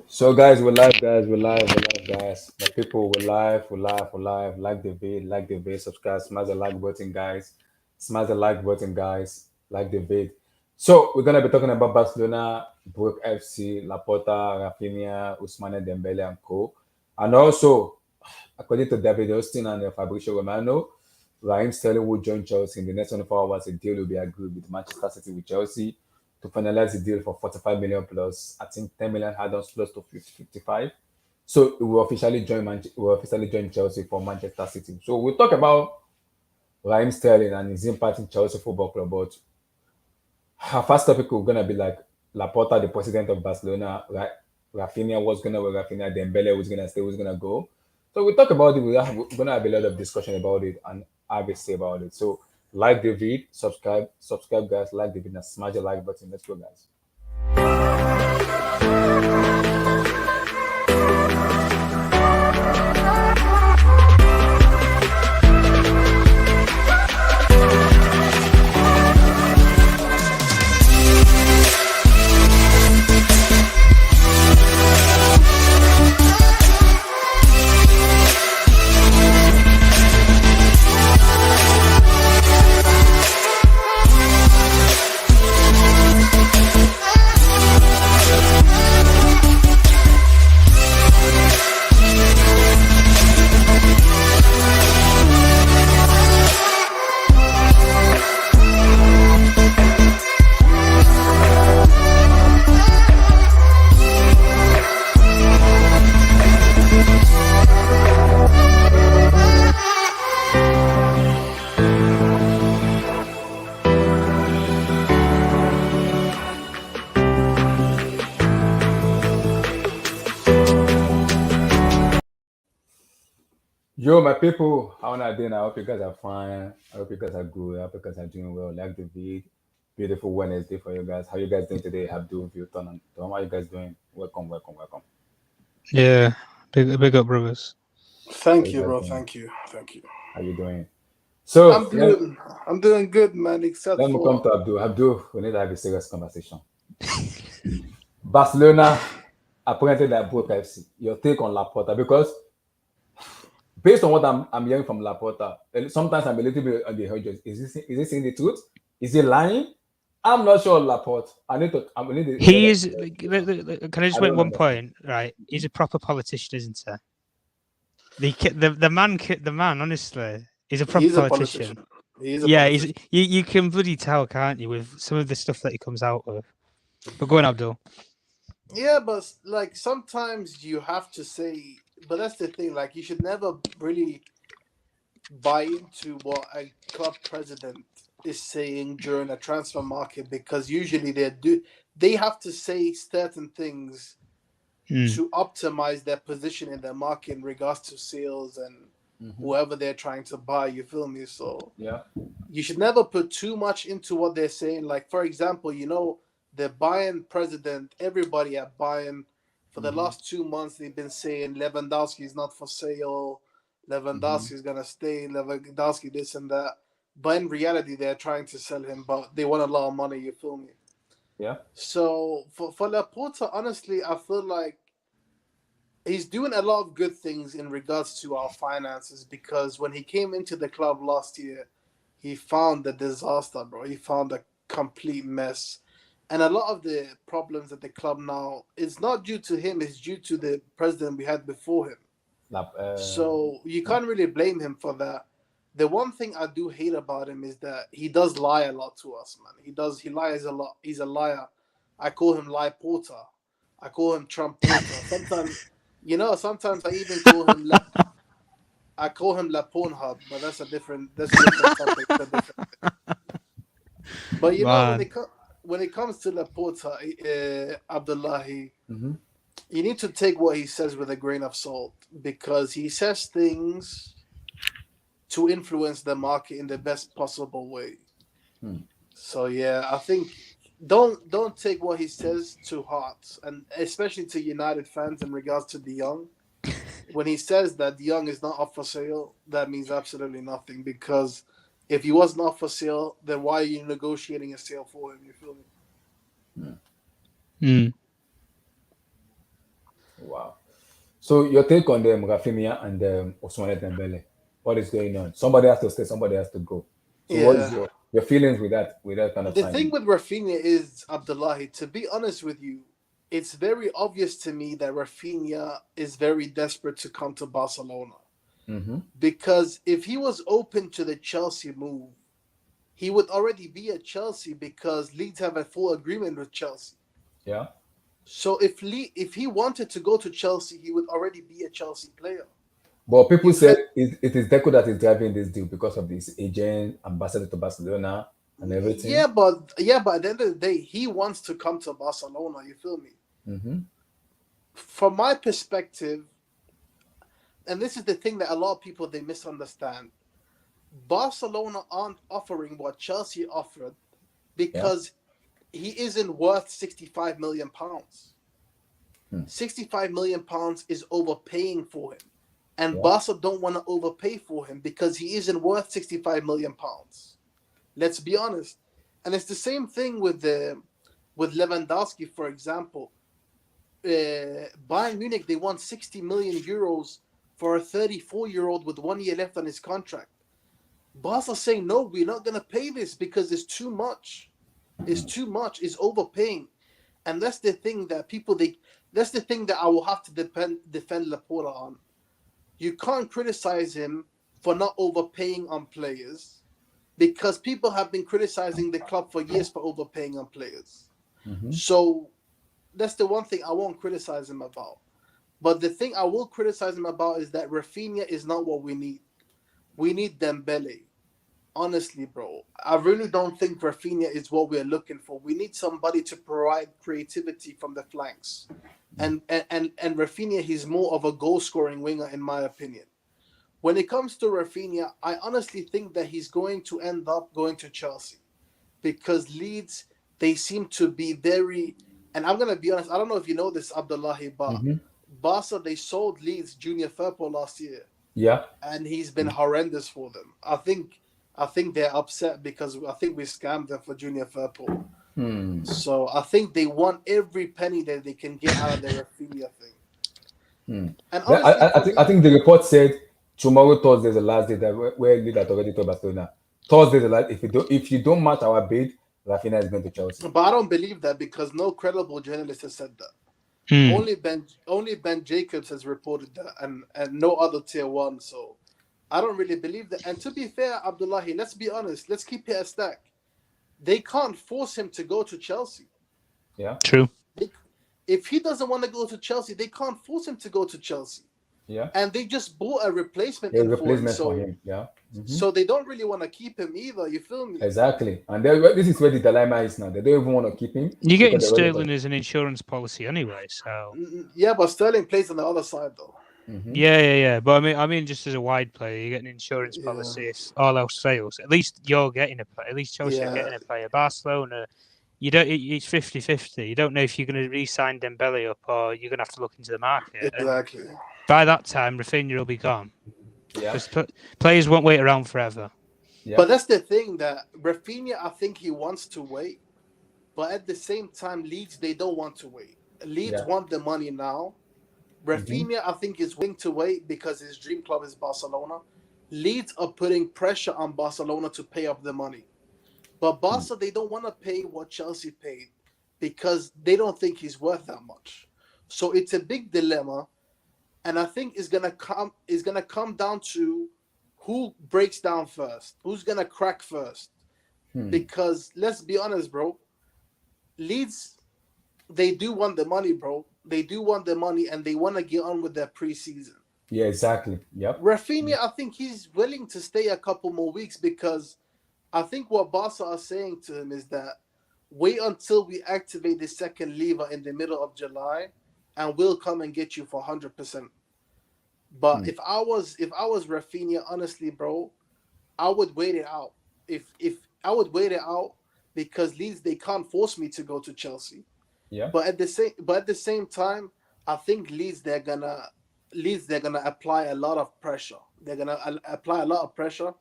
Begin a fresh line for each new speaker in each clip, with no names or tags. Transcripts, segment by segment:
So guys, we're live, guys. We're live. We're live, guys. My people, we're live. We're live. We're live. Like the vid. Subscribe. Smash the like button, guys. Smash the like button, guys. Like the vid. So we're gonna be talking about Barcelona, Brook FC, Laporta, Rafinha, Ousmane Dembele, and co. And also, according to David Austin and Fabrizio Romano, Raheem Sterling will join Chelsea in the next 24 hours. A deal will be agreed with Manchester City with Chelsea to finalize the deal for 45 million plus, I think 10 million add-ons plus to 55. So it will officially join Chelsea for Manchester City. So we'll talk about Raheem Sterling and his impact in Chelsea Football Club. But our first topic we're gonna be like Laporta, the president of Barcelona, Rafinha, what's gonna with Rafinha, Dembele, who's gonna stay, who's gonna go. So we talk about it. We're gonna have a lot of discussion about it and have a say about it. So like the vid, subscribe guys, like the vid and smash the like button. Let's go guys. Yo, my people, how are you doing? I hope you guys are fine. I hope you guys are good. I hope you guys are doing well. Like the vid. Beautiful Wednesday for you guys. How you guys doing today? Abdul, Vilton, and Tom. How you guys doing? Welcome, welcome, welcome.
Yeah, big up, brothers.
How
Thank
you
you,
guys
bro.
doing?
Thank you. Thank you.
How you doing? So
I'm doing good, man, except
let me come
for
to Abdul. Abdul, we need to have a serious conversation. Barcelona appointed that broke FC. Your take on Laporta because based on what I'm hearing from Laporta, sometimes I'm a little bit on the edge. Is he saying the truth? Is he lying? I'm not sure, Laporte. I need to hear
He
that.
is. Can I
I
just make
don't
one
understand.
point? Right, he's a proper politician, isn't he? The man. Honestly, he's a proper
he's a politician.
politician.
He's a
Yeah, he's.
politician.
You can bloody tell, can't you, with some of the stuff that he comes out with. But go on, Abdul.
Yeah, but like sometimes you have to say, but that's the thing. Like you should never really buy into what a club president is saying during a transfer market because usually they have to say certain things
Mm.
to optimize their position in the market in regards to sales and
Hmm.
whoever they're trying to buy. You feel me? So
Yeah.
you should never put too much into what they're saying. Like for example, the Bayern president, everybody at Bayern for the
Hmm.
last 2 months they've been saying Lewandowski is not for sale,
Hmm.
Lewandowski is gonna stay, Lewandowski this and that. But in reality, they're trying to sell him, but they want a lot of money. You feel me?
Yeah.
So for Laporta, honestly, I feel like he's doing a lot of good things in regards to our finances because when he came into the club last year, he found a disaster, bro. He found a complete mess. And a lot of the problems at the club now is not due to him, it's due to the president we had before him.
Lap,
So you
yeah.
can't really blame him for that. The one thing I do hate about him is that he does lie a lot to us, man. He lies a lot. He's a liar. I call him Lie Porter. I call him Trump Porter. Sometimes sometimes I call him La Pornhub, but that's a different topic. It's a different thing. But
Man,
when it comes to Laporta, Abdullahi,
Hmm.
you need to take what he says with a grain of salt because he says things to influence the market in the best possible way.
Hmm.
So yeah, I think don't take what he says to heart, and especially to United fans in regards to De Jong. When he says that De Jong is not up for sale, that means absolutely nothing because if he was not for sale, then why are you negotiating a sale for him? You feel me?
Hmm.
mm.
Wow. So your take on them, Rafinha and Ousmane Dembele. What is going on? Somebody has to stay, somebody has to go. So what is
Yeah.
your feelings with that kind of
The thing
signing?
with Rafinha is, Abdullahi, to be honest with you, it's very obvious to me that Rafinha is very desperate to come to Barcelona.
Mm-hmm.
Because if he was open to the Chelsea move, he would already be at Chelsea because Leeds have a full agreement with Chelsea.
Yeah.
So if he wanted to go to Chelsea, he would already be a Chelsea player.
But people
You
said
feel?
it is Deco that is driving this deal because of this agent, ambassador to Barcelona, and everything.
Yeah, but at the end of the day, he wants to come to Barcelona. You feel me?
Mm-hmm.
From my perspective, and this is the thing that a lot of people they misunderstand. Barcelona aren't offering what Chelsea offered
Yeah.
because he isn't worth 65 million pounds.
Hmm.
65 million pounds is overpaying for him. And
Yeah.
Barca don't want to overpay for him because he isn't worth 65 million pounds. Let's be honest. And it's the same thing with Lewandowski, for example. Bayern Munich, they want 60 million euros for a 34-year-old with 1 year left on his contract. Barca saying, no, we're not going to pay this because it's too much. It's too much. It's overpaying. And that's the thing that that's the thing that I will have to defend Laporta on. You can't criticize him for not overpaying on players because people have been criticizing the club for years for overpaying on players.
Mm-hmm.
So that's the one thing I won't criticize him about. But the thing I will criticize him about is that Rafinha is not what we need. We need Dembele. Honestly, bro, I really don't think Rafinha is what we're looking for. We need somebody to provide creativity from the flanks. And Rafinha, he's more of a goal scoring winger, in my opinion. When it comes to Rafinha, I honestly think that he's going to end up going to Chelsea because Leeds, they seem to be very. And I'm gonna be honest. I don't know if you know this, Abdullahi, but
Mm-hmm.
Barca they sold Leeds Junior Firpo last year,
Yeah.
and he's been horrendous for them. I think they're upset because I think we scammed them for Junior Firpo.
Hmm.
So I think they want every penny that they can get out of the Rafinha thing.
Hmm.
And honestly, for
I
me,
think the report said tomorrow Thursday is the last day that where lead that already told Barcelona. Thursday is the last. If you don't match our bid, Rafinha is going to Chelsea.
but I don't believe that because no credible journalist has said that.
Hmm.
Only Ben Jacobs has reported that, and no other tier one. So I don't really believe that. And to be fair, Abdullahi, let's be honest. Let's keep it a stack. They can't force him to go to Chelsea.
Yeah.
True.
They, if he doesn't want to go to Chelsea, they can't force him to go to Chelsea.
Yeah.
And they just bought a replacement
There's
in for him,
replacement for
so
him. Yeah. Hmm.
so they don't really want to keep him either. You feel me?
Exactly. And this is where the dilemma is now. They don't even want to keep him
You're getting
because they already got.
Sterling as an insurance policy anyway, so
Yeah, but Sterling plays on the other side though.
Mm-hmm.
yeah. But I mean, just as a wide player, you get an insurance
Yeah,
policy if all else fails. At least you're getting a player. At least Chelsea are
yeah,
getting a player. Barcelona, you don't. It's 50-50. You don't know if you're going to re-sign Dembele up or you're going to have to look into the market. And
exactly.
by that time, Rafinha will be gone
Yeah.
because players won't wait around forever.
Yeah.
But that's the thing that Rafinha, I think he wants to wait, but at the same time, Leeds they don't want to wait. Leeds
Yeah.
want the money now.
Mm-hmm.
Rafinha, I think, is willing to wait because his dream club is Barcelona. Leeds are putting pressure on Barcelona to pay up the money. But Barca, they don't want to pay what Chelsea paid because they don't think he's worth that much. So it's a big dilemma, and I think it's gonna come down to who breaks down first, who's gonna crack first.
Hmm.
Because let's be honest, bro, Leeds they do want the money, bro. They do want the money, and they want to get on with their preseason.
Yeah. Exactly. Yep.
Rafinha, I think he's willing to stay a couple more weeks because I think what Barca are saying to him is that wait until we activate the second lever in the middle of July, and we'll come and get you for 100%. But
Hmm.
if I was Rafinha, honestly, bro, I would wait it out. If I would wait it out because Leeds they can't force me to go to Chelsea.
Yeah.
But at the same time, I think Leeds they're gonna apply a lot of pressure. They're gonna apply a lot of pressure,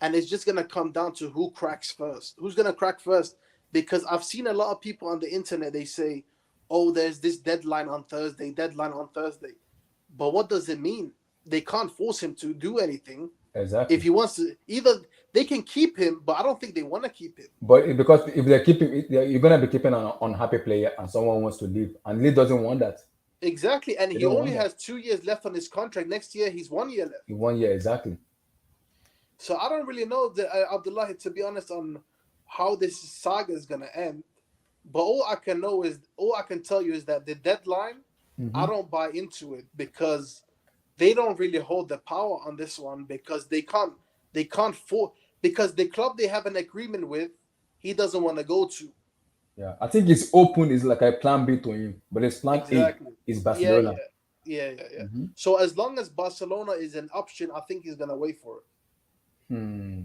and it's just gonna come down to who cracks first. Who's gonna crack first? Because I've seen a lot of people on the internet. They say, oh, there's this deadline on Thursday. But what does it mean? They can't force him to do anything. If
Exactly.
he wants to, either they can keep him, but I don't think they want to keep him.
But because if they're keeping, you're gonna be keeping an unhappy player, and someone wants to leave, and Lee doesn't want that.
Exactly, and
They
he
don't
only
want that.
has 2 years left on his contract. Next year, he's 1 year left.
In 1 year, exactly.
So I don't really know, Abdullah, to be honest, on how this saga is gonna end. But all I can tell you is that the deadline, I
Hmm.
don't buy into it because they don't really hold the power on this one because they can't for because the club they have an agreement with, he doesn't want to go to.
Yeah, I think it's open is like a plan B to him, but his plan A
Exactly.
is
Yeah,
Barcelona.
yeah.
Hmm.
So as long as Barcelona is an option, I think he's gonna wait for it.
Hmm.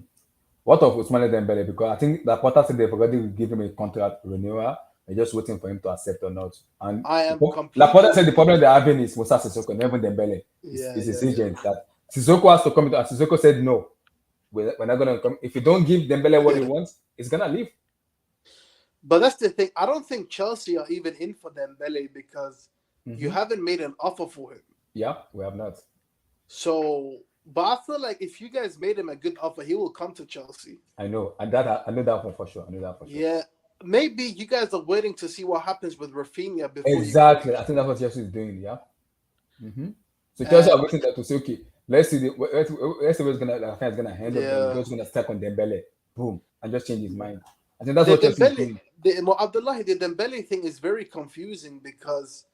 What of Ousmane Dembele? Because I think the Porta said they've already given him a contract renewal. They're just waiting for him to accept or not. And
I am
Laporta
completely
said the problem they're having is Musa Sissoko, never Dembele.
yeah,
Is his
yeah,
agent that Sissoko has to come into. And Sissoko said no. We're not gonna come. If you don't give Dembele what he
yeah.
wants, he's gonna leave.
But that's the thing. I don't think Chelsea are even in for Dembele because you
Hmm.
haven't made an offer for him.
Yeah, we have not.
So, but I feel like if you guys made him a good offer, he will come to Chelsea.
I know, and that I know that one for sure. I know that for sure.
Yeah, maybe you guys are waiting to see what happens with Rafinha before you go
Exactly.
for
I
him.
think that's what Chelsea is doing. Yeah. Hmm. So Chelsea are
And
waiting to say, okay, let's see what's gonna the is gonna handle. Then we're
the
just gonna step on Dembele, boom, and just change his mind. I think that's
the
what Chelsea is
Dembele,
doing.
Abdullahi, the Dembele thing is very confusing because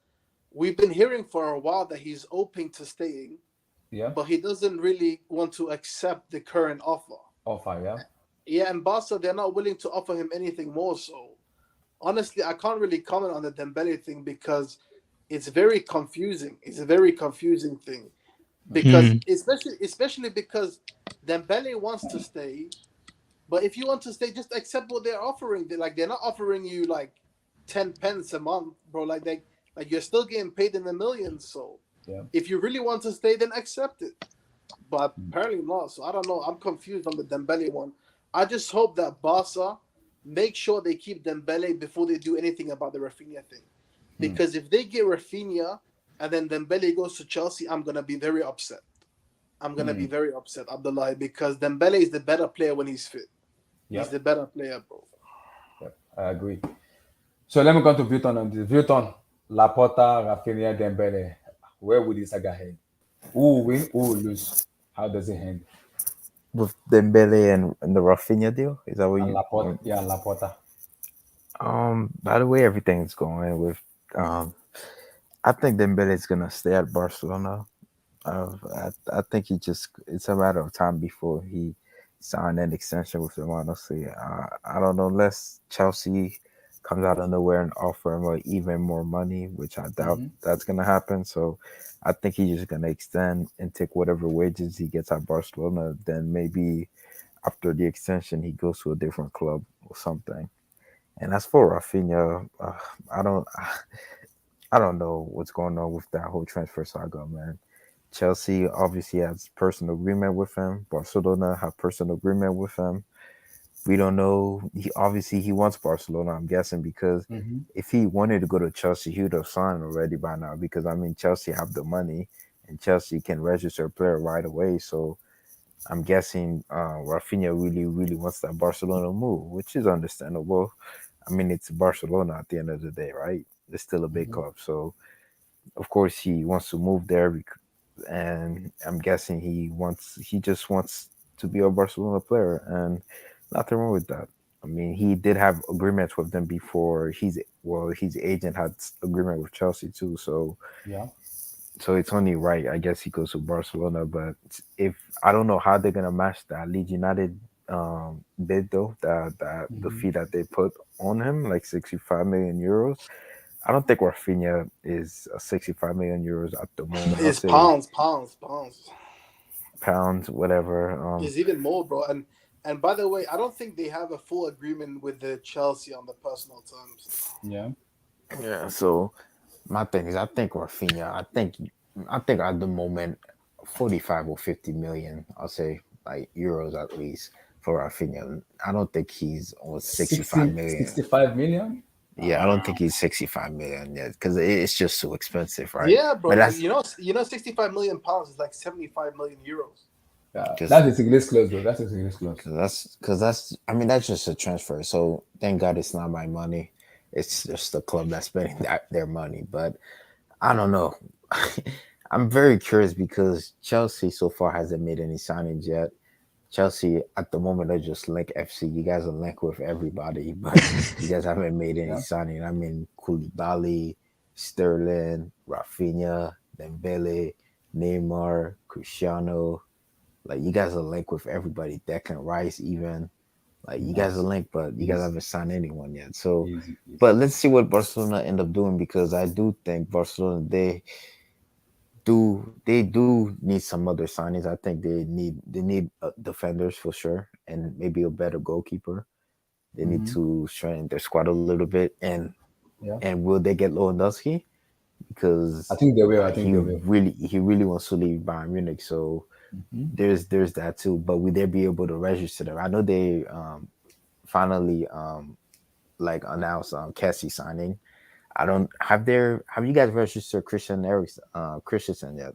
we've been hearing for a while that he's open to staying,
Yeah,
but he doesn't really want to accept the current offer.
offer. Yeah.
Yeah, and Barca, they're not willing to offer him anything more. So honestly, I can't really comment on the Dembele thing because it's very confusing. It's a very confusing thing because
Hmm.
especially because Dembele wants to stay, but if you want to stay, just accept what they're offering. They're not offering you like 10 pence a month, bro. Like you're still getting paid in the millions. So
Yeah.
if you really want to stay, then accept it. But apparently not. So I don't know. I'm confused on the Dembele one. I just hope that Barca make sure they keep Dembele before they do anything about the Rafinha thing.
Hmm.
Because if they get Rafinha and then Dembele goes to Chelsea, I'm gonna be very upset. I'm gonna
Hmm.
be very upset, Abdullah, because Dembele is the better player when he's fit. He's
Yep.
the better player, bro.
Yep. I agree. So let me go to Vuitton on this. Vuitton, Laporta, Rafinha, Dembele. Where would this saga head? Who will win? Who will lose? How does it end?
with Dembele and the Rafinha deal. Is that what
And
you?
Laporta, yeah, Laporta.
By the way everything's going with, um, I think Dembele's gonna stay at Barcelona. I think he just it's a matter of time before he signed an extension with them. Honestly, I don't know unless Chelsea comes out of nowhere and offer him even more money, which I doubt
Hmm.
that's gonna happen. So I think he's just gonna extend and take whatever wages he gets at Barcelona. Then maybe after the extension, he goes to a different club or something. And as for Rafinha, I don't, I don't know what's going on with that whole transfer saga, man. Chelsea obviously has personal agreement with him. Barcelona have personal agreement with him. We don't know. He obviously he wants Barcelona. I'm guessing because
Hmm.
if he wanted to go to Chelsea, he would have signed already by now. Because I mean, Chelsea have the money, and Chelsea can register a player right away. So I'm guessing Rafinha really wants that Barcelona move, which is understandable. I mean, it's Barcelona at the end of the day, right? It's still a big
Hmm.
club, so of course he wants to move there, and I'm guessing he just wants to be a Barcelona player, and nothing wrong with that. I mean, he did have agreements with them before. His agent had agreement with Chelsea too,
Yeah.
so it's only right, I guess, he goes to Barcelona. But if I don't know how they're gonna match that Leeds United bid though, that the
Hmm.
fee that they put on him, like 65 million euros. I don't think Rafinha is a 65 million euros at the moment. I'll
It's
say
pounds.
pounds, whatever.
It's even more, bro. And by the way, I don't think they have a full agreement with the Chelsea on the personal terms.
Yeah.
Yeah. So my thing is, I think Rafinha. I think at the moment, 45 or 50 million. I'll say like euros at least for Rafinha. I don't think he's on 65
60,
million.
65 million.
Yeah, I don't think he's 65 million yet because it's just too expensive, right?
Yeah,
But
bro.
that's
You know, 65 million pounds is like 75 million euros.
Yeah,
because
that's a English close, though. That's a English close.
because that's I mean that's just a transfer. So thank God it's not my money. It's just the club that's spending their money. But I don't know. I'm very curious because Chelsea so far hasn't made any signings yet. Chelsea at the moment are just Link FC. You guys are linked with everybody, but you guys haven't made any
Yeah.
signing. I mean, Koulibaly, Sterling, Rafinha, Dembele, Neymar, Cristiano. Like you guys are linked with everybody. Declan Rice, even like you guys are
Nice.
linked, but you guys
Easy,
haven't signed anyone yet. So,
easy, easy.
but let's see what Barcelona end up doing because I do think Barcelona they do need some other signings. I think they need defenders for sure, and maybe a better goalkeeper. They need
Mm-hmm.
to strengthen their squad a little bit,
Yeah.
and will they get Lewandowski
I
because
think they will. I
like
think they will.
he really wants to leave Bayern Munich. So
Mm-hmm.
there's that too. But will they be able to register them? I know they finally like announced Cassie signing. I don't have you guys registered Christensen yet?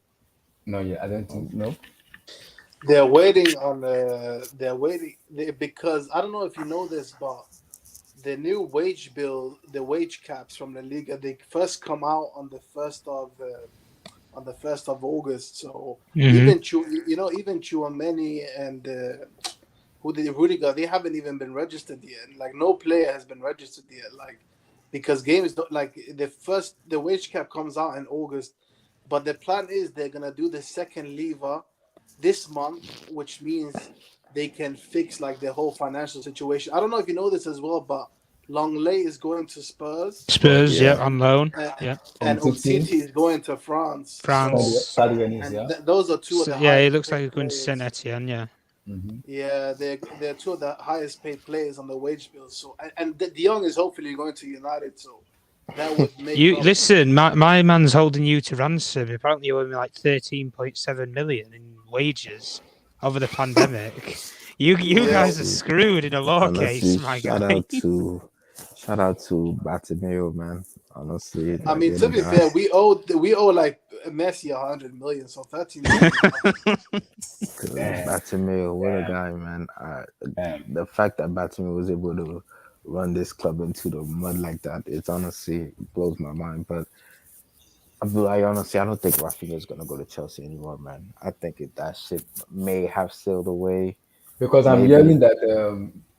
No, yeah, I don't think no.
They're waiting on because I don't know if you know this, but the new wage bill, the wage caps from the Liga, they first come out on the 1st of August. So
Hmm.
even Chouameni and who did Rudiger, they haven't even been registered yet. Like no player has been registered yet. Like because games don't like the wage cap comes out in August, but the plan is they're gonna do the second lever this month, which means they can fix like their whole financial situation. I don't know if you know this as well, but Longley is going to Spurs
Spurs,
Spurs, yeah,
Yeah,
on loan.
and,
Yeah,
and
Umtiti,
Umtiti is going to France. So
France.
Sadio Enis,
and
yeah.
those are two of
So,
the
yeah, it
highest
looks like
paid
it's going to Saint
players.
Etienne. Yeah.
Mm-hmm.
Yeah, they're two of the highest paid players on the wage bill. So and De Jong is hopefully going to United. So that would make
You
up.
listen, my man's holding you to ransom. Apparently, you owe me like 13.7 million in wages over the pandemic. You
Yeah,
guys are
honestly,
screwed in a law case,
honestly,
my guy.
shout out to Batomeo, man. Honestly,
I
like
mean
what
to
a
be
guy.
fair, we owe like Messi 100 million. So 13 million is nothing.
Cause
Damn,
Batomeo, what a
damn,
guy, man.
damn.
The fact that Batomeo was able to run this club into the mud like that, it's honestly blows my mind. But I honestly, I don't think Rafinha is gonna go to Chelsea anymore, man. I think that ship may have sailed away.
Because I'm
Maybe
hearing that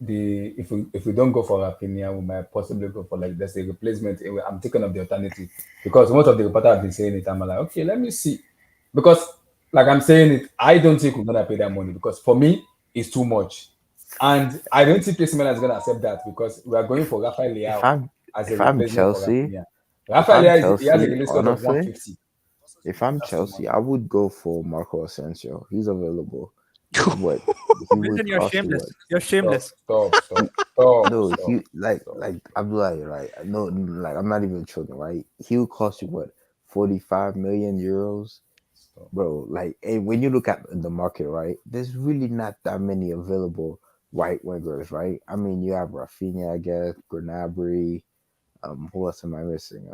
the if we don't go for Rafinha, we might possibly go for like there's a replacement. I'm thinking of the alternative because most of the reporters have been saying it. I'm like, okay, let me see, because like I'm saying it, I don't think we're gonna pay that money because for me it's too much, and I don't think AC Milan is gonna accept that because we are going for Rafael
if
Leao
I'm
as a
if I'm
replacement for
Chelsea,
Rafinha.
if
Rafael
I'm
Leao he has a
Chelsea,
release clause of
honestly,
150.
if I'm
That's too much.
Chelsea, I would go for Marco Asensio. He's available. What he would
Wilson, you're
cost you? What
shameless. You're
Stop,
shameless.
stop,
he
stop, stop,
no
stop,
he
stop.
like Abdullah, right? No, like I'm not even joking, right? He would cost you what 45 million euros,
Stop.
bro. Like, and when you look at the market, right? There's really not that many available right wingers, right? I mean, you have Rafinha, I guess, Gnabry. Who else am I missing?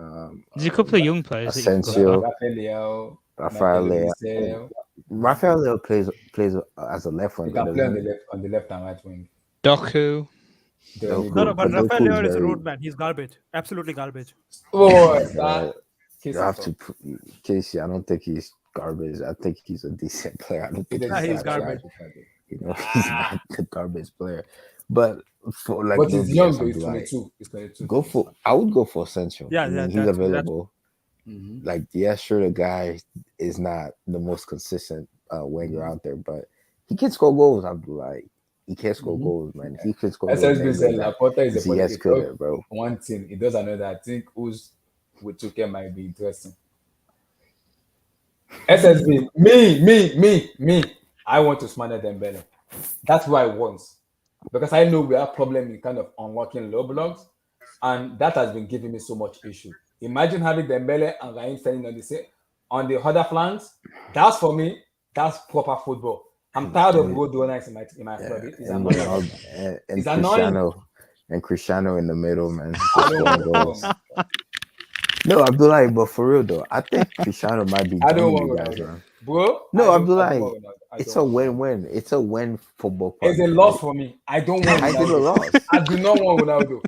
There's a couple of young players that you could go for.
Asensio,
Rafael,
Rafael
Michael
Leao.
Olise.
Rafael Leao plays as a left
He
winger,
can play
doesn't he?
on the left and right wing.
Doku.
Domi
No, no,
Doku,
but
but
Doku.
Rafael
Doku is
Leao is a
very.
roadman. He's garbage. Absolutely garbage.
Oh,
Uh,
that
you
case is
have
tough.
to put Casey. I don't think he's garbage. I think he's a decent player. I don't
He's
think
a
Yeah,
he's
he's
decent
that
player.
garbage.
trash. He's
Ah,
not a garbage player. But for like
but
no
he's young
BS,
though.
I'm
He's
like
22. He's 22.
go for. I would go for Sancho.
Yeah,
I
yeah,
mean, he's
that's
available.
Mm-hmm.
Like, yeah, sure, the guy is not the most consistent winger
Mm-hmm.
out there, but he can score goals. I'm like, he can score
Mm-hmm.
goals, man. He can score goals
SSB
anywhere
said
that
Laporta is a
Ziyech
political. He told
couldn't, bro.
one thing. He does another. I think who's with 2K might be interesting. SSB, me. I want to smother Dembele. That's what I want. Because I know we have problem in kind of unlocking low blocks, and that has been giving me so much issue. Imagine having Dembele and Raheem Sterling on the other flanks. That's for me. That's proper football. I'm tired of
And
goal donors in my
yeah,
club. It's
and
annoying.
Ronaldo and
It's annoying.
Cristiano. and Cristiano in the middle, man,
I
just
don't
scoring
want
goals.
Ronaldo.
No, Abdullah, but for real though, I think Cristiano might be
I don't
joining
want
you guys,
Ronaldo,
man.
bro.
No,
I don't
Abdullah,
want Ronaldo. I
it's
don't
a
want Ronaldo.
win-win. It's a win football
It's a
partner,
loss
right?
for me. I don't want
How is it a
Ronaldo.
loss?
I do not want Ronaldo.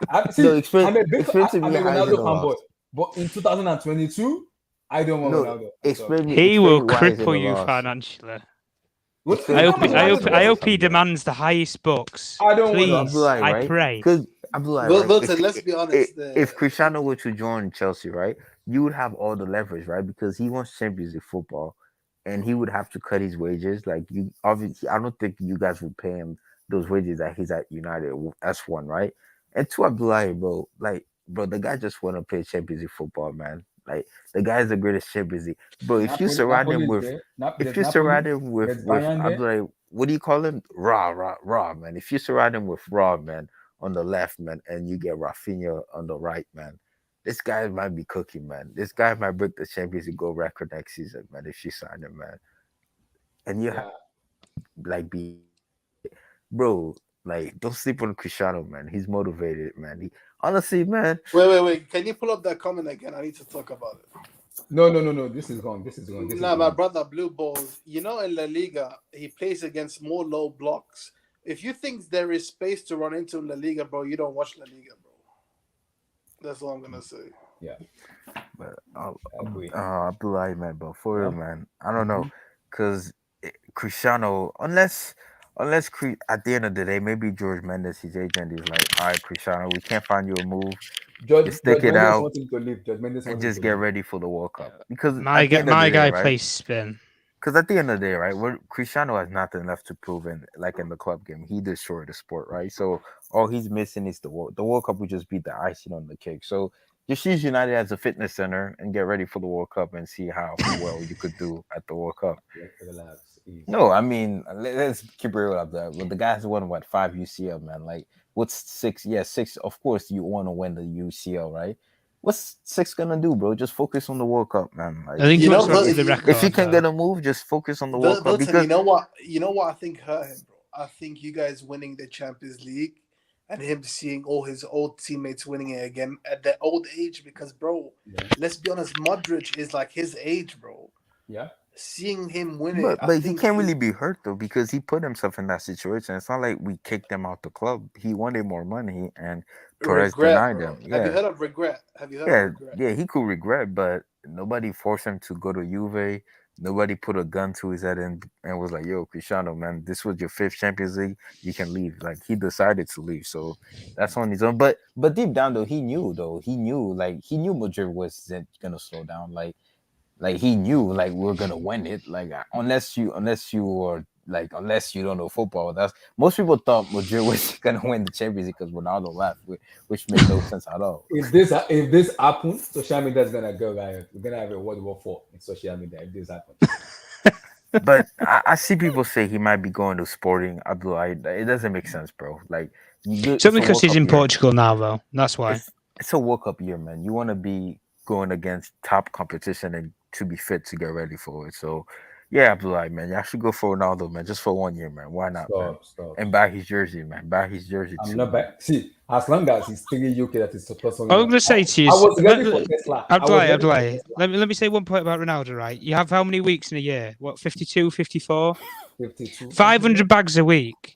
No,
See,
explain to
I'm
me
a
how is it
Ronaldo
a
fanboy,
loss?
but in 2022, I don't want
No,
Ronaldo. I'm sorry.
He will
explain why is it a
cripple you
loss?
financially.
What?
Explain to me
I
why is
hope
it a
I
loss,
hope he
Abdullah.
demands the highest bucks.
I don't want
No,
him.
Please,
Abdullah,
I
right?
pray.
Because Abdullah, right?
Wilton, let's be honest.
If Cristiano were to join Chelsea, right, you would have all the leverage, right? Because he wants Champions League football, and he would have to cut his wages. Like you, obviously, I don't think you guys would pay him those wages that he's at United. That's one, right? And two, Abdullah, bro, like, bro, the guy just want to play Champions League football, man. Like the guy is the greatest Champions League, bro.
Napoli is there.
If
There's
you surround
Napoli.
him
There's
with
Bayern there.
Abdullah, what do you call him? Raw, man. If you surround him with Raw, man, on the left, man, and you get Rafinha on the right, man, this guy might be cooking, man. This guy might break the Champions League goal record next season, man. If you sign him, man, and you have
Yeah.
like behind it, bro. Like, don't sleep on Cristiano, man. He's motivated, man. He honestly, man.
Wait. Can you pull up that comment again? I need to talk about it.
No. This is gone. This is gone. This is
Nah, my
gone.
brother, Blue Balls. You know, in La Liga, he plays against more low blocks. If you think there is space to run into La Liga, bro, you don't watch La Liga, bro. That's all I'm gonna say.
Yeah.
But
Agree.
Abdullah, man, but for real,
Yeah.
man, I don't know,
Mhm.
cause Cristiano, at the end of the day, maybe George Mendes, his agent, is like, all right, Cristiano, we can't find you a move.
Judge
Just stick
Judge
it
Mendes
out
wants him to leave. Judge Mendes
and
wants him
just
to
get
leave.
ready for the World Cup. Because
My
at the
guy,
end of
my
the day,
guy
right?
plays spin.
Because at the end of the day, right, Cristiano has nothing left to prove in like in the club game. He destroyed the sport, right? So all he's missing is the World. The World Cup would just be the icing on the cake. So just use United as a fitness center and get ready for the World Cup and see how well you could do at the World Cup.
Relax. Easy.
No, I mean let's keep it real up there. But the guys won what 5 UCL, man. Like what's six? Yeah, six. Of course you want to win the UCL, right? What's six gonna do, bro? Just focus on the World Cup, man.
I
Like
think
You
he
know,
wants to
if
add to
if
the
if he
record,
can
though.
get a move, just focus on the World Cup
Wilton,
because
you know what? You know what I think hurt him, bro. I think you guys winning the Champions League and him seeing all his old teammates winning it again at their old age. Because, bro,
Yeah.
let's be honest, Modric is like his age, bro.
Yeah.
Seeing him win it,
But
I
he
think
can't really be hurt though because he put himself in that situation. It's not like we kicked him out the club. He wanted more money and Torres
regret,
denied
bro.
him.
Have you
Yeah,
heard of regret? Have you heard of
yeah,
regret?
yeah. He could regret, but nobody forced him to go to Juve. Nobody put a gun to his head and was like, "Yo, Cristiano, man, this was your fifth Champions League. You can leave." Like he decided to leave, so that's on his own. But deep down though, he knew he knew Madrid wasn't gonna slow down. Like he knew like we're gonna win it. Like unless you don't know football, that's most people thought Madrid was gonna win the Champions League because Ronaldo left, which made no sense at all.
If this happens, social media is gonna go riot. We're gonna have a World War IV in social media if this happens.
But I see people say he might be going to Sporting Abdullah. It doesn't make sense, bro. Like
It's
it's
only
a
because
World
he's
Cup
in
year.
Portugal now, though. That's why.
It's a World Cup year, man. You want to be going against top competition and to be fit to get ready for it. So, yeah, Abdullah, man, y'all should go for Ronaldo, man, just for 1 year, man. Why not, man?
Stop.
And buy his jersey, man. Buy his jersey
I'm
too,
not
man.
back. See, as long as it's 3 UK that is supposed to
I was
win.
going to say to you,
I was ready for Tesla.
Abdullah, let me say one point about Ronaldo, right? You have how many weeks in a year? What, 52, 54?
52.
500 bags a week.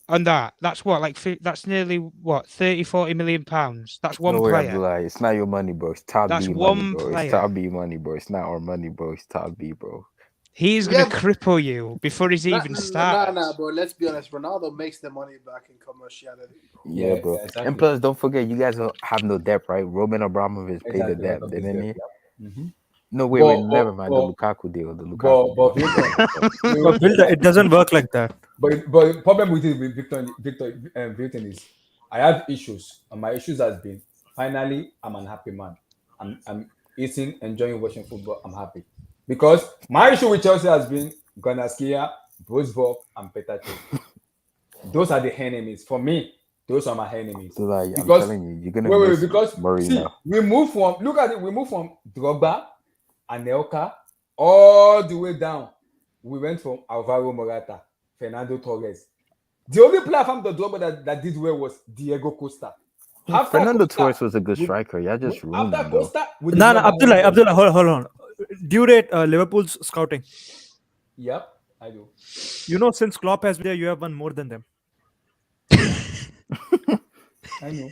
On that's what, that's nearly what, 30, 40 million pounds. That's one
No way,
player.
Abdullah. It's not your money, bro. It's top
That's
B money,
one
bro. It's
player.
top B money, bro. It's not our money, bro. It's top B, bro.
He's going to cripple you before he's even started.
Nah, bro. Let's be honest. Ronaldo makes the money back in commerciality, bro.
Yeah, bro.
exactly.
And plus, don't forget, you guys have no debt, right? Roman Abramovich paid the
Exactly.
debt, didn't he?
Mm-hmm.
No, wait, never mind. The Lukaku deal. The Lukaku
But
deal.
But Wilton, it doesn't work like that.
But the problem with it with Victor is I have issues, and my issues has been finally I'm an happy man. I'm eating, enjoying watching football. I'm happy because my issue with Chelsea has been Gunaskia, Brosborg, and Peter Cech. Those are the enemies for me. Those are my enemies.
So like, I'm
Because
telling you, you're gonna
wait,
miss
because
Mourinho.
see, we move from Drogba and Anelka all the way down. We went from Alvaro Morata, Fernando Torres, The only player from the global that did well was Diego Costa. After
Fernando
Costa,
Torres was a good
we,
striker. Y'all just ruined
after
him though.
Costa, we did
No, no,
not buy
Abdullah,
anybody.
Abdullah, hold on. Do you rate Liverpool's scouting?
Yep, I do.
You know, since Klopp has been there, you have won more than them.
I know.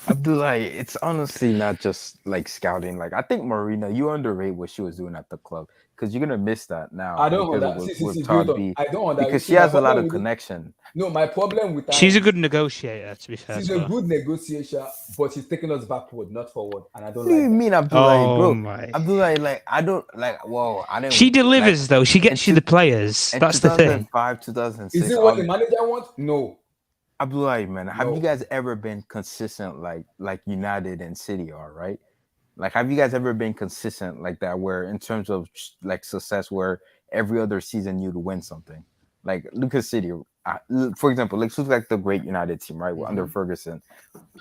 Abdullah, it's honestly not just like scouting. Like I think Marina, you underrate what she was doing at the club because you're gonna miss that now
I don't
because of
understand.
with
Build
Todd
up.
B.
I don't understand.
Because
See,
she
my
has a lot
problem
of
with it.
connection.
No, my problem with her
She's a
is
good negotiator, to be fair
she's
to
a
her.
good negotiator, but she's taking us backward, not forward, and I don't
What do
like
you
that.
mean, Abdullah,
Oh
bro?
my!
Abdullah, like I don't like. Whoa, I didn't.
She delivers
like,
though. She
in
gets you
two,
the players.
in
That's the thing.
2005,
Is
2006.
it what the manager wants? No,
Abdullah, man, have you
no.
guys ever been consistent like United and City are, right? Like, have you guys ever been consistent like that, where in terms of like success, where every other season you'd win something? Like Lucas City, for example, like looks like the great United team, right? Under Ferguson,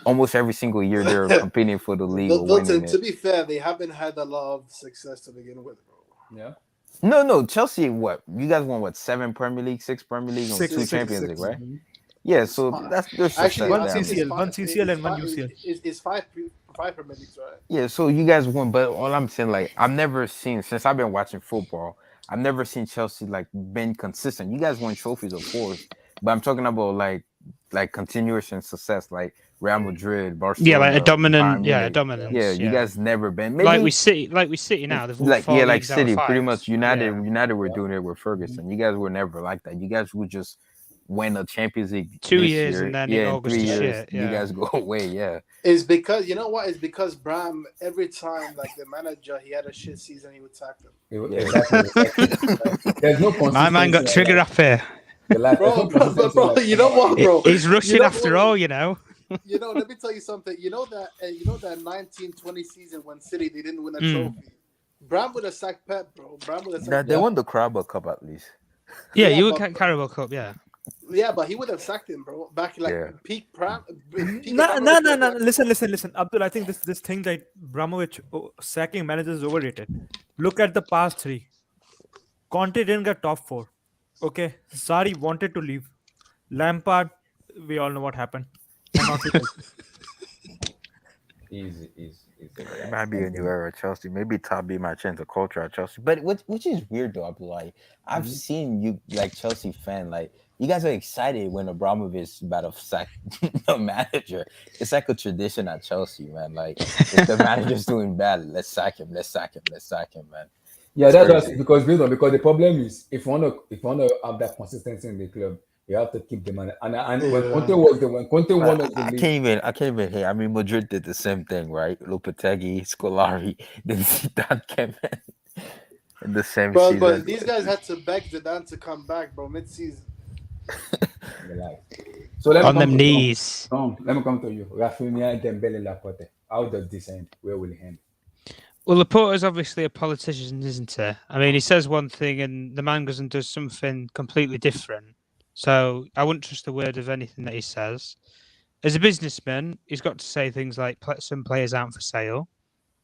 almost every single year they're competing for the league or winning
To
it.
be fair, they haven't had a lot of success to begin with, bro.
Yeah.
No, Chelsea, what you guys won? What 7 Premier League, 6 Premier League, and
Six,
2
six,
Champions League,
six.
right? Yeah, so that's their success
Actually,
One
I
there.
think it's
CCL,
five.
one CCL, and one UCL.
It's five Premier Leagues, right?
Yeah, so you guys won, but all I'm saying, like, I've never seen since I've been watching football, I've never seen Chelsea like been consistent. You guys won trophies, of course, but I'm talking about like continuous and success, like Real Madrid,
Yeah, like a
Barcelona,
dominant.
Bayern
Yeah, a
Munich. Yeah,
dominance.
you
Yeah,
guys never been.
like
Maybe
we City now. They've won
like
four
like
leagues out of
City, pretty
five.
much United.
Yeah.
United were doing it with Ferguson. You guys were never like that. You guys would just win a Champions League
2
this
years
year.
and then
Yeah,
it
in
all goes
3
to
years,
shit.
you
Yeah.
guys go away. Yeah.
It's because you know what? It's because Bram every time like the manager he had a shit season he would sack them.
Exactly. There's no consistency.
My man got trigger happy.
There's no consistency.
Bro, you know what, bro?
He's rushing
You know
after
what?
all, you know.
You know, let me tell you something. You know that 1920 season when City they didn't win a
Mm.
trophy. Bram would have sacked Pep, bro. Bram would have sacked
They won the Carabao Cup at least.
Yeah,
Yeah,
you would
but-
get Carabao Cup. Yeah.
Yeah, but he would have sacked him, bro. Back like
Yeah.
peak Bram.
No. Listen. Abdul, I think this thing that Bramovich sacking managers is overrated. Look at the past 3. Conte didn't get top 4. Okay, Sarri wanted to leave. Lampard, we all know what happened. Cannot be told.
Easy.
It might be a new era at Chelsea. Maybe Todd B might change the culture at Chelsea. But which is weird though, Abdullah. I've seen you like Chelsea fan, like you guys are excited when Abramovich is about to sack the manager. It's like a tradition at Chelsea, man. Like if the manager's doing bad, let's sack him, man.
Yeah,
It's
that's
crazy.
because the problem is if you wanna have that consistency in the club, you have to keep the man. And when Conte was when Conte won us the
I
league,
can't even hate. I mean, Madrid did the same thing, right? Lopetegui, Scolari, then Zidane came in the same
But
season.
these guys had to beg Zidane to come back, bro, mid-season.
so let me
On
come
them
to
knees.
Tom, let me come to you. Rafinha, Dembele, Laporte. How does this end? Where will it end?
Well, Laporta's obviously a politician, isn't he? I mean, he says one thing and the man goes and does something completely different. So I wouldn't trust a word of anything that he says. As a businessman, he's got to say things like some players aren't for sale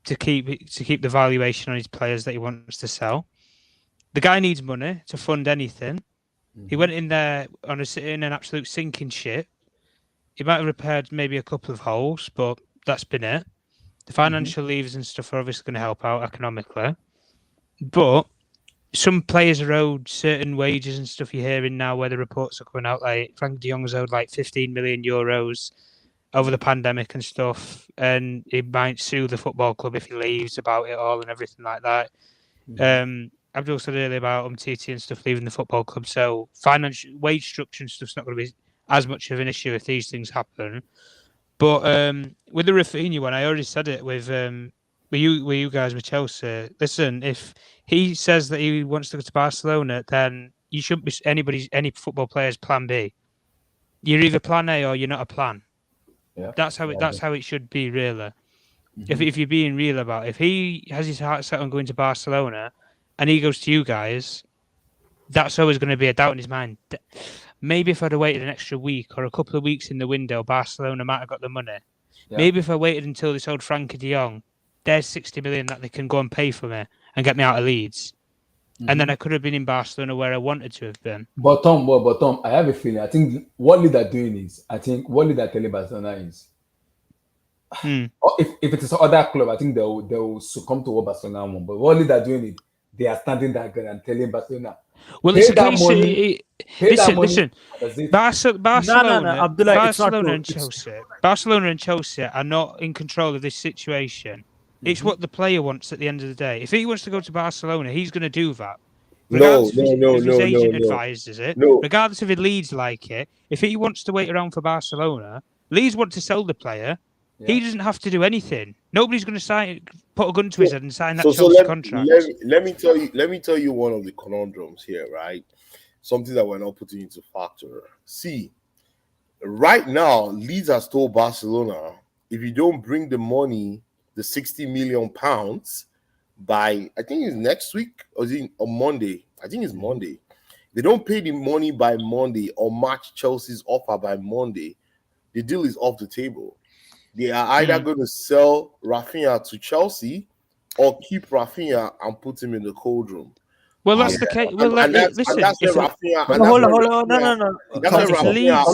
to keep the valuation on his players that he wants to sell. The guy needs money to fund anything. He went in there in an absolute sinking ship. He might have repaired maybe a couple of holes, but that's been it. The financial levers and stuff are obviously going to help out economically. But some players are owed certain wages and stuff. You're hearing now where the reports are coming out like Frank de Jong's owed like 15 million euros over the pandemic and stuff. And he might sue the football club if he leaves about it all and everything like that. Abdul said earlier about Umtiti and stuff leaving the football club. So financial wage structure and stuff's not going to be as much of an issue if these things happen. But with the Rafinha one, I already said it with you guys with Chelsea. Listen, if he says that he wants to go to Barcelona, then you shouldn't be any football player's plan B. You're either plan A or you're not a plan.
Yeah,
That's how it should be, really. If you're being real about it. If he has his heart set on going to Barcelona and he goes to you guys, that's always going to be a doubt in his mind. Maybe if I'd have waited an extra week or a couple of weeks in the window, Barcelona might have got the money. Yeah. Maybe if I waited until they sold Frankie de Jong, there's 60 million that they can go and pay for me and get me out of Leeds. and then I could have been in Barcelona where I wanted to have been.
But Tom, I have a feeling. I think what Leeds are doing is, I think what Leeds are telling Barcelona is,
Hmm.
or if it is other club, I think they'll succumb to what Barcelona want. But what Leeds are doing is, they are standing that ground and telling Barcelona,
Well,
pay
it's a
that
case.
money, pay that money.
Listen.
That's it.
No, Abdullah, it's not true.
Barcelona and Chelsea are not in control of this situation. It's what the player wants at the end of the day. If he wants to go to Barcelona, he's going to do that.
No,
Regardless
no,
if his
no, no,
agent
no,
advises it,
no.
regardless if Leeds like it, if he wants to wait around for Barcelona, Leeds want to sell the player. He doesn't have to do anything. Nobody's going to put a gun to his head and sign that Chelsea contract.
Let me tell you one of the conundrums here, right? Something that we're not putting into factor. See, right now, Leeds has told Barcelona, if you don't bring the money, the 60 million pounds, by I think it's next week or is it on Monday? I think it's Monday. They don't pay the money by Monday or match Chelsea's offer by Monday. The deal is off the table. They are either going to sell Rafinha to Chelsea or keep Rafinha and put him in the cold room.
Well, that's the case. Well, listen.
That's where Rafinha.
Hold on. No.
That's where Rafinha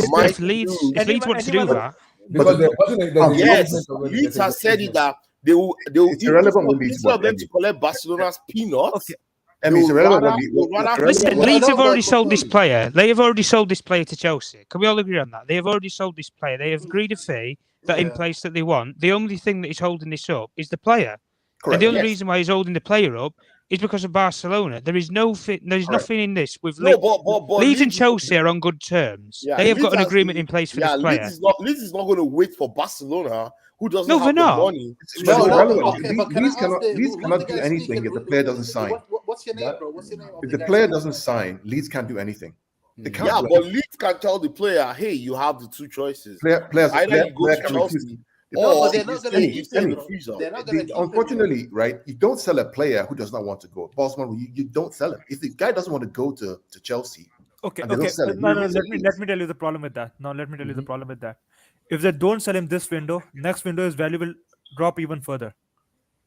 If Leeds want to do that,
Because
yes, Leeds has said it that they will
it's irrelevant when Leeds
instead of them
want
to collect Barcelona's peanuts.
Okay.
It's irrelevant when Leeds.
Listen, Leeds have already sold this player. They have already sold this player to Chelsea. Can we all agree on that? They have already sold this player. They have agreed a fee that in place that they want. The only thing that is holding this up is the player.
Correct.
And the only reason why he's holding the player up is because of Barcelona. There is nothing in this with Leeds and Chelsea are on good terms.
Yeah,
they have got an
Leeds
agreement in place for this player.
Leeds is not going to wait for Barcelona, who doesn't
No,
have
they're
the
not.
money.
It's irrelevant. Leeds cannot do anything if the player doesn't sign.
What's your name, bro? What's your name?
If the player doesn't sign, Leeds can't do anything. They can't.
Yeah, but Leeds can tell the player, "Hey, you have the two choices.
Players
Either you go to
can
Chelsea,
refuse.
or
they're not going to keep him.
They're
not going to.
Unfortunately, right? You don't sell a player who does not want to go. Bosman, you don't sell him. If the guy doesn't want to go to Chelsea,
Okay.
and they don't sell him,
No. Let me tell you the problem with that. No, let me tell you the problem with that. If they don't sell him this window, next window his value will drop even further.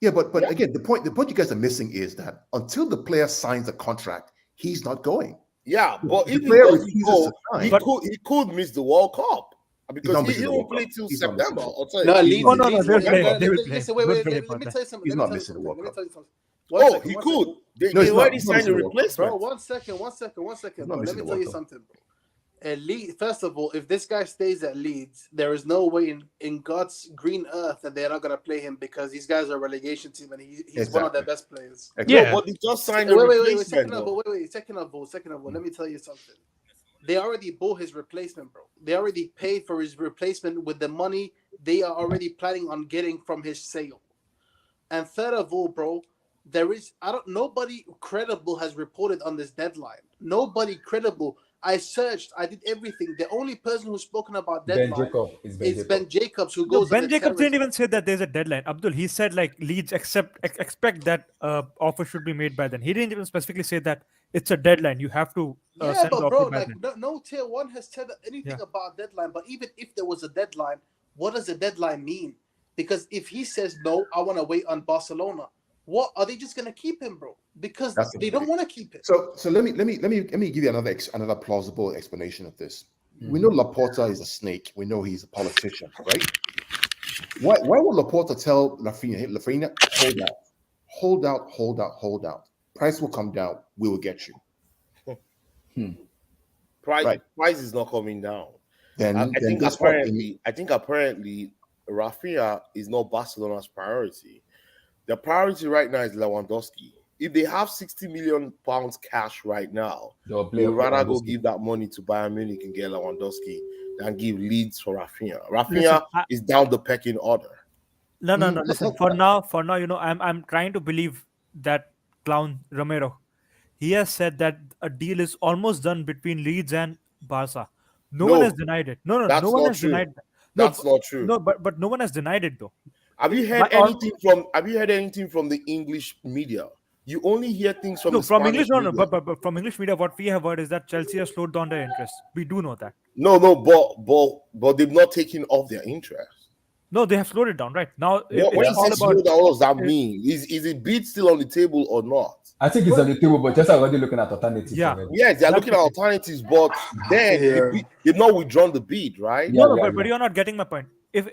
Yeah, but again, the point you guys are missing is that until the player signs a contract, he's not going.
Yeah, but
The
if he
player
doesn't
refuses
go,
to
he could miss the World Cup because he won't play till
He's not
September.
missing
I'll tell you.
No, Leeds.
No, they'll
Leeds-
play.
no,
They will
listen,
play.
wait,
Don't worry
let
about
me
that.
tell you something.
He's
Let me
not
tell you
missing the
something.
World
Let me
Cup.
tell you something.
Oh, he could. They
No, he's not.
already
He's not
signed a
missing the World Cup.
replacement.
Bro, one second,
He's
bro.
not
Let
missing
me
the
tell you
World Cup.
something, bro. Leeds, first of all, if this guy stays at Leeds, there is no way in God's green earth that they're not going to play him because these guys are a relegation team and he's one of their best players.
Yeah.
No, but they just signed a
Wait,
replacement.
second of all, let me tell you something. They already bought his replacement, bro. They already paid for his replacement with the money they are already planning on getting from his sale. And third of all, bro, nobody credible has reported on this deadline. Nobody credible. I searched, I did everything. The only person who's spoken about deadline is Ben Jacobs, who goes.
Ben Jacobs didn't even say that there's a deadline. Abdul, he said like Leeds expect that offer should be made by then. He didn't even specifically say that it's a deadline. You have to
Yeah,
send the
but bro,
offer by
like
then.
no tier one has said anything about deadline. But even if there was a deadline, what does a deadline mean? Because if he says no, I want to wait on Barcelona. What are they just gonna keep him, bro? Because they don't want to keep him.
So let me give you another plausible explanation of this. We know Laporta is a snake. We know he's a politician, right? Why would Laporta tell Rafinha, hold out. Price will come down. We will get you.
Price is not coming down.
I
think apparently Rafinha is not Barcelona's priority. The priority right now is Lewandowski. If they have 60 million pounds cash right now, they would rather go give that money to Bayern Munich and get Lewandowski than give Leeds for Rafinha. Rafinha is down the pecking order.
No. Listen, for now, I'm trying to believe that clown Romero. He has said that a deal is almost done between Leeds and Barca. No one has denied it. No one has denied that.
That's not true.
No, but no one has denied it though.
Have you heard anything from the English media? You only hear things from
English.
media.
But from English media, what we have heard is that Chelsea has slowed down their interest. We do know that.
No, but they've not taken off their interest.
No, they have slowed it down right now.
What does that mean? Is the bid still on the table or not?
I think it's on the table, but just already looking at alternatives
Yeah.
already.
Yes, they're looking at alternatives, but then they've not withdrawn the bid, right?
Yeah,
No,
yeah,
but
yeah.
you're not getting my point. If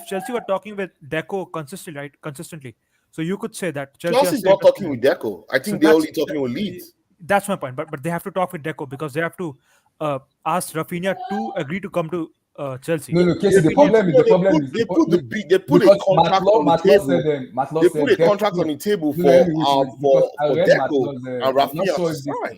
Chelsea were talking with Deco consistently, so you could say that Chelsea
Chelsea's not talking with Deco. I think they're only talking with Leeds.
That's my point. But they have to talk with Deco because they have to ask Rafinha to agree to come to Chelsea.
No, Casey, the problem is
They put a
because
contract on the table.
Matlaw
They
said
put a contract on the table for Deco and Rafinha to sign.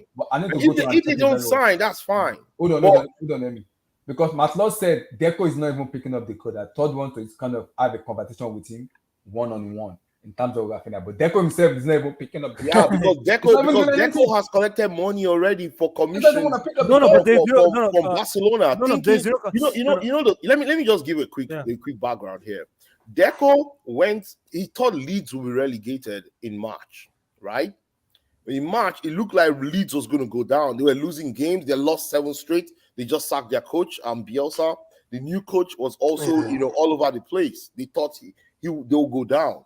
If they don't sign, that's fine.
Hold on, let me. Because Matlaw said Deco is not even picking up the code. I thought one to kind of have a conversation with him one-on-one in terms of Rafinha, but Deco himself is not even picking up.
Yeah, because Deco has collected money already for commissions. From Barcelona. Let me just give a quick background here. Deco he thought Leeds would be relegated in March, right? In March, it looked like Leeds was going to go down. They were losing games. They lost 7 straight. They just sacked their coach, Bielsa. The new coach was also, all over the place. They thought they'll go down.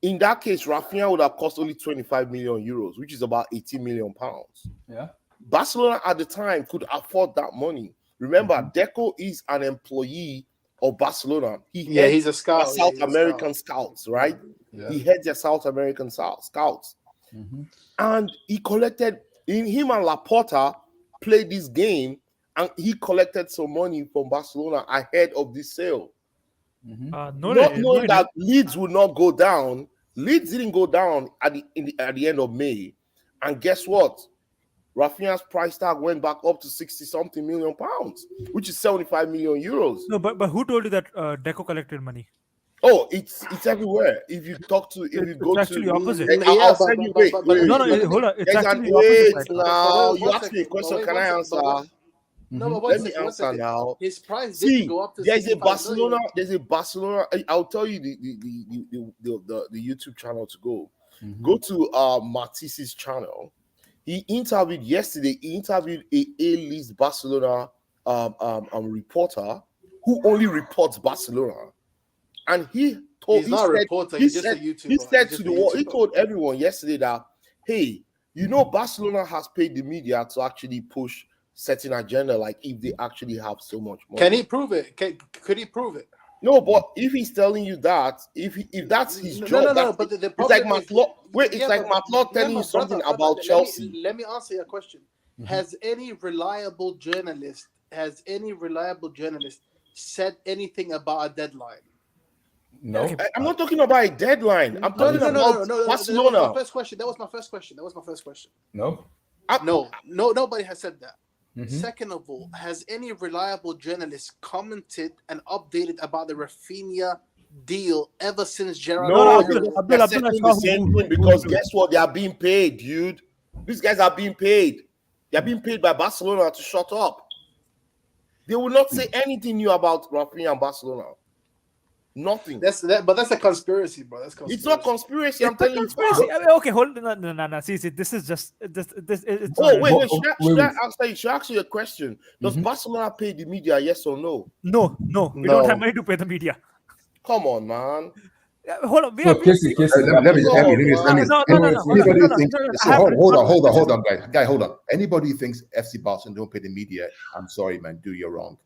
In that case, Rafinha would have cost only 25 million euros, which is about 18 million pounds.
Yeah.
Barcelona at the time could afford that money. Remember, Deco is an employee of Barcelona.
He's a scout.
South American scouts, right? Yeah. He heads their South American scouts. Mm-hmm. And he collected, him and Laporta played this game, and he collected some money from Barcelona ahead of this sale. Mm-hmm. Not knowing that Leeds would not go down. Leeds didn't go down at the end of May. And guess what? Rafinha's price tag went back up to 60-something million pounds, which is 75 million euros.
No, but who told you that Deco collected money?
Oh, it's everywhere. If you go
actually
to
opposite.
I'll send you. Wait.
Hold on. It's actually opposite.
Now you ask me a question. Can I answer?
No, but
let me answer now.
His price didn't go up to
There's a Barcelona. I'll tell you the YouTube channel to go. Mm-hmm. Go to Matisse's channel. He interviewed yesterday. He interviewed a A-list Barcelona reporter who only reports Barcelona, and he told
he's not a reporter. He's just a YouTuber.
He said to the world. He told everyone yesterday that, hey, Barcelona has paid the media to actually push certain agenda, like if they actually have so much money.
Can he prove it? Could he prove it?
No, but if he's telling you that, if that's his job,
no. But the
it's like Matlaw. Wait, it's like Matlaw telling you something about Chelsea.
Let me answer your question. Mm-hmm. Has any reliable journalist said anything about a deadline?
No,
I'm not talking about a deadline. I'm talking about Barcelona.
That was my first question.
No,
nobody has said that.
Mm-hmm.
Second of all, has any reliable journalist commented and updated about the Rafinha deal ever since Gerard?
No, they're saying the same thing because guess what? They are being paid, dude. These guys are being paid. They are being paid by Barcelona to shut up. They will not say anything new about Rafinha and Barcelona. Nothing.
That's a conspiracy, bro. That's conspiracy.
It's not conspiracy. I'm telling you.
Okay, hold on. No. See, this is just this. It's
wait. Should I ask you a question? Does Barcelona pay the media? Yes or no?
No. We don't have money to pay the media.
Come on, man.
Hold on.
Let me. Hold on, guys. Hold on. Anybody who thinks FC Barcelona don't pay the media, I'm sorry, man. You're wrong.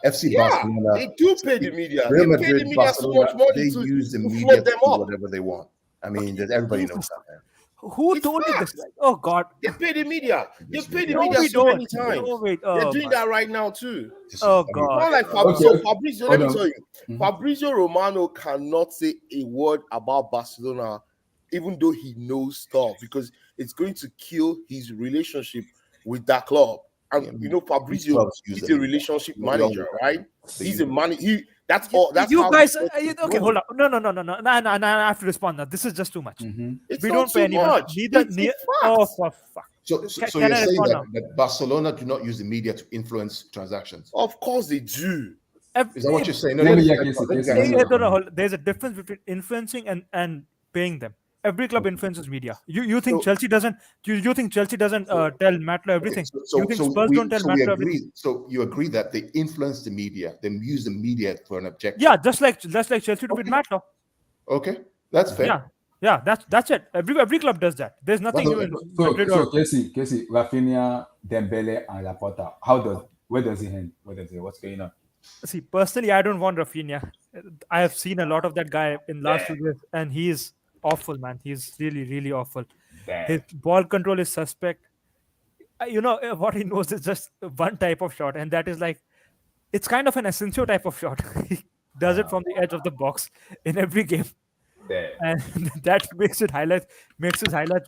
FC Barcelona,
they do pay the media.
Real Madrid,
they pay the media
Barcelona,
so much money
they use the media to do whatever they want. I mean, everybody knows that, man.
Who told you this? Oh God!
They pay the media. They pay the media so many times. They're doing that right now too.
Oh God!
Not like Fabrizio. Fabrizio, let me tell you, Fabrizio Romano cannot say a word about Barcelona, even though he knows stuff, because it's going to kill his relationship with that club. And Fabrizio is a relationship manager, right? He's a manager. That's all. That's
you guys. Okay, hold on. No. I have to respond now. This is just too much.
We don't pay any money.
Oh, for fuck.
So you're saying that Barcelona do not use the media to influence transactions?
Of course they do.
Is that what you're saying?
There's a difference between influencing and paying them. Every club influences media. You think Chelsea doesn't? You think Chelsea doesn't tell Matlaw everything? You think Spurs don't tell Matlaw everything?
So you agree that they influence the media, they use the media for an objective?
Yeah, just like Chelsea do with Matlaw.
Okay, that's fair.
Yeah, that's it. Every club does that. There's nothing new in Madrid
So
or
Casey, Rafinha, Dembele, and Laporta. Where does he end? What's going on?
see. Personally, I don't want Rafinha. I have seen a lot of that guy in last 2 years, and he is awful, man. He's really really awful.
Damn.
His ball control is suspect. What he knows is just one type of shot, and that is like it's kind of an Asensio type of shot. He does it from the edge of the box in every game,
Damn.
and that makes his highlights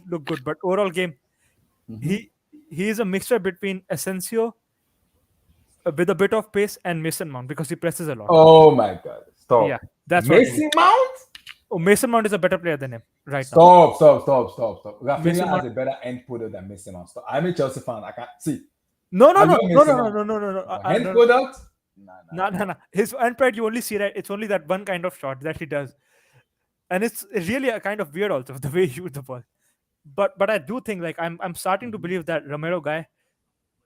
look good. But overall game, he is a mixture between Asensio with a bit of pace and Mason Mount because he presses a lot.
Oh my God! Stop.
Yeah, that's what he is.
Mason Mount.
Oh, Mason Mount is a better player than him right
Stop.
now.
Rafinha
Mason
has
Mount-
a better end product than Mason Mount. Stop. I'm a Chelsea fan. I can't see.
No,
I love Mason Mount.
no.
End
No.
product?
No. His end product, you only see that it's only that one kind of shot that he does, and it's really a kind of weird also the way he shoots the ball. But I do think like I'm starting to believe that Romero guy,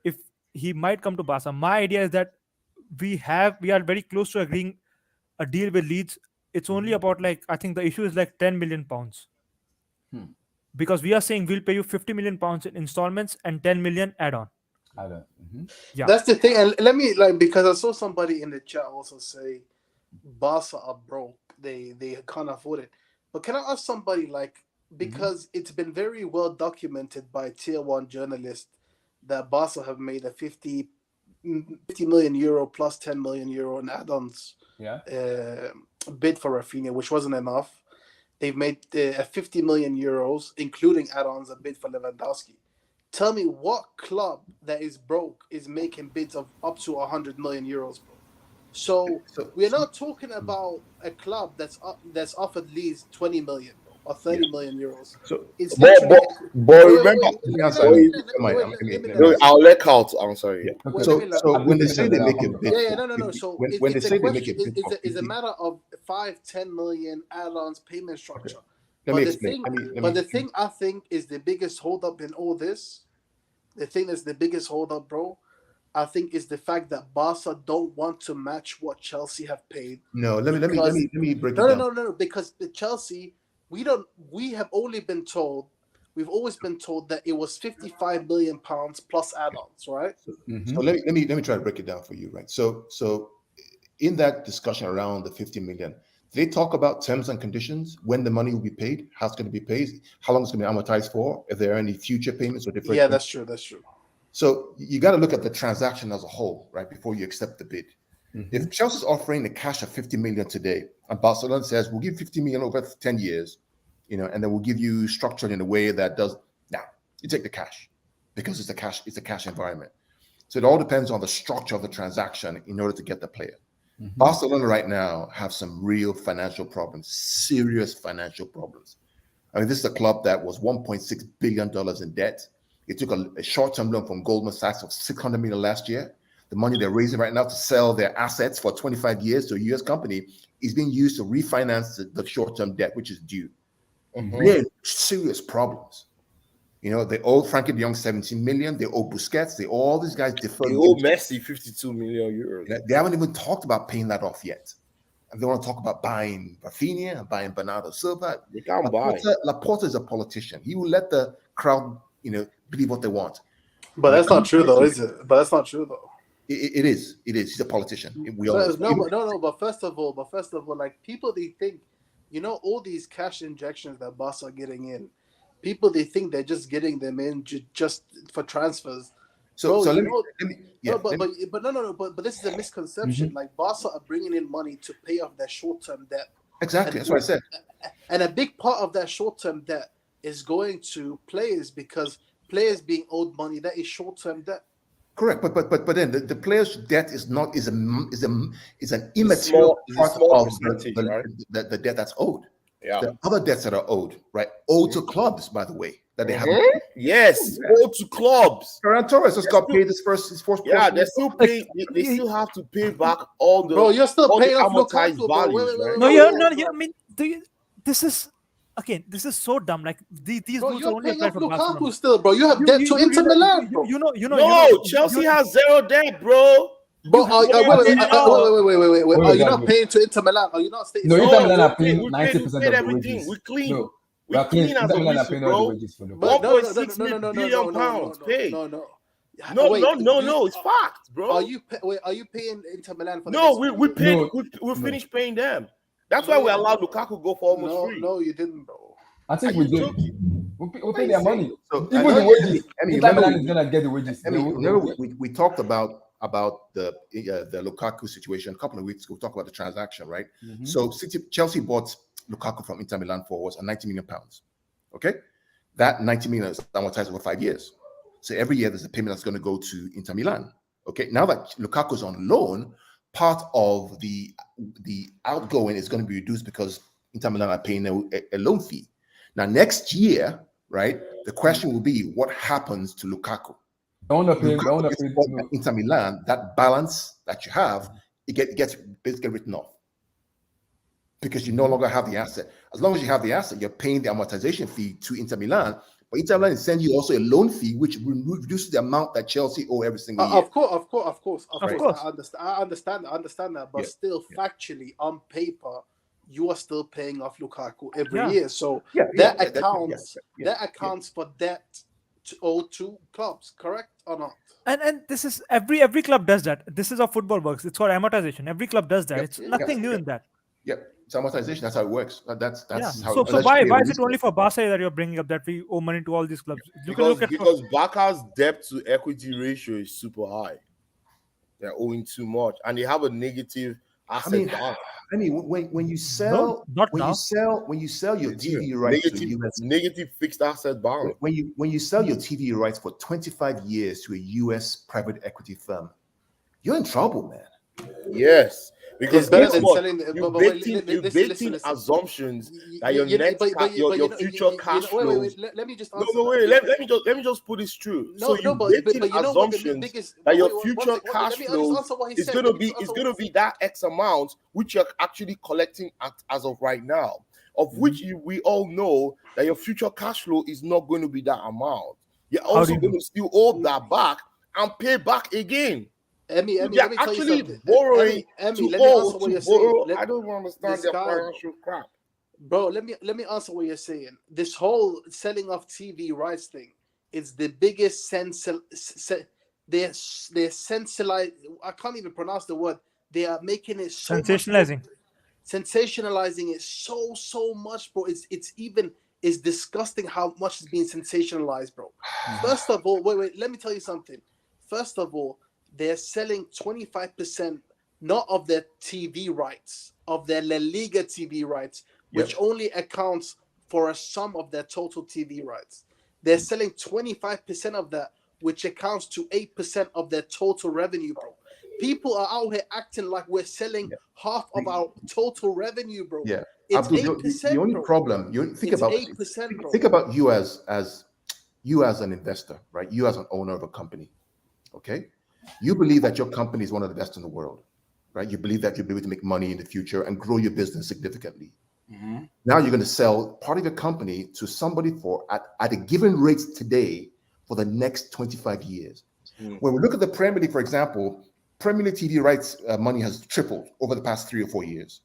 if he might come to Barca, my idea is that we are very close to agreeing a deal with Leeds. It's only about like I think the issue is like 10 million pounds. Because we are saying we'll pay you 50 million pounds in installments and 10 million add-on.
I don't.
Yeah.
That's the thing. And let me because I saw somebody in the chat also say Barca are broke. They can't afford it. But can I ask somebody because it's been very well documented by tier 1 journalists that Barca have made a 50 million euro plus 10 million euro in add-ons bid for Rafinha, which wasn't enough. They've made a 50 million euros, including add-ons, a bid for Lewandowski. Tell me what club that is broke is making bids of up to 100 million euros, bro. So we're not talking about a club that's offered Leeds 20 million or 30 million euros.
So,
It's
but remember, I'll let out. I'm sorry.
Yeah.
Okay.
So when they say they make a bid,
no. So
when they say they make a bid,
it's a matter of 5-10 million add-ons payment structure.
Let me explain.
But the thing I think is the biggest holdup in all this, the thing that's the biggest holdup, bro, I think is the fact that Barca don't want to match what Chelsea have paid.
No, let me break it down.
No, because the Chelsea, we've always been told that it was 55 million pounds plus add-ons, right?
So let me try to break it down for you, right? So in that discussion around the 50 million, they talk about terms and conditions, when the money will be paid, how it's going to be paid, how long it's going to be amortized for, if there are any future payments or different.
Yeah, that's true.
So you got to look at the transaction as a whole, right, before you accept the bid. If Chelsea's offering the cash of 50 million today, and Barcelona says we'll give 50 million over 10 years, and then we'll give you structured in a way that does. Now you take the cash because it's a cash environment. So it all depends on the structure of the transaction in order to get the player. Barcelona right now have some real financial problems, serious financial problems. I mean, this is a club that was $1.6 billion in debt. It took a short-term loan from Goldman Sachs of $600 million last year. The money they're raising right now to sell their assets for 25 years to a U.S. company is being used to refinance the short-term debt, which is due. Really serious problems. They owe Frankie de Jong 17 million. They owe Busquets. They owe all these guys deferred.
They owe Messi 52 million euros.
They haven't even talked about paying that off yet. And they want to talk about buying Rafinha and buying Bernardo Silva.
They can't buy.
Laporta is a politician. He will let the crowd, believe what they want.
But that's not true, though, is it? But that's not true, though.
It is. He's a politician.
But first of all, like people, they think, all these cash injections that Barca are getting in, people they think they're just getting them in just for transfers. But this is a misconception. Like Barca are bringing in money to pay off their short-term debt.
Exactly, that's what I said.
And a big part of that short-term debt is going to players because players being owed money, that is short-term debt.
Correct, but then the player's debt is an immaterial part of the debt that's owed.
Yeah.
The other debts that are owed, right? Owed to clubs, by the way, that they have.
Yes, owed to clubs.
Ferran Torres just got paid his first.
Yeah, they still pay. They still have to pay back all the.
Bro, you're still paying off
amortized
Lukaku,
values.
This is. Again, this is so dumb. Like these rules
you're
only
paying
apply
off
for
Lukaku
Barcelona.
still, bro. You have debt to Inter Milan, bro.
No, Chelsea has zero debt, bro.
But wait. Are you not paying to Inter Milan? Are you not stating?
No, Inter Milan are
we
paying 90% of the
everything.
wages.
We clean. We
are paying,
clean as
Inter
a
Milan are
whistle,
paying all the
bro.
wages for
But
Lukaku.
1.6 billion pounds paid.
no.
No, it's fact, bro.
Are you paying Inter Milan for the
No,
next
we
few years?
paid.
No,
We
no.
finished paying them. That's why we allowed Lukaku go for almost free.
No, you didn't, bro.
I think
Are
we
you
did.
joking?
We pay their money.
So,
Even
and
the wages.
Emmy,
Inter
remember
Milan is gonna get the wages. They will
remember
get it.
we talked about the Lukaku situation a couple of weeks ago. We talked about the transaction, right?
Mhm.
So Chelsea bought Lukaku from Inter Milan for was 90 million pounds. Okay, that 90 million is amortized over 5 years. So every year there's a payment that's going to go to Inter Milan. Okay, now that Lukaku's on loan, part of the outgoing is going to be reduced because Inter Milan are paying a loan fee. Now next year, right? The question will be what happens to Lukaku?
I want to pay.
Lukaku gets bought by
No.
Inter Milan. That balance that you have, it gets basically written off because you no longer have the asset. As long as you have the asset, you're paying the amortization fee to Inter Milan. But Inter Milan is sending you also a loan fee, which reduces the amount that Chelsea owe every single year.
Of course.
course.
I understand that, but
Yeah,
still,
yeah.
factually, on paper, you are still paying off Lukaku every
Yeah.
year. So
Yeah,
that
yeah,
accounts for debt owed to clubs, correct or not?
And this is every club does that. This is how football works. It's called amortization. Every club does that.
Yep,
It's
yeah,
nothing new
yep.
in that.
Yep. It's amortization. That's how it works. That's
Yeah.
how.
So
unless you
why
pay a
is it
lease
only
bill.
for Barca that you're bringing up that we owe money to all these clubs? You can look at
Because Barca's debt to equity ratio is super high. They're owing too much, and they have a negative asset balance.
I mean, when you sell,
not now.
when you sell your
They do.
TV rights to US,
Negative fixed asset balance.
when you sell your TV rights for 25 years to a US private equity firm, you're in trouble, man.
Yes, because
It's better
guess
than
what?
selling the-
You're
but wait,
baking
listen.
assumptions
Y-
that your
y-
next
but- but-
your
but
your
you know-
future
you know-
cash flows.
Wait. Let me just
No,
answer.
no,
that.
wait. Let me just put this true.
No,
So you
but
baking
you know what the
assumptions
biggest
that your
wait, one
future
second,
cash
let me just
flows
answer what he
is
said.
gonna
Let me
be
just
is
answer
gonna
what-
be that X amount which you're actually collecting as of right now, of which we all know that your future cash flow is not going to be that amount. You're
How do
also
you
going to still owe that back and pay back again.
Emmy,
So
let
they're
me tell you
actually
something.
borrowing
Emmy,
to
let me
owe
answer what
to
you're
borrow.
saying.
I don't understand
this
their
guy-
financial crap.
Bro, let me answer what you're saying. This whole selling of TV rights thing is the biggest they're sensationalized. I can't even pronounce the word. They are making it so
Sensationalizing.
sensationalizing it so much, bro. It's disgusting how much is being sensationalized, bro. First of all, wait, let me tell you something. First of all, they're selling 25% not of their TV rights, of their La Liga TV rights, which only accounts for a sum of their total TV rights. They're selling 25% of that, which accounts to 8% of their total revenue, bro. People are out here acting like we're selling half of our total revenue, bro.
Yeah,
It's
Abdul,
8%.
the only
bro.
problem you think
It's
about
8%, bro.
think about you as you as an investor, right? You as an owner of a company, okay? You believe that your company is one of the best in the world, right? You believe that you'll be able to make money in the future and grow your business significantly. Now you're going to sell part of your company to somebody for at a given rate today for the next 25 years. When we look at the Premier League, for example, Premier League TV rights money has tripled over the past 3 or 4 years,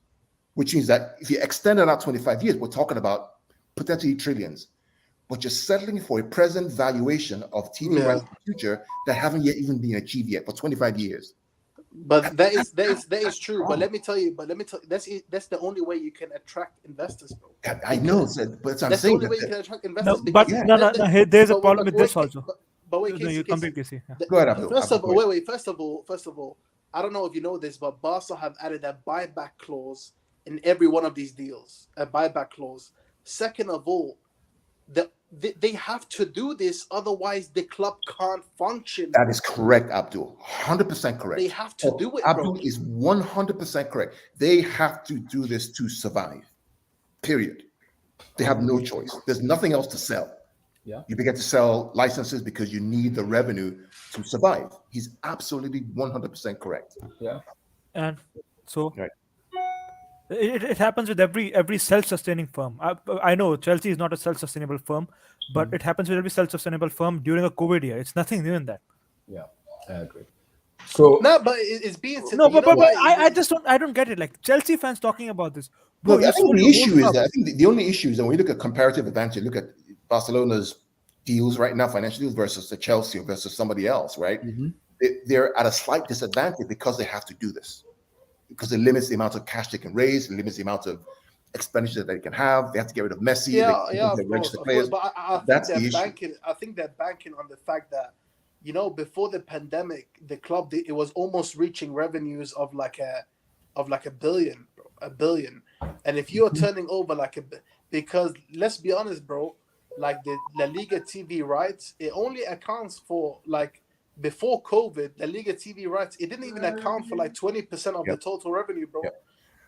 which means that if you extend it out 25 years, we're talking about potentially trillions. But you're settling for a present valuation of TV rights in the future that haven't yet even been achieved yet for 25 years.
But that is true. But let me tell you, that's the only way you can attract investors, bro.
I know, but I'm
That's the
saying
only way you can attract investors.
No, but
because
no, there's a
but-
problem
but
with this
wait,
also.
But wait,
No,
Casey,
you
Casey,
complete, Casey. Yeah.
Go ahead, Abdul.
First of
Abdul,
all, first of all, I don't know if you know this, but Barca have added a buyback clause in every one of these deals. A buyback clause. Second of all, they have to do this, otherwise the club can't function.
That is correct, Abdul. 100% correct.
They have to do it,
Abdul
bro.
is 100% correct. They have to do this to survive. Period. They have no choice. There's nothing else to sell.
Yeah.
You begin to sell licenses because you need the revenue to survive. He's absolutely 100% correct.
Yeah.
And so
Right.
it happens with every self-sustaining firm. I know Chelsea is not a self-sustainable firm, but it happens with every self-sustainable firm during a COVID year. It's nothing new in that.
Yeah. I agree. So
No, but it's being said.
No,
You know
but
why?
I just don't get it. Like Chelsea fans talking about this,
No,
bro.
I
You
think
sold
the
your whole
issue is
club.
that I think the only issue is that when you look at comparative advantage, look at Barcelona's deals right now, financial deals versus the Chelsea or versus somebody else, right? They're at a slight disadvantage because they have to do this, because it limits the amount of cash they can raise, it limits the amount of expenditure that they can have. They have to get rid of Messi.
Yeah,
They
yeah,
can't register
of course.
players.
But I think
That's
they're
the issue.
banking. I think they're banking on the fact that, you know, before the pandemic, the club it was almost reaching revenues of like a billion, bro, a billion. And if you're turning over because let's be honest, bro, like the La Liga TV rights, it only accounts for like before COVID, La Liga TV rights, it didn't even account for like 20% of the
Yep.
total revenue, bro.
Yep.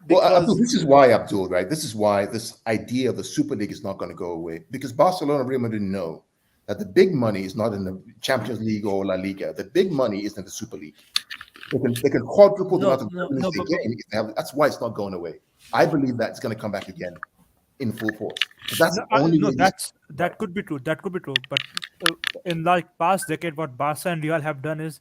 Well, Abdul,
Because
this is why, Abdul, right? This is why this idea of the Super League is not going to go away, because Barcelona and Real Madrid know that the big money is not in the Champions League or La Liga. The big money is in the Super League. They can quadruple the amount of revenues they gain. If they have, that's why it's not going away. I believe that it's going to come back again in full force. But that's the only way.
That could be true. That could be true. But in like past decade, what Barca and Real have done is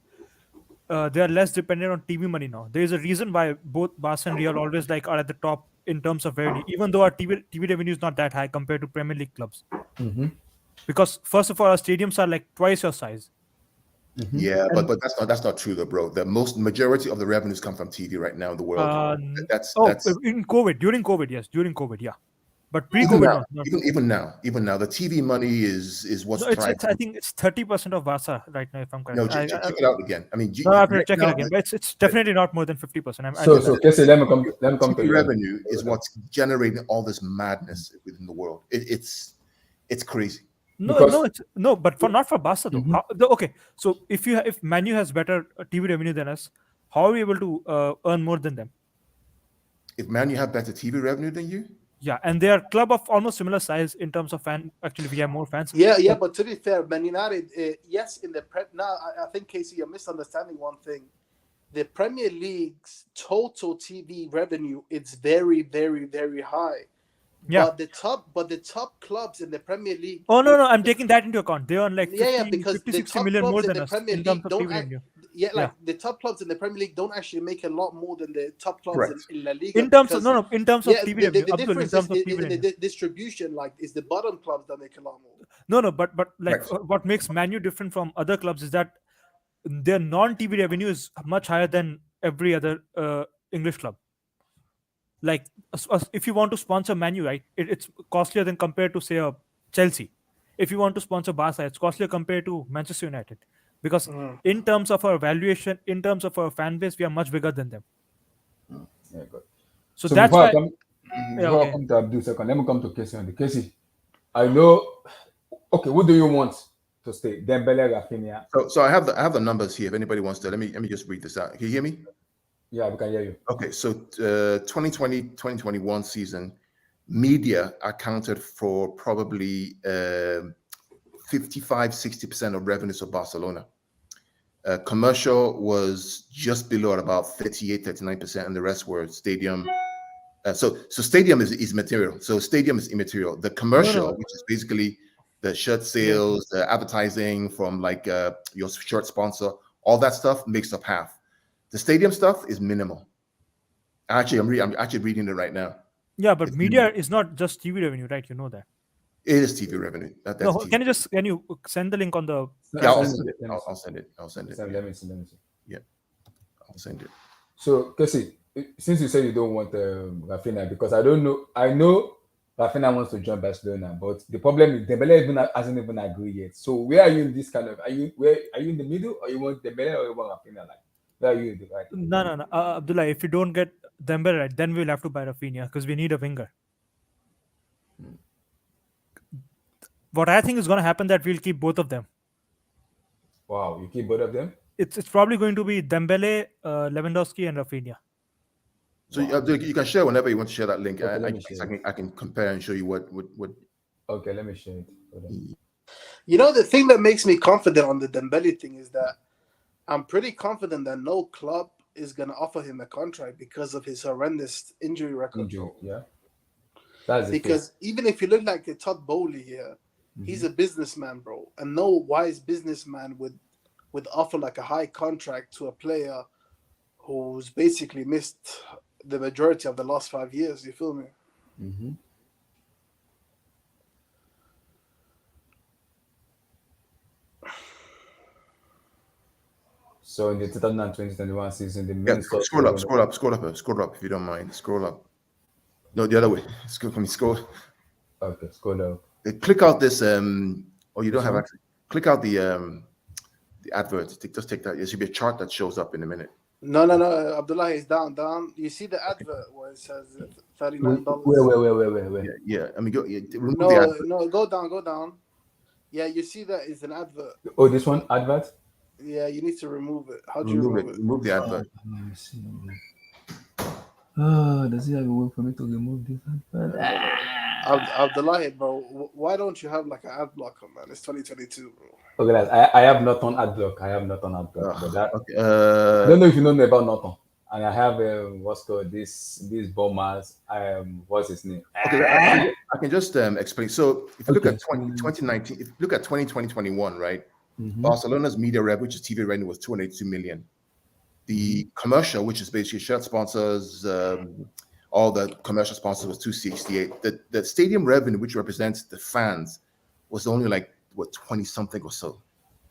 they are less dependent on TV money now. There is a reason why both Barca and Real always like are at the top in terms of revenue, even though our TV revenue is not that high compared to Premier League clubs. Because first of all, our stadiums are like twice your size.
Yeah, but that's not true though, bro. The majority of the revenues come from TV right now in the world. That's
in COVID, during COVID, yes, during COVID, yeah. But
even
pre-COVID,
now, even now, the TV money is what's driving.
I think it's 30% of Barca right now, if I'm correct.
No, check it out again. I mean,
I have to check it again, but it's definitely not more than 50%.
So Casey, let me come to
TV
you.
revenue is what's generating all this madness within the world. It's crazy.
No, but not for Barca though. Okay, so if Manu has better TV revenue than us, how are we able to earn more than them?
If Manu have better TV revenue than you?
Yeah, and they are club of almost similar size in terms of fan. Actually, we have more fans.
Yeah, but to be fair, Man United, yes, in the now I think Casey, you're misunderstanding one thing. The Premier League's total TV revenue it's very, very, very high.
Yeah.
But the top clubs in the Premier League.
Oh no, I'm taking that into account. They earn like 50,
because
50
the
60
top
million
clubs
more
in
than
the
us
Premier
in terms
League
of
don't
TV revenue.
the top clubs in the Premier League don't actually make a lot more than the top clubs in La Liga.
In terms of in terms of TV revenue,
the difference
in terms of
is
TV
in
revenue.
the distribution. Like, is the bottom clubs that make a lot more.
No, but like what makes Manu different from other clubs is that their non-TV revenue is much higher than every other English club. Like if you want to sponsor Manu, right, it's costlier than compared to say a Chelsea. If you want to sponsor Barca, it's costlier compared to Manchester United, because in terms of our valuation, in terms of our fan base, we are much bigger than them.
Yeah, good.
So that's why.
Before I come to Abdul second, let me come to Casey. On the Casey, I know. Okay, what do you want to stay? Dembele, Rafinha.
So I have the numbers here. If anybody wants to, let me just read this out. Can you hear me?
Yeah, we can hear you.
Okay, so 2020-2021 season, media accounted for probably 55-60% of revenues of Barcelona. Commercial was just below at about 38-39%, and the rest were stadium. So stadium is material. So stadium is immaterial. The commercial, which is basically the shirt sales, the advertising from like your shirt sponsor, all that stuff makes up half. The stadium stuff is minimal. Actually, I'm actually reading it right now.
Yeah, but it's media is not just TV revenue, right? You know that.
It is TV revenue. That's
no,
TV.
Can you send the link on the?
Yeah, I'll send it. I'll send it.
Let me see.
Yeah, I'll send it.
So, Casey, since you said you don't want Rafinha, because I know Rafinha wants to join Barcelona, but the problem is Dembele hasn't even agreed yet. So, where are you in this kind of? Are you in the middle, or you want Dembele, or you want Rafinha? Like, where are you in the right?
No, Abdullah. If you don't get Dembele right, then we'll have to buy Rafinha because we need a winger. What I think is going to happen that we'll keep both of them.
Wow, you keep both of them?
It's probably going to be Dembele, Lewandowski, and Rafinha.
So you can share whenever you want to share that link.
Okay,
I can compare and show you what.
Okay, let me share it.
You know, the thing that makes me confident on the Dembele thing is that I'm pretty confident that no club is going to offer him a contract because of his horrendous injury record.
Yeah. That's
because even if you look like a Todd Bowley here, he's a businessman, bro. And no wise businessman would would offer like a high contract to a player who's basically missed the majority of the last 5 years. You feel me?
Mm-hmm. So in the 2020-21 season, the
Yeah,
main source
scroll up, scroll up, scroll up, scroll up if you don't mind. Scroll up. No, the other way. Scroll.
Okay, scroll down.
Click out this. Oh, you don't
This
have
one?
access. Click out the advert. Just take that. There should be a chart that shows up in a minute.
No, Abdullah is down. You see the advert where it says $39?
Wait.
Yeah. I mean, remove the
No,
advert.
go down. Yeah, you see that is an advert.
Oh, this one, advert?
Yeah, you need to remove it. How do you remove it?
Remove the advert.
Let me see. Oh, does it have a way for me to remove this advert?
Abdullah, bro, why don't you have like an ad blocker, man? It's 2022, bro.
Okay, guys, I have not on ad block. I have not on ad block. But that,
Okay.
I don't know if you know about Norton. And I have what's called this bombers. What's his name?
Okay, I can just explain. So if you look at 2019, if you look at 2020-21, right?
Mhm.
Barcelona's media revenue, which is TV revenue, was 282 million. The commercial, which is basically shirt sponsors, all the commercial sponsors, was 268. The stadium revenue, which represents the fans, was only like 20 something or so.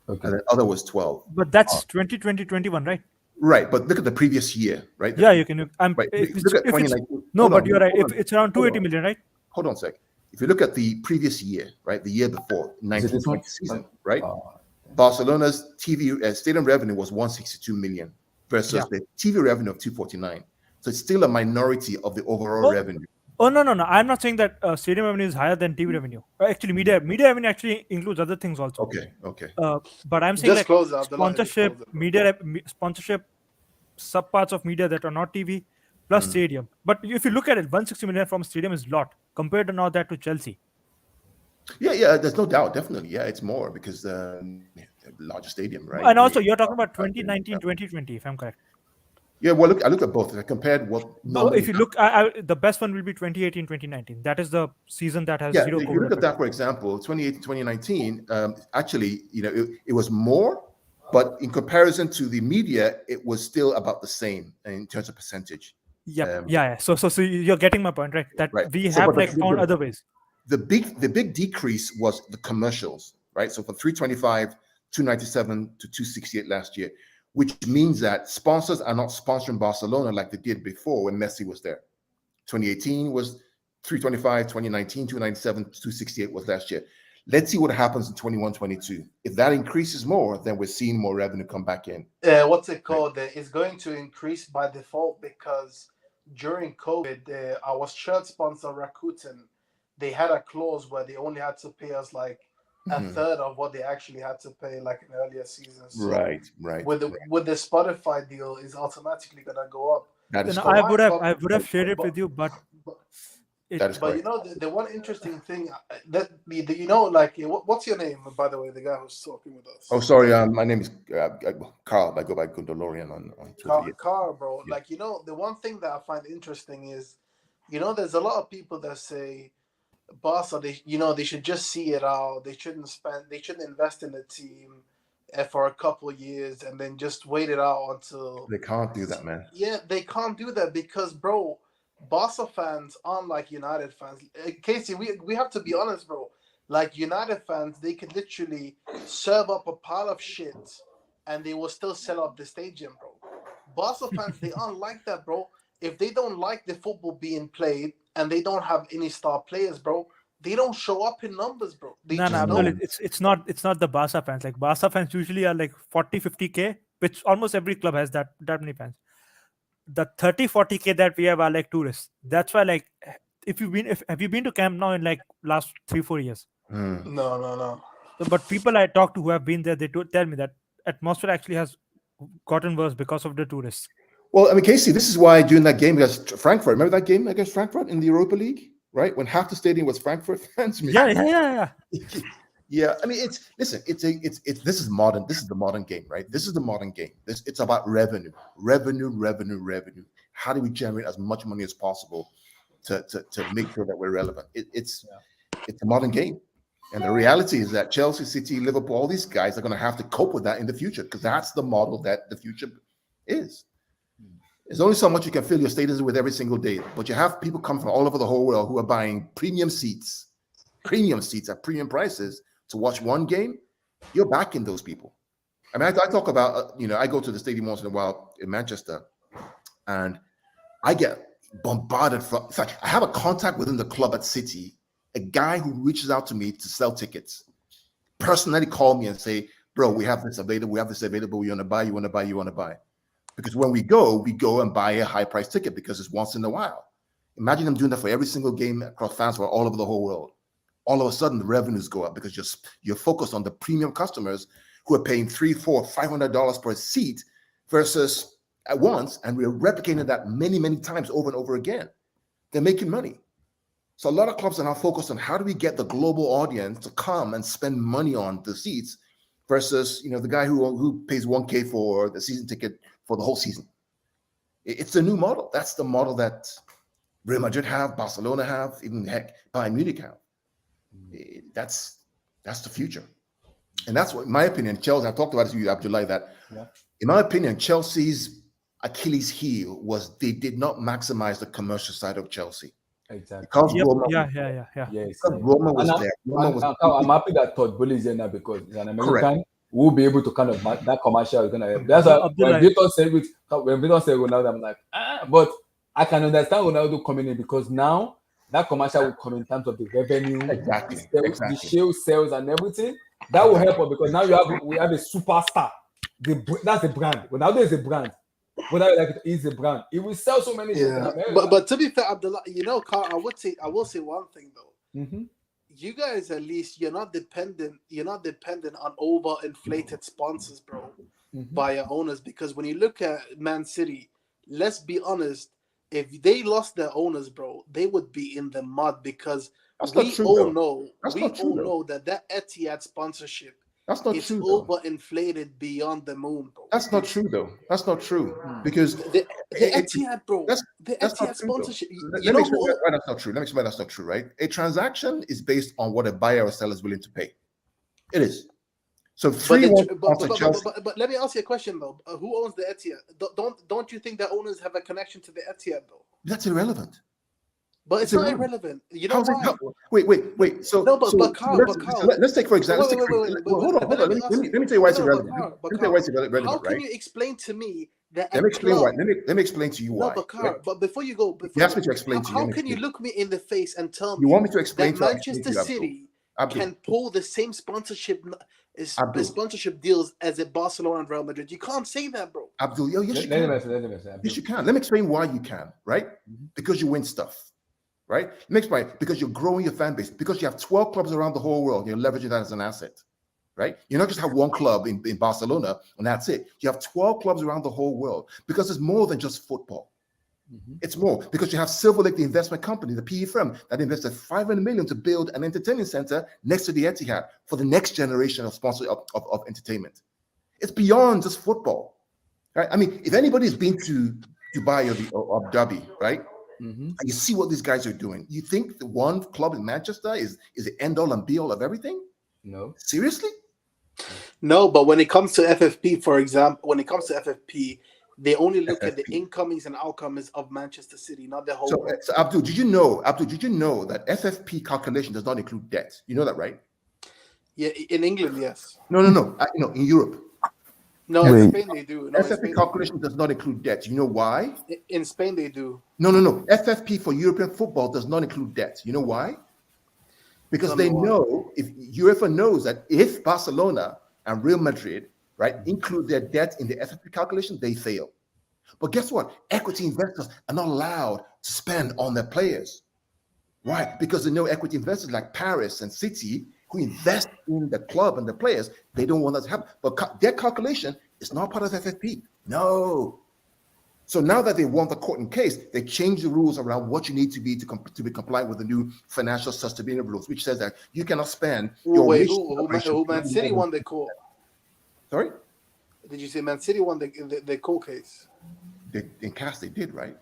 Okay.
And the other was 12.
But that's 2020-21, right?
Right, but look at the previous year, right?
Yeah, you can.
Right. Look at 2019.
No,
Hold
but
on,
you're right.
hold on.
It's around
Hold
280
on.
million, right?
Hold on a sec. If you look at the previous year, right, the year before,
Is it this one?
1920 season, right?
Oh,
Barcelona's TV stadium revenue was 162 million versus
Yeah.
the TV revenue of 249. So it's still a minority of the overall revenue.
Oh no. I'm not saying that stadium revenue is higher than TV revenue. Actually, media revenue actually includes other things also.
Okay.
But I'm saying
Just
like
close it, Abdullah.
sponsorship, sponsorship, subparts of media that are not TV plus stadium. But if you look at it, 160 million from stadium is a lot compared to now that to Chelsea.
Yeah, there's no doubt, definitely. Yeah, it's more because the larger stadium, right?
And also, you're talking about 2019, 2020, if I'm correct.
Yeah, well, I looked at both. I compared what.
So if you look, the best one will be 2018, 2019. That is the season that has zero
if you
COVID
look at
effect.
that, for example, 2018, 2019, actually, it was more, but in comparison to the media, it was still about the same in terms of percentage.
Yeah. So you're getting my point, right? That
Right.
we
So,
have
but
like found other ways.
The big decrease was the commercials, right? So from 325, 297 to 268 last year, which means that sponsors are not sponsoring Barcelona like they did before when Messi was there. 2018 was 325, 2019, 297, 268 was last year. Let's see what happens in 21-22. If that increases more, then we're seeing more revenue come back in.
What's it called? It's going to increase by default because during COVID, our shirt sponsor Rakuten, they had a clause where they only had to pay us like a third of what they actually had to pay like in earlier seasons. So
Right.
With the Spotify deal, is automatically gonna go up.
That is
I
correct.
would have shared it with you, but
That is
But
correct.
you know the one interesting thing like what's your name, by the way, the guy who's talking with us?
Oh, sorry. My name is Carl. I go by Gundolorian on Twitter.
Carl, bro.
Yeah.
Like the one thing that I find interesting is, there's a lot of people that say Barca, they should just see it out. They shouldn't invest in the team for a couple of years and then just wait it out until
They can't do that, man.
Yeah, they can't do that because, bro, Barca fans aren't like United fans. Casey, we have to be honest, bro. Like United fans, they can literally serve up a pile of shit and they will still sell up the stadium, bro. Barca fans, they aren't like that, bro. If they don't like the football being played and they don't have any star players, bro, they don't show up in numbers, bro.
It's not the Barca fans. Like Barca fans usually are like 40-50K, which almost every club has that many fans. The 30-40K that we have are like tourists. That's why, like, have you been to Camp Nou in like last 3-4 years?
No.
But people I talk to who have been there, they tell me that atmosphere actually has gotten worse because of the tourists.
Well, I mean, Casey, this is why during that game against Frankfurt, remember that game against Frankfurt in the Europa League, right? When half the stadium was Frankfurt fans.
Yeah.
Yeah, I mean, this is modern. This is the modern game, right? This is the modern game. It's about revenue. How do we generate as much money as possible to make sure that we're relevant? It's a modern game. And the reality is that Chelsea, City, Liverpool, all these guys are going to have to cope with that in the future because that's the model that the future is. There's only so much you can fill your stadiums with every single day, but you have people come from all over the whole world who are buying premium seats at premium prices to watch one game. You're backing those people. I mean, I talk about, I go to the stadium once in a while in Manchester, and I get bombarded from. In fact, I have a contact within the club at City, a guy who reaches out to me to sell tickets, personally call me and say, "Bro, we have this available. We want to buy. You want to buy. You want to buy." Because when we go and buy a high price ticket because it's once in a while. Imagine them doing that for every single game across fans for all over the whole world. All of a sudden, the revenues go up because you're focused on the premium customers who are paying $300, $400, $500 per seat versus at once, and we're replicating that many, many times over and over again. They're making money. So a lot of clubs are now focused on how do we get the global audience to come and spend money on the seats versus the guy who pays $1,000 for the season ticket for the whole season. It's a new model. That's the model that Real Madrid have, Barcelona have, even heck, Bayern Munich have. That's the future. And that's what, in my opinion, Chelsea, I talked about it to you, Abdullah, that in my opinion, Chelsea's Achilles heel was they did not maximize the commercial side of Chelsea.
Exactly.
Because
Yep.
Roma,
Yeah.
Yes.
because Roma was
And
there.
I'm happy that Todd Bowley is here now because he's an American.
Correct.
We'll be able to kind of that commercial is gonna help. That's why when Victor said Ronaldo, I'm like, but I can understand Ronaldo coming in because now that commercial will come in terms of the revenue,
Exactly.
the shield sales and everything. That will help us because now we have a superstar. That's a brand. Ronaldo is a brand. Whether you like it, is a brand. It will sell so many.
Yeah, but to be fair, Abdullah, Carl, I will say one thing though.
Mm-hmm.
You guys, at least, you're not dependent on overinflated sponsors, bro, by your owners. Because when you look at Man City, let's be honest, if they lost their owners, bro, they would be in the mud because we all know that Etihad sponsorship is overinflated beyond the moon, bro.
That's not true, though. That's not true because
the Etihad, bro. The Etihad sponsorship.
Let me explain why that's not true. Let me explain that's not true, right? A transaction is based on what a buyer or seller is willing to pay. It is. So
but let me ask you a question though. Who owns the Etihad? Don't you think the owners have a connection to the Etihad though?
That's irrelevant.
But it's not irrelevant. You know why?
Wait. So
Carl,
let's take for example. Hold on. Let me tell you why it's irrelevant. Let me tell you why it's irrelevant.
How can you explain to me that?
Let me explain why. Let me explain to you why.
No, but Carl, but before you go,
you asked me to explain to you.
How can you look me in the face and tell me
you want me to explain
that Manchester City can pull the same sponsorship deals as a Barcelona and Real Madrid? You can't say that, bro.
Abdul, yes, you can. Yes, you can. Let me explain why you can. Right? Because you win stuff. Right? Next point, because you're growing your fan base, because you have 12 clubs around the whole world, you're leveraging that as an asset, right? You don't just have one club in Barcelona and that's it. You have 12 clubs around the whole world because it's more than just football. It's more because you have Silver Lake, the investment company, the PE firm that invested $500 million to build an entertainment center next to the Etihad for the next generation of sponsor of entertainment. It's beyond just football, right? I mean, if anybody's been to Dubai or Abu Dhabi, right? And you see what these guys are doing. You think the one club in Manchester is the end all and be all of everything?
No.
Seriously?
No, but when it comes to FFP, for example, they only look at the incomings and outcomes of Manchester City, not the whole.
So Abdul, did you know that FFP calculation does not include debt? You know that, right?
Yeah, in England, yes.
No. In Europe.
No, in Spain they do. No,
FFP calculation does not include debt. You know why?
In Spain they do.
No. FFP for European football does not include debt. You know why? Because they know, if UEFA knows that if Barcelona and Real Madrid, right, include their debt in the FFP calculation, they fail. But guess what? Equity investors are not allowed to spend on their players. Why? Because they know equity investors like Paris and City who invest in the club and the players, they don't want that to happen. But their calculation is not part of FFP. No. So now that they won the court in case, they changed the rules around what you need to be compliant with the new financial sustainability rules, which says that you cannot spend
who Man City won the court?
Sorry?
Did you say Man City won the court case?
In cast they did, right?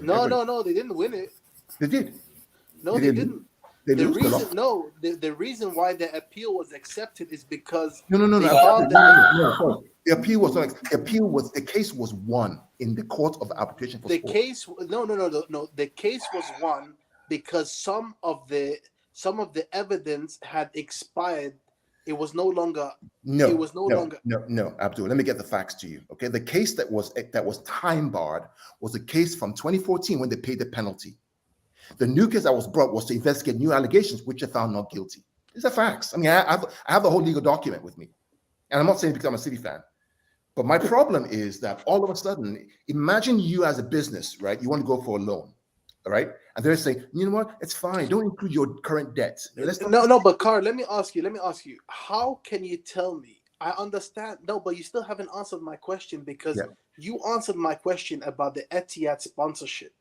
No, they didn't win it.
They did.
No, they didn't.
They
The
lose. They
reason,
lost.
no, the reason why the appeal was accepted is because
No.
they
No,
found
sorry. The appeal was not. The case was won in the court of arbitration for
the
sport.
case. No. The case was won because some of the evidence had expired. It was no longer.
No,
It was no longer.
No, Abdul. Let me get the facts to you. Okay, the case that was time barred was a case from 2014 when they paid the penalty. The new case that was brought was to investigate new allegations, which are found not guilty. These are facts. I mean, I have the whole legal document with me, and I'm not saying because I'm a City fan. But my problem is that all of a sudden, imagine you as a business, right? You want to go for a loan, all right? And they're saying, you know what? It's fine. Don't include your current debt.
No, but Carl, let me ask you. How can you tell me? I understand. No, but you still haven't answered my question because you answered my question about the Etihad sponsorship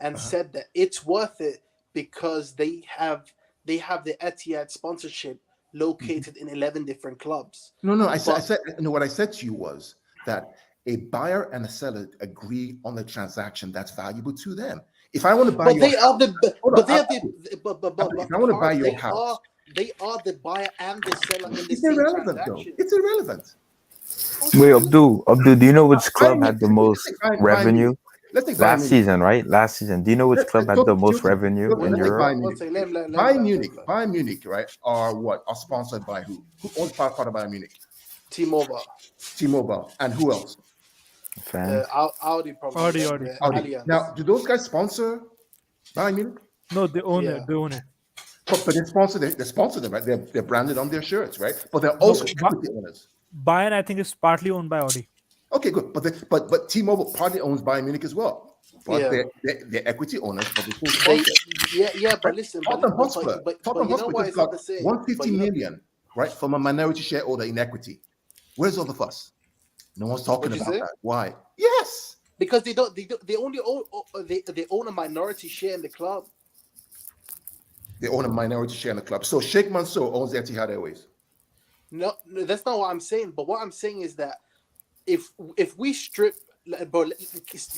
and said that it's worth it because they have the Etihad sponsorship located in 11 different clubs.
No. I said. No, what I said to you was that a buyer and a seller agree on the transaction that's valuable to them. If I want to buy
But
your
they
house,
are the but they are the but
if I want to buy your house,
they are the buyer and the seller in the
it's
same
irrelevant
transaction.
though. It's irrelevant.
Wait, Abdul, do you know which club had the most
Let's take
revenue
Let's take Bayern
last
Munich.
season? Right, last season. Do you know which club had the most revenue in
Let's take
Europe?
Bayern Munich. Bayern Munich, right? Are what? Are sponsored by who? Who owns part of Bayern Munich? T-Mobile, and who else?
Audi probably.
Audi.
Now, do those guys sponsor Bayern Munich?
No, they own it. They own it.
But they sponsor them, right? They're branded on their shirts, right? But they're also equity owners.
Bayern, I think, is partly owned by Audi.
Okay, good. But T-Mobile partly owns Bayern Munich as well. But they're equity owners, but they still sponsor.
But listen,
Tottenham Hotspur just got 150
million,
million, right, from a minority shareholder in equity. Where's all the fuss? No one's talking about that. Why? Yes,
because they only own a minority share in the club.
They own a minority share in the club. So Sheikh Mansour owns Etihad Airways.
No, that's not what I'm saying. But what I'm saying is that if we strip, bro,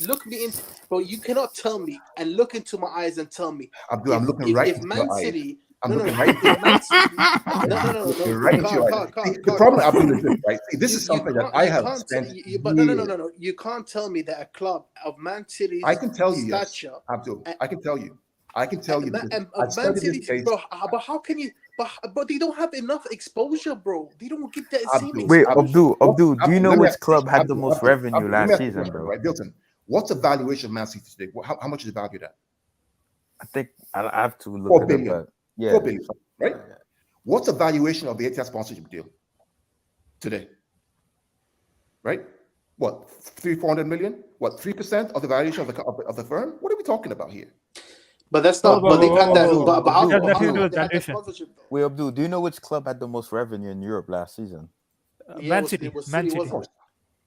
look me in, bro. You cannot tell me and look into my eyes and tell me.
Abdul, I'm looking right into your eyes. I'm looking right into your eyes. The problem, Abdul, is this, right? See, this is something that I have spent.
No. You can't tell me that a club of Man City's
I can tell you,
stature,
yes, Abdul. I can tell you.
Man City, bro. But how can you? But they don't have enough exposure, bro. They don't get that same exposure.
Wait, Abdul, do you know which club had the most revenue last season, bro?
Right, Dilton. What's the valuation of Man City today? How much is it valued at?
I think I have to look
4
at
billion.
it, but
4 billion, right? What's the valuation of the Etihad sponsorship deal today? Right? What, 400 million? What, 3% of the valuation of the firm? What are we talking about here?
But that's not. But they've had that. But how
sponsorship? Wait, Abdul, do you know which club had the most revenue in Europe last season?
Man City. Man City.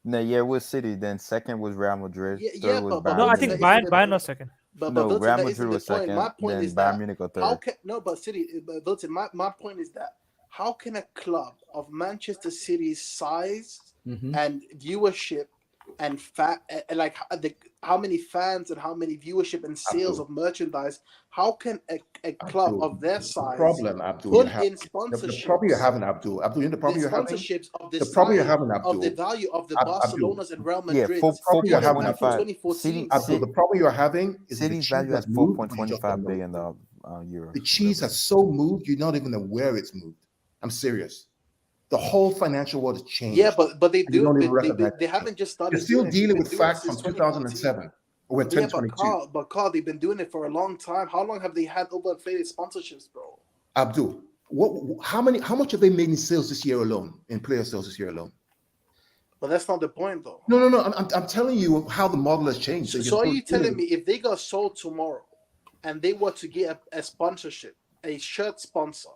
No, it was City. Then second was Real Madrid. Third was Bayern.
No, I think Bayern was second.
No, Real Madrid was second.
My point
then
is
Bayern
that
Munich was third.
but City. But Wilton, my point is that how can a club of Manchester City's size and viewership and how many fans and how many viewership and sales of merchandise, how can a club of their size
put in
sponsorships?
The problem you're having, Abdul, the problem you're having,
sponsorships of the
of
the value of the Barcelonas and Real Madrid.
Yeah, 4.25.
Abdul, the problem you're having is
City's value at 4.25 billion euros.
The cheese has so moved, you're not even aware it's moved. I'm serious. The whole financial world has changed.
Yeah, but they do. They haven't just started.
They're still dealing with facts from 2007. Or 2022.
But Carl, they've been doing it for a long time. How long have they had overinflated sponsorships, bro?
Abdul, how much have they made in sales this year alone? In player sales this year alone?
But that's not the point, though.
No. I'm telling you how the model has changed.
So are you telling me if they got sold tomorrow, and they were to get a sponsorship, a shirt sponsor,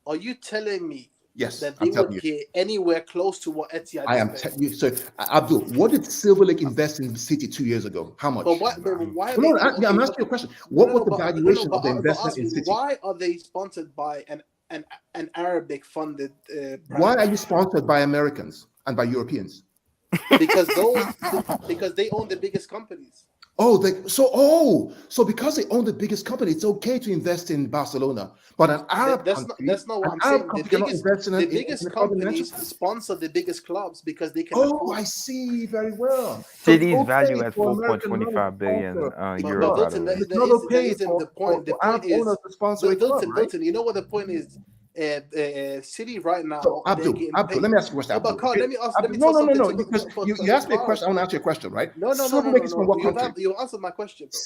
are you telling me?
Yes,
that they would get anywhere close to what Etihad.
I am telling you. So, Abdul, what did Silver Lake invest in the city 2 years ago? How much?
But why?
I'm asking you a question. What was the valuation of the investment in City?
Why are they sponsored by an Arabic funded?
Why are you sponsored by Americans and by Europeans?
Because they own the biggest companies.
So because they own the biggest company, it's okay to invest in Barcelona. But an Arab country,
That's not what
an
I'm
Arab
saying.
country cannot invest in
The
in
biggest
a club in
companies
Manchester.
sponsor the biggest clubs because they can
Oh,
afford
I
it.
see very well. So it's
City's
okay
value at
for American money to
4.25 billion
sponsor a
But
euros,
club,
by the
Wilton,
way.
but it's
that
not okay
isn't the point. The
for
point
Arab owners
is,
to sponsor a club, right?
Wilton, you know what the point is? City right
So
now, they're getting
Abdul,
paid.
let me ask you a question,
No, but
Abdul.
Carl,
Okay?
let me
Abdul,
tell something
no,
to
because you asked me a
Carl.
question. I want to answer your question, right?
No,
Silver Lake is from what country?
You answered my question, bro.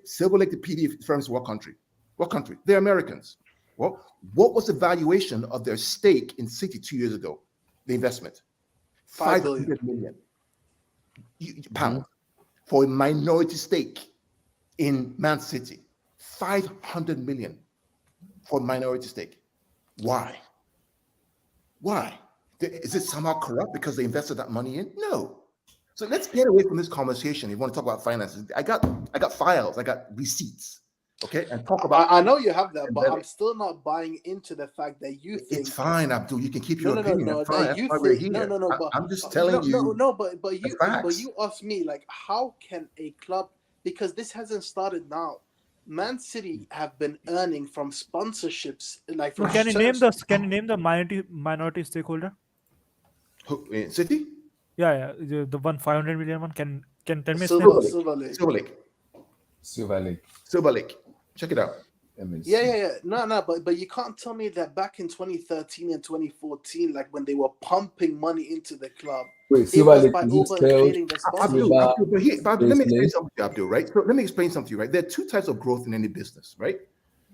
Silver Lake, the PD firms, what country? What country? They're Americans. Well, what was the valuation of their stake in City 2 years ago? The investment,
5 billion.
500 million pounds for a minority stake in Man City. 500 million for a minority stake. Why? Why? Is it somehow corrupt because they invested that money in? No. So let's get away from this conversation. If you want to talk about finances, I got files, I got receipts, okay, and talk about.
I know you have that, but I'm still not buying into the fact that you think
it's fine, Abdul. You can keep your opinion. That's fine.
that
That's
you
why we're
think
here.
but
I'm just telling you.
but you ask me, like, how can a club, because this hasn't started now. Man City have been earning from sponsorships, like from
Can you name the minority stakeholder?
Who, in City?
Yeah, the one 500 million one. Can tell me his name?
Silver Lake.
Silver Lake. Check it out.
Yeah. No, but you can't tell me that back in 2013 and 2014, like when they were pumping money into the club,
Wait,
it
Silver
was
Lake
by
is
overinflating the sponsorship.
Abdul, let me explain something to you, Abdul, right? So let me explain something to you, right? There are two types of growth in any business, right?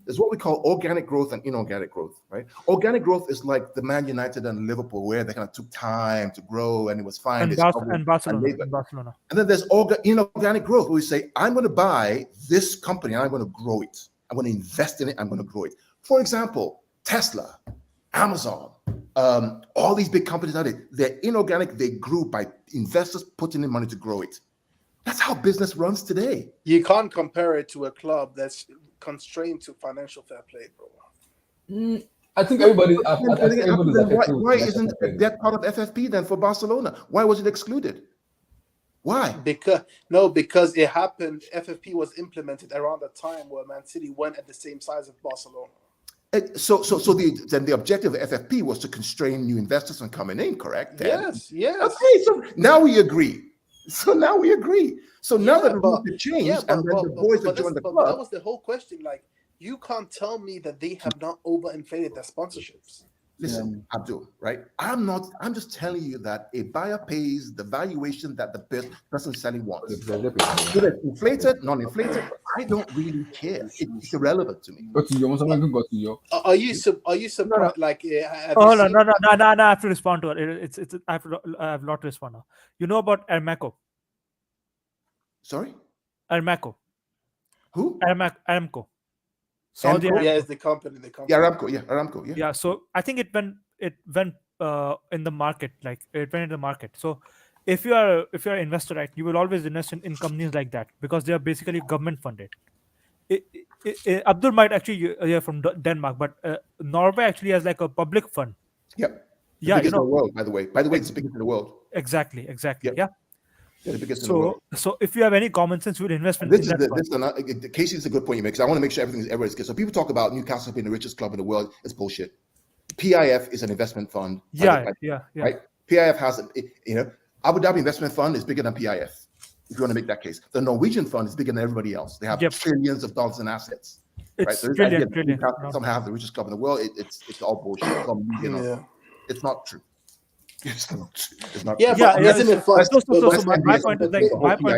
There's what we call organic growth and inorganic growth, right? Organic growth is like the Man United and Liverpool, where they kind of took time to grow and it was fine.
And Barcelona.
And then there's inorganic growth, where we say, I'm going to buy this company and I'm going to grow it. I'm going to invest in it. I'm going to grow it. For example, Tesla, Amazon, all these big companies out there, they're inorganic. They grew by investors putting in money to grow it. That's how business runs today.
You can't compare it to a club that's constrained to financial fair play, bro.
I think everybody.
Why isn't that part of FFP then for Barcelona? Why was it excluded? Why?
Because it happened. FFP was implemented around the time where Man City went at the same size of Barcelona.
So the objective of FFP was to constrain new investors from coming in, correct?
Yes.
Okay, so now we agree. So now that the rules have changed, and then the boys have joined the club.
But that was the whole question. Like, you can't tell me that they have not overinflated their sponsorships.
Listen, Abdul, right? I'm just telling you that a buyer pays the valuation that the person selling wants. Whether it's inflated, non-inflated, I don't really care. It's irrelevant to me.
Are you surprised? Like,
no. I have to respond to it. I have a lot to respond now. You know about Aramco?
Sorry?
Aramco.
Who?
Aramco.
Saudi Aramco. Yeah, it's the company.
Yeah, Aramco. Yeah.
Yeah. So I think it went in the market, like it went in the market. So if you are an investor, right, you will always invest in companies like that because they are basically government funded. Abdul might actually from Denmark, but Norway actually has like a public fund.
Yep. The biggest in the world, by the way. It's the biggest in the world.
Exactly.
Yep.
Yeah.
The biggest in the world.
So if you have any common sense, you would invest in
that. Casey's a good point you make, because I want to make sure everybody's good. So people talk about Newcastle being the richest club in the world. It's bullshit. PIF is an investment fund.
Yeah.
Right? PIF has, Abu Dhabi Investment Fund is bigger than PIF, if you want to make that case. The Norwegian fund is bigger than everybody else. They have trillions of dollars in assets.
It's
right? So
trillion.
Somehow have the richest club in the world. It's all bullshit. It's not true. It's not true.
Isn't it fun?
My point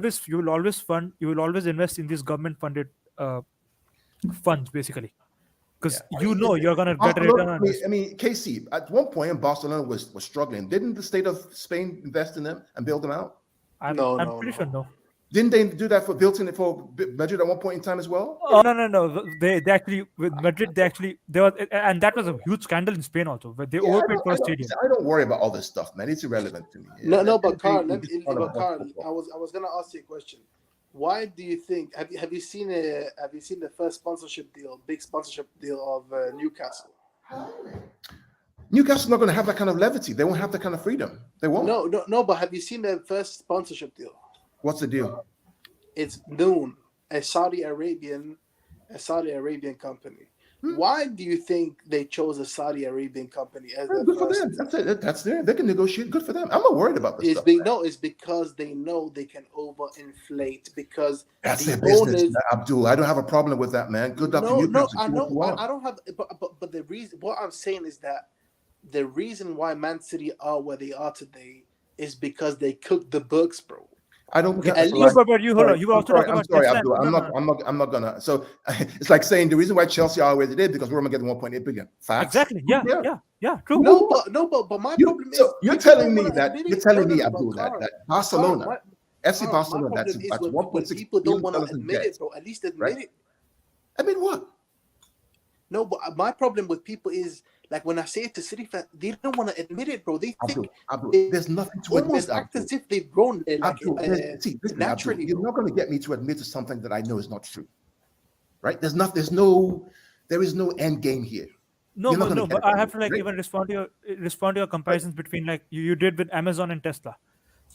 is you will always invest in these government funded funds, basically, because you're gonna get a return on this.
I mean, KC, at one point Barcelona was struggling. Didn't the state of Spain invest in them and build them out?
I'm pretty sure no.
Didn't they do that for Madrid at one point in time as well?
Oh, no. They actually, with Madrid, there was, and that was a huge scandal in Spain also, where they overpaid for a stadium.
I don't worry about all this stuff, man. It's irrelevant to me.
But Carl, I was gonna ask you a question. Why do you think? Have you seen the first big sponsorship deal of Newcastle?
Newcastle's not going to have that kind of levity. They won't have that kind of freedom. They won't.
No. But have you seen the first sponsorship deal?
What's the deal?
It's Noon, a Saudi Arabian company. Why do you think they chose a Saudi Arabian company as their
Good for
first?
them. That's it. That's there. They can negotiate. Good for them. I'm not worried about this stuff.
It's because they know they can overinflate because
That's
the
their business,
owners.
Abdul. I don't have a problem with that, man. Good luck to
No,
Newcastle.
I
Do what you
know.
want.
I don't have. But the reason, what I'm saying is that the reason why Man City are where they are today is because they cooked the books, bro.
I don't.
At
so
least-
but you hold on. You were
I'm
also
sorry,
talking
I'm
about
sorry,
Tesla.
Abdul. I'm not gonna. So it's like saying the reason why Chelsea are where they did because we're gonna get 1.8 billion. Facts.
Exactly. Yeah. True.
No, but my problem is.
So you're
people
telling
don't
me
wanna
that
admit
you're
it.
telling
No,
me,
no,
Abdul,
but
that
Carl,
Barcelona,
Carl,
FC
my
Barcelona,
problem
that's
is when
1.6
people don't
billion
want
dollars
to
in
admit
debt.
it, bro. At least admit
right?
it.
I mean, what?
No, but my problem with people is like when I say it to City fans, they don't want to admit it, bro. They think
Abdul,
it
there's nothing to admit,
almost act
Abdul.
as if they've grown there, like
Abdul, listen, Abdul,
naturally.
you're
Bro.
not going to get me to admit to something that I know is not true, right? There is no end game here.
No,
You're not gonna
no,
get
but
it
I
from
have
me,
to like
right?
even respond to your comparisons between like you did with Amazon and Tesla.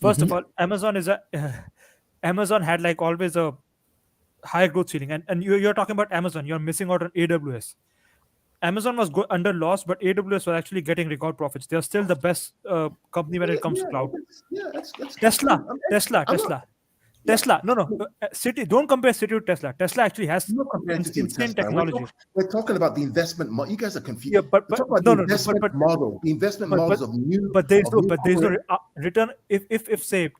First of all, Amazon is a Amazon had like always a high growth ceiling, and you're talking about Amazon. You're missing out on AWS. Amazon was under loss, but AWS was actually getting record profits. They're still the best company when it comes to cloud.
That's
Tesla,
true.
Tesla. No. City. Don't compare City to Tesla. Tesla actually has
I'm not comparing City with
insane
Tesla.
technology.
We're talking about the investment model. You guys are confused.
Yeah, but
We're talking about
no,
the investment model. The investment models of new.
But there's no
corporate-
return. If say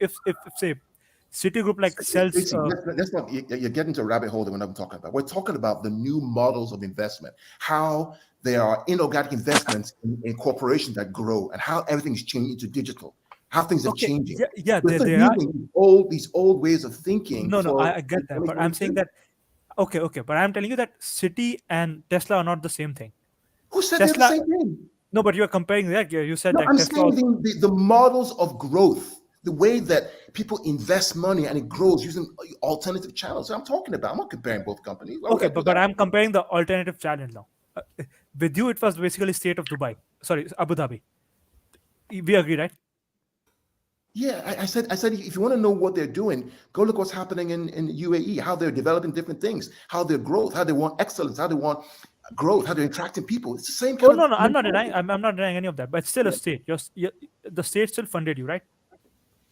Citigroup like sells.
Tracy, let's not. You're getting to a rabbit hole that we're not talking about. We're talking about the new models of investment. How there are inorganic investments in corporations that grow, and how everything's changing to digital. How things are changing.
Yeah,
We're still
they are.
using these old ways of thinking.
No, I get that, but I'm saying that. Okay, but I'm telling you that City and Tesla are not the same thing.
Who said
Tesla,
they're the same thing?
No, but you're comparing that. You said
No,
like
I'm
Tesla.
saying the models of growth, the way that people invest money and it grows using alternative channels. I'm talking about. I'm not comparing both companies.
Okay, but I'm comparing the alternative challenge now. With you, it was basically state of Dubai. Sorry, Abu Dhabi. We agree, right?
Yeah, I said if you want to know what they're doing, go look what's happening in UAE, how they're developing different things, how their growth, how they want excellence, how they want growth, how they're attracting people. It's the same kind
no, I'm not denying. I'm not denying any of that. But it's still a state. The state still funded you, right?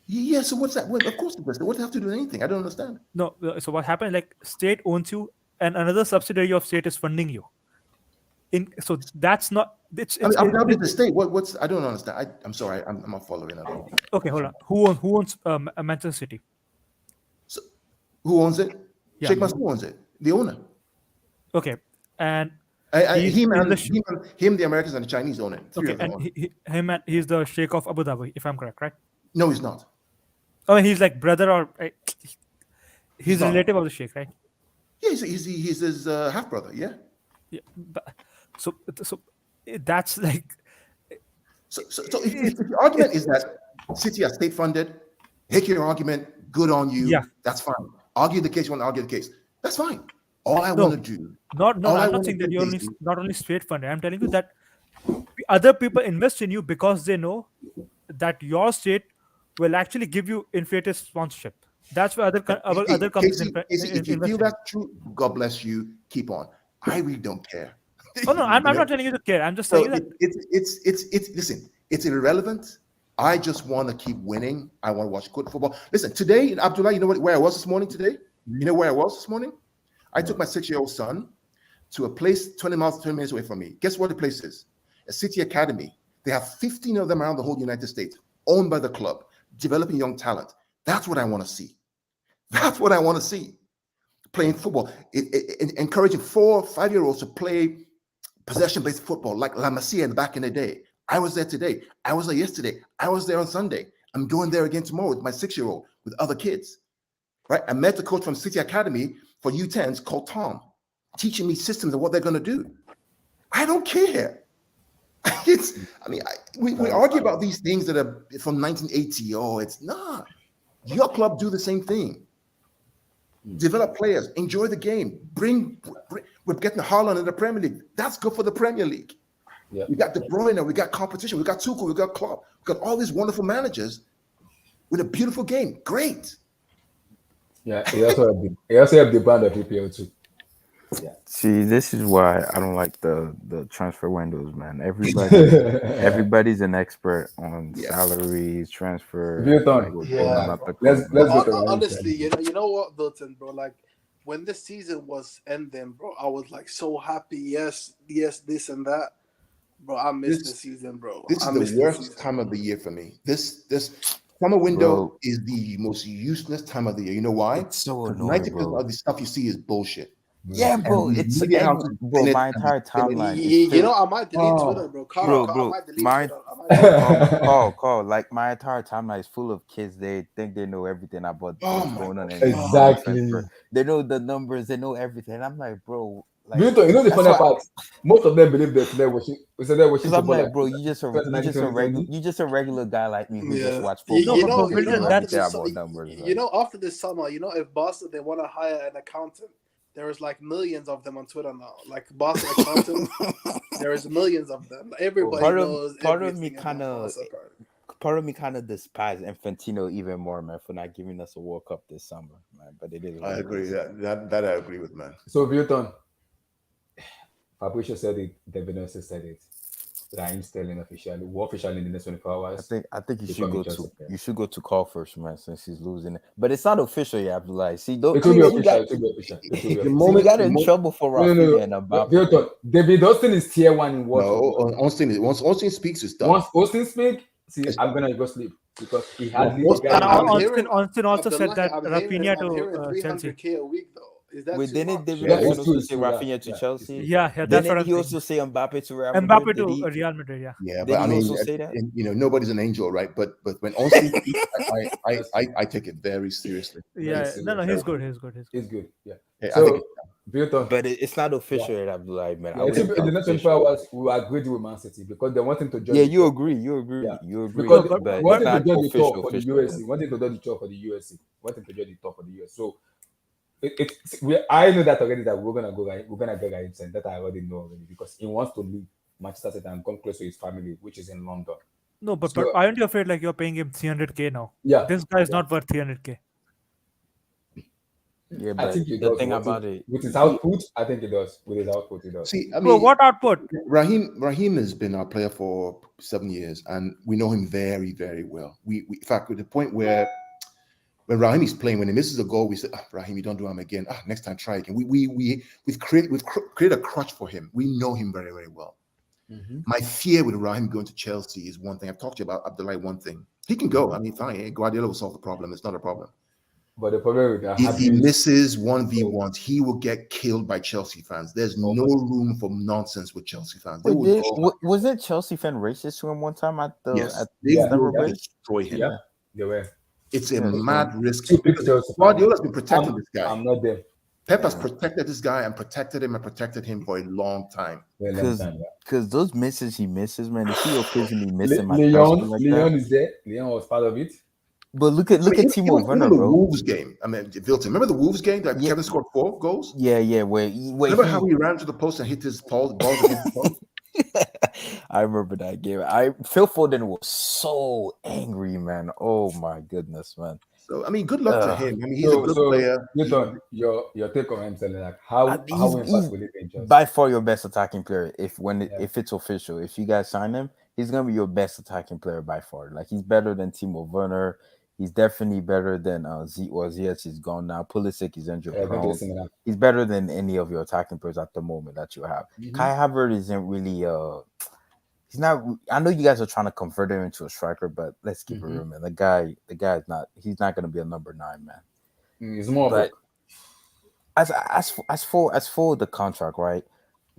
Yeah. So what's that? Well, of course it does. What does it have to do with anything? I don't understand.
No. So what happened? Like state owns you, and another subsidiary of state is funding you. So that's not.
Abu Dhabi is the state. What's? I don't understand. I'm sorry. I'm not following at all.
Okay, hold on. Who owns Manchester City?
So, who owns it?
Yeah.
Sheikh Mansour owns it. The owner.
Okay, and
him, the Americans and the Chinese own it.
Okay, and he's the Sheikh of Abu Dhabi, if I'm correct, right?
No, he's not.
Oh, he's like brother or he's a relative of the Sheikh, right?
Yeah, he's his half brother. Yeah.
Yeah. So that's like.
So if the argument is that City are state funded, make your argument. Good on you.
Yeah,
that's fine. Argue the case. You want to argue the case? That's fine. All I want to do.
I'm not saying that you're not only state funded. I'm telling you that other people invest in you because they know that your state will actually give you inflated sponsorship. That's why other companies invest.
If you feel that's true, God bless you. Keep on. I really don't care.
Oh no, I'm not telling you to care. I'm just saying that
it's listen. It's irrelevant. I just want to keep winning. I want to watch good football. Listen, today, Abdullah, you know where I was this morning today? You know where I was this morning? I took my 6-year-old son to a place 20 minutes away from me. Guess what the place is? A City Academy. They have 15 of them around the whole United States, owned by the club, developing young talent. That's what I want to see. That's what I want to see. Playing football, encouraging 4 or 5-year-olds to play possession-based football like La Masia back in the day. I was there today. I was there yesterday. I was there on Sunday. I'm going there again tomorrow with my 6-year-old, with other kids. Right? I met the coach from City Academy for U10s called Tom, teaching me systems of what they're going to do. I don't care. We argue about these things that are from 1980. Oh, it's not. Your club do the same thing. Develop players, enjoy the game. We're getting Haaland in the Premier League. That's good for the Premier League.
Yep.
We got De Bruyne, we got competition, we got Tuchel, we got Klopp, we got all these wonderful managers with a beautiful game. Great.
Yeah, he also helped the brand of EPL too. Yeah.
See, this is why I don't like the transfer windows, man. Everybody's an expert on
Yeah.
salaries, transfer, like
Bilton,
what's going on
Yeah,
at the
bro.
let's
club, man.
let's
But
go to Raheem
honestly,
Sterling.
you know what, Milton, bro? Like when this season was ending, bro, I was like so happy. Yes, yes, this and that, bro. I missed
This
this season, bro.
this
I
is the
missed this
worst
season.
time of the year for me. This summer window
Bro,
is the most useless time of the year. You know why?
it's so
Because
annoying,
90%
bro.
of the stuff you see is bullshit.
Yeah,
Bullshit.
And
bro.
these
It's
media
every
houses
bro.
spin it
My
and they
entire
spin it.
timeline is
You know,
filled.
I might delete Twitter,
Oh,
bro.
Bro,
I
bro.
might delete
My
Twitter. I might delete Twitter.
call. Like my entire timeline is full of kids. They think they know everything about
Oh
what's
my
going on in the EPL
god.
transfer.
exactly.
They know the numbers. They know everything. I'm like, bro. Like
Bilton, you know the
that's
funny
why.
part? Most of them believe that they're watching
Cause I'm
football like
like, bro, you just a
2020.
you just a regular guy like me who just
Yeah,
watch
No,
football.
you
but,
You
know,
but
think you
Milton,
know
after
that's
everything
this,
about numbers,
you
like.
know, after this summer, you know, if Barca they want to hire an accountant, there is like millions of them on Twitter now. Like Barca accountants, there is millions of them.
Oh,
Everybody
part of
knows
part of me
everything
kind
about
of
Barca, bro.
despise Infantino even more, man, for not giving us a World Cup this summer, man. But it is
I
what it
agree.
is.
That I agree with, man.
so Bilton, Fabricio said it. Devin also said it. Raheem Sterling officially, will officially in the next 24 hours
I think
become a Chelsea player.
you should go to call first, man, since he's losing it. But it's not official yet, Abdullah. See, don't
It will be
see you
official.
got
It will be official. It will be
The
see
official.
we
moment,
got
the
in
mo-
trouble for
No, no,
Rafinha
no.
and Mbappe, man.
Bilton, David Austin is tier one in
no,
what for me?
Once Austin speaks, it's done.
Once Austin speak, see,
It's
I'm
done.
gonna go sleep because he
Once
hardly
Austin
get
and
a
I'm
game.
speaks,
hearing
Austin also said
Abdullahi.
that Rafinha
I'm
to
hearing
Chelsea.
300K a week though. Is that
Wait,
too
didn't
much?
David
Yeah,
Austin
it's true.
also
It's
say
true. Yeah,
Rafinha to
yeah, it's
Chelsea?
true.
Yeah, yeah, that's what
Didn't
I'm
he
saying.
also say Mbappe to Real Madrid?
Mbappe
Did
to
he
Real Madrid. Yeah.
yeah,
did
but I
he
mean,
also say that?
nobody's an angel, right? But when Austin speaks,
That's true.
I take it very seriously.
Very
Yeah. No, no,
serious.
Very
he's
Yeah,
good.
serious.
He's good. He's good.
it's good. Yeah.
Hey, I think
So,
it's done.
Bilton,
But it's not
yeah,
official yet, Abdullah, man. I
yeah. I
would
think
say
in the
it's
next 24
official.
hours we will agree with Man City because they want him to judge
Yeah,
the
you
top.
agree.
Yeah,
You agree.
No,
because
but
we
But
want
it's
him to
not
judge the top for the
official
USC.
yet.
We want him to judge the top for the USC. We want him to judge the top for the US. So I know that already that we're gonna go Raheem Sterling. That I already know already because he wants to leave Manchester City and come close to his family, which is in London.
no, but
So
aren't you afraid like you're paying him 300K now?
yeah,
This guy is
yeah.
not worth 300K.
Yeah,
I
but
think he
the
does
thing
what
about it,
with his output. I think he does with his output. He does.
See, I
Bro,
mean,
what output?
Raheem has been our player for 7 years, and we know him very, very well. We in fact, to the point where when Raheem is playing, when he misses a goal, we say, Raheem, you don't do him again. Next time, try again. We've created a crutch for him. We know him very, very well.
Mhm.
My fear with Raheem going to Chelsea is one thing. I've talked to you about Abdullah. One thing, he can go. I mean, fine. Guardiola will solve the problem. It's not a problem.
But the problem with the
If he
abuse,
misses one v
oh,
ones, he will get killed by Chelsea fans. There's
oh,
no room for nonsense with Chelsea fans. They
wait,
will go.
wasn't Chelsea fan racist to him one time at the
Yes,
at
they
yeah,
will
Stamford
yeah,
Bridge?
destroy him.
yeah,
Yeah,
they were.
It's a
yeah.
mad
So
risk
Stupid
because
Chelsea fan.
Guardiola's been protecting
I'm,
this guy.
I'm not them
Pep has
yeah,
protected this guy and protected him for a long time.
for a long
cause
time. Yeah.
those misses he misses, man. If he occasionally miss him at Chelsea like that,
Leon is there. Leon was part of it.
but
I
look
mean,
at Timo
even
Werner,
the
bro.
Wolves game. I mean, Vilton. Remember the Wolves game that
Yeah,
Kevin scored 4 goals?
yeah. Where
Remember how
he
he ran to the post and hit his balls against the post?
I remember that game. I Phil Foden was so angry, man. Oh my goodness, man.
So I mean, good luck to
Uh,
him. I mean, he's a good
So
player.
Newton, your take on him, Sterling, like how
he's
impact will it be in Chelsea?
by far your best attacking player.
Yeah.
If it's official, if you guys sign him, he's gonna be your best attacking player by far. Like he's better than Timo Werner. He's definitely better than Ziyech is gone now. Pulisic is injured
Yeah, I think
prone.
it's similar.
He's better than any of your attacking players at the moment that you have.
Mm-hmm.
Kai Havertz isn't really he's not. I know you guys are trying to convert him into a striker, but let's keep it
Mm-hmm.
real, man. The guy is not. He's not going to be a number 9, man.
It's more of a
But as for the contract, right?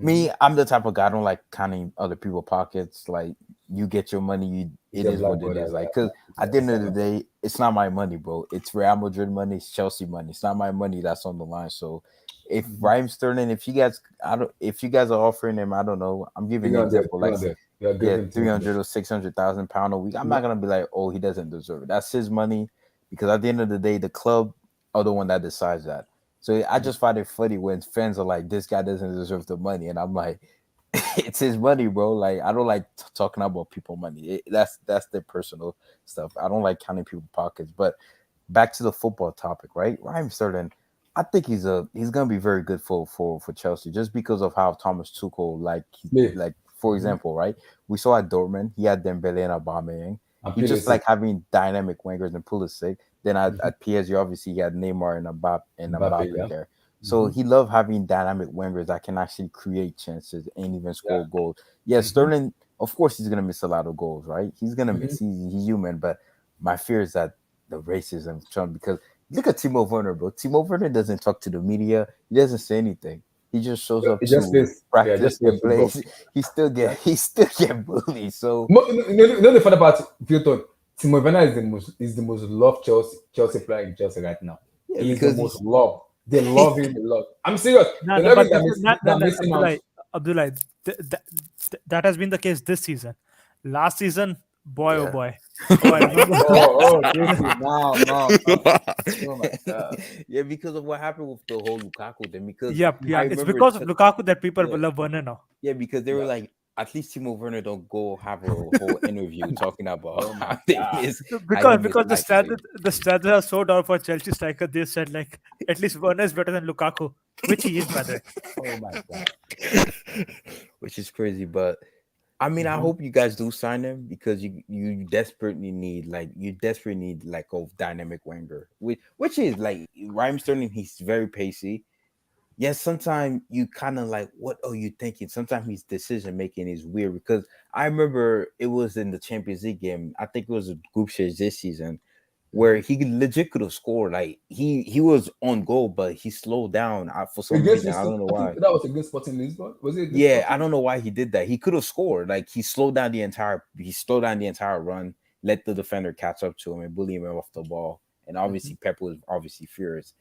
mm-hmm.
Me, I'm the type of guy I don't like counting other people's pockets. Like you get your money,
It's
it
a
is
black
what it
brother.
is. Like,
Yeah,
cause at the
it's
end
a
of the
black.
day, it's not my money, bro. It's Real Madrid money, it's Chelsea money. It's not my money that's on the line. So if
Mm-hmm.
Raheem Sterling, if you guys are offering him, I don't know. I'm giving you an
300,
example, like
300. You are
yeah,
giving 300.
300 or 600,000 pound a week. I'm
Yeah.
not gonna be like, oh, he doesn't deserve it. That's his money because at the end of the day, the club are the one that decides that. So I just find it funny when fans are like, this guy doesn't deserve the money, and I'm like, it's his money, bro. Like I don't like talking about people money. That's their personal stuff. I don't like counting people pockets, but back to the football topic, right? Raheem Sterling, I think he's gonna be very good for Chelsea just because of how Thomas Tuchel
Play.
like for
Mhm.
example, right? We saw at Dortmund he had Dembele and Aubameyang.
And
He just
Pulisic.
like having dynamic wingers and Pulisic. Then
Mhm.
at PSG, obviously he had Neymar and
Mbappe,
Mbappe
yeah.
there. So
Mhm.
he loved having dynamic wingers that can actually create chances and even
Yeah.
score goals. Yeah,
Mhm.
Sterling, of course, he's gonna miss a lot of goals, right? He's gonna
Mhm.
miss. He's human, but my fear is that the racism Trump because look at Timo Werner, bro. Timo Werner doesn't talk to the media. He doesn't say anything. He just shows up
It just
to
plays. Yeah,
practice
just
and
plays football.
plays.
Yeah.
He still get bullied. So
The funny part, Filton, Timo Werner is the most loved Chelsea player in Chelsea right now.
yeah,
He is the
because
most loved. They love him a lot. I'm serious.
No,
The
no,
levels
but this is not, no,
that
no,
miss him out.
Abdullah, that has been the case this season. Last season, boy, oh
yeah.
boy, oh, I remember.
This is now. Oh my god.
yeah, because of what happened with the whole Lukaku thing. Because
Yep,
I
yeah, it's
remember,
because of Lukaku that people
yeah,
love Werner now.
yeah, because they were
Yeah.
like, at least Timo Werner don't go have a whole interview talking about
Oh my god.
how he
Because
missed
the stats are so down for Chelsea striker. They said like at least Werner is better than Lukaku, which he is, by the way.
Oh my god.
which is crazy. But I mean, I
Mhm.
hope you guys do sign him because you desperately need like a dynamic winger, which is like Raheem Sterling. He's very pacey. Yes, sometimes you kind of like, what are you thinking? Sometimes his decision making is weird because I remember it was in the Champions League game. I think it was a group stage this season where he legit could have scored. Like he was on goal, but he slowed down for some
Against
reason. I
this,
don't know
I think
why.
that was against Sporting Lisbon. Was it against
Yeah, I
Sporting?
don't know why he did that. He could have scored. Like he slowed down the entire run, let the defender catch up to him and bully him off the ball. And obviously Pep was obviously furious.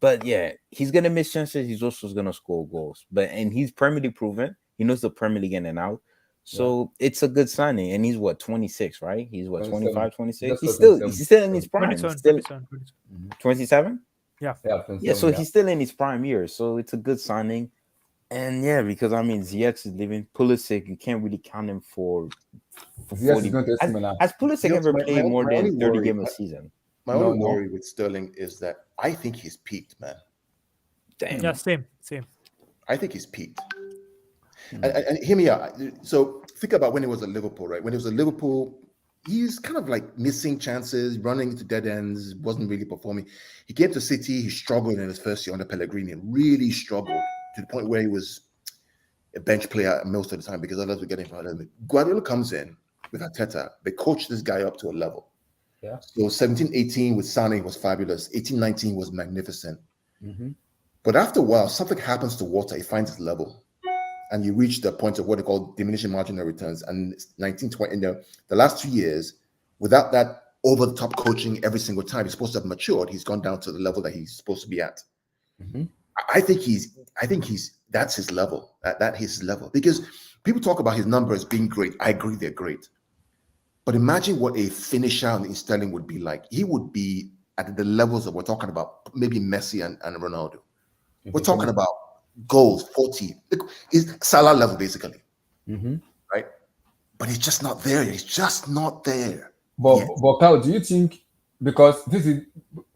But yeah, he's gonna miss chances. He's also gonna score goals. And he's Premier League proven. He knows the Premier League in and out.
Yeah.
So it's a good signing. And he's what 26, right? He's what
27.
25, 26.
Just for 27.
He's still in his prime. He's
27,
still
27, 27.
Mhm.
27.
Yeah,
Yeah,
Yeah,
27.
so
Yeah.
he's still in his prime years. So it's a good signing. And yeah, because I mean Ziyech is leaving. Pulisic, you can't really count him for
Yes, he's
40.
going to AC
Has,
Milan.
has Pulisic
You know,
ever played more
my
than
only
30
worry,
games a season?
my only
No, no.
worry with Sterling is that I think he's peaked, man.
yeah,
Damn.
same.
I think he's peaked. And hear me out. So think about when he was at Liverpool, right? When he was at Liverpool, he's kind of like missing chances, running into dead ends, wasn't really performing. He came to City, he struggled in his first year under Pellegrini, really struggled to the point where he was a bench player most of the time because others were getting front of him. Guardiola comes in with Arteta, they coach this guy up to a level.
Yeah.
So 17-18 with Sane was fabulous. 18-19 was magnificent.
Mm-hmm.
But after a while, something happens to water. He finds his level. And you reach the point of what they call diminishing marginal returns. And 1920, the last 2 years, without that over the top coaching every single time, he's supposed to have matured. He's gone down to the level that he's supposed to be at.
Mm-hmm.
I think that's his level. That his level. Because people talk about his numbers being great. I agree they're great. But imagine what a finisher in Sterling would be like. He would be at the levels that we're talking about, maybe Messi and Ronaldo. We're talking about goals, 40. Is Salah level, basically.
Mm-hmm.
Right? But he's just not there. He's just not there.
But Kyle, do you think because this is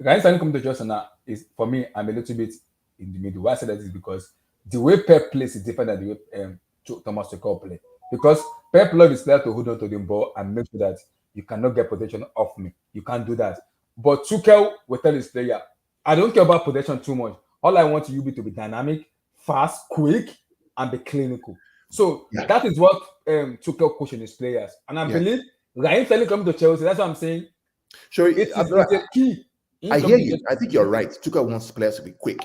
Ryan Sterling coming to Chelsea now is for me, I'm a little bit in the middle. Why I say that is because the way Pep plays is different than the way Thomas Tuchel play. Because Pep love his player to hold on to the ball and make sure that you cannot get possession off me. You can't do that. But Tuchel will tell his player, I don't care about possession too much. All I want you to be dynamic, fast, quick, and be clinical. So
Yeah.
that is what Tuchel coaching his players. And I believe Raheem Sterling coming to Chelsea. That's what I'm saying.
Sure,
It's a key.
I hear you. I think you're right. Tuchel wants players to be quick,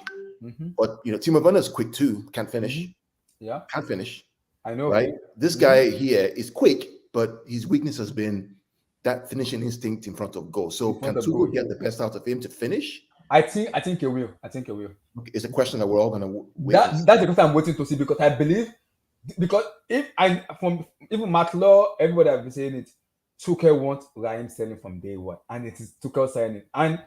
but Timo Werner is quick too. Can't finish.
Yeah,
Can't finish.
I know.
Right. This guy here is quick, but his weakness has been that finishing instinct in front of goal. So can Tuchel get the best out of him to finish?
I think he will. I think he will.
It's a question that we're all gonna wait.
That's the question I'm waiting to see because I believe because if I from even Matt Law, everybody have been saying it. Tuchel wants Raheem Sterling from day one, and it is Tuchel signing. And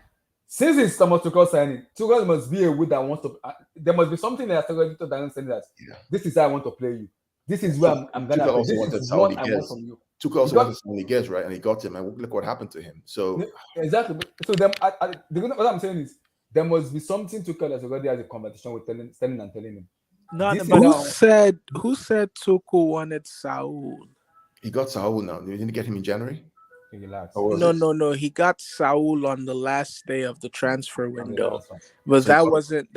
since it's Thomas Tuchel signing, Tuchel must be a wood that wants to. There must be something that has already told Raheem Sterling that this is how I want to play you. This is where I'm gonna
Tuchel
play.
also
This
wanted
is
Saudi
what I want
Gez.
from you.
Tuchel also
Because-
wanted Saudi Gez, right? And he got him, and look what happened to him. So
Exactly. So what I'm saying is there must be something Tuchel has already has a conversation with Sterling and telling him.
No,
This is
but
now-
Who said Tuchel wanted Saul?
he got Saul now. They didn't get him in January.
Relax.
Or was
No,
it?
no. He got Saul on the last day of the transfer window.
Relax, man.
But
So
that
he-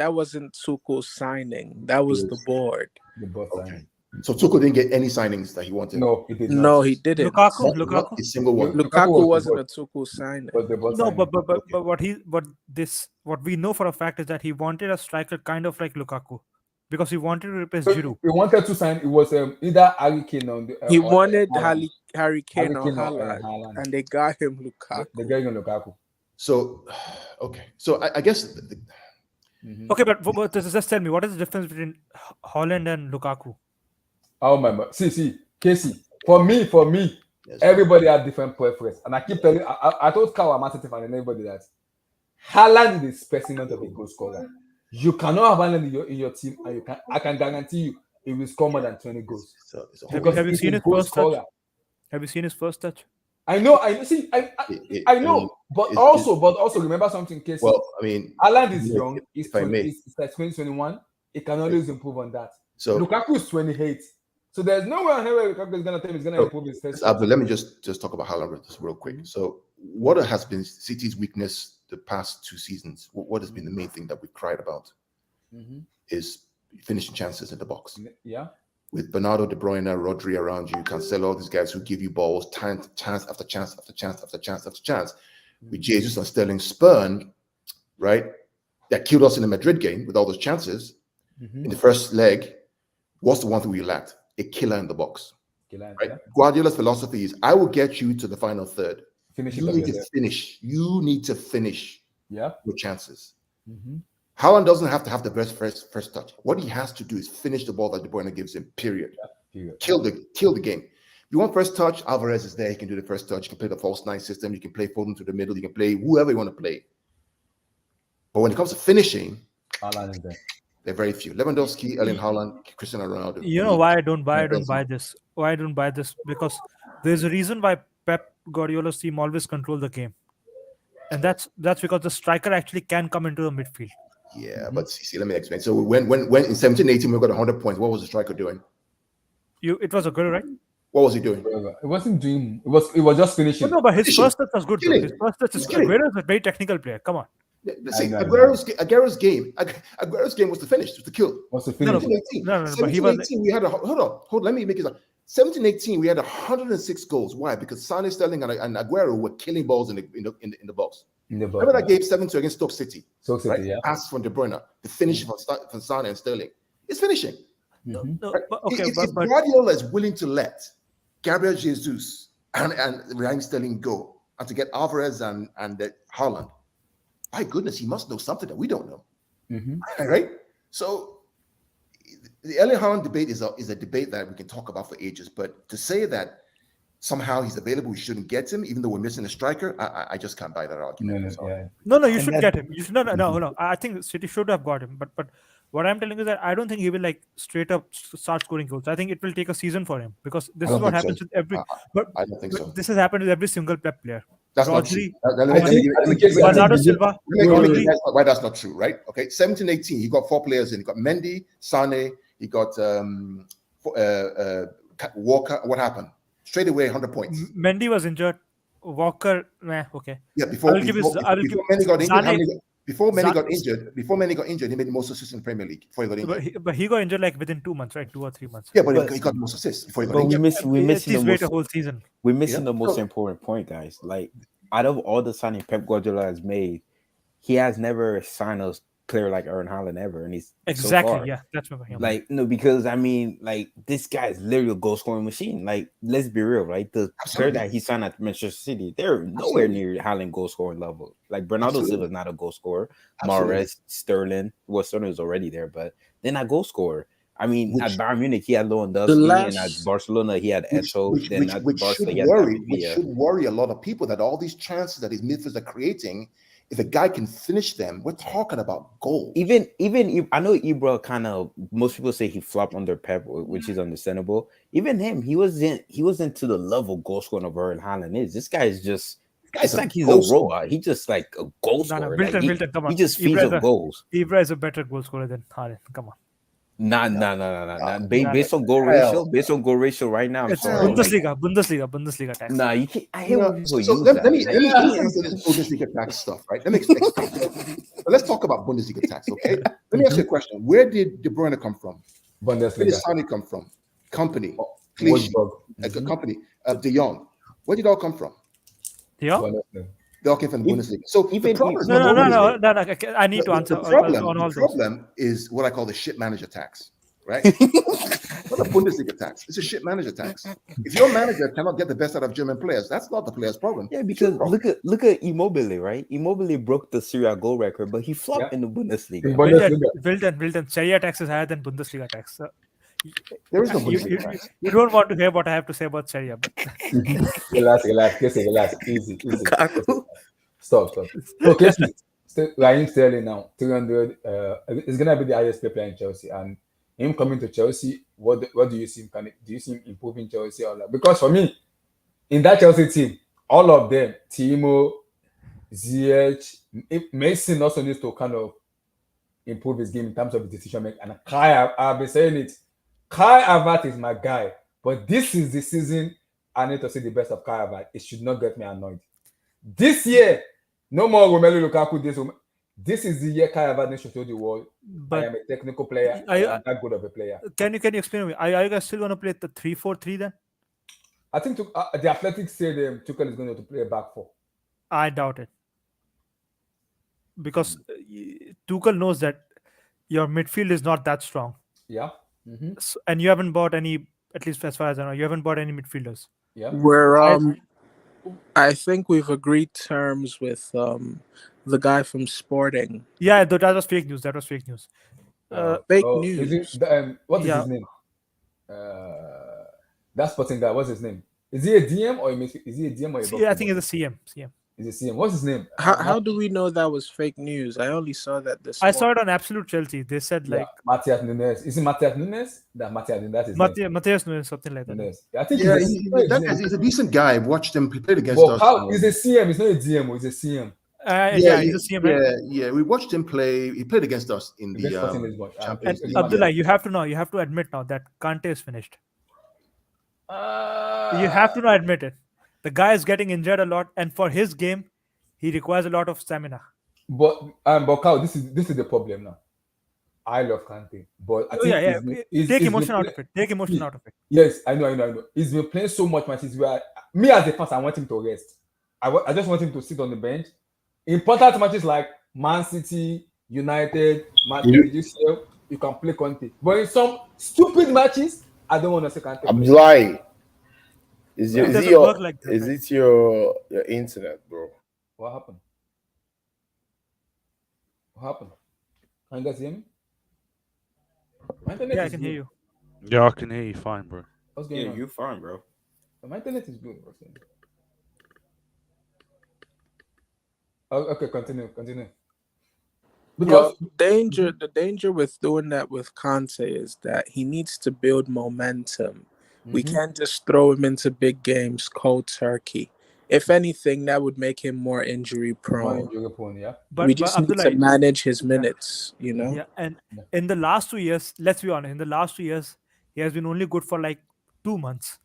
wasn't Tuchel's signing. That was the board.
The boss
Okay.
signing.
So Tuchel didn't get any signings that he wanted.
No, he did not.
No, he didn't.
Not a single one.
Lukaku
was
wasn't
the
a Tuchel signing.
boss, the boss
no,
signing.
what we know for a fact is that he wanted a striker kind of like Lukaku, because he wanted to replace
So
Giroud.
he wanted to sign. It was either Harry Kane on the.
He
or
wanted
Haaland.
Harry Kane or
Harry Kane or,
Haaland,
Haaland.
and they got him Lukaku.
The guy on Lukaku.
So, okay. So I guess
Okay, but just tell me, what is the difference between Holland and Lukaku?
Oh my God. See, Casey. For me,
yes,
everybody has different preference, and I keep telling. I told Kyle, I'm and everybody that Haaland is the specimen of a goal scorer. You cannot have Haaland in your team, and I can guarantee you he will score more than 20 goals.
it's a
Have
whole-
you
he's
seen
a
his
goal
first touch?
scorer.
Have you seen his first touch?
I know. See, I know,
mean,
but
it's-
also remember something, Casey.
well, I mean,
Haaland is
if-
young. He's
if I may.
He's like 2021. He can always improve on that.
so
Lukaku is 28. So there's no way on earth Lukaku is gonna tell him he's gonna
So,
improve his first.
Abdul, let me just talk about Haaland just real quick. So, what has been City's weakness the past 2 seasons? What has been the main thing that we cried about?
Mhm.
Is finishing chances in the box.
Yeah.
With Bernardo, De Bruyne, Rodri around you, Cancelo, all these guys who give you balls, chance after chance after chance after chance after chance. With Jesus and Sterling spurned, right? That killed us in the Madrid game with all those chances
Mhm.
in the first leg. What's the one thing we lacked? A killer in the box.
Right?
Right? Guardiola's philosophy is I will get you to the final third.
Finish it
You
up
need to
yourself.
finish. You need to finish
Yeah.
your chances.
Mhm.
Haaland doesn't have to have the best first touch. What he has to do is finish the ball that De Bruyne gives him. Period.
Period.
Kill the game. If you want first touch, Alvarez is there. He can do the first touch. You can play the false 9 system. You can play Foden to the middle. You can play whoever you want to play. But when it comes to finishing,
Haaland is there.
they're very few. Lewandowski, Erling Haaland, Cristiano Ronaldo.
You know why I don't buy
Benzema.
this? Why I don't buy this? Because there's a reason why Pep Guardiola's team always control the game, and that's because the striker actually can come into the midfield.
Yeah, but see, let me explain. So when in 17-18 we got 100 points, what was the striker doing?
It was a good, right?
What was he doing?
It wasn't doing. It was just finishing.
No, but his
Finishing.
first touch was good. Though.
Killing.
His first touch is
Killing.
Aguero is a very technical player. Come on.
See,
I know.
Aguero's game was to finish, was to kill.
Was to
No,
finish.
17-18.
no, but he was-
17-18, we had hold on, let me make it up. 17-18, we had 106 goals. Why? Because Sané, Sterling, and Aguero were killing balls in the box.
In the
Remember
box.
that game 7-2 against Stoke City?
Stoke City,
Right?
yeah.
Pass from De Bruyne, the finish from Sané and Sterling. It's finishing.
Mhm.
No,
Right?
but, okay,
if
but
Guardiola is willing to let Gabriel Jesus and Raheem Sterling go, and to get Alvarez and Haaland, my goodness, he must know something that we don't know.
Mhm.
Right? So the Erling Haaland debate is a debate that we can talk about for ages. But to say that somehow he's available, we shouldn't get him, even though we're missing a striker, I just can't buy that argument.
no, you
And
should
that-
get him. You should no. I think City should have got him, but what I'm telling you is that I don't think he will like straight up start scoring goals. I think it will take a season for him because this
I
is
don't
what
think so.
happens with every.
I don't think
But
so.
this has happened with every single Pep player.
That's not
Rodri,
true. Let me give you-
Bernardo Silva,
Let me give
Rodri.
you that's why that's not true, right? Okay, 17-18, he got 4 players in. He got Mendy, Sane, he got Walker. What happened? Straight away, 100 points.
Mendy was injured. Walker, okay.
Yeah, before
I'll give you-
before,
I will
before
give-
Mendy got injured, how
Sane-
many- before Mendy got
Sane-
injured, he made the most assists in the Premier League before he got injured.
But he got injured like within 2 months, right? 2 or 3 months.
Yeah, but
But-
he got the most assists before he got
But
injured.
we're
At
missing
least
the
wait a
most.
whole season.
We're missing
Yeah.
the most
So-
important point, guys. Like, out of all the signing Pep Guardiola has made, he has never signed a player like Erling Haaland ever, and he's
Exactly.
So far.
Yeah, that's my point.
Like, no, because I mean, like, this guy is literally a goal scoring machine. Like, let's be real, right? The player
Absolutely.
that he signed at Manchester City, they're nowhere near Haaland goal scoring level. Like, Bernardo
Absolutely.
Silva is not a goal scorer.
Absolutely.
Mahrez, Sterling, well, Sterling is already there, but they're not goal scorer. I mean,
Which-
at Bayern Munich, he had Lewandowski,
The
and at
last-
Barcelona, he had Eto. Then at
which
Barca,
should
he had
worry,
David
which
Villa.
should worry a lot of people that all these chances that his midfielders are creating if a guy can finish them, we're talking about goals.
Even I know Ibra kind of, most people say he flopped under Pep, which is understandable. Even him, he wasn't to the level goal scorer of Erling Haaland is. This guy is just, it's like he's a robot. He just like a goal scorer.
Milton, come on.
He just feeds up goals.
Ibra is a better goal scorer than Haaland. Come on.
Nah. Based on goal ratio right now, I'm
It's
sorry.
Bundesliga tax.
Nah, you can't. I hate when people
So
use
let
that.
me answer this Bundesliga tax stuff, right? Let me explain. Let's talk about Bundesliga tax, okay? Let me ask you a question. Where did De Bruyne come from? Where did
Bundesliga.
Sane come from? Company,
Wolfsburg.
a company, De Jong. Where did it all come from?
Yeah.
Bundesliga.
They all came from the Bundesliga. So the problem is
No.
not
I need to answer
the problem.
on all
The
those.
problem is what I call the shit manager tax, right? Not a Bundesliga tax. It's a shit manager tax. If your manager cannot get the best out of German players, that's not the player's problem.
Yeah, because look at Immobile, right? Immobile broke the Serie A goal record, but he flopped in the Bundesliga.
In Bundesliga.
Wilton, Serie A tax is higher than Bundesliga tax.
There is no Bundesliga tax.
You don't want to hear what I have to say about Serie A. But
Relax. Easy. Stop. Okay, Raheem Sterling now, 300. It's gonna be the highest paid player in Chelsea, and him coming to Chelsea. What do you see? Do you see him improving Chelsea or not? Because for me, in that Chelsea team, all of them, Timo, Ziyech, Mason also needs to kind of improve his game in terms of his decision making. And Kai, I've been saying it. Kai Havertz is my guy, but this is the season I need to see the best of Kai Havertz. It should not get me annoyed. This year, no more Romelu Lukaku. This is the year Kai Havertz needs to show the world. I am a technical player. I am that good of a player.
Can you explain to me? Are you guys still going to play the 3-4-3 then?
I think the Athletics say Tuchel is going to play a back four.
I doubt it. Because Tuchel knows that your midfield is not that strong.
Yeah.
So, and you haven't bought any, at least as far as I know, you haven't bought any midfielders.
Yeah.
I think we've agreed terms with the guy from Sporting.
Yeah, that was fake news. Fake news.
News.
What is his name? That Sporting guy. What's his name? Is he a DM or is he a DM or a?
Yeah, I think it's a CM.
Is a CM. What's his name?
How do we know that was fake news? I only saw that this.
I saw it on Absolute Chelsea. They said
Matthias Nunes. Is it Matthias Nunes? Matthias Nunes.
Matthias Nunes, something like that.
Nunes. I think
he's a decent guy. I've watched him. He played against us.
He's a CM. He's not a DM. He's a CM.
He's a CM. Right?
Yeah. We watched him play. He played against us in the Champions League.
Abdullah, you have to admit now that Kante is finished. You have to admit it. The guy is getting injured a lot, and for his game, he requires a lot of stamina.
But Kyle, this is the problem now. I love Kante, but I think
take emotion out of it. Take emotion out of it.
Yes, I know. He's been playing so much matches where me as a fan, I want him to rest. I just want him to sit on the bench. Important matches like Man City, United, UCL, you can play Kante. But in some stupid matches, I don't want to see Kante.
I'm lying. Is it your internet, bro?
What happened? Can you guys hear me?
Yeah, I can hear you.
Yeah, I can hear you fine, bro.
What's going on?
You're fine, bro.
My internet is good. Okay, continue.
Because the danger with doing that with Kante is that he needs to build momentum. We can't just throw him into big games cold turkey. If anything, that would make him more injury prone.
But
we just need to manage his minutes,
Yeah, and in the last 2 years, let's be honest, in the last 2 years, he has been only good for like 2 months.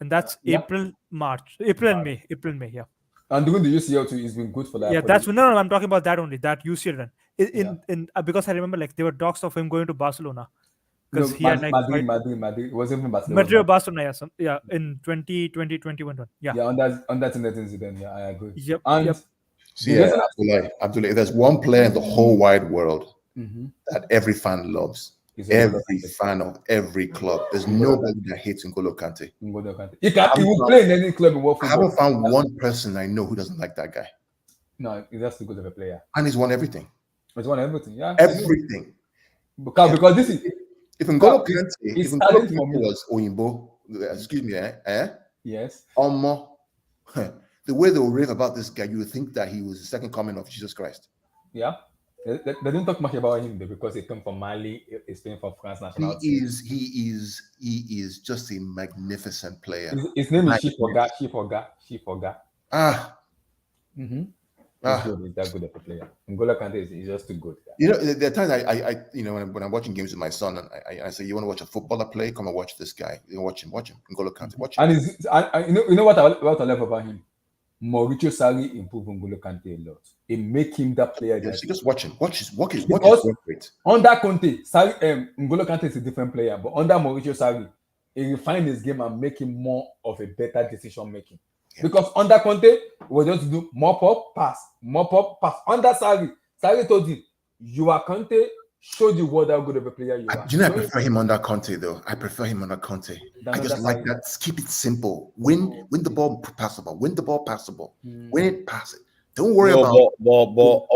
And that's April and May. Yeah.
And during the UCL too, he's been good for that.
Yeah, that's no. I'm talking about that only. That UCL run. In because I remember like there were talks of him going to Barcelona because he had like
Madrid. It wasn't even Barcelona.
Madrid or Barcelona, in 2020-2021. Yeah.
Yeah, on that incident. Yeah, I agree.
Yep.
Abdullah, there's one player in the whole wide world that every fan loves. Every fan of every club. There's nobody that hates N'Golo Kante.
He will play in any club in world football.
I haven't found one person I know who doesn't like that guy.
No, he's just too good of a player.
And he's won everything.
Yeah.
Everything.
Because this is
if N'Golo Kante was Oyinbo, excuse me,
Yes.
Omo. the way they will rave about this guy, you would think that he was the second coming of Jesus Christ.
Yeah. They didn't talk much about him though, because he came from Mali, he's playing for France national team.
He is just a magnificent player.
His name is Shifoga.
Ah,
He's good. He's that good of a player. N'Golo Kante is just too good.
you know, there are times I when I'm watching games with my son, and I say, you want to watch a footballer play? Come and watch this guy. You know, watch him. N'Golo Kante, watch him.
And you know what I love about him? Mauricio Sarri improved N'Golo Kante a lot. It make him that player.
Yes, you just watch him. Watch his work rate.
Under Conte, N'Golo Kante is a different player, but under Mauricio Sarri, he refined his game and make him more of a better decision making. Yeah. Because under Conte, we just do mop up, pass. Under Sarri told him, you are Conte, show the world how good of a player you are.
Do you know, I prefer him under Conte, though. I just like that. Keep it simple. Win the ball passable. Win it, pass it. Don't worry about.
But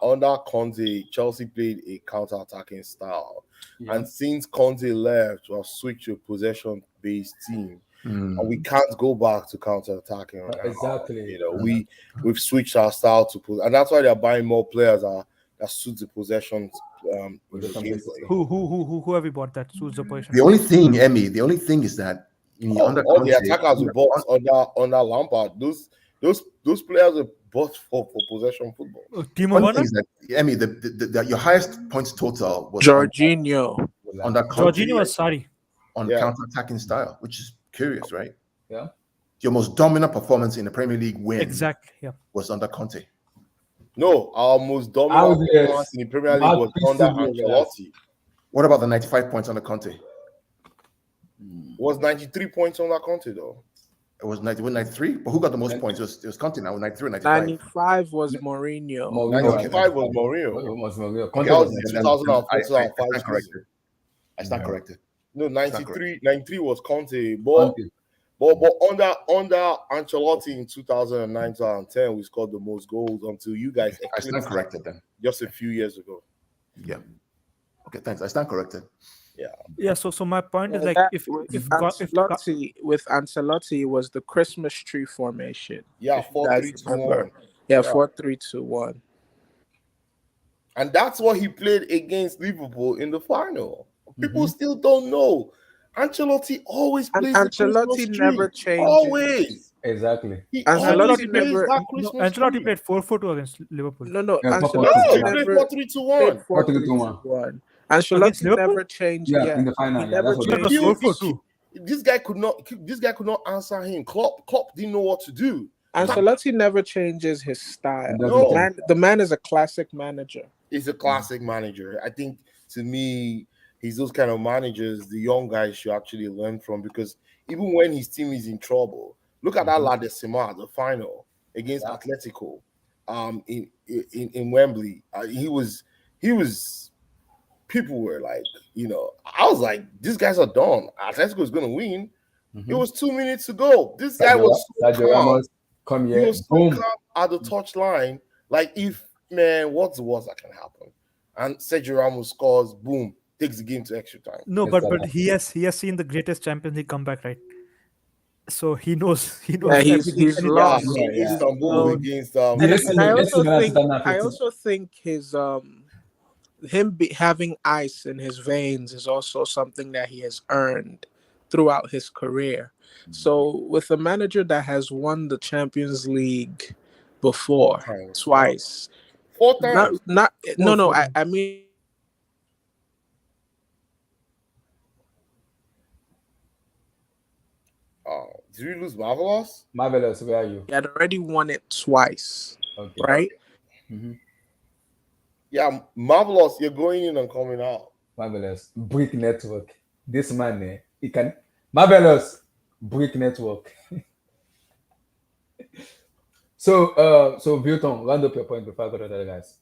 under Conte, Chelsea played a counter-attacking style, and since Conte left, we have switched to a possession-based team, and we can't go back to counter-attacking. Right
exactly.
Now. We've switched our style to, and that's why they're buying more players that suit the possession.
Who have you bought that suits the position?
The only thing, Emmy, is that under
all the attackers we bought under Lampard, those players are bought for possession football.
Timo Werner?
Emmy, your highest points total was
Jorginho.
Under Conte,
Jorginho was sorry
on counter-attacking style, which is curious, right?
Yeah.
Your most dominant performance in the Premier League win
was
under Conte.
No, our most dominant performance in the Premier League was under Ancelotti.
What about the 95 points under Conte?
It was 93 points under Conte, though.
It was 93, but who got the most points? It was Conte now, 93 or 95.
95 was Mourinho.
95 was Mourinho.
Conte
was in 2004, 2005.
I stand corrected.
No, 93 was Conte, but under Ancelotti in 2009, 2010, we scored the most goals until you guys.
I stand corrected then.
Just a few years ago.
Yeah. Okay, thanks. I stand corrected.
Yeah. So my point is like if
Ancelotti was the Christmas tree formation.
Yeah, 4-3-2-1.
Yeah, 4-3-2-1.
And that's what he played against Liverpool in the final. People still don't know. Ancelotti always plays.
Ancelotti never changes.
Always.
Exactly.
Ancelotti
played 4-4-2 against Liverpool.
No.
Ancelotti played 4-3-2-1.
4-3-2-1. Ancelotti never changed.
Yeah, in the final.
He never changed.
This guy could not answer him. Klopp didn't know what to do.
Ancelotti never changes his style.
No.
The man is a classic manager.
He's a classic manager. I think, to me, he's those kind of managers the young guys should actually learn from, because even when his team is in trouble, look at that La Decima, the final against Atletico, in Wembley. He was. People were like, I was like, these guys are done. Atletico is going to win. It was 2 minutes to go. This guy was so calm. He was so calm at the touchline. Like, what's the worst that can happen? And Sergio Ramos scores, boom, takes the game to extra time.
No, but he has seen the greatest Champions League comeback, right? So he knows.
Yeah, he's lost.
Istanbul against.
I also think his having ice in his veins is also something that he has earned throughout his career. So with a manager that has won the Champions League before twice,
4 times.
I mean.
Did we lose Marvelous?
Marvelous, where are you?
He had already won it twice, right?
Mm-hmm.
Yeah, Marvelous, you're going in and coming out.
Marvelous. Brick network. This man, he can. Marvelous. Brick network. So Vilton, round up your point before I go to the other guys.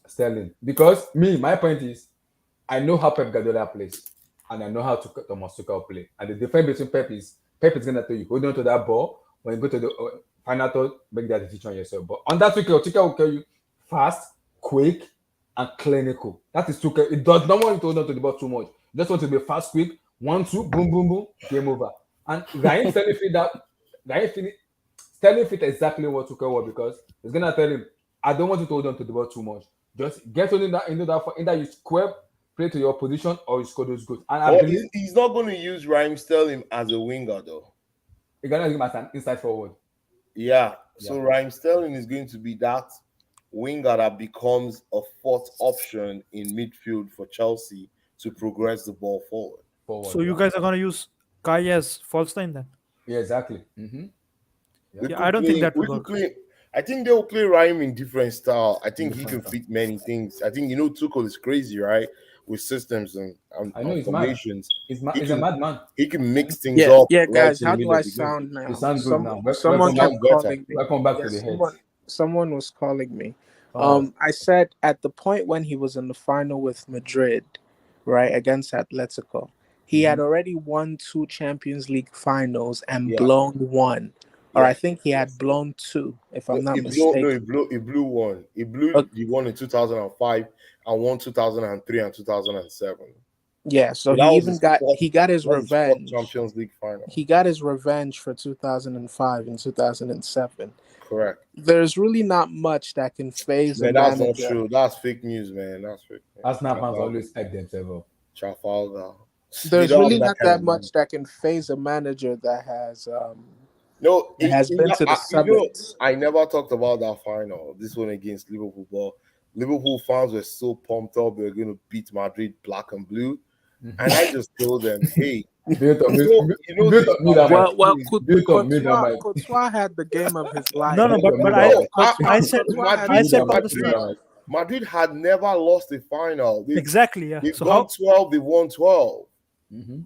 Sterling. Because my point is, I know how Pep Guardiola plays, and I know how Thomas Tuchel play. And the difference between Pep is going to tell you, hold on to that ball. When you go to the final third, make that decision yourself. But on that Tuchel will tell you fast, quick, and clinical. That is Tuchel. It does not want you to hold on to the ball too much. You just want to be fast, quick, 1-2, boom, boom, boom, game over. And Raheem Sterling Tell him fit exactly what Tuchel want because he's gonna tell him, I don't want you to hold on to the ball too much. Just get on into that either you square, play to your position, or you score those goals. And I
Or
believe
he's not going to use Raheem Sterling as a winger, though.
he's gonna give him as an inside forward.
Yeah.
Yeah.
So Raheem Sterling is going to be that winger that becomes a fourth option in midfield for Chelsea to progress the ball forward.
So you guys are gonna use Kai as false nine then?
Yeah, exactly. Mm-hmm.
We
Yeah,
could
I don't think
play.
that
We
will
could
work.
play. I think they will play Raheem in different style. I think he
Different
can
style.
fit many things. I think Tuchel is crazy, right? With systems and
he's mad.
formations.
He's
He
a
can
madman.
he can mix things
Yeah,
up
yeah,
right
guys.
in the
How do
middle
I
of the game.
sound
You
now?
sound good now.
Someone
Now
kept
better.
calling me.
Welcome back to
Yes,
the heads.
someone was calling me.
Oh,
I said at the point when he was in the final with Madrid, right, against Atletico, he had already won 2 Champions League finals and
Yeah,
blown one. Or
yeah.
I think he had blown 2, if
No,
I'm not
he blew no,
mistaken.
he blew one. He blew
Okay.
the one in 2005 and won 2003 and 2007.
Yeah, so
So that
he
was
even
his
got
fourth,
he got his
that was his fourth
revenge.
Champions League final.
He got his revenge for 2005 and 2007.
Correct.
There's really not much that can phase a
Man, that's not
manager.
true. That's fake news, man. That's fake.
Arsenal fans always hype themselves up.
Trafalgar. They
There's
don't
really
have that
not
kind
that
of money.
much that can phase a manager
No,
that has been to the summit.
I never talked about that final. This one against Liverpool, but Liverpool fans were so pumped up they were going to beat Madrid black and blue, and I just told them, "Hey,
Built up,
this
me that might.
Well,
Built up, me that might.
Courtois had the game of his life.
No,
Built up, me
but
that might.
I said
Courtois had
I
the
said
game
from
of
the
his
start.
life.
Madrid had never lost a final.
Exactly, yeah.
They've
So
gone
how?
12, they won 12.
Mm-hmm.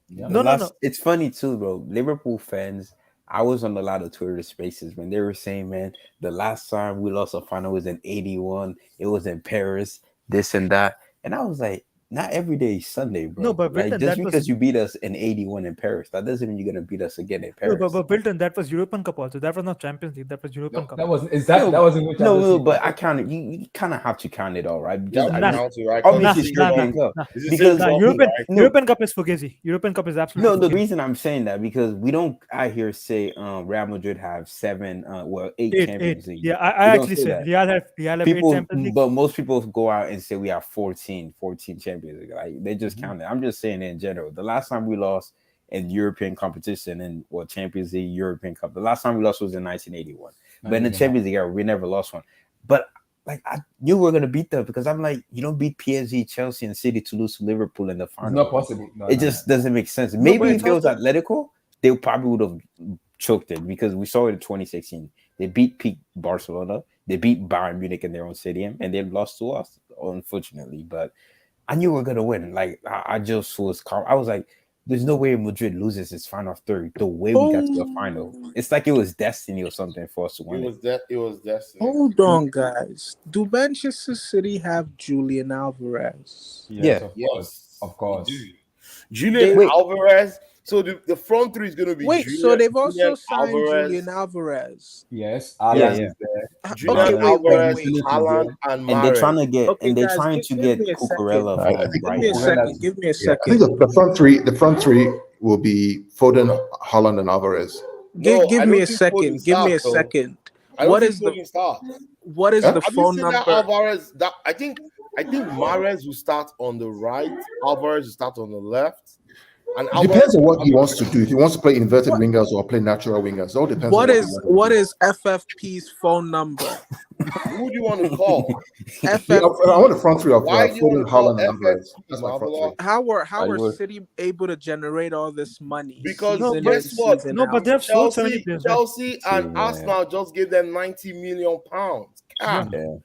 Yeah.
No.
It's funny too, bro. Liverpool fans, I was on a lot of Twitter spaces when they were saying, man, the last time we lost a final was in 81. It was in Paris, this and that. And I was like, not every day is Sunday, bro.
No, but
Like,
Wilton,
just
that was
because you beat us in 81 in Paris, that doesn't mean you're going to beat us again in
no,
Paris.
but Wilton, that was European Cup also. That was not Champions League. That was European Cup.
That wasn't exactly. That wasn't which
No, but I counted. You kind of have to count it all, right?
Yeah,
Just
we
Nah,
count it, right?
obviously
Because
it's
nah,
European Cup.
nah.
it's the
Because
same trophy,
European
right?
no,
European Cup is Fugazi. European Cup is absolutely
no, the
Fugazi.
reason I'm saying that because we don't I hear say Real Madrid have 8
Eight.
Champions League.
Yeah, I
We don't
actually
say
said
that.
Real have 8
People,
Champions League.
but most people go out and say we have 14 Champions League. Like they just count it. I'm just saying in general. The last time we lost in European competition and Champions League, European Cup. The last time we lost was in 1981. But in the Champions League era, we never lost one. But like I knew we were gonna beat them because I'm like, you don't beat PSG, Chelsea, and City to lose to Liverpool in the final.
It's not possible. No,
It just doesn't make sense.
but
Maybe
it's
if it was
also-
Atletico, they probably would have choked it because we saw it in 2016. They beat peak Barcelona, they beat Bayern Munich in their own stadium, and they lost to us, unfortunately. But I knew we were gonna win. Like I just was calm. I was like, there's no way Madrid loses its final third the way we got to the final. It's like it was destiny or something for us to win it.
It was destiny.
Hold on, guys. Do Manchester City have Julian Alvarez?
Yes,
Yeah.
of course.
Julian Alvarez. So the front three is going to be
Wait,
Julian,
so they've also
Julian
signed
Alvarez,
Julian Alvarez.
Yes, Alan
Yeah.
is there.
Julian
Okay,
Alvarez,
wait.
Haaland, and
And they're
Mahrez.
trying to get
Okay,
and they're
guys,
trying to get
give me a second.
Cucurella
I
from
think-
Give me a
Brighton.
second. Give me a
Yeah, I
second.
think the front three will be Foden, Haaland, and Alvarez.
No,
Give
I
me
don't
a
think
second.
Foden
Give me a
starts, though.
second.
I don't
What
think
is the
Foden starts.
what is
Huh?
the
Have you
phone
seen that
number?
Alvarez? That I think Mahrez will start on the right. Alvarez will start on the left. And
It depends on what he wants to do. If he wants to play inverted wingers or play natural wingers, it all depends
What
on
is
what he wants
FFP's phone number?
Who do you want to call?
to do.
FFP.
I want the front three of
Why do you want
Foden,
to call
Haaland, and Alvarez.
FFP,
That's my front
Marvelo?
three.
How are
would.
City able to generate all this money?
Because
season
guess
in,
what?
season
No,
out?
but they have sold so many
Chelsea,
players. man.
Chelsea and
Yeah.
Arsenal just gave them 90 million pounds.
Yeah.
Yeah.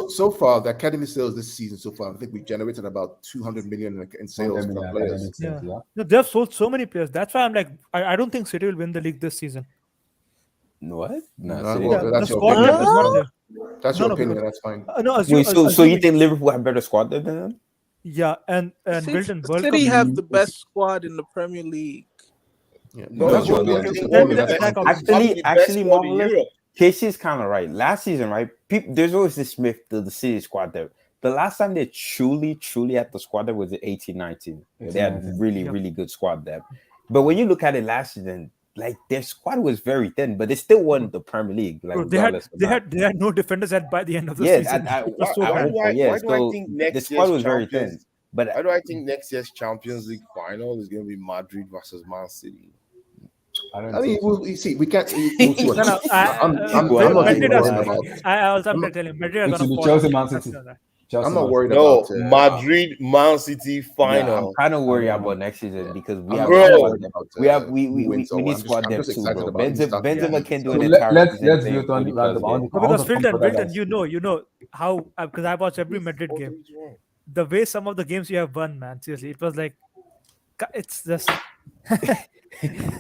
So far, the academy sales this season so far, I think we generated about 200 million in sales from players.
Yeah. No, they have sold so many players. That's why I'm like, I don't think City will win the league this season.
What? No,
No,
City
well,
doesn't.
The
that's your
squad
opinion.
depth is not there.
That's
No,
your
no,
opinion.
because-
That's fine.
No,
Wait, so you
assuming-
think Liverpool have better squad than them?
Yeah, and Wilton, World
City
Cup.
have the best squad in the Premier League.
Yeah.
No,
That's what
no,
opinion.
no,
Then
no,
that's
no,
lack of-
Actually,
squad in
Marvelous,
Europe.
Casey's kind of right. Last season, right? There's always this myth that the City squad there. The last time they truly had the squad there was in 18-19. They had really,
Yeah.
really good squad there. But when you look at it last season, like their squad was very thin, but they still won the Premier League. Like
Bro,
regardless of that.
they had no defenders by the end of the
Yeah,
season. It was
Why,
so
at
why
bad.
one
do I
point, yeah.
why do I
So
think
the
next
squad
year's
was very thin.
Champions
But
why do I think next year's Champions League final is going to be Madrid versus Man City?
I don't
I mean,
think so.
you see, we can't. We'll see what
No, no.
I'm
Well,
not too
Madrid are
worried
so,
about.
I also
I'm
am
not,
telling you, Madrid are
It
gonna
will be
fall
Chelsea,
off.
Man
Trust
City.
me on that.
Chelsea,
I'm not
Man
worried
City.
about.
No, Madrid Man City
yeah, I'm
final.
kind of worried
Yeah.
about next season because we
I'm
have
not,
a
I'm not
Bro,
squad
worried
depth.
about
We
who wins.
need
I'm
squad
just
depth too,
excited
bro.
about. Let me start from
Benzema
that.
can do
So
an entire
let's
season
view
playing
it on
30
right
plus
about.
games.
No,
I want
because
to come to that,
Filton,
guys.
you know how because I watched every Madrid game. The way some of the games you have won, man, seriously, it was like it's just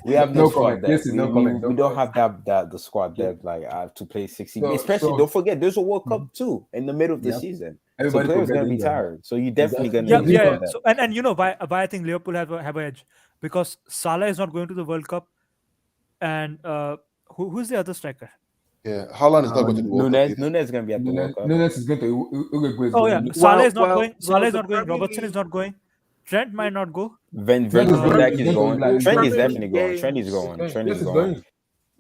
We have no
No
squad
comment.
depth.
Yes, no comment. No
We don't
comment.
have that the squad
Okay.
depth like to play 60.
So
Especially
so
don't forget there's a World
mhm.
Cup too in the middle of the
Yep.
season. So
Everybody
players
forget
gonna be
England.
tired. So you definitely
Exactly.
gonna
yeah,
need
This
yeah.
squad
one,
depth.
So and you know why I think Liverpool have an edge because Salah is not going to the World Cup, and who's the other striker?
Yeah, Haaland is not going to the World Cup either.
Nunes is gonna be at the World Cup.
Nunes is going to Uruguay is
Oh yeah,
going.
Salah
Well,
is not
well,
going.
well.
Salah is
The
not going.
Premier
Robertson is
League,
not going. Trent might not go.
Trent is
Van
going.
Dijk
He's
is
going to
going.
England. He's
well,
Trent
going.
is
Premier
definitely
League
going. Trent is
games,
going. Trent
Yes,
is
he's
going.
going.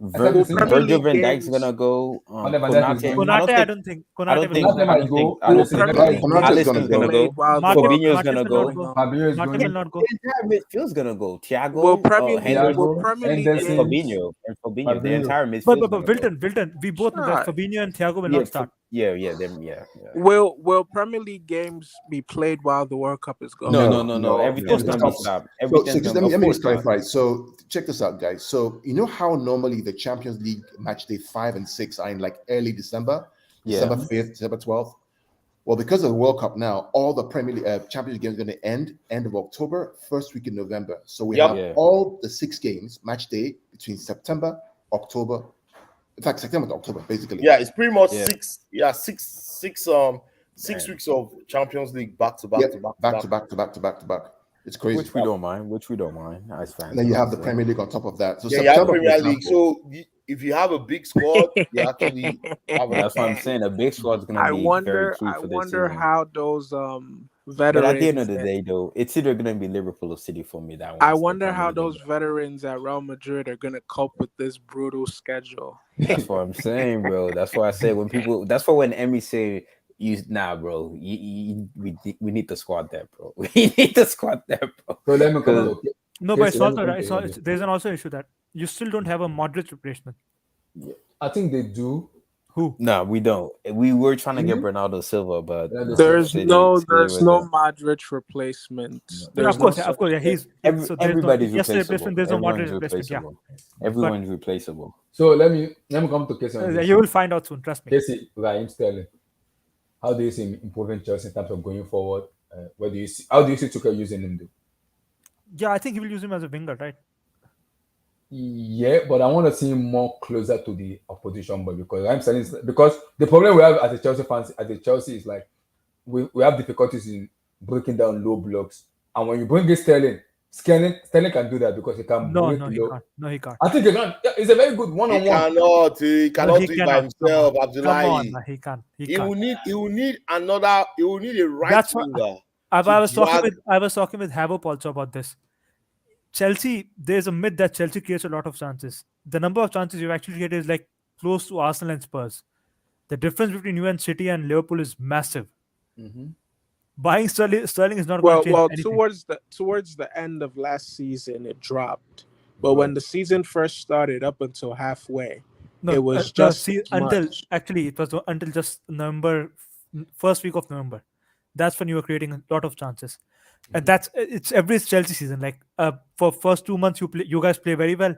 I said the same
Premier
thing.
Virgil
League
van Dijk's
games.
gonna go.
Only Van Dijk is
Konate.
going.
I don't
Konate, I
think.
don't think.
I don't
Konate will
think.
not
Konate
go.
I
might
don't think.
go.
I
Well,
don't
Yes,
think.
Premier League
Konate is
games
going
be
to
Alisson's gonna
go.
played
go.
while the
Matip,
World
Fabinho's
Cup
Matip
is
gonna
will not
go.
going
go.
on.
Fabinho is
Matip will
going.
not go.
The entire midfield's gonna go.
Well,
Thiago,
Premier League, well,
Henderson,
Thiago,
Premier League
and
Henderson,
games.
Fabinho. The
Fabinho.
entire midfield's gonna go.
Wilton, we both know that
Shot.
Fabinho and Thiago will
Yeah,
not start.
yeah.
Will Premier League games be played while the World Cup is going
No,
on?
no, no, no.
No,
Everything's
no,
gonna
no.
be stopped.
So
Everything's
just
gonna. Of
let me
course
just
not.
clarify. So check this out, guys. So you know how normally the Champions League match day 5 and 6 are in like early December,
Yeah.
December 5th, December 12th. Well, because of the World Cup now, all the Premier League Champions League games are going to end of October, first week in November. So we
Yep.
have
Yeah.
all the 6 games match day between September, October. In fact, September to October, basically.
Yeah, it's pretty much
Yeah.
six
Damn.
weeks of Champions League back to back
Yep,
to back
back to back to back to back to back. It's crazy.
Which we don't mind. As fans.
And then you have the Premier League on top of that. So
Yeah, you have
September, for
Premier League.
example,
So if you have a big squad, you actually have
That's what I'm saying. A big squad's gonna
I
be very
wonder.
key
I
for this
wonder
season.
how those
But at the end of
veterans.
the day, though, it's either gonna be Liverpool or City for me. That one.
I wonder how those veterans at Real Madrid are gonna cope with this brutal schedule.
That's what I'm saying, bro. That's why I say when people. That's why when Emmy say, bro. We need the squad there, bro. We need the squad there, bro.
So let me come
Because
to
No, but it's
Casey, let
also
me come
right.
to you.
There's an also issue that you still don't have a Modric replacement.
I think they do.
Who?
no, we don't. We were trying to get
Mhm.
Bernardo Silva, but
Yeah,
There's
City
no
was
Madrid replacement.
No, of
There's
course,
no
of course, yeah. He's so there's
everybody's
no yesterday
replaceable.
replacement. There's no
Everyone's
Modric replacement. Yeah,
replaceable. Everyone's replaceable.
So let me come to Casey. On this.
you will find out soon. Trust me.
Casey, Raheem Sterling. How do you see him improving Chelsea in terms of going forward? What do you see? How do you see Tuchel using him? Though?
Yeah, I think he will use him as a winger, right?
Yeah, but I want to see him more closer to the opposition, but because I'm saying because the problem we have as a Chelsea fans at the Chelsea is like we have difficulties in breaking down low blocks, and when you bring in Sterling can do that because he can
No,
break
no, he
low.
can't. No, he can't.
I think he can. Yeah, it's a very good one-on-one.
He cannot
he
do it by
cannot.
himself,
Come
Abdullahi.
on, he can't.
He will need a right
That's what-
winger.
I was
drag-
talking with Havop also about this. Chelsea, there's a myth that Chelsea creates a lot of chances. The number of chances you actually get is like close to Arsenal and Spurs. The difference between you and City and Liverpool is massive. Buying Sterling is not going to change
well
anything.
towards the end of last season it dropped, but when the season first started up until halfway,
No,
it was
no,
just
see,
as
until
much.
actually it was until just first week of November. That's when you were creating a lot of chances, and it's every Chelsea season. Like for first 2 months you guys play very well,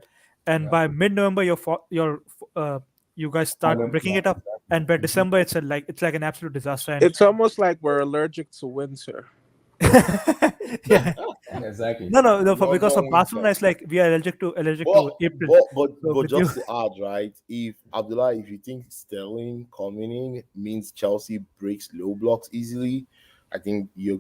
and by mid-November you guys start breaking it up, and by December it's like an absolute disaster. And
It's almost like we're allergic to winter.
yeah,
Exactly.
no, because of
no,
Barcelona, it's like we are allergic to
But,
April.
but
So with
just
you-
to add, right? If Abdullah, if you think Sterling coming in means Chelsea breaks low blocks easily, I think you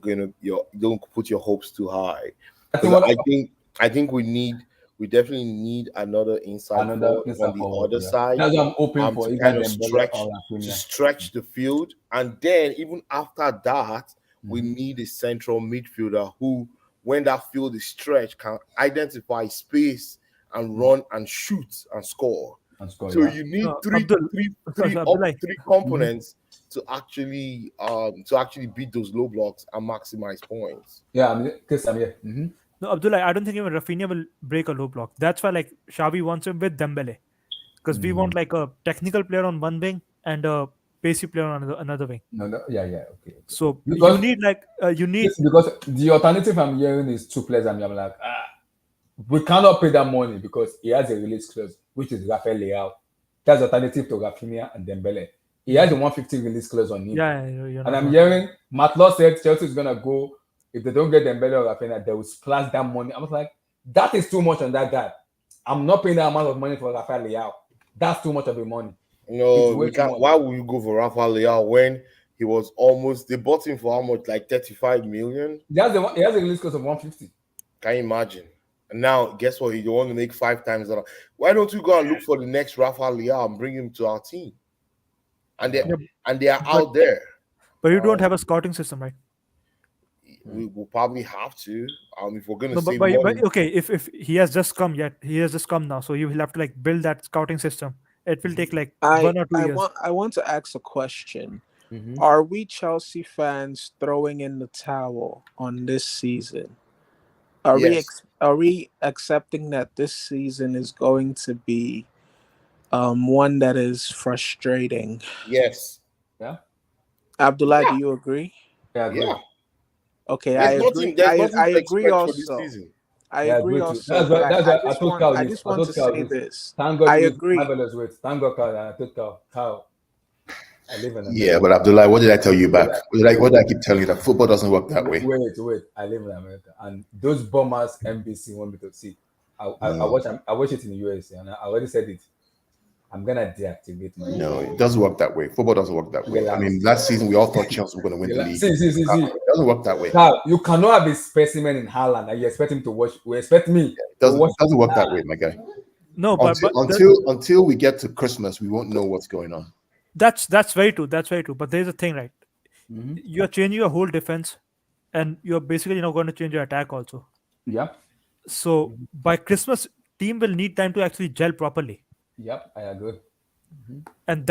don't put your hopes too high. I think we definitely need another inside forward on the other side.
That's what I'm hoping for.
To
Either
kind of
Dembele or
stretch the field, and then even after that, we need a central midfielder who, when that field is stretched, can identify space and run and shoot and score.
And score,
So
yeah.
you need
Abdul, sorry, Abdullah.
three components to actually beat those low blocks and maximize points.
Yeah, because I'm here.
No, Abdullah, I don't think even Rafinha will break a low block. That's why like Xavi wants him with Dembele, because we want like a technical player on one wing and a pacey player on another wing.
No, yeah, okay.
So
Because
you need like you need
yes, because the alternative I'm hearing is two players, and I'm like, we cannot pay that money because he has a release clause, which is Rafael Leao. That's alternative to Rafinha and Dembele. He has a 150 release clause on him.
yeah, you're
And
not
I'm
wrong.
hearing Matt Law said Chelsea is gonna go if they don't get Dembele or Rafinha, they will splash that money. I was like, that is too much on that guy. I'm not paying that amount of money for Rafael Leao. That's too much of the money.
No,
way
we
too
can't.
much.
Why would you go for Rafael Leao when he was almost? They bought him for how much? Like 35 million.
He has a release cost of 150.
Can you imagine? And now, guess what? You want to make 5 times that. Why don't you go and look for the next Rafael Leao and bring him to our team? And they are out there.
But you don't have a scouting system, right?
We will probably have to. If we're gonna
No,
save
but
money.
okay, if he has just come now, so you will have to like build that scouting system. It will take like 1 or 2 years.
I want to ask a question. Are we Chelsea fans throwing in the towel on this season? Are we accepting that this season is going to be one that is frustrating?
Yes.
Yeah.
Abdullah, do you agree?
Yeah, I agree.
Yeah.
Okay,
There's
I agree.
nothing
I
to
agree
expect for this
also.
season.
I
Yeah,
agree
too.
also.
That's why
I just want to say this.
Thank God
I
this
agree.
marvelous wait. Thank God I told Kyle. I live in America.
Yeah, but Abdullah, what did I tell you back? What did I keep telling you? That football doesn't work that way.
Wait. I live in America, and those bombers NBC want me to see. I watch it in the USA, and I already said it. I'm gonna deactivate my.
No, it doesn't work that way. Football doesn't work that way. I mean, last season we all thought Chelsea were going to win the league.
See.
It doesn't work that way.
Kyle, you cannot have a specimen in Haaland, and you expect him to watch. We expect me.
It doesn't work that way, my guy.
No,
until we get to Christmas, we won't know what's going on.
That's very true. That's very true. But there's a thing, right? You're changing your whole defense, and you're basically not going to change your attack also.
Yeah.
So by Christmas, team will need time to actually gel properly.
Yep, I agree.
And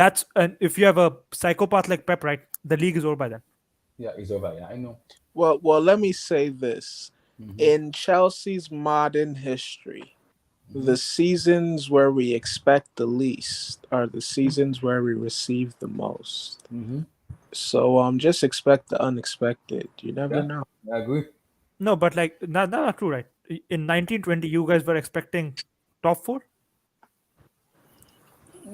if you have a psychopath like Pep, right, the league is over by then.
Yeah, it's over. Yeah, I know.
Well, let me say this. In Chelsea's modern history, the seasons where we expect the least are the seasons where we receive the most. So just expect the unexpected. You never know.
I agree.
No, but like that's not true, right? In 1920, you guys were expecting top 4.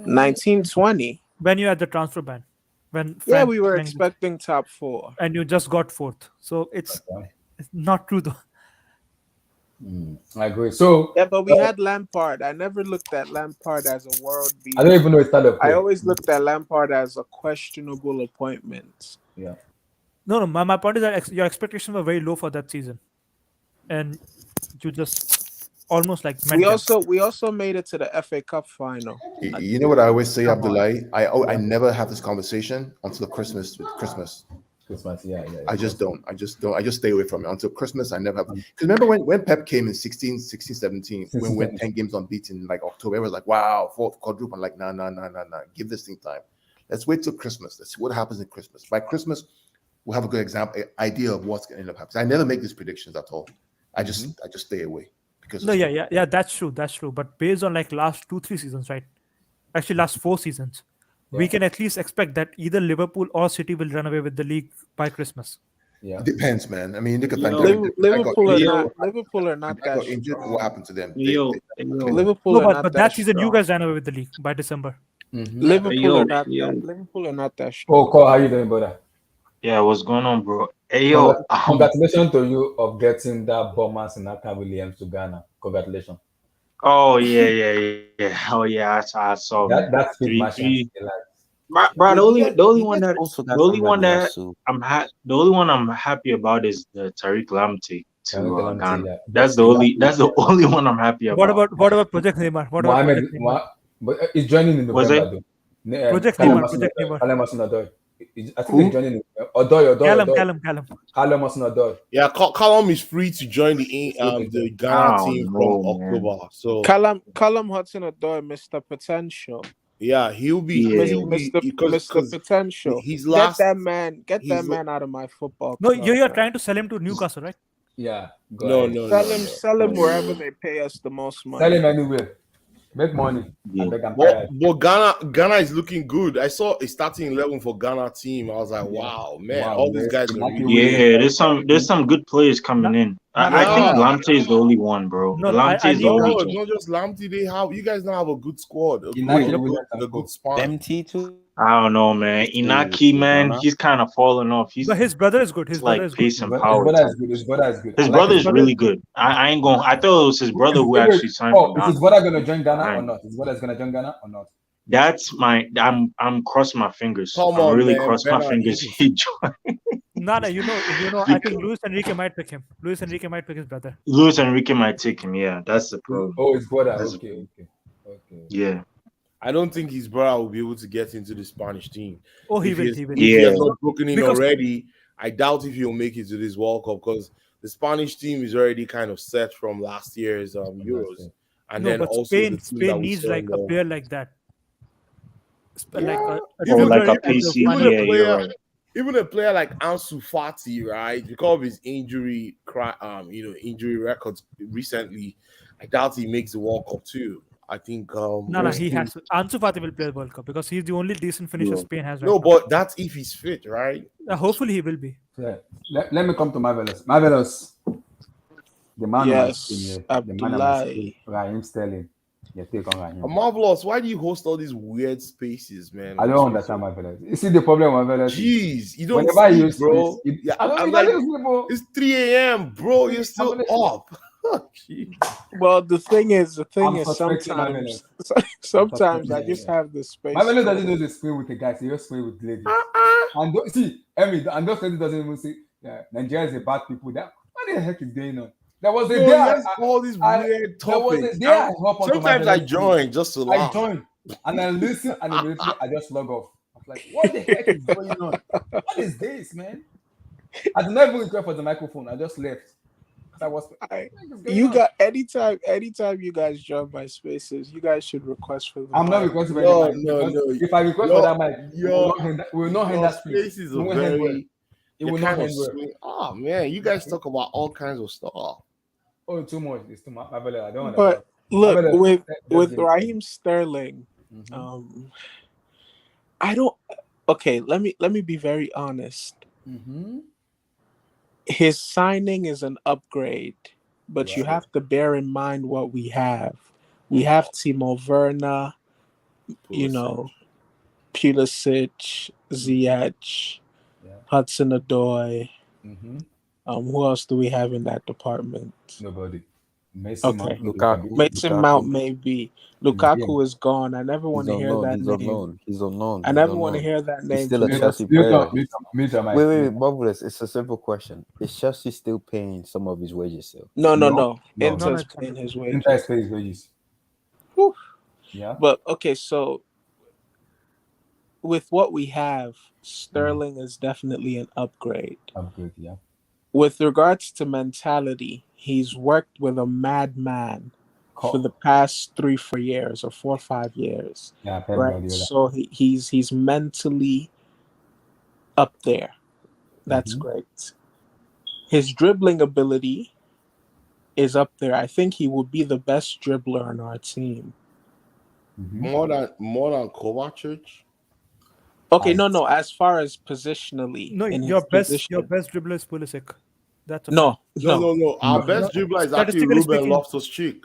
1920.
When you had the transfer ban, when
we were expecting top 4,
and you just got 4th. So it's not true though.
I agree. So
yeah, but we had Lampard. I never looked at Lampard as a world beater.
I don't even know his style of play.
I always looked at Lampard as a questionable appointment.
Yeah.
No. My point is that your expectations were very low for that season, and you just almost like met
we also made it to the FA Cup final.
You know what I always say, Abdullah? I never have this conversation until Christmas.
Yeah.
I just don't. I just stay away from it until Christmas. I never have. Because remember when Pep came in 16, 17, when we went 10 games unbeaten in like October, it was like, wow, 4th quadruple. I'm like, nah. Give this thing time. Let's wait till Christmas. Let's see what happens in Christmas. By Christmas, we'll have a good idea of what's going to end up happening. I never make these predictions at all. I just stay away.
No, yeah, that's true. But based on like last 2-3 seasons, right? Actually, last 4 seasons, we can at least expect that either Liverpool or City will run away with the league by Christmas.
Yeah,
it depends, man. I mean, look at
Liverpool are not that
injured. What happened to them?
Liverpool.
But that season, you guys ran away with the league by December.
Liverpool are not that strong.
Oh, Cole, how you doing, brother?
Yeah, what's going on, bro? Hey, yo,
congratulations to you of getting that Bombers and Aka Williams to Ghana. Congratulations.
Oh yeah. Oh yeah, I saw
that's big match.
Bro, the only one I'm happy about is the Tariq Lamptey to Ghana. Yeah. That's the only one I'm happy about.
What about Project Neymar?
But he's joining in November.
Project Neymar.
I think he's joining Odoi. Callum Hudson-Odoi.
Yeah, Callum is free to join the Ghana
Oh,
team
no,
from
man.
October. So
Callum Hudson-Odoi, Mr. Potential.
yeah, he'll be
Yeah.
because
Potential.
his
Get
last
that man out of my football
No,
club.
you're
man.
trying to sell him to Newcastle, right?
Yeah, go
no,
ahead.
Sell him wherever they pay us the most
Sell
money.
him anywhere. Make money.
Yeah.
I'm
But
tired.
Ghana is looking good. I saw a starting 11 for Ghana team. I was like, wow, man, all these guys are really
Yeah, there's some good players coming in. I think
Yeah.
Lamptey is the only one, bro.
No,
Lamptey is the
No,
only
it's
one.
not just Lamptey. You guys now have a good squad, a good spine.
MT too.
I don't know, man. Inaki, man, he's kind of falling off.
But his brother is good.
It's like pace and
His
power.
brother is good. His brother is good.
His
I like
brother
his
is really good. I ain't going. I thought it was his brother who actually signed for
Is
Ghana.
his brother gonna join Ghana or not? His brother is gonna join Ghana or not?
That's my. I'm crossing my fingers.
Come
I'm
on,
really
man,
crossing my
better
fingers.
ease.
He joined.
No, you know. I think Luis Enrique might pick him. Luis Enrique might pick his brother.
Luis Enrique might take him. Yeah, that's the problem.
Oh, his brother. Okay.
Yeah.
I don't think his brother will be able to get into the Spanish team.
Oh, he will.
If he has not broken in already, I doubt if he'll make it to this World Cup because the Spanish team is already kind of set from last year's Euros. And
no,
then
but
also
Spain needs like a player like that.
Like a PC.
Even a player like Ansu Fati, right? Because of his injury records recently, I doubt he makes the World Cup too. I think
he has to. Ansu Fati will play the World Cup because he's the only decent finisher Spain has right
now.
No,
but that's if he's fit, right?
Hopefully he will be.
Yeah. Let me come to Marvelous. The man
yes, Abdullahi.
Raheem Sterling. Your take on Raheem.
Marvelous, why do you host all these weird spaces, man?
I don't understand Marvelous. You see the problem with Marvelous?
Jeez, you don't sleep, bro. It's 3 a.m., bro. You're still up.
Well, the thing is, sometimes I just have the space.
Marvelous doesn't know the spray with the guys. He just spray with ladies. And and those ladies doesn't even say Nigeria is a bad people. What the heck is going on? There was a day
all these weird topics. Sometimes I join just to laugh.
I join and I listen and immediately I just log off. I'm like, what the heck is going on? What is this, man? I did not even request for the microphone. I just left.
Anytime you guys join my spaces, you guys should request for them.
I'm not requesting for that mic. If I request for that mic, we will not hand that
spaces are very. It will not end well. Oh man, you guys talk about all kinds of stuff.
Oh, too much. It's too much. I don't
but look, with Raheem Sterling, I don't. Okay, let me be very honest.
Mm-hmm.
His signing is an upgrade, but you have to bear in mind what we have. We have Timo Werner, Pulisic, Ziyech, Hudson-Odoi.
Mm-hmm.
Who else do we have in that department?
Nobody.
Mason Mount maybe. Lukaku is gone. I never want to hear that name.
He's unknown.
I never want to hear that name.
He's still a Chelsea player. Wait, Marvelous. It's a simple question. Is Chelsea still paying some of his wages still?
No. Inter's paying his wages.
Inter's paying his wages.
Whew.
Yeah.
But okay, so with what we have, Sterling is definitely an upgrade.
Yeah.
With regards to mentality, he's worked with a madman for the past 3-4 years or 4 or 5 years.
Yeah,
right. So he's mentally up there. That's great. His dribbling ability is up there. I think he would be the best dribbler on our team.
More than Kovacic.
Okay, no. As far as positionally,
your best dribbler is Pulisic. That's
no. Our best dribbler is actually Ruben Loftus-Cheek.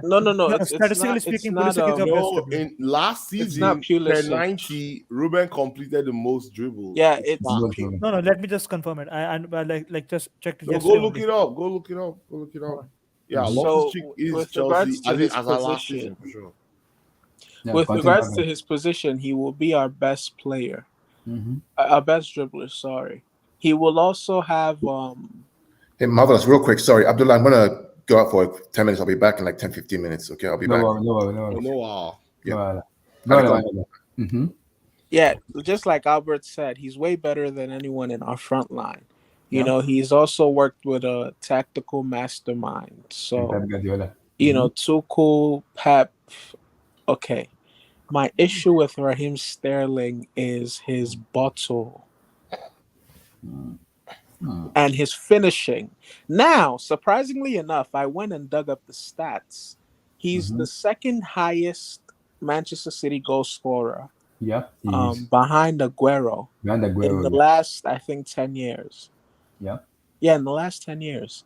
No.
Statistically speaking, Pulisic is your best dribbler.
In last season, per 90, Ruben completed the most dribbles.
Yeah, it's
no. Let me just confirm it. I like just check it.
Go look it up. Yeah, Loftus-Cheek is Chelsea. I think as our last season for sure.
Yeah, with regards to his position, he will be our best player, our best dribbler. Sorry, he will also have.
Hey, Marvelous, real quick. Sorry, Abdullah, I'm gonna go out for 10 minutes. I'll be back in like 10-15 minutes. Okay, I'll be back.
No.
Yeah.
No. Mm-hmm.
Yeah, just like Albert said, he's way better than anyone in our front line. You
Yeah.
know, he's also worked with a tactical mastermind.
And
So,
Pep Guardiola.
you know, Tuchel, Pep. Okay, my issue with Raheem Sterling is his bottle and his finishing. Now, surprisingly enough, I went and dug up the stats. He's the second highest Manchester City goal scorer,
Yeah, he is.
behind Aguero
Behind
in
Aguero,
the
yeah.
last, I think, 10 years.
Yeah.
Yeah, in the last 10 years.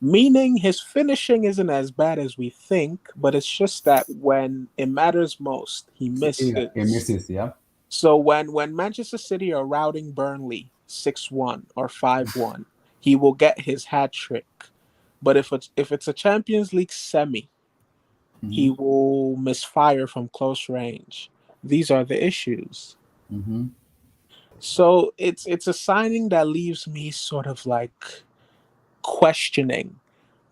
Meaning his finishing isn't as bad as we think, but it's just that when it matters most, he
Yeah, he
misses.
misses, yeah.
So when Manchester City are routing Burnley 6-1 or 5-1, he will get his hat trick. But if it's a Champions League semi, he will misfire from close range. These are the issues. So it's a signing that leaves me sort of like questioning.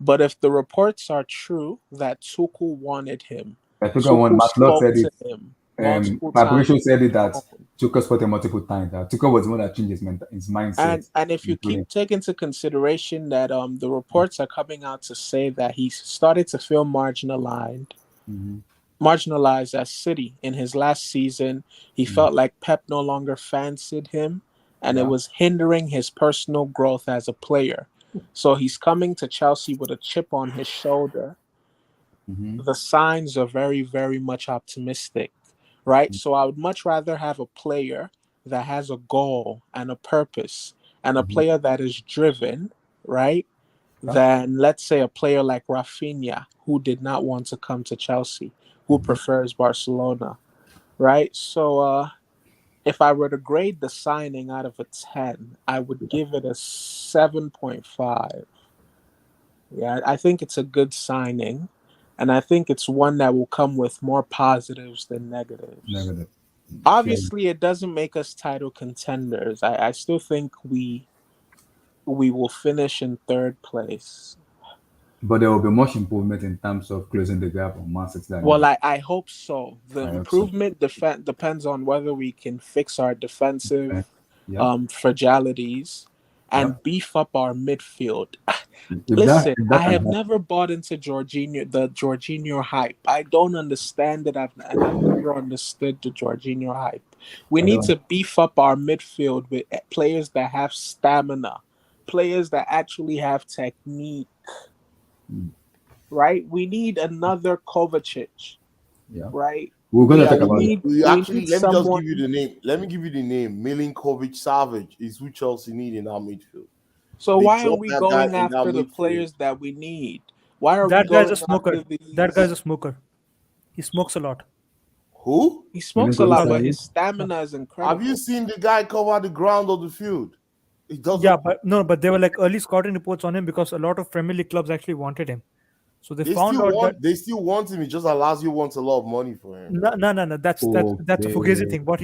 But if the reports are true that Tuchel wanted him,
I took one.
Tuchel
Matt Lord
spoke
said
to
it.
him multiple times
Fabrizio said it
on
that
the phone.
Tuchel spotted multiple times. That Tuchel was the one that changed his mindset.
And if you
Including,
keep taking into consideration that the reports are coming out to say that he started to feel marginalized as City in his last season, he felt like Pep no longer fancied him, and it
yeah.
was hindering his personal growth as a player. So he's coming to Chelsea with a chip on his shoulder. The signs are very, very much optimistic, right? So I would much rather have a player that has a goal and a purpose and a player that is driven, right?
Yeah.
Than, let's say, a player like Rafinha, who did not want to come to Chelsea, who prefers Barcelona, right? So if I were to grade the signing out of a 10, I would give it a 7.5. Yeah, I think it's a good signing, and I think it's one that will come with more positives than negatives.
Negative. Fair.
Obviously, it doesn't make us title contenders. I still think we will finish in third place.
But there will be much improvement in terms of closing the gap on Man City than
Well,
Liverpool.
I hope so. The
I hope so.
improvement depends on whether we can fix our defensive
Yeah.
fragilities
Yeah.
and beef up our midfield.
If
Listen,
that
I
can
have
happen,
never bought into the Jorginho hype. I don't understand it. I've never understood the Jorginho hype. We
I
need
don't.
to beef up our midfield with players that have stamina, players that actually have technique. Right? We need another Kovacic.
Yeah.
Right?
We're gonna
Yeah,
talk
we
about
need
that.
we
We
actually
need
let me just give you
someone.
the name. Let me give you the name. Milinkovic Savage is who Chelsea need in our midfield.
So
They
why are
drop
we
that guy
going
in that
after the
midfield.
players that we need? Why are we
That guy's a
going
smoker.
after
That
these?
guy's a smoker. He smokes a lot.
Who?
He smokes a
Milinkovic
lot,
Savic.
but his
Savic.
stamina is
Have you
incredible.
seen the guy cover the ground of the field? He
Yeah,
doesn't.
but no, but they were like early scouting reports on him because a lot of Premier League clubs actually wanted him. So they
They
found
still
out that
want. They still want him. It just allows you wants a lot of money for him.
no, no, no, no. That's a Fugazi
Okay.
thing. What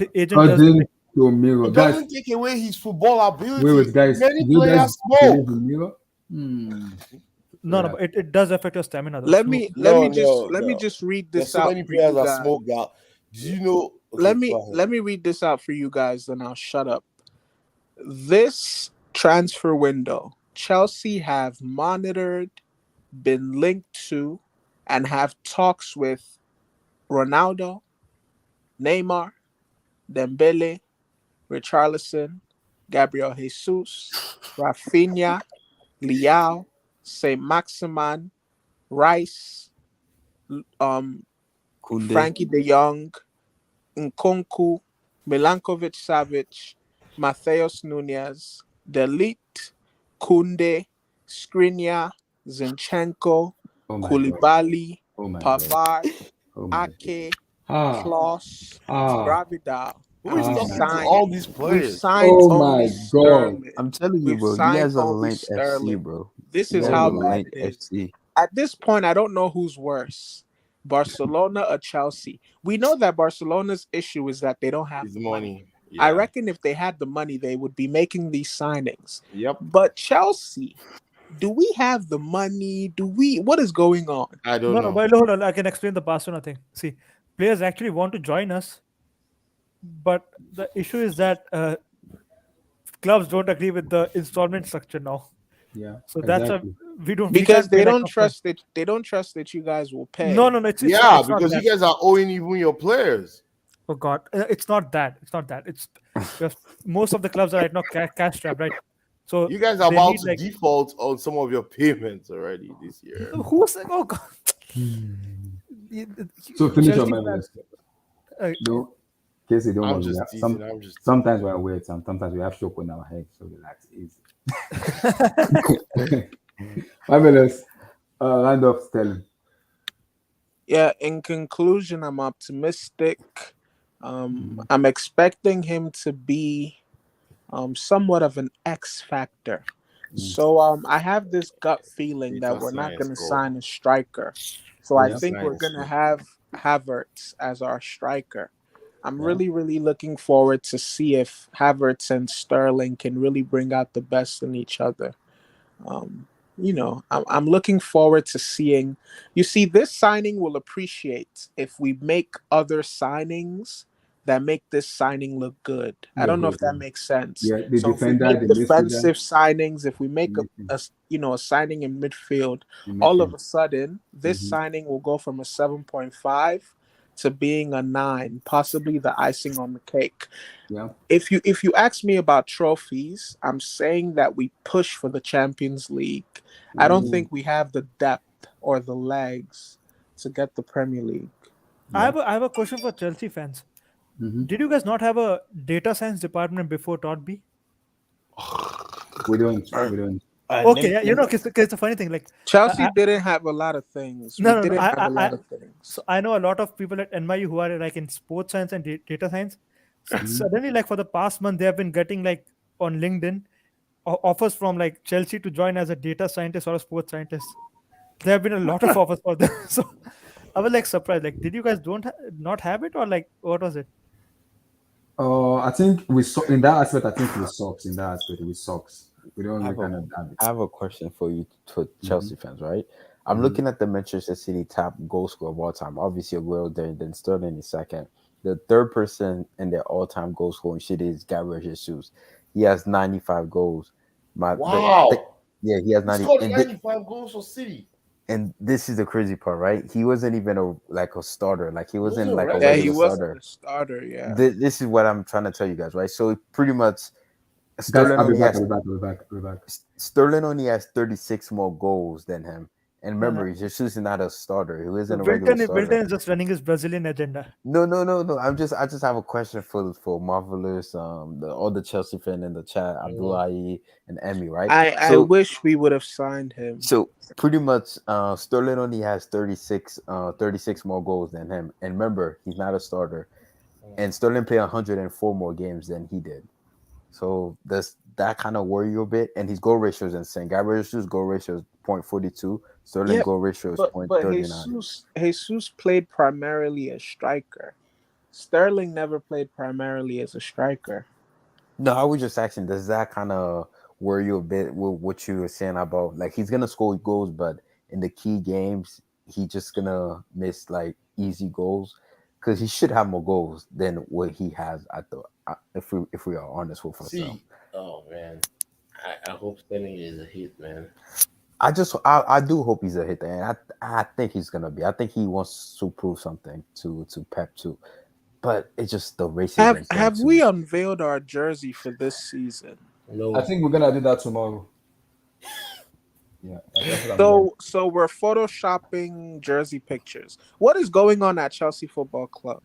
his agent does is
According
like
to Miro,
It
guys,
doesn't take away his football
wait,
ability.
wait, guys.
Many
Do you guys
players
believe
smoke.
in Miro? Hmm.
no, no,
Yeah.
but it does affect your stamina though.
Let me
Smoking.
let
No,
me just
no,
let me
no.
just read
There's
this
so
out
many
for
players
you
that
guys.
smoke that. Do you know?
Let
Okay,
me
go ahead.
let me read this out for you guys, then I'll shut up. This transfer window, Chelsea have monitored, been linked to, and have talks with Ronaldo, Neymar, Dembele, Richarlison, Gabriel Jesus, Rafinha, Liao, Saint Maximan, Rice, um,
Kunde.
Frankie De Jong, Nkunku, Milankovic Savic, Matheus Nunez, Delete, Kunde, Skriniar, Zinchenko,
Oh my god.
Koulibaly,
Oh my god.
Pavard,
Oh my god.
Ake,
Ah.
Klaus,
Ah.
Gravidal,
Who
and
is
Ah
we've
my
talking to
god.
signed
all these
we've
players?
signed
Oh
only
my god.
Sterling.
I'm telling you,
We've
bro. You
signed
guys are
only
linked FC,
Sterling.
bro.
This
You
is
guys
Oh
are
how
my
bad
linked
it is.
FC.
At this point, I don't know who's worse, Barcelona or Chelsea. We know that Barcelona's issue is that they don't have
It's
the money.
money.
I
Yeah.
reckon if they had the money, they would be making these signings.
Yep.
But Chelsea, do we have the money? Do we? What is going on?
I don't
No, no,
know.
but hold on. I can explain the Barcelona thing. See, players actually want to join us, but the issue is that clubs don't agree with the installment structure now.
Yeah,
So that's a
exactly.
we
Because
can't pay
they
like
don't
upfront.
trust that you guys will
No,
pay.
no, no.
Yeah,
It's not
because you
that.
guys are owing even your players.
Oh God, it's not that. It's not that. It's because most of the clubs are right now cash strapped, right? So
You guys are
they
about
need
to
like
default on some of your payments already this year.
who's like, oh God,
So finish your
Chelsea fans.
memories.
Uh,
No, Casey, don't
I'm
worry.
just teasing. I'm just teasing.
Sometimes we're weird. Sometimes we have shock in our head. So relax, easy. Marvelous. Randolph Sterling.
Yeah, in conclusion, I'm optimistic.
Mhm.
I'm expecting him to be somewhat of an X factor.
Mm.
So I have this gut feeling that
Data
we're not
science,
going to
bro.
sign a striker. So I
Data
Yeah.
think we're
science.
going to have Havertz as our striker. I'm
Yeah.
really, really looking forward to see if Havertz and Sterling can really bring out the best in each other. Um, I'm looking forward to seeing. You see, this signing will appreciate if we make other signings that make this signing look good. I
Look
don't know
good.
if that makes sense.
Yeah. The
So if we
defender,
make
the midfielder,
defensive signings, if we make
anything.
a signing in midfield,
The
all of
midfield.
a sudden this
Mm-hmm.
signing will go from a 7.5 to being a 9, possibly the icing on the cake.
Yeah.
If you ask me about trophies, I'm saying that we push for the Champions League. I don't
Ooh.
think we have the depth or the legs to get the Premier League.
Yeah.
I have a question for Chelsea fans.
Mm-hmm.
Did you guys not have a data science department before Totby?
We don't.
All right,
We don't.
Okay, yeah, you know, it's a funny thing. Like,
Chelsea
I,
didn't have a lot of things. We
no, no, no.
didn't have a lot of
So
things.
I know a lot of people at NYU who are like in sports science and data science.
Mm-hmm.
Suddenly, like for the past month, they have been getting like on LinkedIn offers from like Chelsea to join as a data scientist or a sports scientist. There have been a lot of offers for them. So I was like surprised. Like, did you guys not have it or like what was it?
I think we in that aspect. I think we sucks in that aspect. We sucks. We don't.
I
We
have a
cannot have
I
it.
have a question for you to
Mm-hmm.
Chelsea fans, right? I'm
Mm-hmm.
looking at the Manchester City top goal scorer of all time. Obviously, Aguero there, then Sterling is second. The third person in their all-time goal scoring shit is Gabriel Jesus. He has 95 goals.
Wow.
Yeah, he has
He
90,
scored 95 goals for City.
and this is the crazy part, right? He wasn't even a starter. Like he
He wasn't
wasn't
a
like a
Yeah, he
regular
regular.
wasn't
starter.
the starter. Yeah.
This is what I'm trying to tell you guys, right? So pretty much
Guys,
Sterling
I'll be
only
back.
has
I'll be back. I'll be back. I'll be back.
Sterling only has 36 more goals than him. And
No,
remember,
no.
he's just not a starter. He
So
isn't a regular
Wilton
starter.
is just running his Brazilian agenda.
No. I just have a question for Marvelous, all the Chelsea fan in the chat,
Mhm.
Abdullahi and Emmy, right?
I wish we would have signed him.
So pretty much Sterling only has 36 more goals than him. And remember, he's not a starter. And Sterling played 104 more games than he did. So does that kind of worry you a bit? And his goal ratio is insane. Gabriel Jesus' goal ratio is 0.42. Sterling
Yeah,
goal ratio is
but
0.39.
Jesus played primarily as striker. Sterling never played primarily as a striker.
No, I was just asking, does that kind of worry you a bit with what you were saying about like he's gonna score goals, but in the key games, he just gonna miss like easy goals because he should have more goals than what he has at the if we are honest with ourselves.
See, oh man, I hope Sterling is a hit, man.
I do hope he's a hit, and I think he's gonna be. I think he wants to prove something to Pep too, but it's just the
Have
racism thing
have we
too.
unveiled our jersey for this season?
I
No,
think we're gonna do that tomorrow. Yeah, that's what I'm hearing.
So we're photoshopping jersey pictures. What is going on at Chelsea Football Club?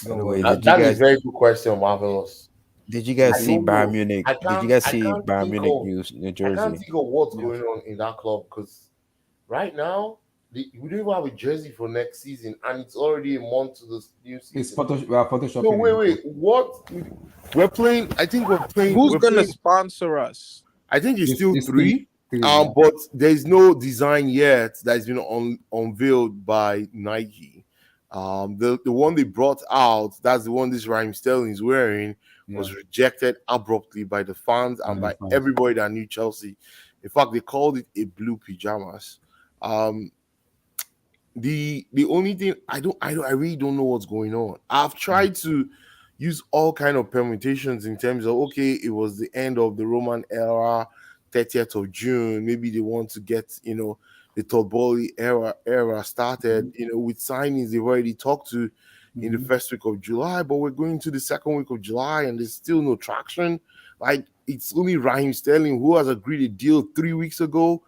By
Don't
the way,
worry.
that is a very good question, Marvelous.
did you guys
I
see
don't
Bayern
know.
Munich?
I
Did you
can't.
guys
I
see
can't
Bayern
think
Munich
of.
New
I can't
Jersey?
think of what's
Yeah.
going on in that club because right now we don't even have a jersey for next season, and it's already a month to the new
It's
season.
we are
No,
photoshopping
wait.
it.
What? We're playing. I think we're playing.
Who's
We're
gonna
playing.
sponsor us?
I think it's still
It's
three.
three. Yeah.
But there's no design yet that's been unveiled by Nike. The one they brought out, that's the one this Raheem Sterling is wearing,
Yeah.
was rejected abruptly by the fans and
And the
by
fans.
everybody that knew Chelsea. In fact, they called it a blue pajamas. Um, the only thing I really don't know what's going on. I've tried to use all kind of permutations in terms of, okay, it was the end of the Roman era, 30th of June. Maybe they want to get, the Torboli era started, with signings they've already talked to in the first week of July, but we're going to the second week of July and there's still no traction. Like, it's only Raheem Sterling who has agreed a deal 3 weeks ago.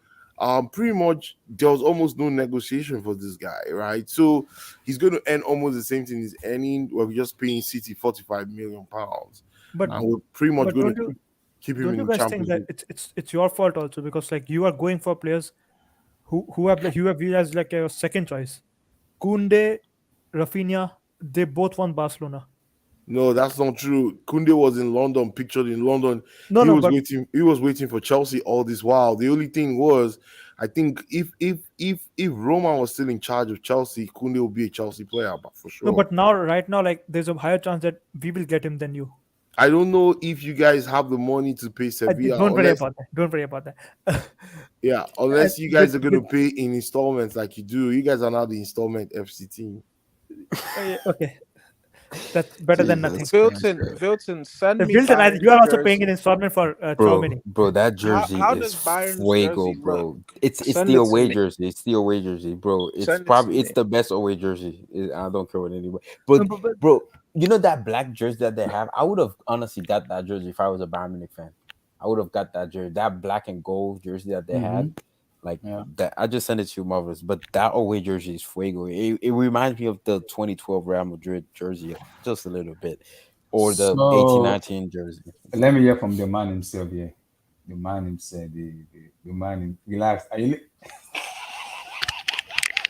Pretty much there was almost no negotiation for this guy, right? So he's going to earn almost the same thing he's earning. We're just paying City 45 million pounds,
But
and we're pretty much
but
going to keep him
don't
in
you
the
guys think
Champions
that
League.
it's your fault also, because like you are going for players who have like you have you as like a second choice. Kunde, Rafinha, they both want Barcelona.
No, that's not true. Kunde was in London, pictured in London.
No,
He
no,
was
but
waiting. He was waiting for Chelsea all this while. The only thing was, I think if Roma was still in charge of Chelsea, Kunde would be a Chelsea player, but for
no,
sure.
but now right now like there's a higher chance that we will get him than you.
I don't know if you guys have the money to pay Sevilla,
Don't worry
unless
about that. Don't worry about that.
yeah, unless you guys are going to pay in installments like you do. You guys are not the installment FC team.
Okay, that's better than nothing.
Vilton, send me
Wilton,
Bayern's
you are also paying
jersey.
an installment for
Bro,
Chouameni.
bro, that jersey
How
is
does Bayern's
fuego,
jersey
bro.
look?
It's
Send
the
it to
away
me.
jersey. It's the away jersey, bro. It's
Send it to
probably it's
me.
the best away jersey. I don't care what anybody. But
No, but
bro, you know that black jersey that they have? I would have honestly got that jersey if I was a Bayern Munich fan. I would have got that jersey, that black and gold jersey that they had. Like that, I just sent it to you, Marvelous. But that away jersey is fuego. It reminds me of the 2012 Real Madrid jersey just a little bit, or the
So
18-19 jersey.
let me hear from the man himself here. The man himself, the man. Relax. Are you,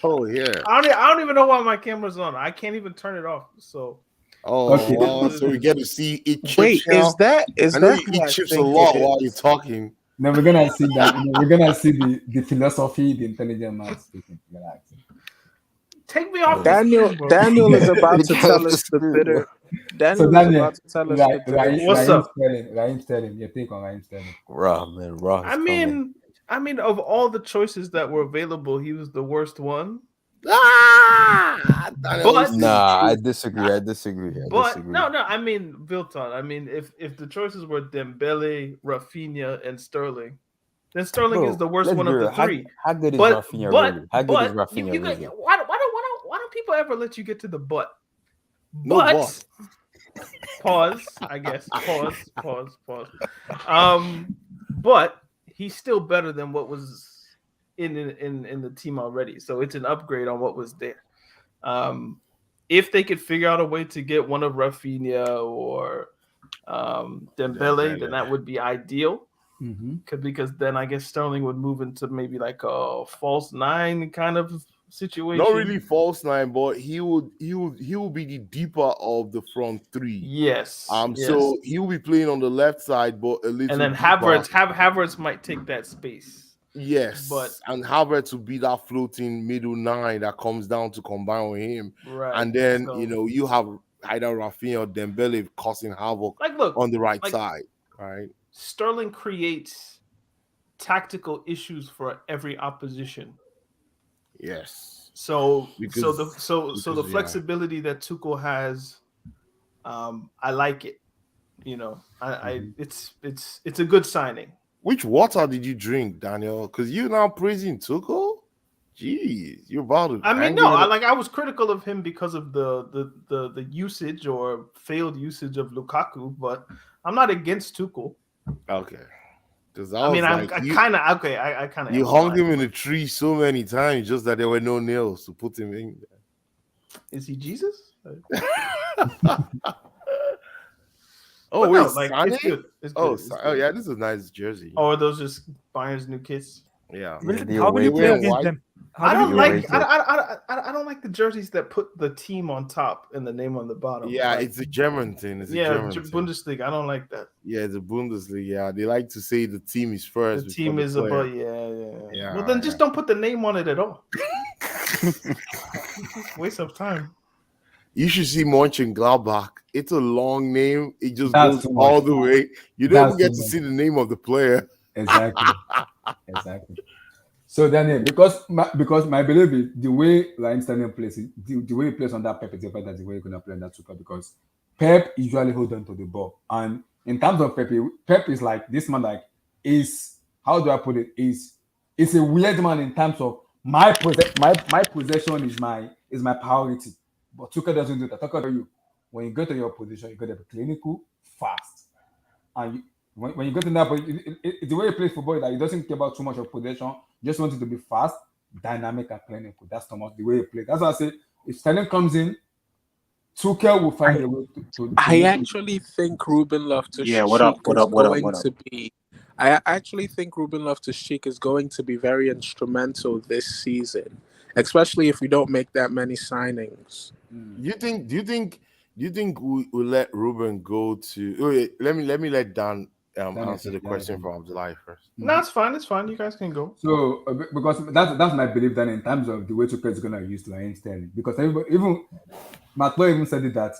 Oh yeah.
I don't even know why my camera's on. I can't even turn it off. So
Oh,
Okay.
wow. So we get to see it chips.
Wait,
now.
is that
I know
who
you
I
eat chips a
think
lot
it
while
is?
you're talking.
now we're gonna see that. We're gonna see the philosophy, the intelligent man speaking. Relax.
take me off
Daniel
the screen, bro.
Daniel is about to
Get
tell
off the
us the
screen,
bitter.
So
Daniel is
Daniel,
about to tell us the bitter.
What's
Raheem
up?
Sterling, your take on Raheem Sterling.
Raw, man. Raw is coming.
I mean, of all the choices that were available, he was the worst one.
But
Nah, I disagree.
But no. I mean, Vilton. I mean, if the choices were Dembele, Rafinha, and Sterling, then Sterling is the worst one of the three.
How good is Rafinha really? How good is Rafinha really?
Why don't people ever let you get to the but?
No but.
Pause. I guess. Pause. But he's still better than what was in the team already. So it's an upgrade on what was there. If they could figure out a way to get one of Rafinha or Dembele, then that would be ideal. Because then I guess Sterling would move into maybe like a false nine kind of situation.
Not really false nine, but he will be the deeper of the front three.
Yes.
So he will be playing on the left side, but a little.
And then
deeper.
Havertz might take that space.
Yes, and Havertz will be that floating middle nine that comes down to combine with him.
Right.
And then you have either Rafinha or Dembele causing havoc on the right side. Right.
Sterling creates tactical issues for every opposition.
Yes.
So the flexibility that Tuchel has, I like it. It's a good signing.
Which water did you drink, Daniel? Because you're now praising Tuchel. Jeez, you're about to.
I was critical of him because of the usage or failed usage of Lukaku, but I'm not against Tuchel.
Okay. Because
I kind of.
You hung him in a tree so many times, just that there were no nails to put him in there.
Is he Jesus?
Oh wait,
it's good. It's good.
Oh yeah, this is a nice jersey.
Oh, are those just Bayern's new kits?
Yeah.
How will you play against them?
I don't like the jerseys that put the team on top and the name on the bottom.
Yeah, it's a German thing.
Bundesliga. I don't like that.
Yeah, the Bundesliga. Yeah, they like to say the team is first.
The team is above. Yeah. Well, then just don't put the name on it at all. Waste of time.
You should see Mönchengladbach. It's a long name. It just goes all the way. You don't get to see the name of the player.
Exactly. So Daniel, because my belief is the way Raheem Sterling plays, the way he plays on that Pep, that's the way you're gonna play on that Super. Because Pep usually hold on to the ball. And in terms of Pep is like this man, like is how do I put it? Is a weird man in terms of my possession is my priority. But Tuchel doesn't do that. Tuchel tell you when you go to your position, you got to be clinical, fast, and when you go to that, the way he plays football is that he doesn't care about too much of possession. Just wants it to be fast, dynamic, and clinical. That's Thomas the way he plays. That's why I say if Sterling comes in, Tuchel will find a way to
I
make it.
actually think Ruben
Yeah, what up?
Loftus-Cheek
What
is
up? What up?
going
What up?
to be. I actually think Ruben Loftus-Cheek is going to be very instrumental this season, especially if we don't make that many signings.
Do you think we'll let Ruben go to? Wait, let me let Dan answer the question from July first.
No, it's fine. It's fine. You guys can go.
So because that's my belief that in terms of the way Tuchel is gonna use Raheem Sterling, because everybody, even Matlo even said it that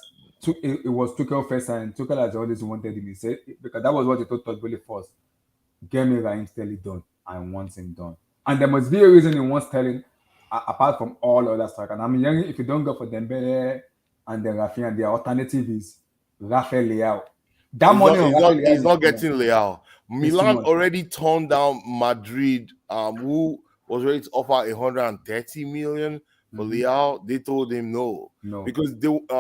it was Tuchel first and Tuchel has always wanted him. He said because that was what he told Todd Bowley first. Get me Raheem Sterling done. I want him done. And there must be a reason he wants Sterling apart from all other strikers. And I'm hearing if you don't go for Dembele and then Rafinha, the alternative is Rafael Leao. That money on Rafael Leao
He's
is
not
too much.
getting Leao. Milan already turned down Madrid, who was ready to offer 130 million for Leao. They told him no. Because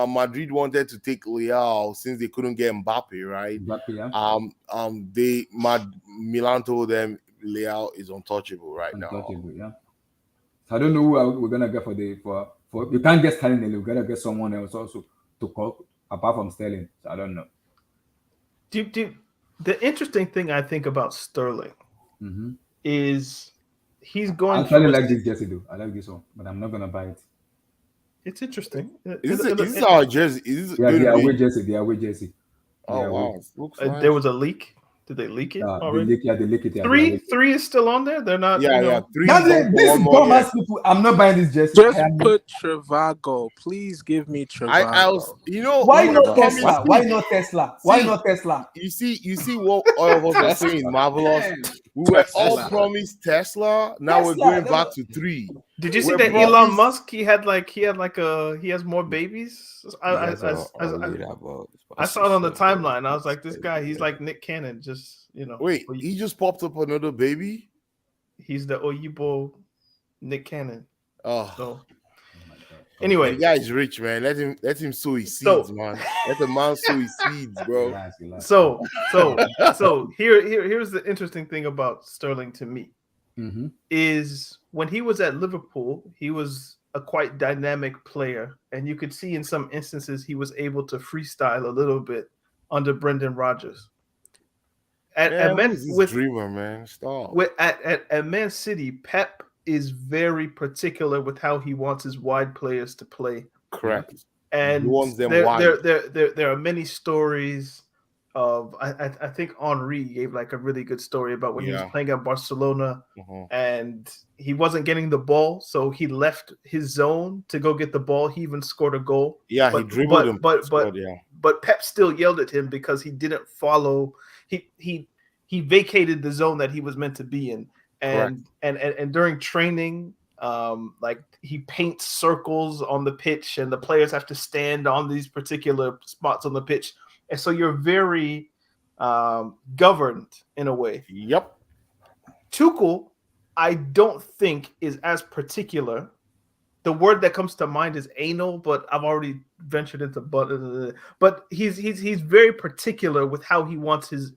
Madrid wanted to take Leao since they couldn't get Mbappe, right?
Mbappe, yeah.
Milan told them Leao is untouchable right now.
Yeah. So I don't know who we're gonna get for you can't get Sterling, we're gonna get someone else also to call apart from Sterling. So I don't know.
The interesting thing I think about Sterling is he's going.
I actually like this jersey though. I like this one, but I'm not gonna buy it.
It's interesting.
Is this our jersey?
The away jersey.
Oh wow! Looks nice.
There was a leak. Did they leak it already?
They leak it.
Three is still on there. They're not.
Yeah. Three.
This dumbass people. I'm not buying this jersey.
Just put Trivago. Please give me Trivago.
Why not Tesla? Why not Tesla? Why not Tesla?
You see what all of us are saying, marvelous. We were all promised Tesla. Now we're going back to 3.
Did you see that Elon Musk? He has more babies. I saw it on the timeline. I was like, this guy, he's like Nick Cannon. Just
Wait, he just popped up another baby.
He's the Oyibo Nick Cannon.
Oh.
So, anyway,
the guy's rich, man. Let him sow his seeds, man. Let the man sow his seeds, bro.
So here's the interesting thing about Sterling to me is when he was at Liverpool, he was a quite dynamic player, and you could see in some instances he was able to freestyle a little bit under Brendan Rodgers. At Man City, Pep is very particular with how he wants his wide players to play.
Correct.
And
he wants them
there,
wide.
There are many stories of I think Henry gave like a really good story about when he was playing at Barcelona and he wasn't getting the ball, so he left his zone to go get the ball. He even scored a goal.
Yeah, he dribbled him.
But Pep still yelled at him because he didn't follow. He vacated the zone that he was meant to be in. And during training, like he paints circles on the pitch, and the players have to stand on these particular spots on the pitch, and so you're very governed in a way.
Yep.
Tuchel, I don't think is as particular. The word that comes to mind is anal, but I've already ventured into but he's very particular with how he wants his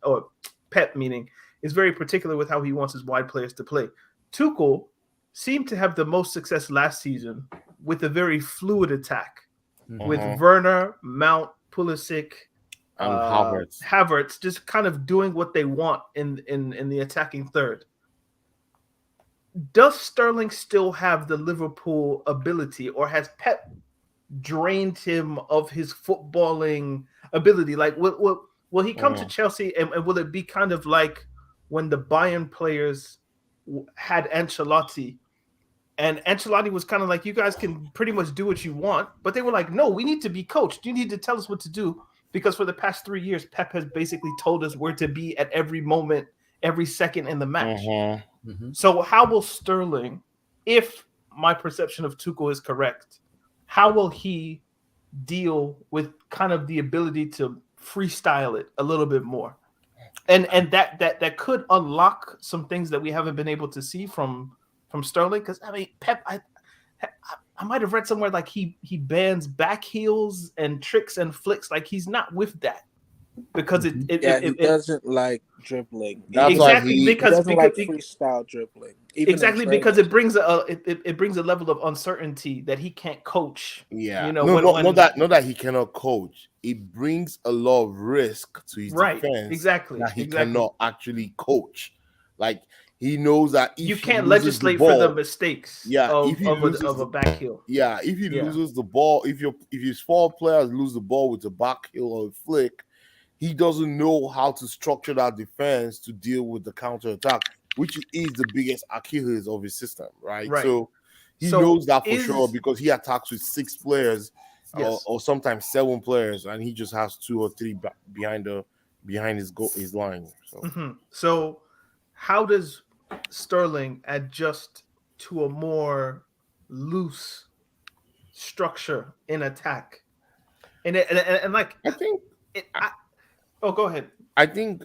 Pep meaning is very particular with how he wants his wide players to play. Tuchel seemed to have the most success last season with a very fluid attack with Werner, Mount, Pulisic,
and
Havertz just kind of doing what they want in the attacking third. Does Sterling still have the Liverpool ability, or has Pep drained him of his footballing ability? Like, will he come to Chelsea, and will it be kind of like when the Bayern players had Ancelotti, and Ancelotti was kind of like, you guys can pretty much do what you want, but they were like, no, we need to be coached. You need to tell us what to do, because for the past 3 years, Pep has basically told us where to be at every moment, every second in the match. So how will Sterling, if my perception of Tuchel is correct, how will he deal with kind of the ability to freestyle it a little bit more, and that could unlock some things that we haven't been able to see from Sterling. Because I mean, Pep, I might have read somewhere like he bans back heels and tricks and flicks. Like he's not with that because
he doesn't like dribbling.
That's why
He doesn't like freestyle dribbling.
Exactly, because it brings it brings a level of uncertainty that he can't coach.
Yeah,
you know,
not that he cannot coach. It brings a lot of risk to his defense.
Exactly,
that he cannot actually coach. Like he knows that if
you can't
he loses
legislate
the ball,
for the mistakes. Of a back heel.
Yeah, if he loses the ball, if his 4 players lose the ball with a back heel or a flick, he doesn't know how to structure that defense to deal with the counter attack, which is the biggest Achilles of his system, right? So he knows that for sure because he attacks with 6 players or sometimes 7 players, and he just has 2 or 3 behind his line.
So how does Sterling adjust to a more loose structure in attack? And like I think go ahead.
I think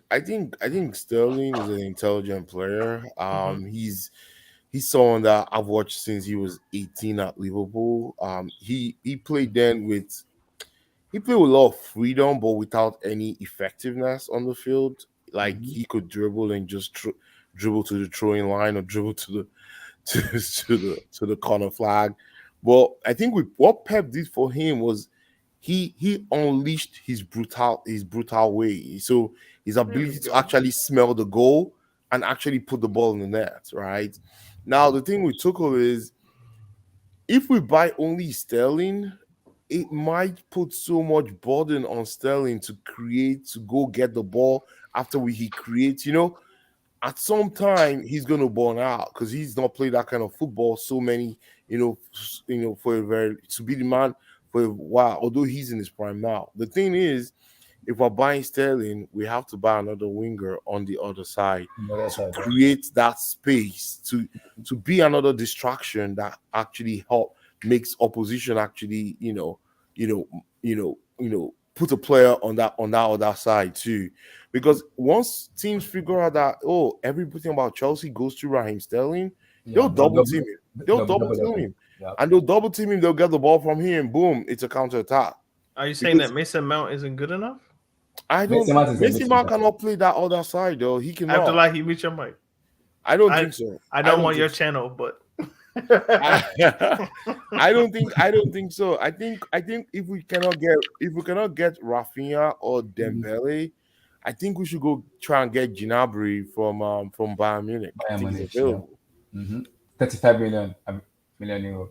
Sterling is an intelligent player. He's someone that I've watched since he was 18 at Liverpool. He played then with a lot of freedom, but without any effectiveness on the field. Like he could dribble and just dribble to the throwing line or dribble to the corner flag. But I think what Pep did for him was he unleashed his brutal way. So his ability to actually smell the goal and actually put the ball in the net, right? Now the thing with Tuchel is if we buy only Sterling, it might put so much burden on Sterling to go get the ball after he creates, at some time he's going to burn out because he's not played that kind of football so many, for to be the man for a while, although he's in his prime now. The thing is, if we're buying Sterling, we have to buy another winger on the other side to create that space to be another distraction that actually makes opposition actually, put a player on that other side too. Because once teams figure out that everything about Chelsea goes through Raheem Sterling, they'll double team him. They'll double team him. And they'll double team him, they'll get the ball from him, boom, it's a counter attack.
Are you saying that Mason Mount isn't good enough?
I don't. Mason Mount cannot play that other side though. He cannot.
After he reach your mic.
I don't think so.
I don't want your channel, but
I don't think so. I think if we cannot get Rafinha or Dembele, I think we should go try and get Gnabry from Bayern Munich. I think he's available.
35 million euro.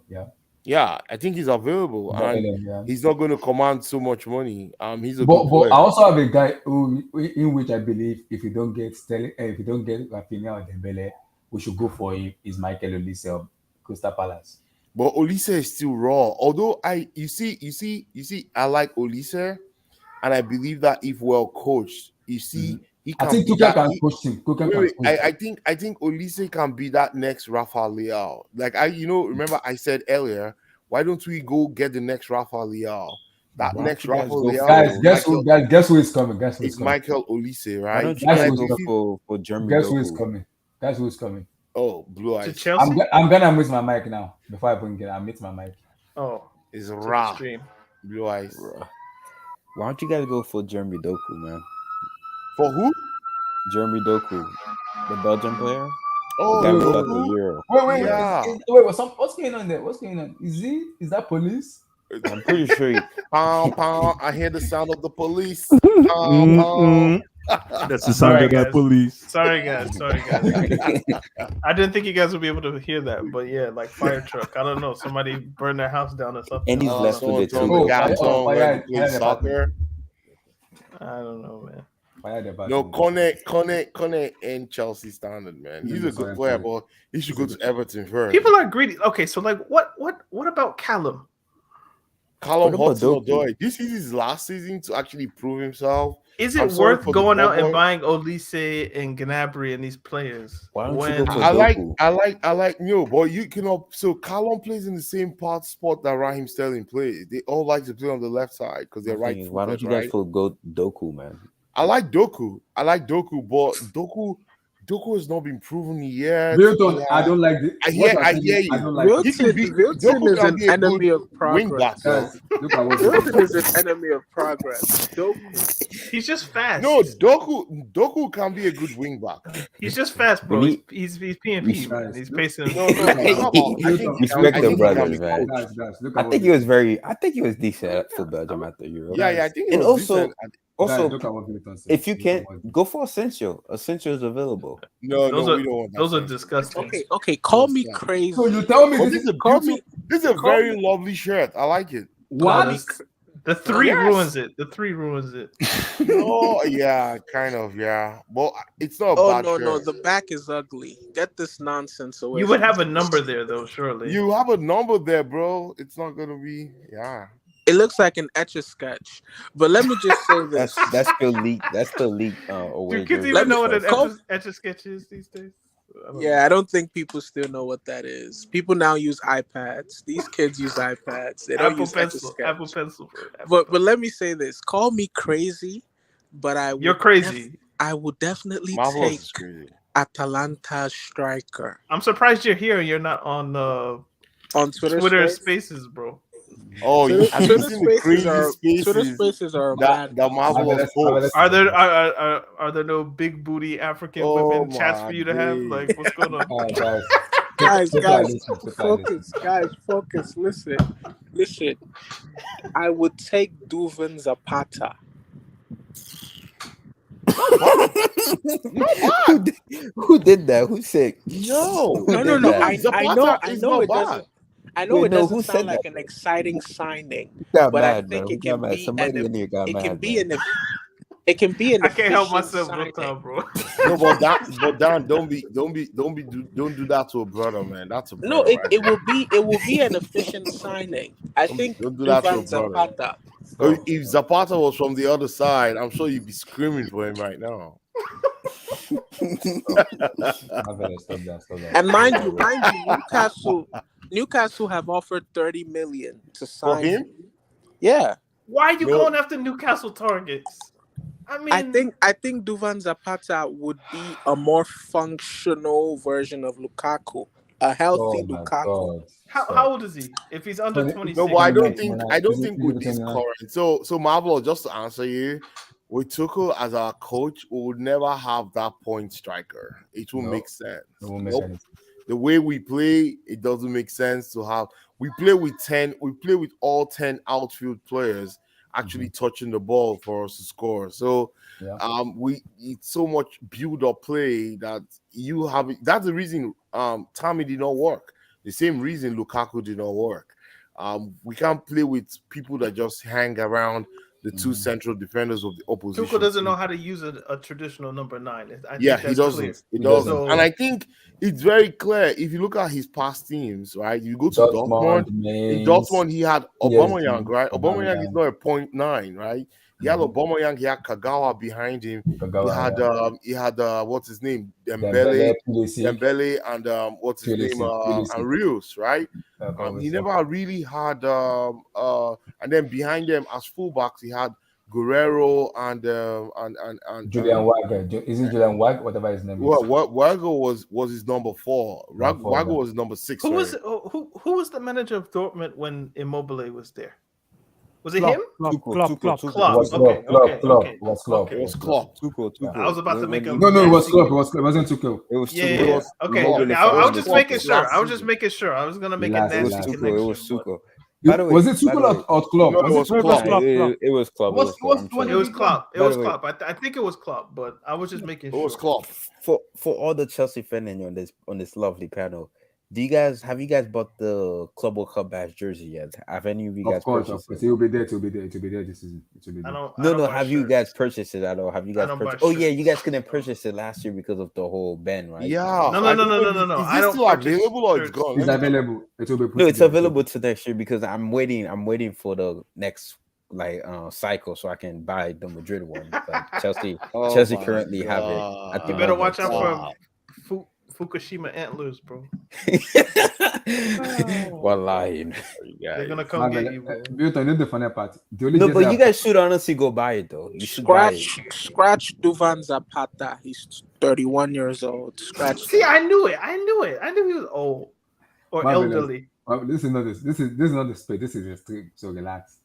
Yeah, I think he's available, and he's not going to command so much money. He's a
but
good player.
I also have a guy in which I believe if you don't get if you don't get Rafinha or Dembele, we should go for him. Is Michael Olise of Crystal Palace?
But Olise is still raw. Although you see, I like Olise, and I believe that if well coached, he can.
I think Tuchel can coach him.
I think Olise can be that next Rafa Leao. Like remember I said earlier, why don't we go get the next Rafa Leao? Next Rafa Leao.
Guys, guess who is coming?
It's Michael Olise, right?
Why don't you guys go for Jeremy
Guess
Doku?
who is coming? Guys, who is coming?
Oh, Blue Eyes.
To Chelsea?
I'm gonna mute my mic now. Before I bring it, I'll mute my mic.
Oh,
it's raw. Blue Eyes.
Why don't you guys go for Jeremy Doku, man?
For who?
Jeremy Doku, the Belgian player.
Oh,
the guy who got the Euro.
Wait, what's going on there? What's going on? Is that police?
I'm pretty sure.
I hear the sound of the police.
That's the sound of that police.
Sorry, guys. I didn't think you guys would be able to hear that, but yeah, like fire truck. I don't know. Somebody burned their house down or something.
And he's left with it
too. Soccer.
I don't know, man.
No, Kone and Chelsea standard, man. He's a good player, but he should go to Everton first.
People are greedy. Okay, so like, what about Callum?
Hudson-Odoi. This is his last season to actually prove himself.
Is
I'm
it
sorry
worth
for the
going
ball
out and
boy.
buying Olise and Gnabry and these players?
Why don't you go
when
for
I like,
Doku?
boy. You cannot. So Callum plays in the same spot that Raheem Sterling plays. They all like to play on the left side because they're
My thing is, why don't
right-footed,
you guys
right?
put go Doku, man?
I like Doku, but Doku has not been proven yet.
Wilton, I
Yeah,
don't like the what you are
I
saying.
hear
I
you.
don't like it.
He can be
Wilton
Doku
is
can
an
be a good
enemy of
wing back,
progress.
though.
Guys, look at what
Wilton is an enemy of progress.
he's just fast.
No, Doku can be a good wing back.
He's just fast,
We
bro.
need
He's PMP,
res-
man.
guys.
He's
Look,
pacing.
No,
look at
how
what
about
Wilton.
respect
I
the
think he can
brothers,
be
man.
coached.
Guys, look
I
at what
think he was
Wilton.
I think he was decent for Belgium at the Euro.
Yeah, I
Guys,
think it
And
was decent.
guys,
also,
look at what Wilton said.
if you
Look at
can
what.
go for Asensio, Asensio is available.
No,
Those
we don't want that.
those are
sense.
disgusting.
Okay, call
No,
me
stop.
crazy.
So you tell me
But
this
this
is
is a
Call
beautiful.
me-
This is a
call
very
me-
lovely shirt. I like it.
Call
what?
me the three
Yes.
ruins it. The three ruins it.
No, yeah, kind of, yeah. But it's not a
Oh
bad
no,
shirt.
no, the back is ugly. Get this nonsense away.
You would
from
have a
me.
number there though, surely.
You have a number there, bro. It's not gonna be, yeah.
It looks like an etch a sketch. But let me just say this.
That's still league. That's still league. Away
Do kids
jersey.
even know what an
Call-
etch a sketch is these days?
Yeah, I don't think people still know what that is. People now use iPads. These kids use iPads. They don't
Apple
use
Pencil.
Etch-a-Sketch.
Apple Pencil.
But let me say this. Call me crazy, but
You're crazy.
I would definitely
Marvelous
take
is crazy.
Atalanta striker
I'm surprised you're here and you're not on
on Twitter.
Twitter
Space?
Spaces, bro.
Oh,
Twitter,
have you
Twitter
seen the crazy
Twitter
spaces
spaces are a
that
bad.
Marvelous posts?
Are there no big booty African
Oh
women chats for you to have?
my
Like, what's going on?
Guys,
Guys,
Keep
guys,
listening, keep
focus, guys, focus. Listen. I would take Duvan Zapata.
Who did that? Who said?
No.
Who
No,
did
no, no.
that?
I
Zapata
know
is
it
not
doesn't.
bad.
I know
Wait,
it
no,
doesn't
who
sound
said
like
that?
an exciting signing,
Got
but
mad,
I think
man.
it can be
Somebody in here got
it
mad,
can be
man.
it can be an
I can't help
efficient
myself, bro.
signing.
Bro.
No, but Dan, don't do that to a brother, man. That's a brother.
No,
right
it will be an efficient signing. I think
don't do that to a
Duvan
brother.
Zapata.
there. If Zapata was from the other side, I'm sure you'd be screaming for him right now.
stop that.
And mind you, Newcastle have offered 30 million to
For
sign
him?
Yeah.
Why are you
No.
going after Newcastle targets? I mean,
I think Duvan Zapata would be a more functional version of Lukaku, a healthy Lukaku.
how old is he? If he's under 26,
No, but I don't
Is
think
it
with this
29?
current. So Marvel, just to answer you, with Tuchel as our coach, we would never have that point striker. It will
No.
make sense.
It won't make
Nope.
sense.
The way we play, it doesn't make sense to have. We play with all 10 outfield players actually touching the ball for us to score. So it's so much build-up play that you have. That's the reason Tammy did not work. The same reason Lukaku did not work. We can't play with people that just hang around the two central defenders of the opposition.
Tuchel doesn't know how to use a traditional number 9.
He doesn't. He doesn't.
So,
and I think it's very clear if you look at his past teams, right? You go to Dortmund. In Dortmund, he had Aubameyang, right? Aubameyang is not a 0.9, right? He had Aubameyang, he had Kagawa behind him. He had what's his name? Dembele, and what's his name? And Rios, right? He never really had and then behind them as fullbacks he had Guerrero and
Julian Wagner. Isn't Julian Wagner, whatever his name is?
Wagner was his number 4. Wagner was his number 6.
Who was the manager of Dortmund when Immobile was there? Was it
Klopp,
him?
Klopp.
Klopp.
Okay.
It was Klopp.
Tuchel.
I was about to make a
No, it was Klopp. It wasn't Tuchel.
It was
Yeah.
Tuchel.
Okay. I was just making sure. I was gonna make a nasty connection.
It was Tuchel.
Was it Tuchel or Klopp?
No, it was Klopp.
It was Klopp.
It was Klopp. It was Klopp. I think it was Klopp, but I was just making sure.
It was Klopp.
For all the Chelsea fans on this lovely panel, have you guys bought the Club World Cup badge jersey yet? Have any of you guys purchased it?
It will be there. It will be there this season. It will be there.
No. Have you guys purchased it at all? Have you guys purchased? Oh yeah, you guys couldn't purchase it last year because of the whole ban, right?
Yeah.
No.
Is it still available or it's gone?
It's available. It will be.
No, it's available to next year because I'm waiting for the next cycle so I can buy the Madrid one. But Chelsea
Oh
Chelsea
my
currently have it at the
You better
god!
watch
moment.
out
So
for Fukushima antlers, bro.
Wallahi.
They're gonna come
Marvel,
get you, bro.
Milton, you know the funny part. The only
No,
jersey
but you
I've
guys should honestly go buy it though. You should buy it.
Scratch Duvan Zapata. He's 31 years old. Scratch
See,
that.
I knew it. I knew he was old or
Marvelous.
elderly.
This is not this. This is not the spade. This is a stream. So relax.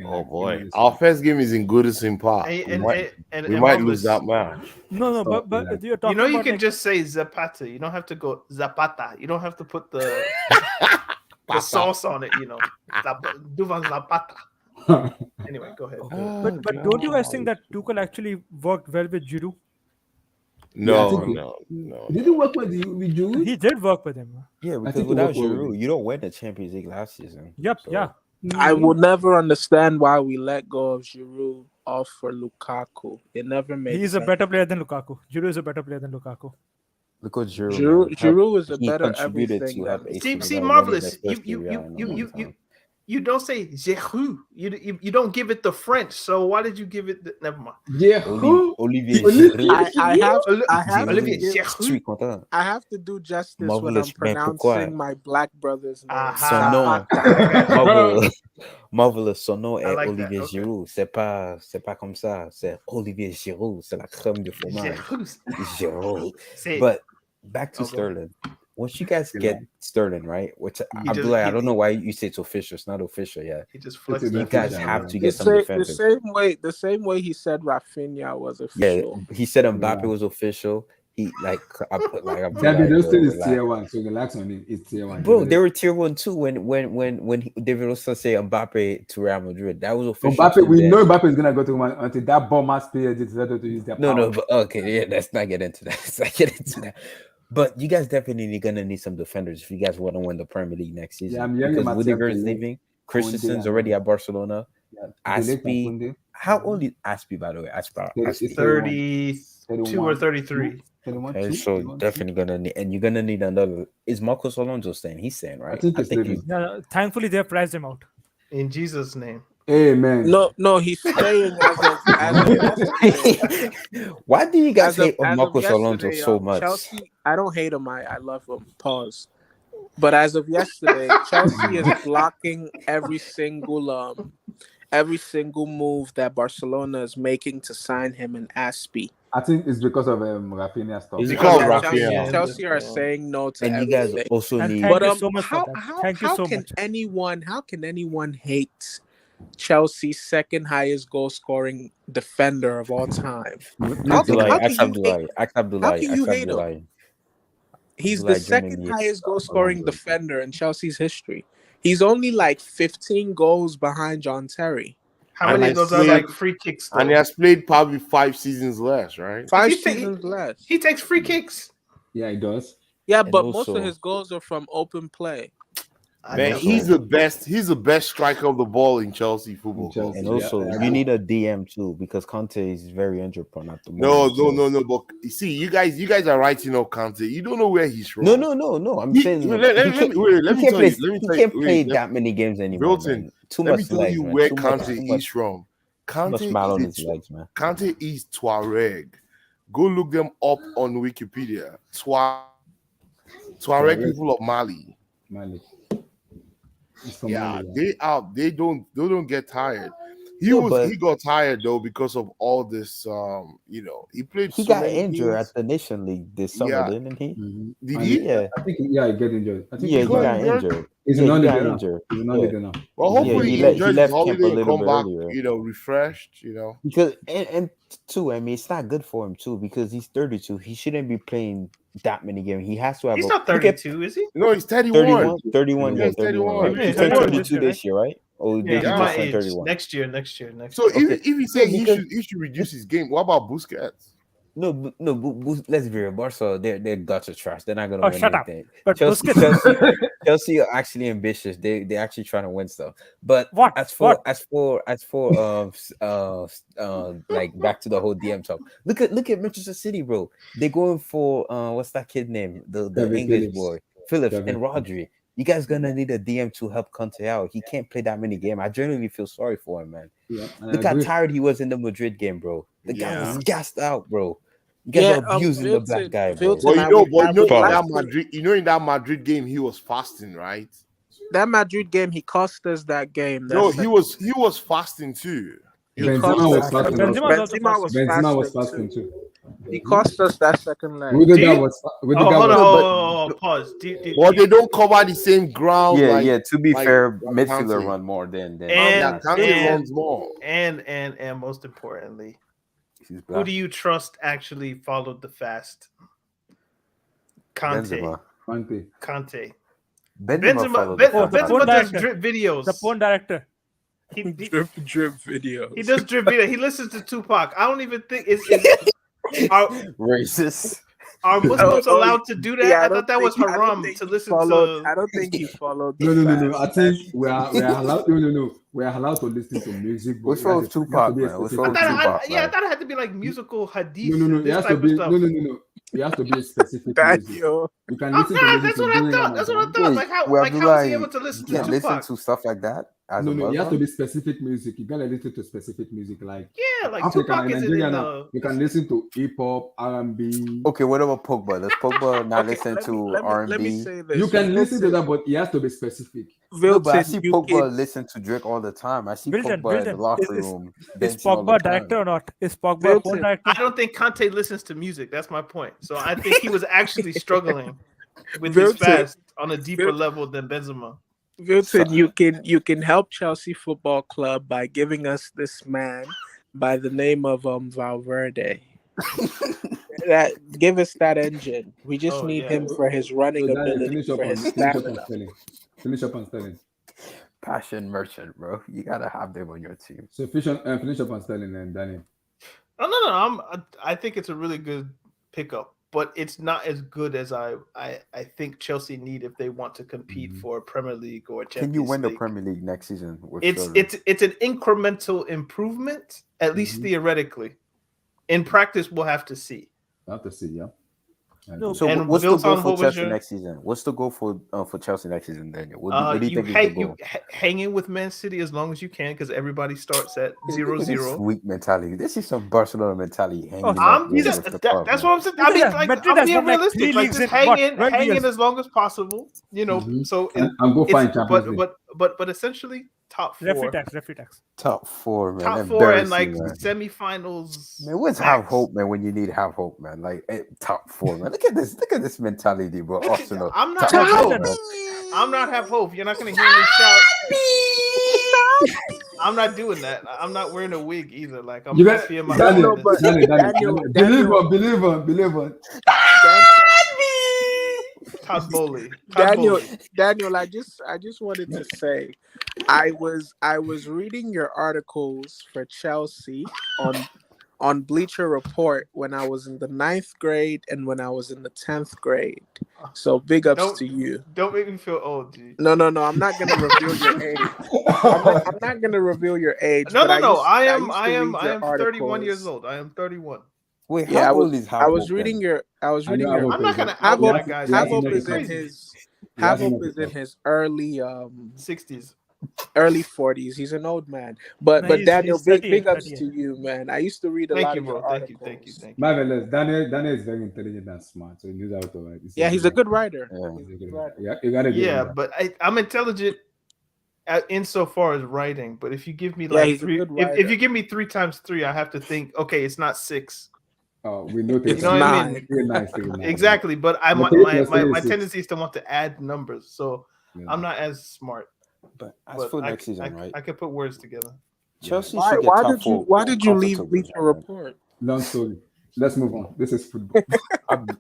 Oh
Relax.
boy, our first game is in Goodison Park.
And
We might
Marvelous,
lose that match.
No,
Stop,
but
relax.
you're
You
talking
know, you
about
can
like,
just say Zapata. You don't have to go Zapata. You don't have to put the sauce on it. You know, Duvan Zapata. Anyway, go ahead.
but don't you guys think that Tuchel actually worked well with Giroud?
No.
Did it work with you?
He did work with him.
Yeah, because
think it
without
worked well with
Giroud, you don't win the Champions League last season.
Yep,
So,
yeah.
I will never understand why we let go of Giroud off for Lukaku. It never made
He's a
sense.
better player than Lukaku. Giroud is a better player than Lukaku.
Look at Giroud.
Giroud is a
He
better
contributed
everything
to help
than
AC
See,
Milan
Marvelous.
winning their first Serie A in a long time.
You don't say Giroud. You don't give it the French. So why did you give it? Never mind.
Olivier Giroud.
I have
Olivier
to give,
Je suis content.
I have to do justice when I'm
Marvelous, mais pourquoi?
pronouncing my black brother's name.
Son nom, Marvelous, son nom est
like
Olivier
that, okay.
Giroud. C'est pas comme ça. C'est Olivier Giroud. C'est la crème de fromage. Giroud. But back to Sterling. Once you guys get Sterling, right? Which Abdullah, I don't know why you say it's official. It's not official yet.
He just flexed
You
that
guys
shit.
have to get some defenders.
The same way he said Rafinha was official.
Yeah, he said Mbappe was official. He I put like
David Wilson is tier 1, so relax on it. It's tier 1.
Bro, they were tier 1 too when David Wilson said Mbappe to Real Madrid. That was official.
Mbappe, we know Mbappe is gonna go to Man until that bomb ass player decided to use their power.
No, but okay, yeah, let's not get into that. Let's not get into that. But you guys definitely gonna need some defenders if you guys want to win the Premier League next season.
Yeah, I'm hearing
because
Mathieu
Rudiger is
Pelé,
leaving. Christensen's already at Barcelona.
Yeah,
Aspie. How old is Aspie, by the way? Aspie.
32 or 33.
Okay, so definitely gonna need, and you're gonna need another. Is Marcos Alonso staying? He's saying, right?
I think he's
Yeah, thankfully they have priced him out.
In Jesus' name.
Amen.
No, he's staying as of yesterday.
Why do you guys hate
as of
Marcos Alonso
yesterday,
so much?
Chelsea, I don't hate him. I love him. Pause. But as of yesterday, Chelsea is blocking every single move that Barcelona is making to sign him in Aspie.
I think it's because of Rafinha stuff.
It's
because
because
Rafinha.
Chelsea are saying no to
And you guys
everything.
also need.
Thank
But
you so much for that. Thank you
how
so
can
much.
anyone hate Chelsea's second highest goal scoring defender of all time? How can you hate him? He's the second highest goal scoring defender in Chelsea's history. He's only like 15 goals behind John Terry.
How many of those are like free kicks?
And he has played probably 5 seasons less, right?
5 seasons less.
He takes free kicks.
Yeah, he does.
Yeah,
And
but
also-
most of his goals are from open play.
Man, he's the best. He's the best striker of the ball in Chelsea football.
Chelsea.
And also,
Yeah.
you need a DM too because Conte is very injured prone at the moment.
No. But you see, you guys are writing up Kante. You don't know where he's from.
No. I'm saying
Let me tell you.
He can't play that many games anymore.
Wilton,
Man. Too
let me
much
tell
legs,
you
man.
where
Too
Kante
much-
is from.
Too much smile on his legs, man.
Kante is Tuareg. Go look them up on Wikipedia. Tuareg people of Mali.
Mali.
Yeah, they don't get tired. He got tired though because of all this. He played.
He
so
got
many
injured
games.
at the Nation League this summer,
Yeah.
didn't he?
Did he?
Yeah.
I think he get injured. I think
Yeah,
he
he got
injured?
injured.
He's
Yeah,
not
he got
there now.
injured.
He's not
Yeah.
there now.
Well, hopefully
he
he
left
enjoys
camp
his
a
holiday and
little
come
bit
back,
earlier.
refreshed.
Because and too, I mean, it's not good for him too because he's 32. He shouldn't be playing that many games. He has to have.
He's not
he get
32, is he?
No, he's 31.
31,
Yeah,
yeah, 31. Right?
Yeah,
He turned
31
32 this year, right? Oh,
Yeah,
did
he's
he
my
just turn
age.
31?
Next year.
So
Okay.
if he say
Yeah, because-
he should reduce his game, what about Busquets?
No. Let's be real. Barca, they're guts of trash. They're not gonna
Oh,
win
shut up.
anything.
But
Chelsea,
Busquets-
Chelsea are actually ambitious. They actually trying to win stuff. But
What?
as for like back to the whole DM talk. Look at Manchester City, bro. They're going for what's that kid name? The
David
English
Phillips.
boy, Phillips
David.
and Rodri. you guys gonna need a DM to help Conte out. He can't play that many games. I genuinely feel sorry for him, man.
Yeah,
Look how tired he was in the Madrid game, bro. The guy was gassed out, bro. You guys are abusing the black guy, bro.
Well,
I would
in that Madrid game, he was fasting, right?
That Madrid game, he cost us that game.
No, he was fasting too.
Benzema was fasting.
Benzema was fasting too. He cost us that second leg.
Hold on,
pause.
Well, they don't cover the same ground.
Yeah. To be fair, midfielder run more than
Kante runs more.
And most importantly, who do you trust actually followed the fast? Conte. Benzema does drip videos.
The porn director.
He drip videos.
He does drip videos. He listens to Tupac. I don't even think it's
racist.
Are Muslims allowed to do that? I thought that was haram to listen to.
I don't think he followed.
No. I think we are allowed. No. We are allowed to listen to music.
What's wrong with Tupac, man?
I thought it had to be like musical hadith.
No. It has to be no. It has to be a specific music. You can listen to
that's what I thought. That's what I thought. Like how is he able to listen to Tupac?
Listen to stuff like that.
No. It has to be specific music. You gotta listen to specific music, like
like
African
Tupac
and
is
Nigerian.
in
You can listen to hip hop, R&B.
Okay, what about Pogba? Does Pogba not listen to R&B?
Let me say this.
You can listen to that, but it has to be specific.
No, but I see Pogba listen to Drake all the time. I see Pogba in the locker room.
Is Pogba director or not? Is Pogba porn director?
I don't think Conte listens to music. That's my point. So I think he was actually struggling with his fast on a deeper level than Benzema.
Wilton, you can help Chelsea Football Club by giving us this man by the name of Valverde. Give us that engine. We just need him for his running ability.
Finish up on Sterling.
Passion merchant, bro. You gotta have them on your team.
So finish up on Sterling and Danny.
No. I think it's a really good pickup, but it's not as good as I think Chelsea need if they want to compete for Premier League or Champions League.
Can you win the Premier League next season?
It's an incremental improvement, at least theoretically. In practice, we'll have to see.
Yeah.
So what's the goal for Chelsea next season? What's the goal for Chelsea next season, Daniel? What do you think is the goal?
Hang in with Man City as long as you can, because everybody starts at 0-0.
Weak mentality. This is some Barcelona mentality.
That's what I'm saying. I mean, I'm being realistic. Like, just hang in as long as possible. You know, so
and go find Champions League.
But essentially top four.
Referee tax.
Top four, man.
Top four and like semifinals.
Man, what's have hope, man? When you need have hope, man. Like top four, man. Look at this mentality, bro. Arsenal.
I'm not have hope. I'm not have hope. You're not gonna hear me shout. I'm not doing that. I'm not wearing a wig either. Like I'm just feeling my
Daniel. Believe on.
Todd Bowley.
Daniel, I just wanted to say, I was reading your articles for Chelsea on Bleacher Report when I was in the 9th grade and when I was in the 10th grade. So big ups to you.
Don't make me feel old, G.
No. I'm not gonna reveal your age. I'm not gonna reveal your age.
No. I am 31 years old. I am 31.
Wait,
yeah,
how old is
I was reading your. I'm
not gonna out that guy.
Havop is in his early
60s.
Early 40s. He's an old man. But Daniel, big ups to you, man. I used to read a lot of your articles.
Thank you. Marvelous. Daniel is very intelligent and smart, so he knows how to write.
Yeah, he's a good writer.
Yeah, you gotta do
it. But I'm intelligent insofar as writing. But if you give me like three, if you give me 3 times 3, I have to think. Okay, it's not 6.
Oh, we noticed.
You know what I mean?
Really nice.
Exactly, but my tendency is to want to add numbers, so I'm not as smart.
But for next season, right?
I could put words together.
Chelsea should get top 4.
Why did you leave Bleacher Report?
Long story. Let's move on. This is football.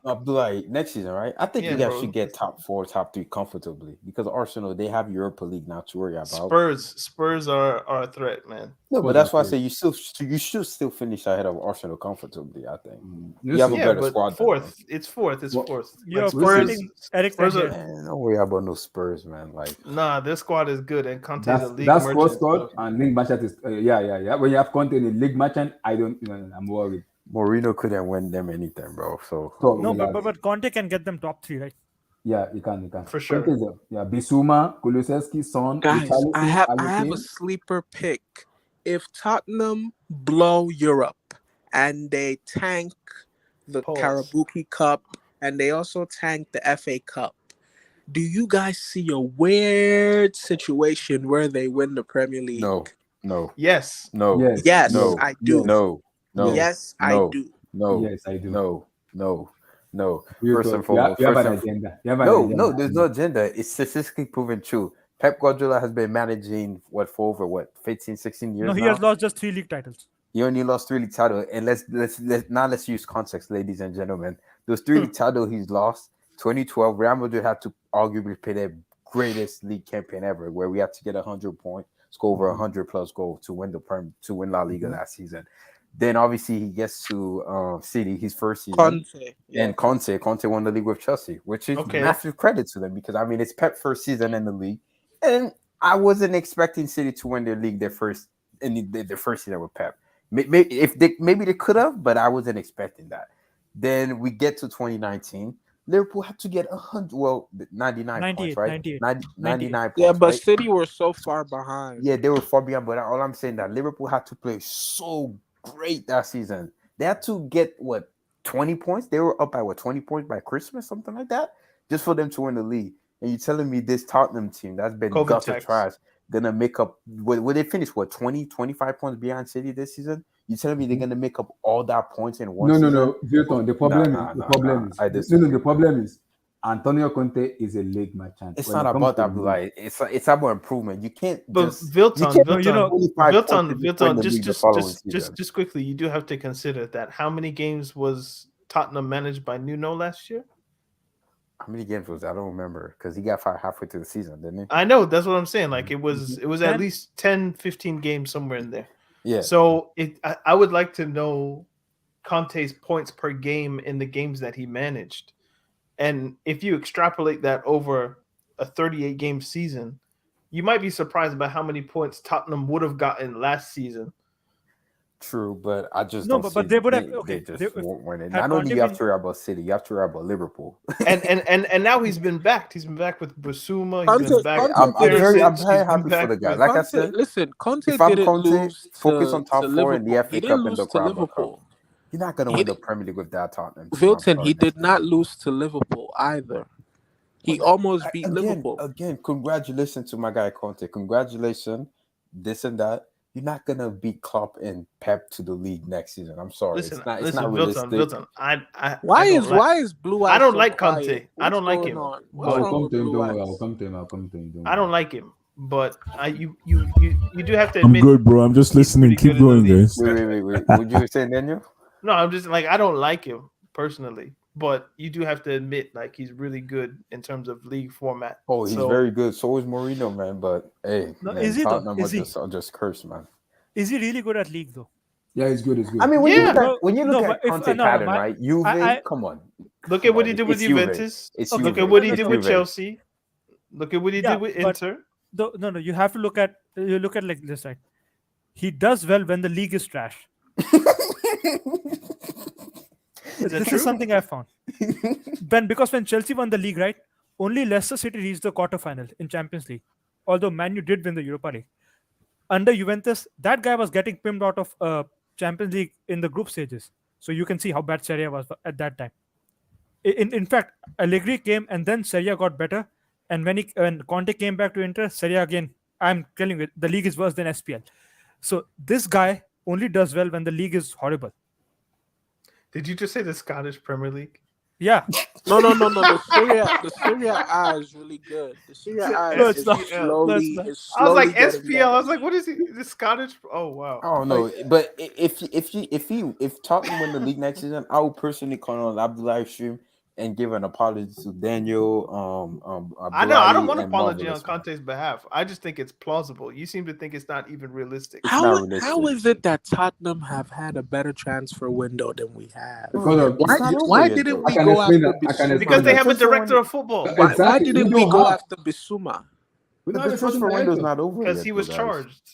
Abdullah, next season, right? I think you guys should get top 4, top 3 comfortably because Arsenal, they have Europa League now to worry about.
Spurs are a threat, man.
No, but that's why I say you should still finish ahead of Arsenal comfortably. I think you have a better squad.
Fourth. It's fourth.
You're
Spurs.
Don't worry about no Spurs, man. Like,
nah, this squad is good, and Conte
that's,
the league
that's
merchant.
squad and league merchant is yeah. When you have Conte in the league merchant, I'm worried.
Mourinho couldn't win them anything, bro. So
no, but Conte can get them top 3, right?
Yeah, you can.
For sure.
Conte is up. Yeah, Bissouma, Kulusevski, Son,
Guys, I
Richarlison,
have a
Alukin.
sleeper pick. If Tottenham blow Europe and they tank the
Pause.
Karabuki Cup and they also tank the FA Cup, do you guys see a weird situation where they win the Premier League?
No.
Yes.
No.
Yes.
Yes,
No.
I do.
No. No.
Yes, I
No.
do.
No.
Yes, I do.
No.
You
First
thought-
and foremost.
you have
First
an
and
agenda. You have an
No,
agenda.
there's no agenda. It's statistically proven true. Pep Guardiola has been managing for over 15, 16 years
No, he
now.
has lost just 3 league titles.
He only lost 3 league titles. And let's use context, ladies and gentlemen. Those 3 league titles he's lost. 2012, Real Madrid had to arguably play their greatest league campaign ever, where we had to get 100 points, score over 100 plus goals to win La Liga last season. Then obviously he gets to City, his first season.
Conte. Yeah.
And Conte won the league with Chelsea, which is massive credit to them because I mean it's Pep's first season in the league, and I wasn't expecting City to win their league their first season with Pep. Maybe they could have, but I wasn't expecting that. Then we get to 2019. Liverpool had to get 99 points, right? 99 points.
Yeah, but
right?
City were so far behind.
Yeah, they were far behind. But all I'm saying that Liverpool had to play so great that season. They had to get 20 points. They were up by 20 points by Christmas, something like that, just for them to win the league. And you're telling me this Tottenham team that's been gutter trash gonna make up? Will they finish 20, 25 points behind City this season? You're telling me they're gonna make up all that points in one season?
No, Vilton. The problem is Antonio Conte is a league merchant.
It's not about that, like it's about improvement. You can't.
But
just,
Vilton,
just
just quickly, you do have to consider that how many games was Tottenham managed by Nuno last year?
How many games was that? I don't remember because he got fired halfway through the season, didn't he?
I know, that's what I'm saying. Like it was at least 10, 15 games somewhere in there.
Yeah.
So I would like to know Conte's points per game in the games that he managed. And if you extrapolate that over a 38 game season, you might be surprised by how many points Tottenham would have gotten last season.
True, but I just
no,
don't
but they would have. Okay,
they just won't win it.
had
Not only
Conte
you have
been-
to worry about City, you have to worry about Liverpool.
And now he's been backed. He's been back with Basuma. He's
Conte-
been back.
Conte
I'm
did-
very
He's been
happy for
back
the guy.
with-
Like I
Conte,
said,
listen, Conte
if I'm
didn't
Conte,
lose
focus
to,
on top
to
four in
Liverpool.
the
He
FA
didn't
Cup and
lose
the
to
Carabao Cup.
Liverpool.
You're not gonna
He
win the
did-
Premier League with that Tottenham. team. I'm
Wilton,
sorry.
he did not lose to Liverpool either. He almost beat Liverpool.
Again, congratulations to my guy Conte. Congratulations, this and that. You're not gonna beat Klopp and Pep to the league next season. I'm sorry.
Listen,
it's not
listen,
realistic.
Wilton.
Why
I don't
is Blue Eyes
I don't
so
like
quiet?
Conte. I don't
What's
like
going
him.
on? What's
I'll
wrong
come
with
to him.
Blue
Don't worry.
Eyes?
I'll come to him. Don't
I don't
worry.
like him, but you do have to
I'm
admit.
good, bro. I'm just
he's
listening.
pretty
Keep
good in the
going,
league.
guys.
Wait. Would you say Daniel?
No, I'm just like I don't like him personally, but you do have to admit like he's really good in terms of league format.
Oh, he's
So-
very good. So is Mourinho, man. But hey,
No,
man,
is he though?
Tottenham
Is he?
are just cursed, man.
Is he really good at league though?
Yeah, it's good. It's good.
I mean, when
Yeah.
you look
No,
at, when you look
no,
at
but if-
Conte
no,
pattern,
my-
right? Juve,
I-
come on.
Look at what he did with
It's Juve.
Juventus.
It's
Look
Juve.
at what he
It's
did with
Juve.
Chelsea. Look at what he did with but- Inter. No, you have to look at like this, right? He does well when the league is trash. This is something I found. Because when Chelsea won the league, right, only Leicester City reached the quarterfinal in Champions League. Although Man U did win the Europa League. Under Juventus, that guy was getting pimped out of Champions League in the group stages. So you can see how bad Serie A was at that time. In fact, Allegri came and then Serie A got better. And when Conte came back to Inter, Serie A again, I'm telling you, the league is worse than SPL. So this guy only does well when the league is horrible.
Did you just say the Scottish Premier League?
Yeah.
No. The Serie A is really good. The Serie A
No,
is
it's not.
slowly.
No,
Is
I was like
slowly getting
SPL. I was
better.
like, what is he? The Scottish? Oh wow.
I don't know, but if Tottenham win the league next season, I would personally call on Abdul live stream and give an apology to Daniel.
I know. I don't want to
and
apologize on
Marvelous, man.
Conte's behalf. I just think it's plausible. You seem to think it's not even realistic.
not
How
realistic.
is it that Tottenham have had a better transfer window than we have?
Because of
It's not over
Why
yet,
didn't
though.
we
I can
go
explain
after
that. I can
Bissouma?
Because they have a
Transfer
director
window-
of football.
Why
Exactly.
didn't
We
we
don't
go
have-
after Bissouma?
We don't
The
have a sporting
transfer window's
director.
not over
Because
yet,
he was
though, guys.
charged.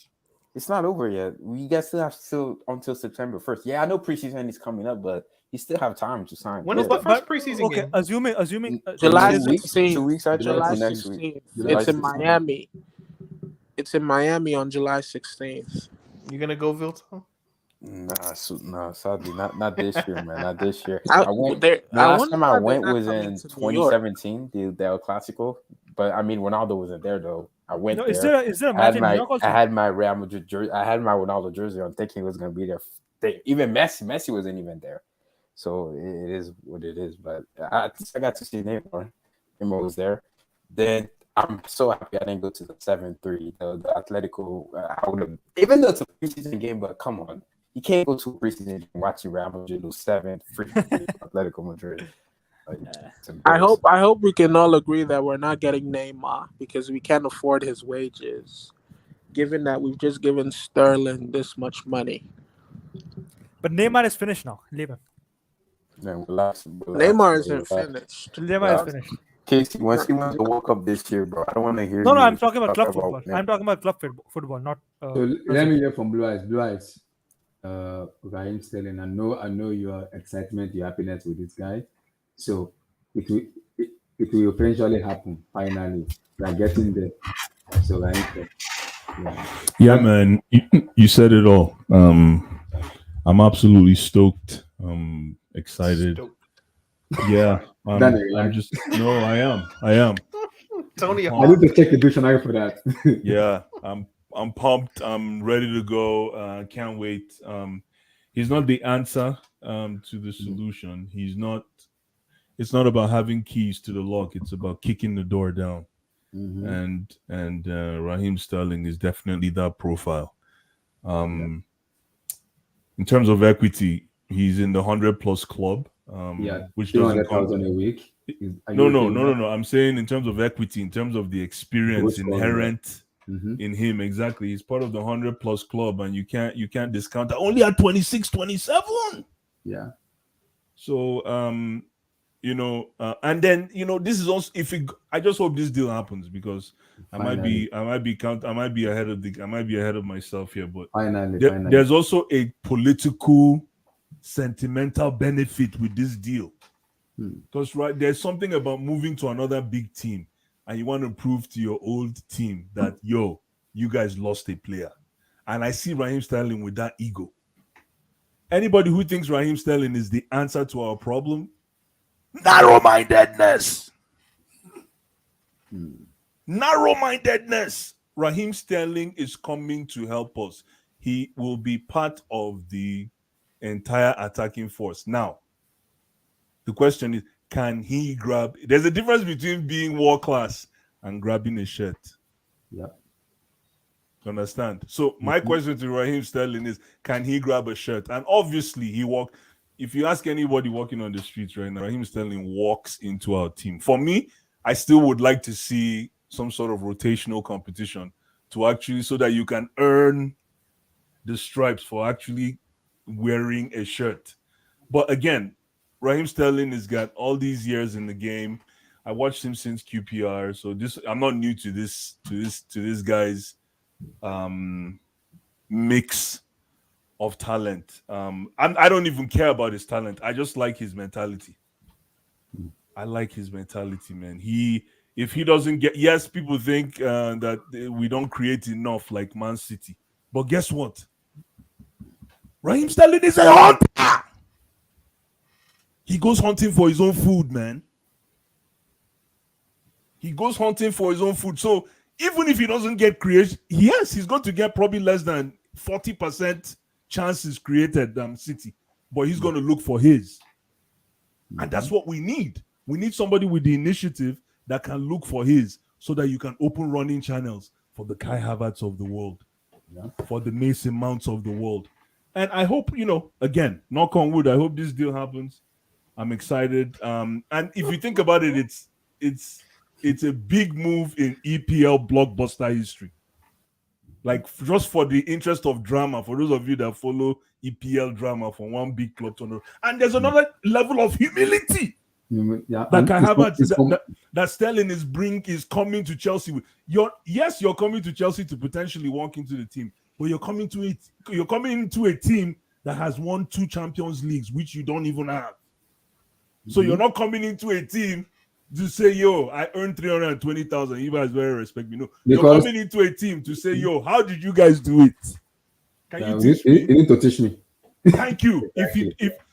It's not over yet. We guys still have until September 1st. Yeah, I know preseason is coming up, but He still have time to sign.
When
Yeah.
is the first preseason
okay,
game?
assuming
July
2 weeks.
16th.
2 weeks actually.
July
Next week.
16th.
July
It's in
16th.
Miami. It's in Miami on July 16th.
You gonna go, Vilton?
Nah, sadly, not this year, man. Not this year.
I
I went.
there.
The
I
last
wonder
time I
why they're
went
not
was
coming
in
to New York.
2017, the El Clasico. But I mean, Ronaldo wasn't there though. I went
No,
there.
is there a
I
match
had
in New
my
York also?
I had my Real Madrid jersey. I had my Ronaldo jersey on, thinking he was gonna be there. Even Messi wasn't even there. So it is what it is. But I got to see Neymar. Neymar was there. Then I'm so happy I didn't go to the 7-3. The Atletico. I would have, even though it's a preseason game. But come on, you can't go to a preseason game watching Real Madrid lose 7-3 Atletico Madrid. Like,
I hope we can all agree that we're not getting Neymar because we can't afford his wages, given that we've just given Sterling this much money.
But Neymar is finished now. Leave him.
Neymar isn't finished.
Neymar is finished.
Casey, once he wins the World Cup this year, bro, I don't want to hear.
No,
you
I'm talking about
talk
club football. I'm talking about club football, not.
So let me hear from Blue Eyes. Blue Eyes, Raheem Sterling. I know your excitement, your happiness with this guy. So it will eventually happen. Finally, we are getting there. So Raheem Sterling.
Yeah, man, you said it all. I'm absolutely stoked. Excited. Yeah, I'm just I am.
Tony,
I need to check the dictionary for that.
Yeah, I'm pumped. I'm ready to go. Can't wait. He's not the answer to the solution. He's not. It's not about having keys to the lock. It's about kicking the door down. And Raheem Sterling is definitely that profile. In terms of equity, he's in the 100+ club. Which doesn't count.
a week.
No. I'm saying in terms of equity, in terms of the experience inherent in him, exactly. He's part of the 100+ club, and you can't discount that. Only at 26, 27.
Yeah.
So and then this is also I just hope this deal happens because I might be ahead of myself here, but
finally.
There's also a political sentimental benefit with this deal. Because there's something about moving to another big team and you want to prove to your old team that you guys lost a player. And I see Raheem Sterling with that ego. Anybody who thinks Raheem Sterling is the answer to our problem, narrow-mindedness. Narrow-mindedness. Raheem Sterling is coming to help us. He will be part of the entire attacking force. Now, the question is, can he grab? There's a difference between being world class and grabbing a shirt.
Yeah.
Understand? So my question to Raheem Sterling is, can he grab a shirt? And obviously he walk. If you ask anybody walking on the streets right now, Raheem Sterling walks into our team. For me, I still would like to see some sort of rotational competition to actually, so that you can earn the stripes for actually wearing a shirt. But again, Raheem Sterling has got all these years in the game. I watched him since QPR, so I'm not new to this guy's mix of talent. I don't even care about his talent. I just like his mentality. I like his mentality, man. If he doesn't get, yes, people think that we don't create enough like Man City, but guess what? Raheem Sterling is a hunter. He goes hunting for his own food, man. He goes hunting for his own food. So even if he doesn't get creation, yes, he's going to get probably less than 40% chances created than City, but he's going to look for his. And that's what we need. We need somebody with the initiative that can look for his, so that you can open running channels for the Kai Havertz of the world, for the Mason Mounts of the world. And I hope, again, knock on wood, I hope this deal happens. I'm excited. And if you think about it, it's a big move in EPL blockbuster history. Like, just for the interest of drama, for those of you that follow EPL drama from one big club to another. And there's another level of humility that Sterling is coming to Chelsea with. You're coming to Chelsea to potentially walk into the team, but you're coming into a team that has won 2 Champions Leagues, which you don't even have. So you're not coming into a team to say, yo, I earned 320,000. You guys very respect me. No, you're coming into a team to say, yo, how did you guys do it? Can you teach me?
You need to teach me.
Thank you.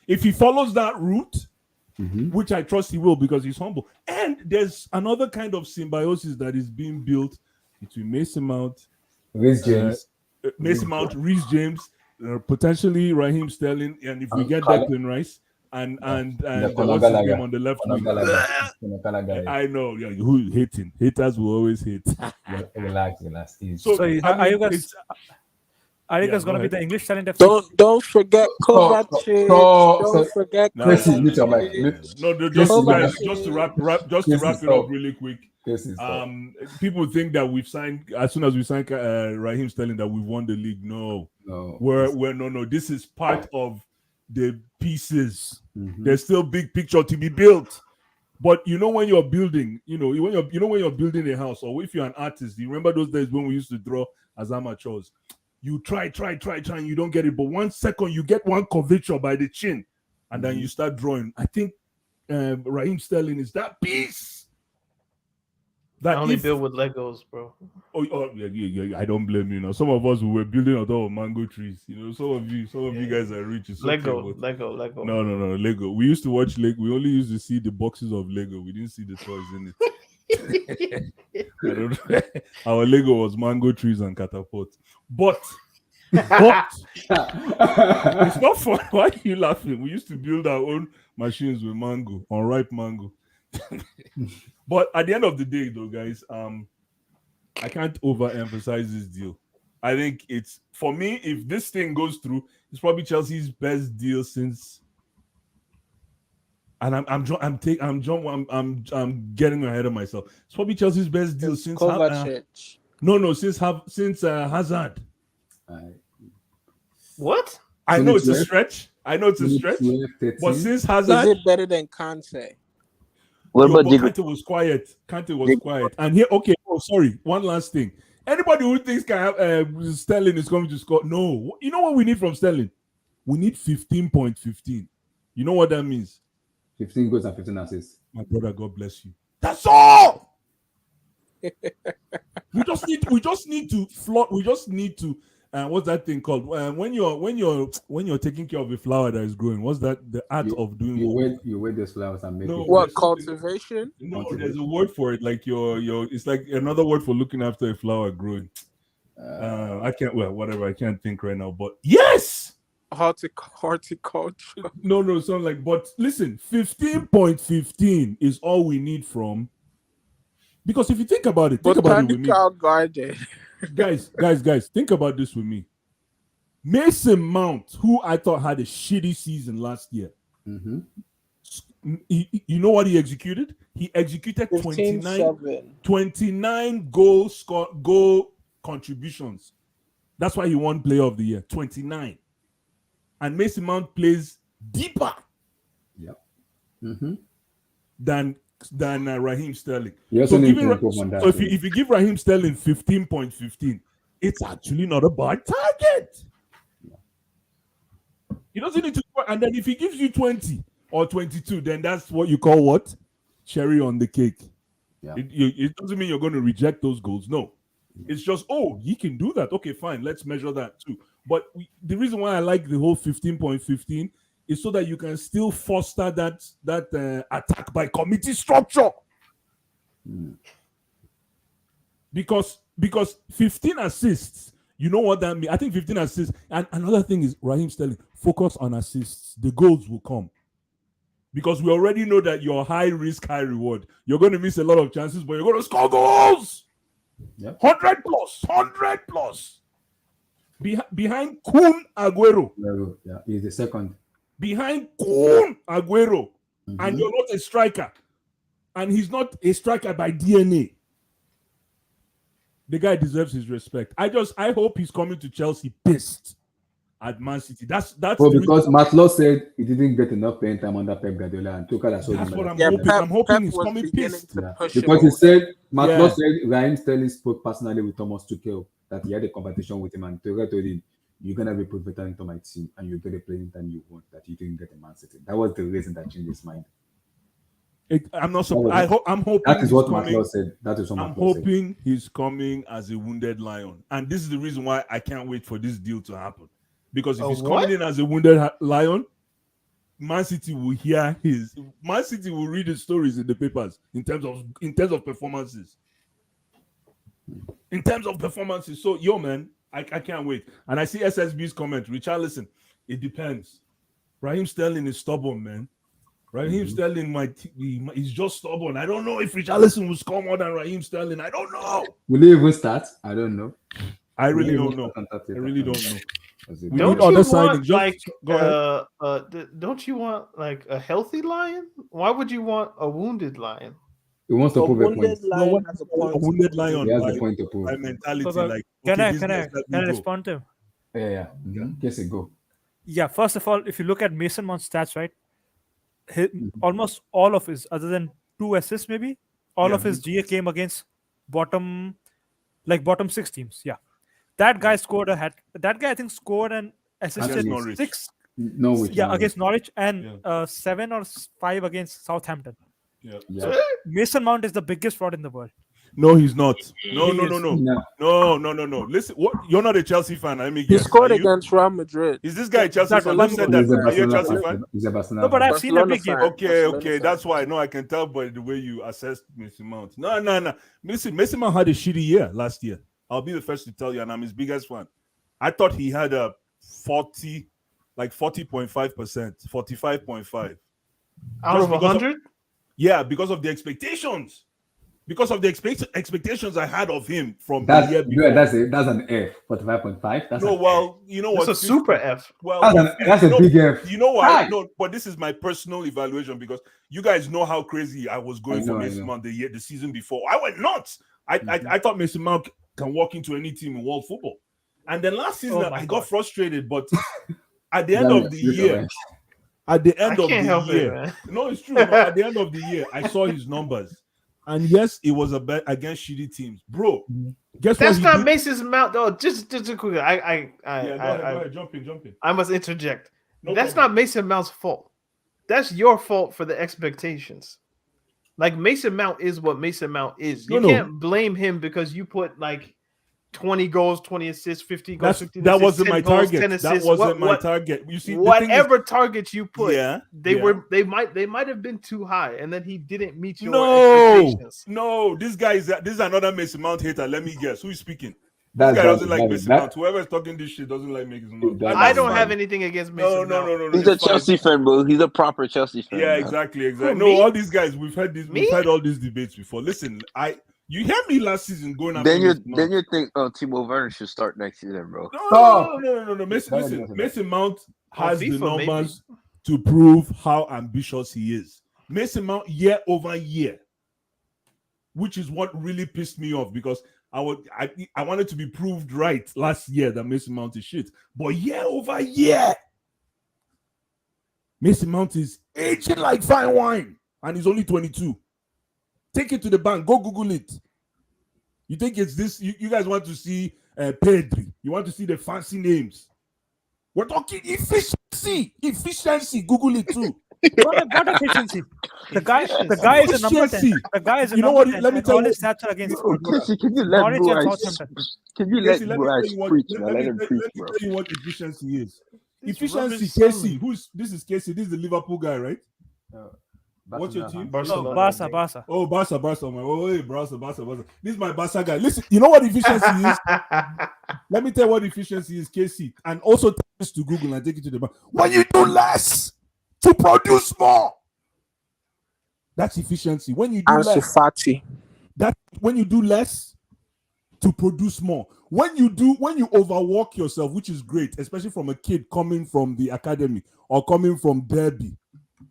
If he follows that route, which I trust he will because he's humble. And there's another kind of symbiosis that is being built between Mason Mount,
Reece James,
Reece James, potentially Raheem Sterling, and if we get Declan Rice and what's his name on the left wing. I know, yeah, who hating? Haters will always hate.
Relax.
So are you guys going to be the English talent?
Don't forget Kovacic. Don't forget Kovacic.
No, just to wrap it up really quick. People think that we've signed as soon as we signed Raheem Sterling that we've won the league. No. No. This is part of the pieces. There's still big picture to be built. But you know when you're building, when you're building a house, or if you're an artist, you remember those days when we used to draw as amateurs. You try, and you don't get it. But 1 second, you get one curvature by the chin, and then you start drawing. I think Raheem Sterling is that piece.
I only build with Legos, bro.
Oh, yeah. I don't blame you. Some of us, we were building on top of mango trees. Some of you guys are rich.
Lego.
No, Lego. We used to watch Lego. We only used to see the boxes of Lego. We didn't see the toys in it. I don't know. Our Lego was mango trees and catapult. But it's not fun. Why are you laughing? We used to build our own machines with mango, unripe mango. But at the end of the day, though, guys, I can't overemphasize this deal. I think it's, for me, if this thing goes through, it's probably Chelsea's best deal since. And I'm getting ahead of myself. It's probably Chelsea's best deal since
Kovacic.
Since Hazard.
What?
I know it's a stretch. But since Hazard,
is it better than Kante?
Kante was quiet. And here, okay. Oh, sorry. One last thing. Anybody who thinks Sterling is coming to score, no. You know what we need from Sterling? We need 15.15. You know what that means?
15 goals and 15 assists.
My brother, God bless you. That's all. We just need to float. We just need to. What's that thing called? When you're taking care of a flower that is growing, what's that? The art of doing.
You wait those flowers and make it.
What, cultivation?
No, there's a word for it. Like it's like another word for looking after a flower growing. I can't. Well, whatever. I can't think right now. But yes.
Horticulture.
No, something like. But listen, 15.15 is all we need from. Because if you think about it, think about it with me.
Garden.
Guys, think about this with me. Mason Mount, who I thought had a shitty season last year. You know what he executed? He executed 29 goal contributions. That's why he won Player of the Year. 29. And Mason Mount plays deeper than Raheem Sterling. So if you give Raheem Sterling 15.15, it's actually not a bad target. He doesn't need to, and then if he gives you 20 or 22, then that's what you call what? Cherry on the cake. Yeah. It doesn't mean you're going to reject those goals. No. It's just, he can do that. Okay, fine. Let's measure that too. But the reason why I like the whole 15.15 is so that you can still foster that attack by committee structure. Because 15 assists, you know what that means? I think 15 assists. And another thing is Raheem Sterling, focus on assists. The goals will come. Because we already know that you're high risk, high reward. You're going to miss a lot of chances, but you're going to score goals. Yep. 100 plus. Behind Kun Aguero.
Yeah, he's the second.
Behind Kun Aguero. And you're not a striker. And he's not a striker by DNA. The guy deserves his respect. I hope he's coming to Chelsea pissed at Man City. That's
because Matt Law said he didn't get enough playing time under Pep Guardiola and Tuchel has
That's what I'm hoping. I'm hoping he's coming pissed.
Because he said Matt Law said Raheem Sterling spoke personally with Thomas Tuchel that he had a competition with him and Tuchel told him you're gonna be pivotal into my team, and you get a playing time you want that you didn't get in Man City. That was the reason that changed his mind.
I'm not
That was
surprised.
it.
I'm hoping
That is
he's
what
coming.
McLeod said. That is what
I'm
McLeod said.
hoping he's coming as a wounded lion, and this is the reason why I can't wait for this deal to happen. Because if he's coming in as a wounded lion, Man City will hear his. Man City will read his stories in the papers in terms of performances. In terms of performances, so yo man, I can't wait. And I see SSB's comment. Richarlison, it depends. Raheem Sterling is stubborn, man. Raheem Sterling he's just stubborn. I don't know if Richarlison will score more than Raheem Sterling. I don't know.
Will he even start? I don't know.
I really don't know. We
don't
need other
you
signings.
want like
go ahead.
Don't you want like a healthy lion? Why would you want a wounded lion?
He wants to prove a point.
No, what has a wounded lion?
He has the point to prove.
My mentality,
But
like,
can
okay,
I respond to him?
Yeah. Yes, go.
Yeah, first of all, if you look at Mason Mount's stats, right, almost all of his, other than 2 assists, maybe all of his GA came against bottom 6 teams. Yeah, that guy scored a hat. That guy, I think, scored and assisted 6.
Norwich,
against Norwich, and 7 or 5 against Southampton.
Yeah.
So Mason Mount is the biggest fraud in the world.
No, he's not. No. Listen, what? You're not a Chelsea fan. I mean,
he scored against Real Madrid.
Is this guy a Chelsea fan? Let me say that. Are you a Chelsea fan?
He's a Barcelona.
No, but I've seen every game.
Okay. That's why. No, I can tell by the way you assessed Mason Mount. No. Listen, Mason Mount had a shitty year last year. I'll be the first to tell you, and I'm his biggest fan. I thought he had a 40.5%, 45.5
out of 100.
Yeah, because of the expectations. Because of the expectations I had of him from
the
year before.
That's an F, 45.5.
No, well, you know what?
That's a super F.
Well,
that's a big F.
You know what? No, but this is my personal evaluation because you guys know how crazy I was going for Mason Mount the season before. I went nuts. I thought Mason Mount can walk into any team in world football. And then last season I got frustrated, but at the end of the year, no, it's true. But at the end of the year, I saw his numbers. And yes, it was a bet against shitty teams, bro. Guess
that's
what?
That's not Mason's Mount, though. Just quickly,
go ahead, jump in.
I must interject. That's not Mason Mount's fault. That's your fault for the expectations. Like Mason Mount is what Mason Mount is. You can't blame him because you put like 20 goals, 20 assists, 50 goals, 15
that
assists,
wasn't
10
my
goals,
target.
10 assists.
That wasn't my target. You see,
whatever targets you put, they might have been too high, and then he didn't meet your expectations.
No, this is another Mason Mount hater. Let me guess. Who is speaking? This guy doesn't like Mason Mount. Whoever is talking this shit doesn't like Mason Mount.
I don't have anything against Mason Mount.
No.
He's a Chelsea fan, bro. He's a proper Chelsea fan.
Yeah, exactly. No, all these guys, we've had all these debates before. Listen, you heard me last season going after
Then you think Timo Werner should start next season, bro.
No. Mason Mount has the numbers to prove how ambitious he is. Mason Mount year over year, which is what really pissed me off because I wanted to be proved right last year that Mason Mount is shit. But year over year, Mason Mount is aging like fine wine and he's only 22. Take it to the bank. Go Google it. You think it's this? You guys want to see Pedri. You want to see the fancy names. We're talking efficiency. Google it too.
What efficiency? The guy is a number 10. The guy is a number 10.
Let me tell you.
Stats are against
Can you let Blue preach, man? Let him preach, bro.
Let me tell you what efficiency is. Efficiency, Casey. This is Casey. This is the Liverpool guy, right? What's your team?
Barca.
Oh, Barca. Wait, Barca. This is my Barca guy. Listen, you know what efficiency is? Let me tell you what efficiency is, KC. And also take this to Google and take it to the bank. When you do less to produce more. That's efficiency. When you do less. When you do less to produce more. When you overwork yourself, which is great, especially from a kid coming from the academy or coming from Derby.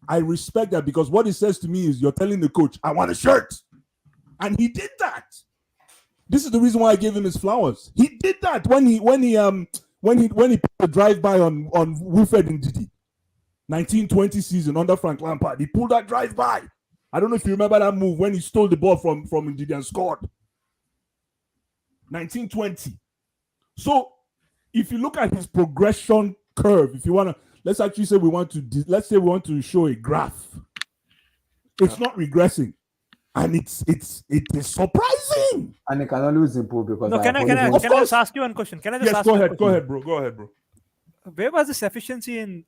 I respect that because what it says to me is you're telling the coach, I want a shirt. And he did that. This is the reason why I gave him his flowers. He did that when he put a drive-by on Wilfred Ndidi. 1920 season under Frank Lampard. He pulled that drive-by. I don't know if you remember that move when he stole the ball from Ndidi and scored. 1920. So if you look at his progression curve, if you want to, let's actually say let's say we want to show a graph. It's not regressing, and it is surprising.
And it can always improve because
No, can I just ask you one question? Can I just ask
go
you
ahead, go ahead, bro.
Where was this efficiency in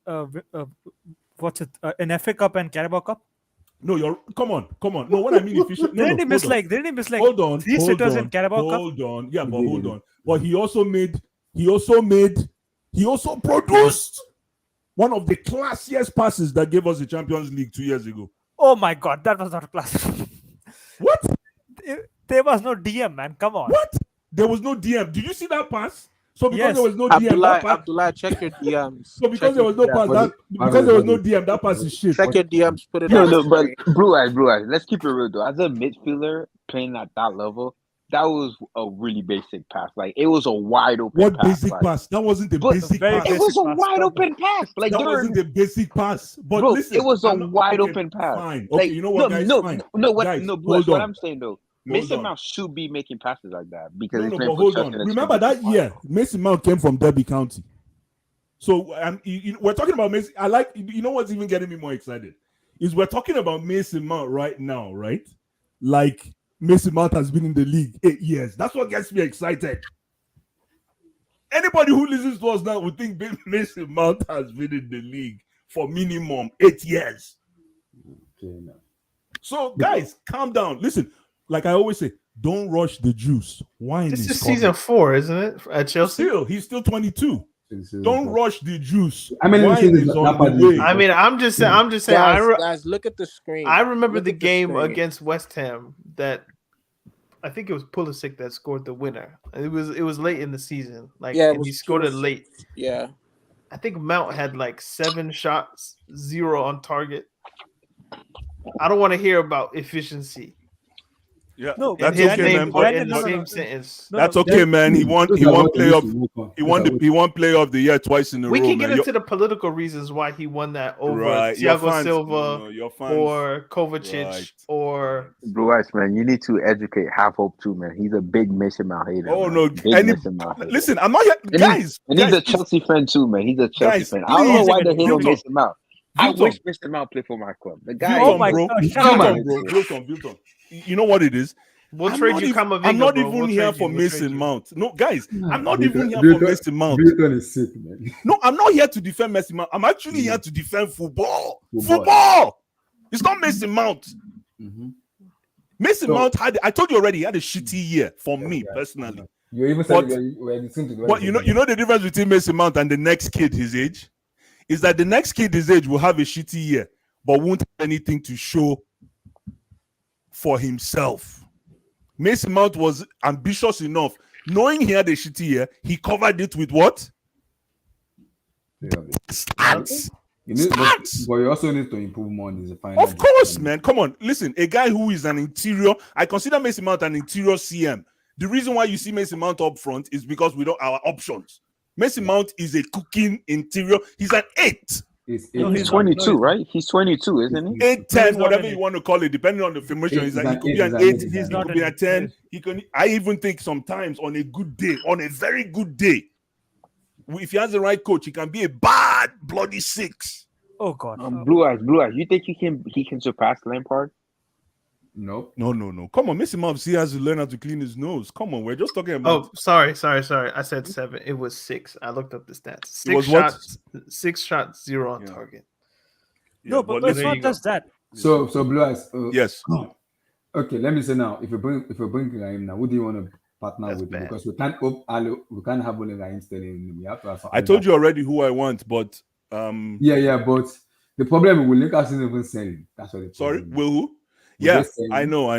in FA Cup and Carabao Cup?
No, come on. No, what I mean efficient.
Didn't he miss like
hold on,
three sitters in Carabao Cup?
Hold on. Yeah, but hold on. But he also produced one of the classiest passes that gave us the Champions League 2 years ago.
Oh my God, that was not class.
What?
There was no DM, man. Come on.
What? There was no DM. Did you see that pass? So because there was no DM,
Abdullah, check your DMs.
So because there was no pass, because there was no DM, that pass is shit.
Check your DMs. Put it.
No, but Blue Eyes. Let's keep it real though. As a midfielder playing at that level, that was a really basic pass. Like it was a wide open.
What pass, basic pass? That wasn't the basic pass.
It was a wide open pass. Like
that wasn't the basic pass. But
bro,
listen,
it was a wide open pass.
Fine. Okay,
like,
you know what, guys? Fine.
What I'm saying though. Mason Mount should be making passes like that because
but hold on. Remember that year, Mason Mount came from Derby County. So we're talking about Mason. You know what's even getting me more excited is we're talking about Mason Mount right now, right? Like Mason Mount has been in the league 8 years. That's what gets me excited. Anybody who listens to us now would think Mason Mount has been in the league for minimum 8 years.
Okay, no.
So guys, calm down. Listen. Like I always say, don't rush the juice. Wine
this is
coming.
season 4, isn't it? At Chelsea.
He's still 22. Don't rush the juice.
I mean,
I'm just saying.
Guys, look at the screen.
I remember the game against West Ham that I think it was Pulisic that scored the winner. It was late in the season. And he scored it late.
Yeah.
I think Mount had like 7 shots, 0 on target. I don't want to hear about efficiency.
Yeah,
no,
that's okay, man. That's okay, man. He won player of the year twice in a row.
We can get into the political reasons why he won that over Thiago Silva or Kovacic or
Blue Eyes, man. You need to educate Half Hope too, man. He's a big Mason Mount hater.
Oh no, listen, I'm not
he's a Chelsea fan too, man. He's a Chelsea fan. I don't know why they hate on Mason Mount. I wish Mr. Mount played for my club. The guy,
Bilton. You know what it is?
We'll trade you Kamavinga,
I'm not even here for Mason Mount. No, guys, I'm not even here for Mason Mount.
Bilton is sick, man.
No, I'm not here to defend Mason Mount. I'm actually here to defend football. Football. It's not Mason Mount.
Mm-hmm.
Mason Mount I told you already, he had a shitty year for me personally.
You even said but
you know the difference between Mason Mount and the next kid his age is that the next kid his age will have a shitty year, but won't have anything to show for himself. Mason Mount was ambitious enough. Knowing he had a shitty year, he covered it with what? Stats.
But you also need to improve more in the final.
Of course, man. Come on. Listen, a guy who is an interior, I consider Mason Mount an interior CM. The reason why you see Mason Mount up front is because we don't have our options. Mason Mount is a cooking interior. He's an 8.
He's 22, right? He's 22, isn't he?
8, 10, whatever you want to call it, depending on the formation. He could be an 8, he could be a 10. I even think sometimes on a good day, on a very good day, if he has the right coach, he can be a bad bloody 6.
Oh God.
Blue Eyes. You think he can surpass Lampard?
No.
Come on, Mason Mount has to learn how to clean his nose. Come on, we're just talking about.
Oh, sorry. I said 7. It was 6. I looked up the stats. 6 shots, 0 on target.
Yeah, no, but it's not just that.
So Blue Eyes.
Yes.
Okay, let me say now. If you bring Raheem now, who do you want to partner with? Bad. Because we can't have only Raheem Sterling. We have to have.
I told you already who I want, but
Yeah, but the problem with Lakers isn't even selling. That's what.
Sorry, will who? Yeah, I know.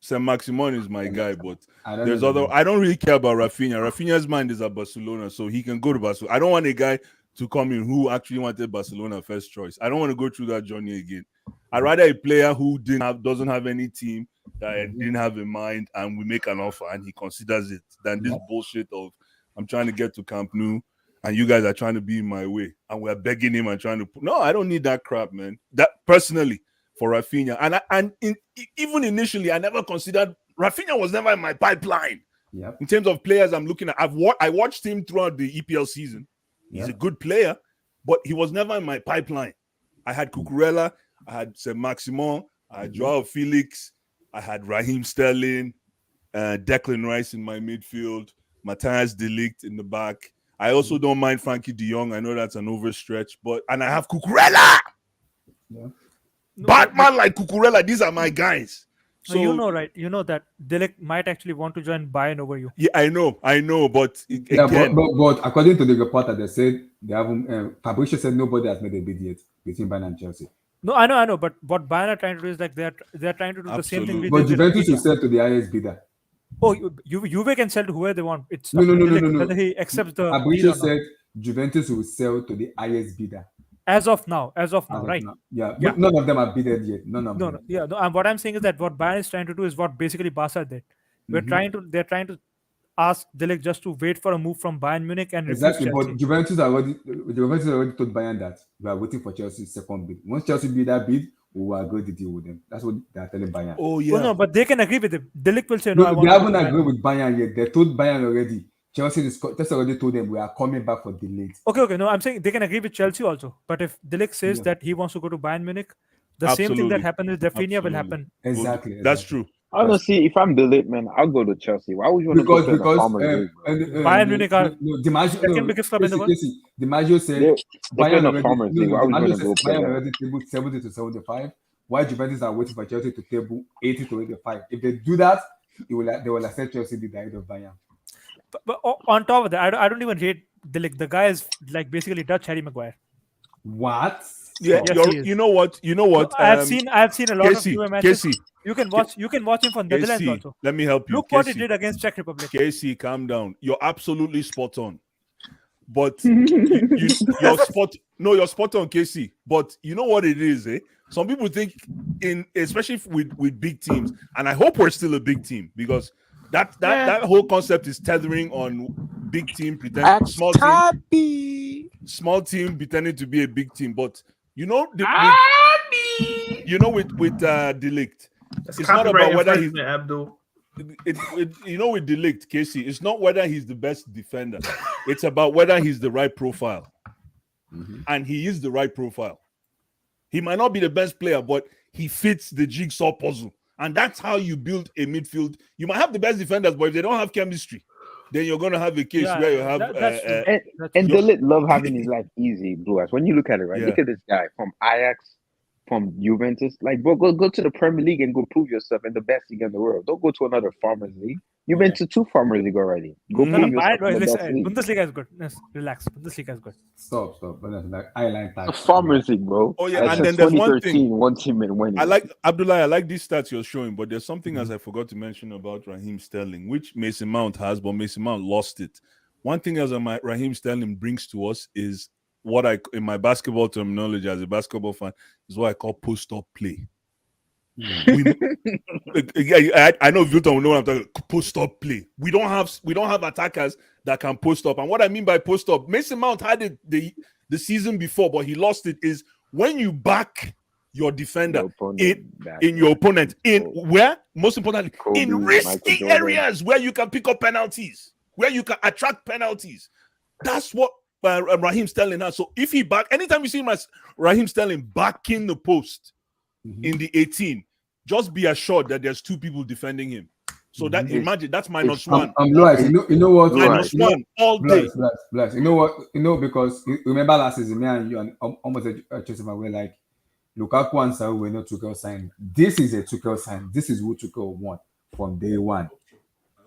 Saint Maximin is my guy, but there's other. I don't really care about Rafinha. Rafinha's mind is at Barcelona, so he can go to Barcelona. I don't want a guy to come in who actually wanted Barcelona first choice. I don't want to go through that journey again. I'd rather a player who doesn't have any team that I didn't have in mind, and we make an offer and he considers it, than this bullshit of I'm trying to get to Camp Nou and you guys are trying to be in my way and we're begging him and trying to. No, I don't need that crap, man. That personally. For Rafinha, even initially, I never considered Rafinha was never in my pipeline.
Yep.
In terms of players, I'm looking at. I watched him throughout the EPL season. He's a good player, but he was never in my pipeline. I had Cucurella, I had Saint-Maximin, I had Joao Felix, I had Raheem Sterling, Declan Rice in my midfield, Matthias de Ligt in the back. I also don't mind Frankie de Jong. I know that's an overstretch, and I have Cucurella.
Yeah.
Batman like Cucurella. These are my guys.
So you know, right? You know that De Ligt might actually want to join Bayern over you.
Yeah, I know, but
Yeah,
again,
but according to the reporter, they said they haven't. Fabricio said nobody has made a bid yet between Bayern and Chelsea.
No, I know. But what Bayern are trying to do is like they're trying to do the same thing.
But Juventus will sell to the highest bidder.
Oh, Juve can sell to whoever they want. It's
No.
whether he accepts the.
Fabricio said Juventus will sell to the highest bidder.
As of now, right?
Now. Yeah. None of them are bidded yet. None of them.
Yeah. No, and what I'm saying is that what Bayern is trying to do is what basically Barca did. They're trying to ask De Ligt just to wait for a move from Bayern Munich and
exactly. But Juventus already told Bayern that we are waiting for Chelsea's second bid. Once Chelsea bid that bid, we will agree to deal with them. That's what they are telling Bayern.
Oh yeah.
Oh, no, but they can agree with it. De Ligt will say
no. They haven't agreed with Bayern yet. They told Bayern already. Chelsea just already told them we are coming back for delayed.
Okay. No, I'm saying they can agree with Chelsea also. But if De Ligt says that he wants to go to Bayern Munich, the same thing that happened with Rafinha will happen.
Exactly.
That's true.
Honestly, if I'm De Ligt, man, I'll go to Chelsea. Why would you want to go to the Farmers League?
Bayern Munich are
second biggest club in the world. DiMaggio said Bayern already tabled 70 to 75. While Juventus are waiting for Chelsea to table 80 to 85. If they do that, they will accept Chelsea the ahead of Bayern.
But on top of that, I don't even rate De Ligt. The guy is like basically Dutch Harry Maguire.
What?
Yeah,
yes,
you know what?
I've seen a lot of UM matches.
Casey,
you can watch him from Netherlands also.
Let me help you.
Look what he did against Czech Republic.
Casey, calm down. You're absolutely spot on. But you're spot on, Casey. But you know what it is, eh? Some people think especially with big teams, and I hope we're still a big team because that whole concept is tethering on big team pretending small team pretending to be a big team. But with De Ligt, it's not about whether he's
Abdul.
With De Ligt, Casey, it's not whether he's the best defender. It's about whether he's the right profile, and he is the right profile. He might not be the best player, but he fits the jigsaw puzzle. And that's how you build a midfield. You might have the best defenders, but if they don't have chemistry, then you're going to have a case where you have...
And De Ligt love having his life easy, Blue Eyes. When you look at it, right? Yeah. Look at this guy from Ajax, from Juventus. Like, bro, go to the Premier League and go prove yourself in the best league in the world. Don't go to another Farmers League. You've been to 2 Farmers League already. Go prove yourself in the best league.
Bundesliga is good. Yes, relax. Bundesliga is good.
Stop. I like that.
Farmers League, bro.
Oh yeah, and then there's one thing.
One team and winning.
I like Abdullah. I like these stats you're showing, but there's something else I forgot to mention about Raheem Sterling, which Mason Mount has, but Mason Mount lost it. One thing as Raheem Sterling brings to us is what in my basketball terminology as a basketball fan, is what I call post-up play. I know Vilton will know what I'm talking about. Post-up play. We don't have attackers that can post up. And what I mean by post-up, Mason Mount had it the season before, but he lost it, is when you back your defender in your opponent, where, most importantly, in risky areas where you can pick up penalties, where you can attract penalties. That's what Raheem Sterling has. So if he anytime you see Raheem Sterling backing the post in the 18, just be assured that there's 2 people defending him. So that imagine that's -1.
You know what?
-1 all day.
Bless. You know what? Because remember last season, me and you and almost Chelsea were like, Lukaku and Saul were not Tuchel signing. This is a Tuchel sign. This is what Tuchel want from day one.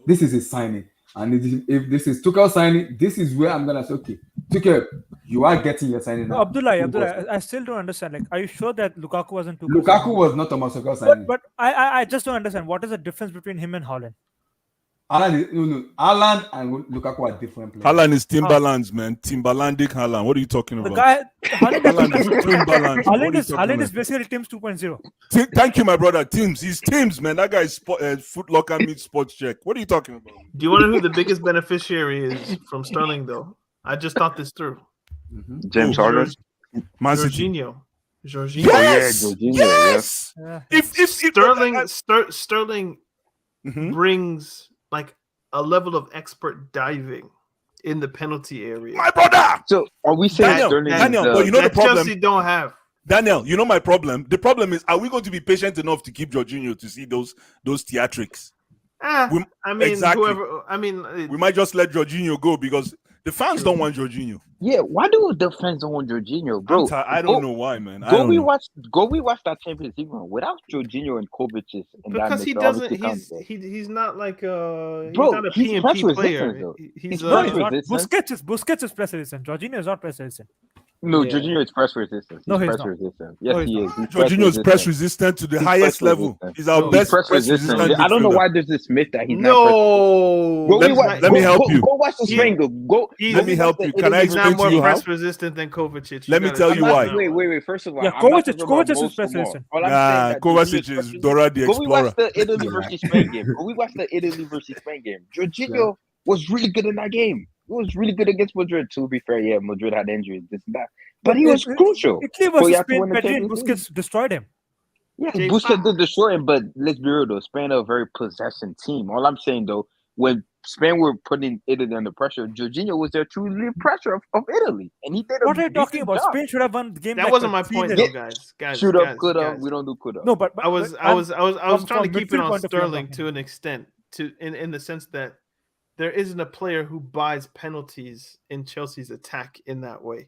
This is a signing. And if this is Tuchel signing, this is where I'm gonna say, okay, Tuchel, you are getting your signing now.
Abdullah, I still don't understand. Like, are you sure that Lukaku wasn't Tuchel?
Lukaku was not Thomas Tuchel signing.
But I just don't understand. What is the difference between him and Haaland?
Haaland and Lukaku are different players.
Haaland is Timberlands, man. Timberlandic Haaland. What are you talking about?
The guy,
Haaland is Timberlands.
Haaland is basically Tim's 2.0.
Thank you, my brother. Tim's. He's Tim's, man. That guy is Foot Locker meets Sports Check. What are you talking about?
Do you want to know who the biggest beneficiary is from Sterling, though? I just thought this through.
James Harden.
Jorginho.
Yes!
Jorginho,
yes!
Yeah.
If
Sterling brings like a level of expert diving in the penalty area.
My brother.
So are we saying
Daniel, but you know the problem.
Chelsea don't have.
Daniel, you know my problem. The problem is, are we going to be patient enough to keep Jorginho to see those theatrics?
Exactly.
We might just let Jorginho go because the fans don't want Jorginho.
Yeah, why do the fans don't want Jorginho, bro?
I don't know why, man.
Go rewatch that Champions League run without Jorginho and Kovacic.
Because he doesn't. He's not like
bro.
He's not a PMP player.
He's press resistant.
Busquets is press resistant. Jorginho is not press resistant.
No, Jorginho is press resistant.
No, he's
press
not.
resistant. Yes, he is.
Jorginho is press resistant to the highest level. He's our best press resistant.
I don't know why there's this myth that he's
not press resistant.
Let me help you.
Go watch the Spain go.
Let me help you. Can I explain to you how?
Press resistant than Kovacic.
Let me tell you why.
Wait. First of all,
Kovacic is press resistant.
Kovacic is Dora the Explorer.
Go we watch the Italy versus Spain game. Jorginho was really good in that game. He was really good against Madrid. To be fair, yeah, Madrid had injuries, this and that. But he was crucial.
Italy versus Spain, Pedri and Busquets destroyed him.
Yeah, Busquets did destroy him, but let's be real though. Spain are a very possession team. All I'm saying though, when Spain were putting Italy under pressure, Jorginho was there to relieve pressure of Italy, and he did.
What are you talking about?
Job.
Spain should have won the game.
That wasn't my point, though, guys.
Should have, could have. We don't do could have.
No, but
I was trying to keep it on Sterling to an extent, in the sense that there isn't a player who buys penalties in Chelsea's attack in that way.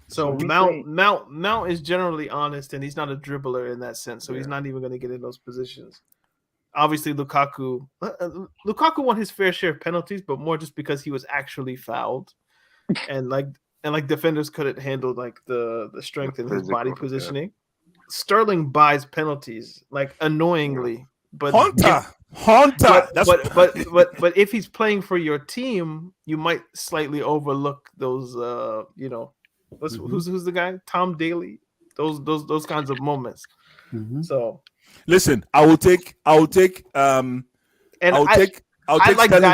So Mount is generally honest, and he's not a dribbler in that sense. So he's not even going to get in those positions. Obviously, Lukaku won his fair share of penalties, but more just because he was actually fouled, and defenders couldn't handle like the strength in his body positioning. Yeah. Sterling buys penalties like annoyingly, but
Hunter.
But if he's playing for your team, you might slightly overlook those. Who's the guy? Tom Daly. Those kinds of moments. Mm-hmm. So.
Listen, I'll take Sterling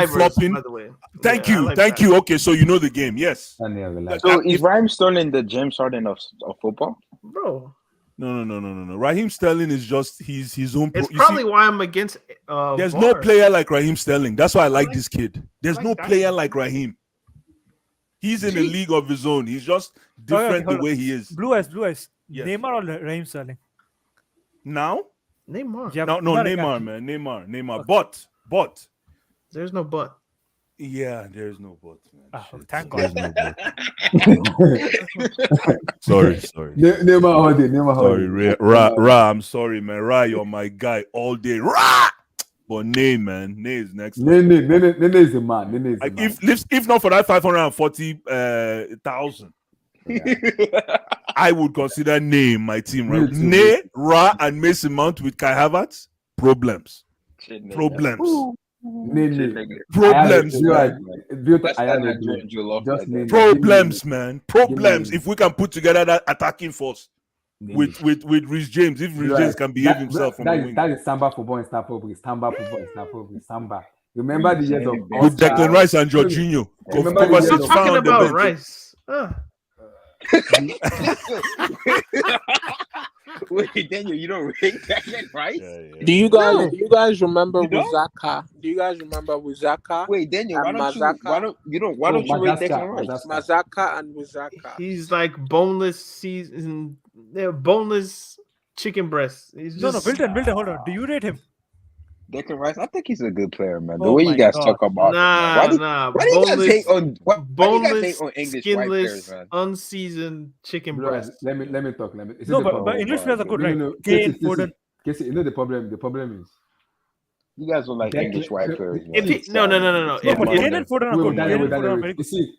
flopping.
By the way.
Thank you. Okay, so you know the game, yes.
So is Raheem Sterling the James Harden of football,
bro?
No. Raheem Sterling is just his own.
It's probably why I'm against.
There's no player like Raheem Sterling. That's why I like this kid. There's no player like Raheem. He's in a league of his own. He's just different the way he is.
Blue eyes.
Yes.
Neymar or Raheem Sterling?
Now?
Neymar.
Yeah,
no, Neymar, man. Neymar. Okay. But.
There's no but.
Yeah, there's no but, man.
Thank God.
No sorry.
Neymar.
Sorry, Ra, I'm sorry, man. Ra, you're my guy all day. Ra! But Ney, man. Ney is next.
Ney is the man.
If not for that 540,000, I would consider Ney my team, right? Ney, Ra, and Mason Mount with Kai Havertz. Problems. Problems. Problems, man. Problems. If we can put together that attacking force with Reece James, if Reece James can behave himself from the wing.
That is Samba football in Stamford Bridge. Samba. Remember the years of
with Declan Rice and Jorginho.
We're talking about Rice.
Wait, Daniel, you don't rate Declan Rice?
Yeah. Do you guys remember Wizaka? Do you guys remember Wizaka?
Wait, Daniel, why don't you rate Declan Rice?
Mazaka and Wizaka.
He's like boneless boneless chicken breasts.
No, Wilton, hold on. Do you rate him?
Declan Rice, I think he's a good player, man. The way you guys talk about
why
do you guys hate on English
skinless,
white players, man?
Unseasoned chicken breast.
Let me talk.
But English players are good, right?
Casey, you know the problem. The problem is
you guys don't like English white players.
No.
Kane and Foden are good.
You see,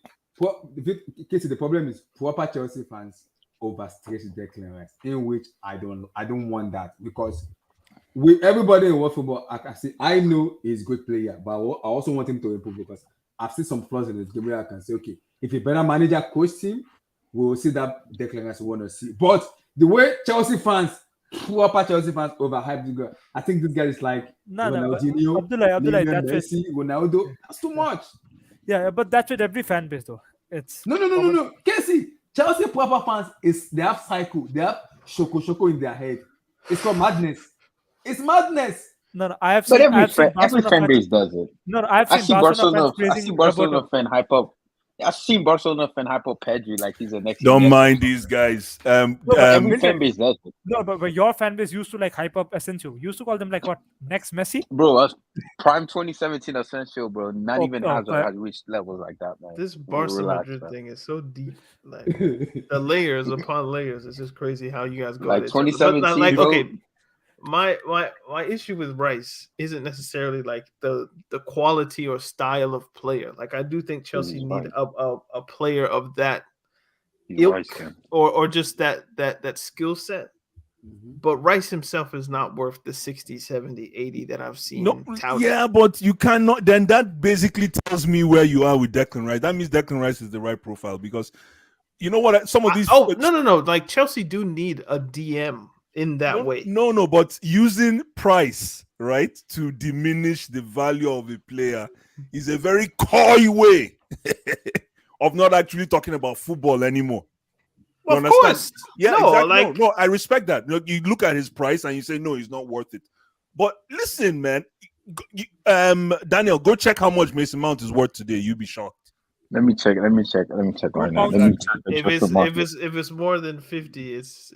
Casey, the problem is proper Chelsea fans overstress Declan Rice, in which I don't want that, because everybody in world football, I know he's a good player, but I also want him to improve, because I've seen some flaws in his game where I can say, okay, if a better manager coached him, we will see that Declan Rice we want to see. But the way proper Chelsea fans overhype the guy, I think this guy is like Ronaldinho,
Abdullah,
Messi, Ronaldo. That's too much.
Yeah, but that's with every fan base, though. It's
no. Casey, Chelsea proper fans they have cycle, they have shoko in their head. It's called madness. It's madness.
No, I have
But
seen
every
Barcelona
fan
fans.
base does it.
No, I've
I
seen
see
Barcelona fans
Barcelona. I
praising
see Barcelona
Roberto.
fan hype up. I've seen Barcelona fan hype up Pedri like he's the next
Don't
Iniesta.
mind these guys.
No, but
Every
Vincent,
fan base does it.
no, but your fan base used to like hype up Asensio. You used to call them like what? Next Messi?
Bro, us prime 2017 Asensio, bro. Not even
Oh,
Hazard has reached levels like that, man.
This Barca
Relax,
Madrid
man.
thing is so deep. Like the layers upon layers. It's just crazy how you guys go
Like
at each other. But
2017,
like,
bro.
okay, my issue with Rice isn't necessarily like the quality or style of player. Like I do think Chelsea need a player of that ilk or just that skill set. But Rice himself is not worth the 60, 70, 80 that I've seen.
No,
touted.
yeah, but you cannot. Then that basically tells me where you are with Declan Rice. That means Declan Rice is the right profile because you know what? Some of these.
No. Like Chelsea do need a DM in that way.
No. But using price right to diminish the value of a player is a very coy way of not actually talking about football anymore. You
of
understand?
course.
Yeah,
No,
exactly. No, I respect that. You look at his price and you say, no, he's not worth it. But listen, man, Daniel, go check how much Mason Mount is worth today. You'll be shocked.
Let me check right now.
If it's more than 50, it's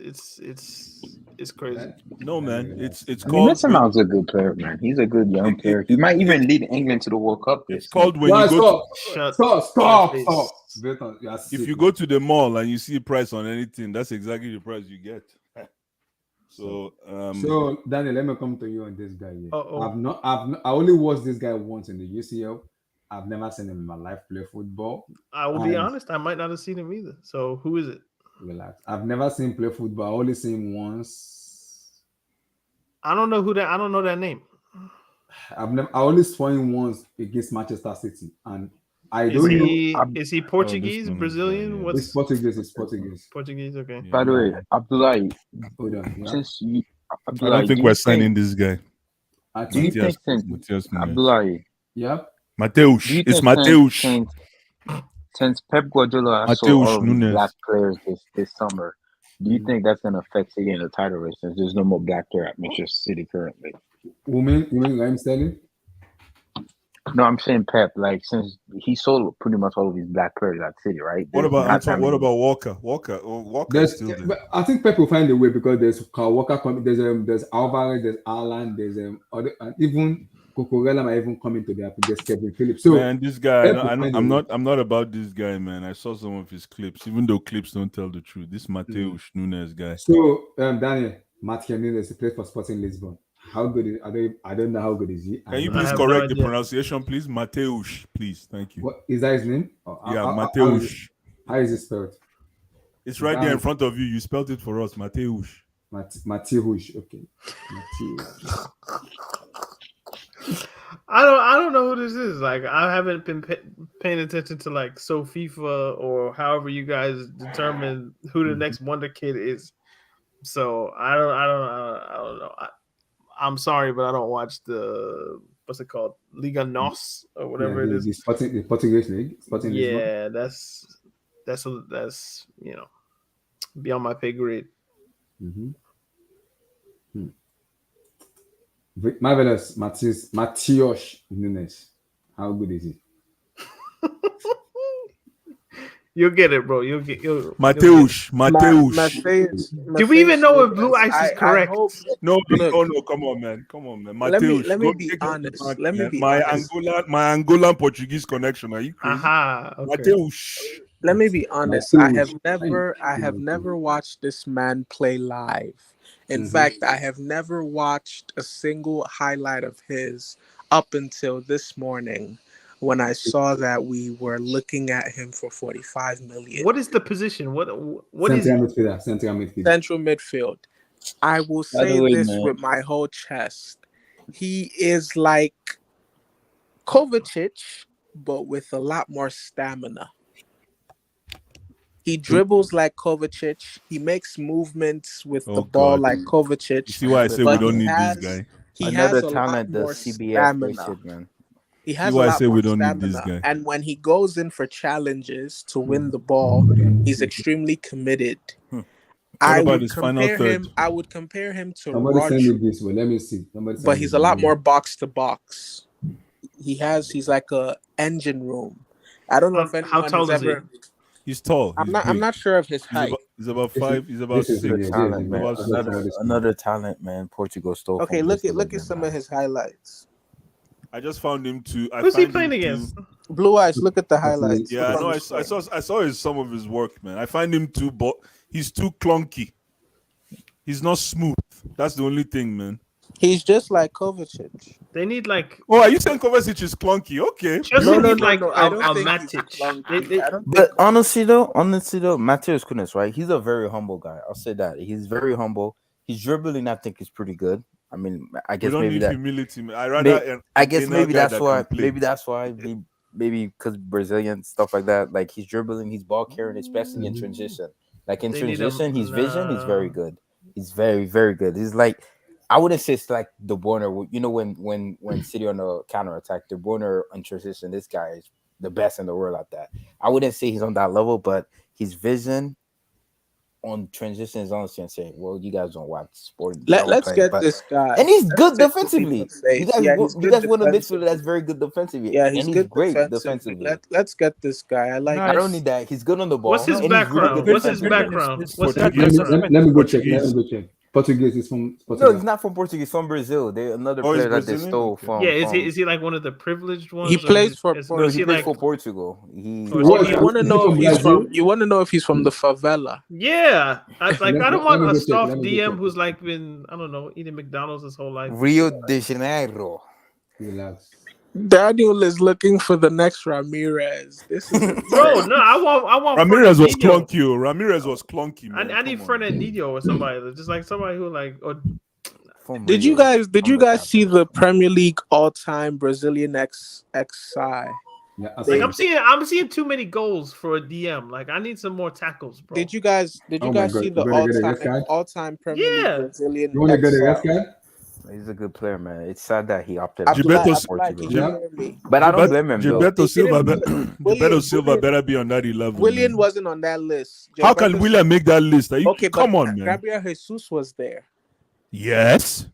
crazy.
No, man, it's
called. Mason Mount's a good player, man. He's a good young player. He might even lead England to the World Cup.
It's called when you go.
Stop.
If you go to the mall and you see a price on anything, that's exactly the price you get. So
Daniel, let me come to you on this guy here. I only watched this guy once in the UCL. I've never seen him in my life play football.
I will be honest, I might not have seen him either. So who is it?
Relax. I've never seen him play football. I only seen him once.
I don't know that name.
I only saw him once against Manchester City, and I don't know.
Is he Portuguese, Brazilian?
It's Portuguese. It's Portuguese.
Portuguese. Okay.
By the way, Abdullah,
hold on. Yeah.
I don't think we're signing this guy.
Do you think Abdullah?
Yeah.
Mateusz. It's Mateusz.
Since Pep Guardiola has sold all of these black players this summer, do you think that's going to affect City in the title race since there's no more black player at Manchester City currently?
You mean Raheem Sterling?
No, I'm saying Pep. Like since he sold pretty much all of these black players at City, right?
What about Walker? Walker's still there.
I think Pep will find a way because there's Kyle Walker, there's Alvarez, there's Alan, there's even Cucurella might even come into there's Kevin Phillips. So
man, this guy, I'm not about this guy, man. I saw some of his clips, even though clips don't tell the truth. This Mateusz Nunes guy.
So Daniel, Matthew Nunes, he plays for Sporting Lisbon. How good is I don't know how good is he.
Can you please correct the pronunciation, please? Mateusz, please. Thank you.
What is that his name?
Mateusz.
How is it spelled?
It's right there in front of you. You spelled it for us, Mateusz.
Mateusz. Okay. Mateusz.
I don't know who this is. Like I haven't been paying attention to like FIFA or however you guys determine who the next Wonder Kid is. So I don't know. I'm sorry, but I don't watch the what's it called, Liga NOS or whatever it is.
The Portuguese league.
Yeah, that's beyond my pay grade.
Marvelous, Mateusz Nunes. How good is he?
You'll get it, bro.
Mateusz.
Do we even know if Blue Ice is correct?
No, come on, man. Mateusz.
Let me be honest.
My Angolan Portuguese connection. Are you crazy?
Okay.
Mateusz.
Let me be honest. I have never watched this man play live. In fact, I have never watched a single highlight of his up until this morning when I saw that we were looking at him for 45 million.
What is the position? What is
it?
Central midfield. I will say this with my whole chest. He is like Kovacic, but with a lot more stamina. He dribbles like Kovacic. He makes movements with the ball like Kovacic.
You see why I say we don't need this guy?
He has a lot more stamina.
Man.
He has a lot more stamina. And when he goes in for challenges to win the ball, he's extremely committed. I
about
would
his final
compare
third?
him. I would compare him to
Somebody send me
Rodri,
this one. Let me see. Somebody
but
send me
he's
this
a lot
one.
more box to box. He's like a engine room. I don't know if
How
anyone
tall
has
is he?
ever.
He's tall. He's
I'm
big.
not sure of his
He's
height.
about he's about
This is
5. He's about
this is
Another
6.
Junior. This
talent,
is
man.
Junior. That's what somebody said.
Another talent, man. Portugal stole
Okay,
from Brazil
look at
again,
some of
man.
his highlights.
I just found him too. I
Who's he
find him
playing
too.
against?
Blue eyes. Look at the
That's it.
highlights.
Yeah,
Look
I
on
know.
the
I
screen.
saw some of his work, man. I find him too, but he's too clunky. He's not smooth. That's the only thing, man.
He's just like Kovacic.
They need like
Oh, are you saying Kovacic is clunky? Okay.
Chelsea
No,
need like
I
a
don't think he's
Matic.
clunky. I don't
But
think.
honestly though, Mateus Kunis, right? He's a very humble guy. I'll say that. He's very humble. His dribbling, I think, is pretty good. I mean, I
We
guess
don't
maybe
need
that.
humility, man. I rather
I
an
guess
inner
maybe
guy
that's
that
why.
can play.
Maybe that's why. Maybe because Brazilian stuff like that. Like he's dribbling, he's ball carrying, especially in transition. Like in
They need a
transition, his vision is very good. He's very, very good. He's like, I wouldn't say it's like De Bruyne. You know, when City on the counter attack, De Bruyne on transition, this guy is the best in the world at that. I wouldn't say he's on that level, but his vision on transition is honestly insane. Well, you guys don't watch sport.
Let's get this guy.
And he's
Let's
good
take the leap
defensively.
of faith. He's
You
good
guys want a midfielder that's
defensively.
very good defensively.
Yeah,
And
he's
he's
good
great
defensively.
defensively.
Let's get this guy. I like.
I don't need that. He's good on the ball.
What's his
and he's really
background?
good
What's his
defensively.
background?
It's
What's his
Portuguese.
background?
Let me go check. Let
Portuguese.
me go check. Portuguese is from
No,
Portugal.
he's not from Portugal. He's from Brazil. They're another
Oh, he's
player that they
Brazilian?
stole
Okay.
from.
Yeah,
from
is he like one of the privileged ones?
He
or
plays for
is
no,
Portugal.
he
he plays
like
for Portugal. He
or is
What?
he
You
like
want to
Is he
know if
from
he's
Brazil?
from? You want to know if he's from the favela?
yeah? I don't
Let
want
me
a
go check.
soft
Let me go
DM
check.
who's like been I don't know eating McDonald's his whole life.
Rio de Janeiro.
Relax.
Daniel is looking for the next Ramirez. This is
Bro, no, I want
Ramirez was
Fernandinho.
clunky. Oh. Ramirez was clunky, man.
I need
Come on.
Fernandinho or somebody just like somebody who like or
From
Did you
Rio.
guys see the Premier League all-time Brazilian XI?
Yeah, I
like
saw it.
I'm seeing too many goals for a DM. Like I need some more tackles, bro.
Did you guys
Oh my
see
God.
the
You better get a red card.
all-time Premier League
Yeah.
Brazilian
You want to get a red
XI?
card?
He's a good player, man. It's sad that he opted out
Gilberto-
for
Abdullah, can
Portugal.
you
Yeah.
hear me?
But I don't blame him though.
Gilberto Silva,
William-
Gilberto Silva
William-
better be on that 11.
William
man.
wasn't on that list.
How can
Gilberto-
William make that list? Are you,
Okay,
come
but
on, man.
Gabriel Jesus was there.
Yes.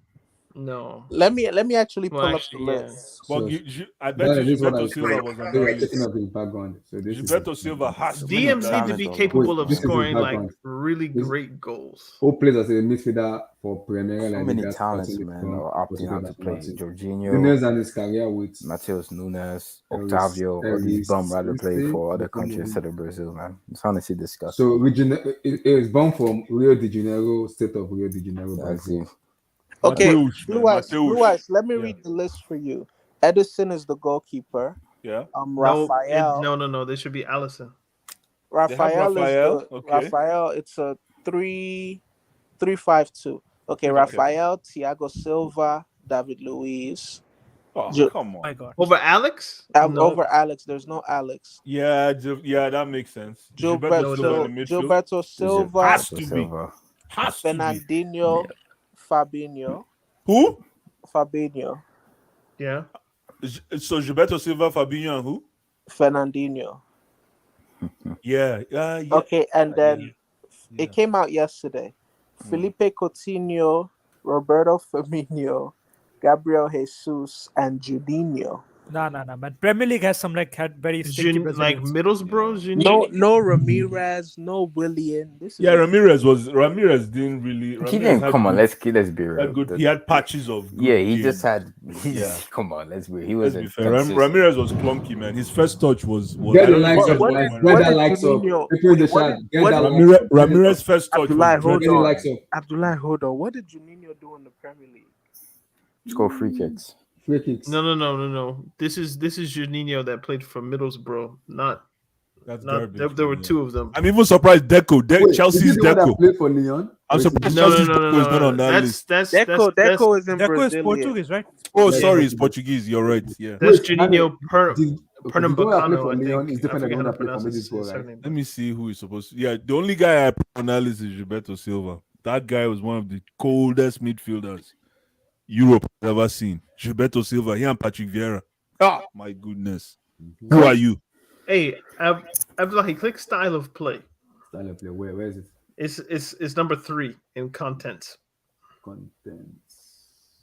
No.
Let me actually
Well,
pull
actually,
up the
yeah.
list.
But
So-
I bet
That
you
is what I
Gilberto
was
Silva
saying.
was on
They
that
were
list.
taking up his background. So this is
Gilberto Silva has to be
DM
on that
need to
list.
be
talent,
capable of
This is his
scoring like
background.
really
This-
great goals.
who plays as a midfielder for Premier
So
League.
many
Liga,
talents,
starting
man,
from
are opting
Portugal
out to
national
play.
team.
Jorginho,
Nunes and his career with
Mateus Nunes,
Ellis-
Octavio, all these bum rather play
Ellis-
for other
Ellis-
countries instead of Brazil, man. It's honestly disgusting.
So it is born from Rio de Janeiro, state of Rio de Janeiro,
That's
Brazil.
it.
Okay,
Mateus, man,
Blue Eyes. Let me
Yeah.
read the list for you. Edison is the goalkeeper.
Yeah.
Raphael.
No. They should be Allison.
Raphael is
Raphael,
the
okay.
Raphael. It's a 3-5-2. Okay, Raphael, Thiago Silva, David Luiz.
Oh,
Ju-
come on.
My God.
Over Alex? No.
Over Alex. There's no Alex.
Yeah, that makes sense. Gilberto Silva in the midfield.
Gilberto Silva,
Has to be.
Silva.
Has to be.
Fernandinho, Fabinho.
Who?
Fabinho,
Yeah.
So Gilberto Silva, Fabinho, and who?
Fernandinho.
Yeah.
Okay, and then
Yeah.
it came out yesterday. Felipe Coutinho, Roberto Firmino, Gabriel Jesus, and Juninho.
Nah, man. Premier League has some had very stinky
Like
Brazilians.
Middlesbrough, Juninho?
No Ramirez, no William. This is
Yeah, Ramirez didn't really.
He
Ramirez
didn't
had
come on.
good-
Let's be real.
had good. He had patches of. Good
Yeah, he
games.
just had.
Yeah.
Come on, let's be. He
Let's
wasn't
be fair.
consistent.
Ramirez was clunky, man. His first touch was.
Get
I
the
don't know if
likes
you
of
guys
what
like,
did-
remember.
get
what
the
did
likes of
Juninho-
people in the
what
chat.
did-
Get
what
that
did-
likes of-
Ramirez first touch
Abdullah,
was
hold
Get the
on.
likes of
Abdullah, hold on. What did Juninho do in the Premier League?
Score free kicks.
free kicks.
No. This is Juninho that played for Middlesbrough.
That's
Not
garbage.
there were
man.
two of them.
I'm even surprised. Deco,
Wait,
Chelsea's
is he the one that
Deco.
played for Lyon?
I'm
Or is
surprised
No.
Chelsea's Deco is not on that list.
That's
Deco is in
Deco is
Brazilian.
Portuguese, right?
Oh,
Yeah,
sorry,
yeah.
it's Portuguese. You're right. Yeah.
That's
Wait,
Juninho
Did- okay, the one that played
Pernambucano,
for
I
Lyon
think.
is different
I
than the
forget
one
how
that
to
played for
pronounce his
Middlesbrough, right?
surname.
Let me see who is supposed to. Yeah, the only guy I put on that list is Gilberto Silva. That guy was one of the coldest midfielders Europe has ever seen. Gilberto Silva, he and Patrick Vieira. Ah, my goodness.
Mm-hmm.
Who are you?
Hey, Abdullah, click style of play.
Style of play. Where is it?
It's number 3 in content.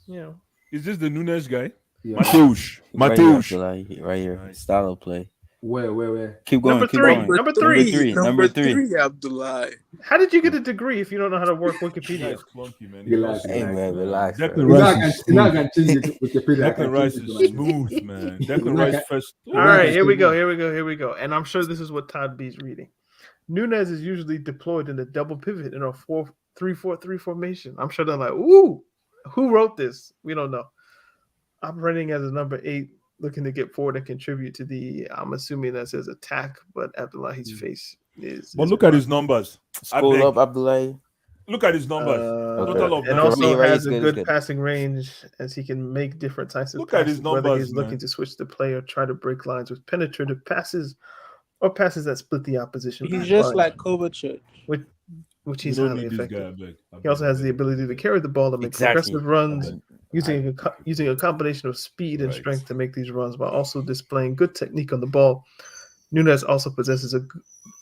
Yeah.
Is this the Nunes guy?
Yeah.
Mateusz.
Right here,
Mateusz.
Abdullah, right here. Style of play.
Where?
Keep going.
Number
Keep
3.
going.
Number 3.
Number three.
Abdullah.
How did you get a degree if you don't know how to work Wikipedia?
Nice clunky, man.
Relax,
Hey man, relax.
Declan
man.
Rice is
You're not
smooth.
gonna change it to Wikipedia.
Declan Rice is smooth, man. Declan Rice first.
All right, here we go. And I'm sure this is what Todd B's reading. Nunez is usually deployed in a double pivot in a 4-3-4-3 formation. I'm sure they're like, ooh, who wrote this? We don't know. Operating as a number 8, looking to get forward and contribute to the, I'm assuming that says attack, but Abdullahi's face is.
But look at his numbers.
Scroll up, Abdullah.
Look at his numbers. Total of
and
9.
also
Right,
has a
good,
good passing range as he can make different types of
Look at his
passes, whether
numbers,
he's looking
man.
to switch the play or try to break lines with penetrative passes or passes that split the opposition.
He's
back
just
line,
like Kovacic.
which
We
he's
don't
highly
need this
effective.
guy, I beg.
He also has the ability to carry the ball and make
Exactly.
progressive runs, using a combination of speed and strength to make these runs while also displaying good technique on the ball. Nunez also possesses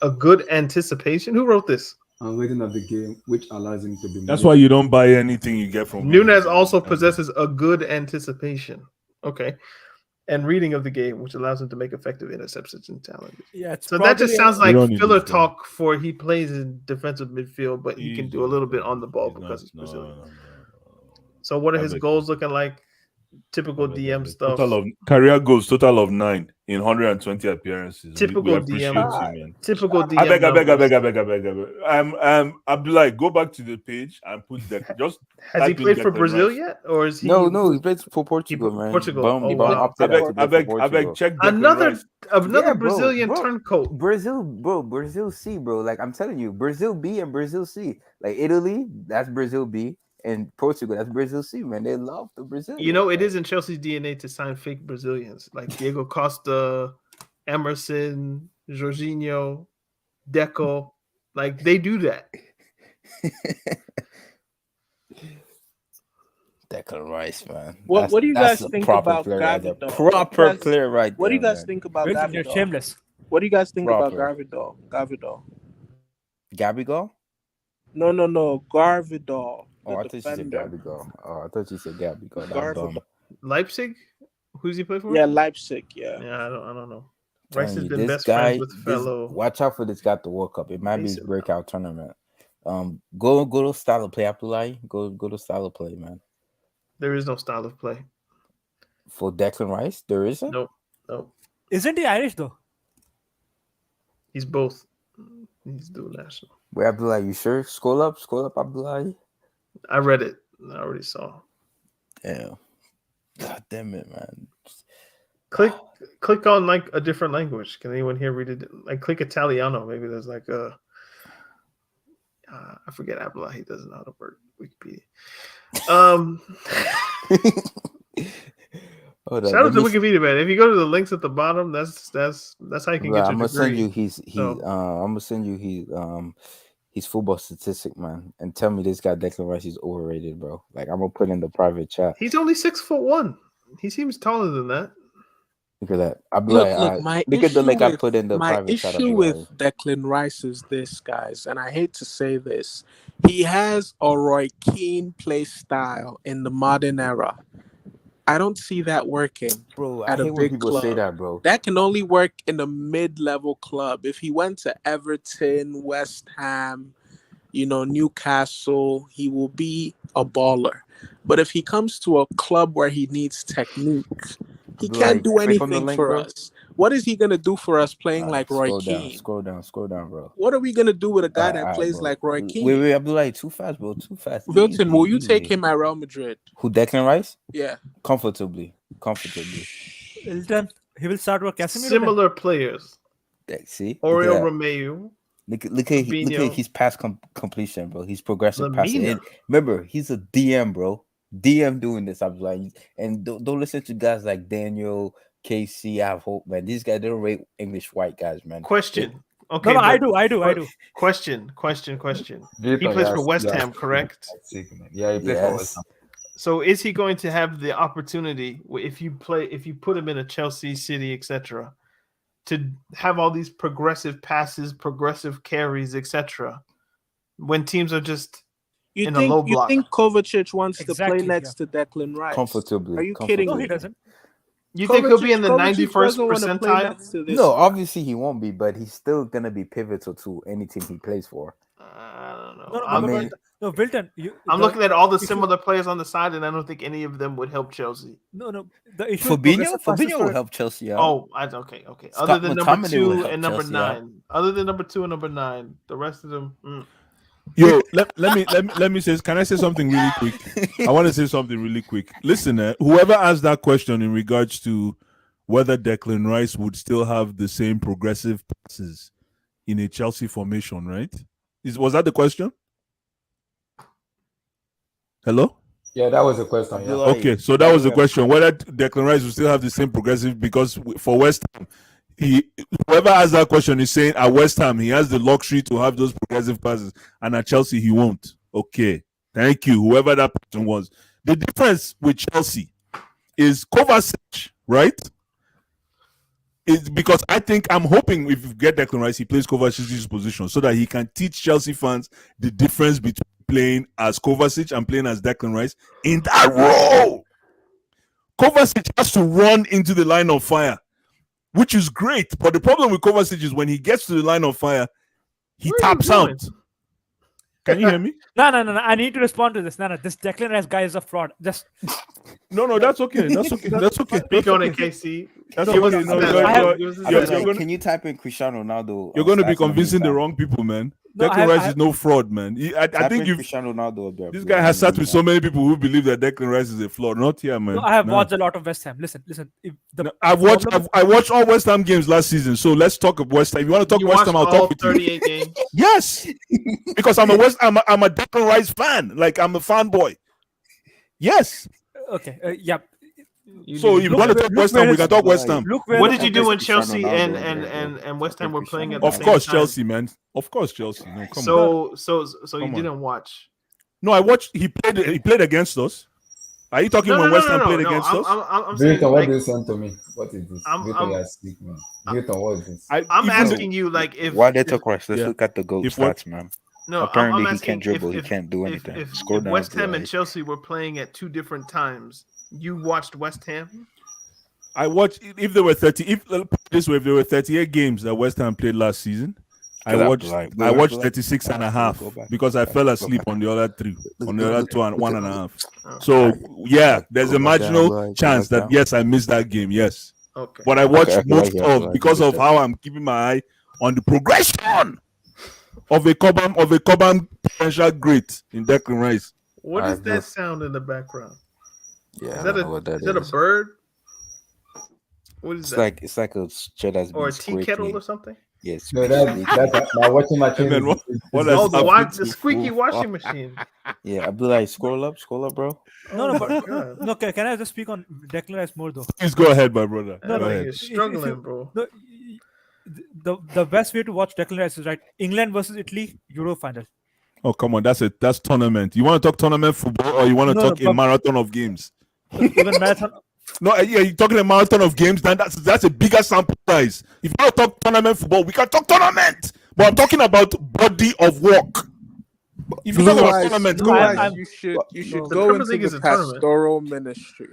a good anticipation. Who wrote this?
I'm reading of the game, which allows him to be.
That's why you don't buy anything you get from
Nunez also possesses a good anticipation. Okay. And reading of the game, which allows him to make effective interceptions and talent.
Yeah, it's
So that just
probably
sounds
We
like
don't need
filler
this guy.
talk for he plays in defensive midfield, but he can do a little bit on the ball
He's
because
not-
he's Brazilian.
no.
So what are
I
his
beg
goals looking like? Typical DM stuff.
Career goals total of 9 in 120 appearances.
Typical
we appreciate
DM.
you, man.
Typical DM.
I beg.
numbers.
Abdullah, go back to the page and put that. Just
Has he
type in
played for
Declan
Brazil
Rice.
yet, or is he?
No, he plays for Portugal, man.
Portugal.
Bum
Oh,
Bum
wow.
opted out to play for
I
Portugal.
beg, check Declan
Another
Rice.
Yeah, bro,
Brazilian
bro.
turncoat.
Brazil C, bro. Like I'm telling you, Brazil B and Brazil C. Like Italy, that's Brazil B, and Portugal, that's Brazil C, man. They love the Brazilians.
You know, it is in Chelsea's DNA to sign fake Brazilians like Diego Costa, Emerson, Jorginho, Deco. Like they do that.
Declan Rice, man.
What do you
That's
guys
a
think
proper
about
player right there.
Gavidal?
Proper player right there.
What do you guys
man.
think about
Wilson, you're
Gavidal?
shameless.
What do you guys think about
Proper.
Gavidal?
Gabigol?
No, Garvidal.
Oh, I thought you said Gabigol. Oh, I thought you said Gabigol. That bum.
Leipzig? Who's he play for?
Yeah, Leipzig. Yeah.
Yeah, I don't know.
Telling
Rice has
you,
been
this
best
guy,
friends with fellow.
watch out for this guy at the World Cup. It might be his
Mason.
breakout tournament. Go to style of play, Abdullah. Go to style of play, man.
There is no style of play.
For Declan Rice, there isn't.
Nope.
Isn't he Irish though?
He's both. He's dual national.
Wait, Abdullah, you sure? Scroll up, Abdullah.
I read it. I already saw.
Damn. God damn it, man.
Click on like a different language. Can anyone here read it? Like click Italiano. Maybe there's like a. I forget Abdullah. He doesn't know how to work Wikipedia.
Hold on,
Shout out to
let me
Wikipedia, man. If you go to the links at the bottom, that's how you can
Bro,
get your
I'm gonna send
degree.
you I'm gonna send you his football statistic, man, and tell me this guy Declan Rice is overrated, bro. Like I'm gonna put in the private chat.
He's only 6'1". He seems taller than that.
Look at that. I'm
Look,
like,
my
look at the link I
issue
put in the
my
private chat.
issue
Abdullah.
with Declan Rice is this, guys, and I hate to say this. He has a Roy Keane play style in the modern era. I don't see that working.
Bro, I
at a
hate when
big
people
club.
say that, bro.
That can only work in a mid-level club. If he went to Everton, West Ham, Newcastle, he will be a baller. But if he comes to a club where he needs technique, he can't do
click on the
anything
link,
for
bro.
us. What is he gonna do for us playing like Roy
Scroll down,
Keane?
scroll down, bro.
What are we gonna do with a guy that
Alright,
plays
bro.
like Roy Keane?
Wait, Abdullah, too fast, bro. Too fast.
Wilton, will you
Easy.
take him at Real Madrid?
Who, Declan Rice?
Yeah.
Comfortably.
Hilton, he will start with Casemiro.
Similar players.
See?
Oriol Romeu.
Look at
Fabinho.
his pass completion, bro. He's progressive passing.
Lamina.
And remember, he's a DM, bro. DM doing this. I'm like, and don't listen to guys like Daniel, KC. I have hope, man. These guys, they don't rate English white guys, man.
Question. Okay.
No, I do.
Question. He
Victor,
plays for
yes,
West
yes.
Ham, correct?
Yeah, he plays for West Ham.
So is he going to have the opportunity if you put him in a Chelsea, City, etc., to have all these progressive passes, progressive carries, etc.? when teams are just
You
in a low
think you
block.
think Kovacic wants to
Exactly,
play next to Declan Rice?
Comfortably.
Are you kidding
No,
me?
he doesn't.
You think he'll be in the
Kovacic
91st
doesn't want to play
percentile?
next to this
No,
guy.
obviously he won't be, but he's still gonna be pivotal to any team he plays for.
I don't know.
No, no,
I
but-
mean,
no, Wilton.
I'm looking at all the
if you-
similar players on the side, and I don't think any of them would help Chelsea.
No. The issue with progressive passes
Fabinho will help Chelsea out.
Oh, okay.
Scott
Other than number
McTominay will
2
help
and number
Chelsea out.
9. Other than number 2 and number 9, the rest of them.
Yo, let me say. Can I say something really quick? I want to say something really quick. Listen, whoever asked that question in regards to whether Declan Rice would still have the same progressive passes in a Chelsea formation, right? Was that the question? Hello?
Yeah, that was the question. Yeah.
Okay, so that was the question. Whether Declan Rice will still have the same progressive, because for West Ham, whoever asked that question is saying at West Ham he has the luxury to have those progressive passes, and at Chelsea he won't. Okay, thank you. Whoever that person was. The difference with Chelsea is Kovacic, right? Is because I'm hoping if you get Declan Rice, he plays Kovacic's position so that he can teach Chelsea fans the difference between playing as Kovacic and playing as Declan Rice in that role. Kovacic has to run into the line of fire, which is great. But the problem with Kovacic is when he gets to the line of fire, he taps out. Can you hear me?
No. I need to respond to this. No. This Declan Rice guy is a fraud. Just
no. That's okay. That's okay.
Speak on it, KC.
That's okay.
Can you type in Cristiano Ronaldo?
You're going to be convincing the wrong people, man. Declan Rice is no fraud, man. I think
Cristiano Ronaldo.
This guy has sat with so many people who believe that Declan Rice is a fraud. Not here, man.
No, I have watched a lot of West Ham. Listen.
I watched all West Ham games last season. So let's talk of West Ham. If you want to talk West Ham, I'll talk with
38 games.
Yes, because I'm a Declan Rice fan. Like I'm a fanboy. Yes.
Okay. Yeah.
So if you want to talk West Ham, we can talk West Ham.
What did you do when Chelsea and West Ham were playing at the same time?
Of course, Chelsea, man. Of course, Chelsea. No, come on.
So you didn't watch?
No, I watched. He played against us. Are you talking when West Ham played against us?
I'm saying,
Victor, what do you send to me? What is this? Victor, you are sick, man. Victor, what is this?
I'm asking you, like, if
why they talk Rice? Let's look at the goal stats, man.
No,
apparently
I'm
he can't dribble. He can't do anything.
If West Ham and Chelsea were playing at 2 different times, you watched West Ham?
I watched. If there were 30, if there were 38 games that West Ham played last season, I watched 36 and a half because I fell asleep on the other 3, on the other 2 and 1.5. So yeah, there's a marginal chance that yes, I missed that game. Yes,
okay.
But I watched most of because of how I'm keeping my eye on the progression of a Cobham potential great in Declan Rice.
What is that sound in the background?
Yeah,
is that a bird? What is that?
It's like a chair that's
or a tea kettle or something.
Yes.
No, that's my washing machine.
The squeaky washing machine.
Yeah, I'd be like, scroll up, bro.
No, can I just speak on Declan Rice more though?
Please go ahead, my brother.
No, you're struggling, bro.
No, the best way to watch Declan Rice is England versus Italy Euro final.
Oh come on, that's tournament. You want to talk tournament football or you want to talk a marathon of games?
Even marathon.
No, yeah, you're talking a marathon of games. Then that's a bigger sample size. If you want to talk tournament football, we can talk tournament. But I'm talking about body of work. If you talk about tournament,
you should go into the pastoral ministry.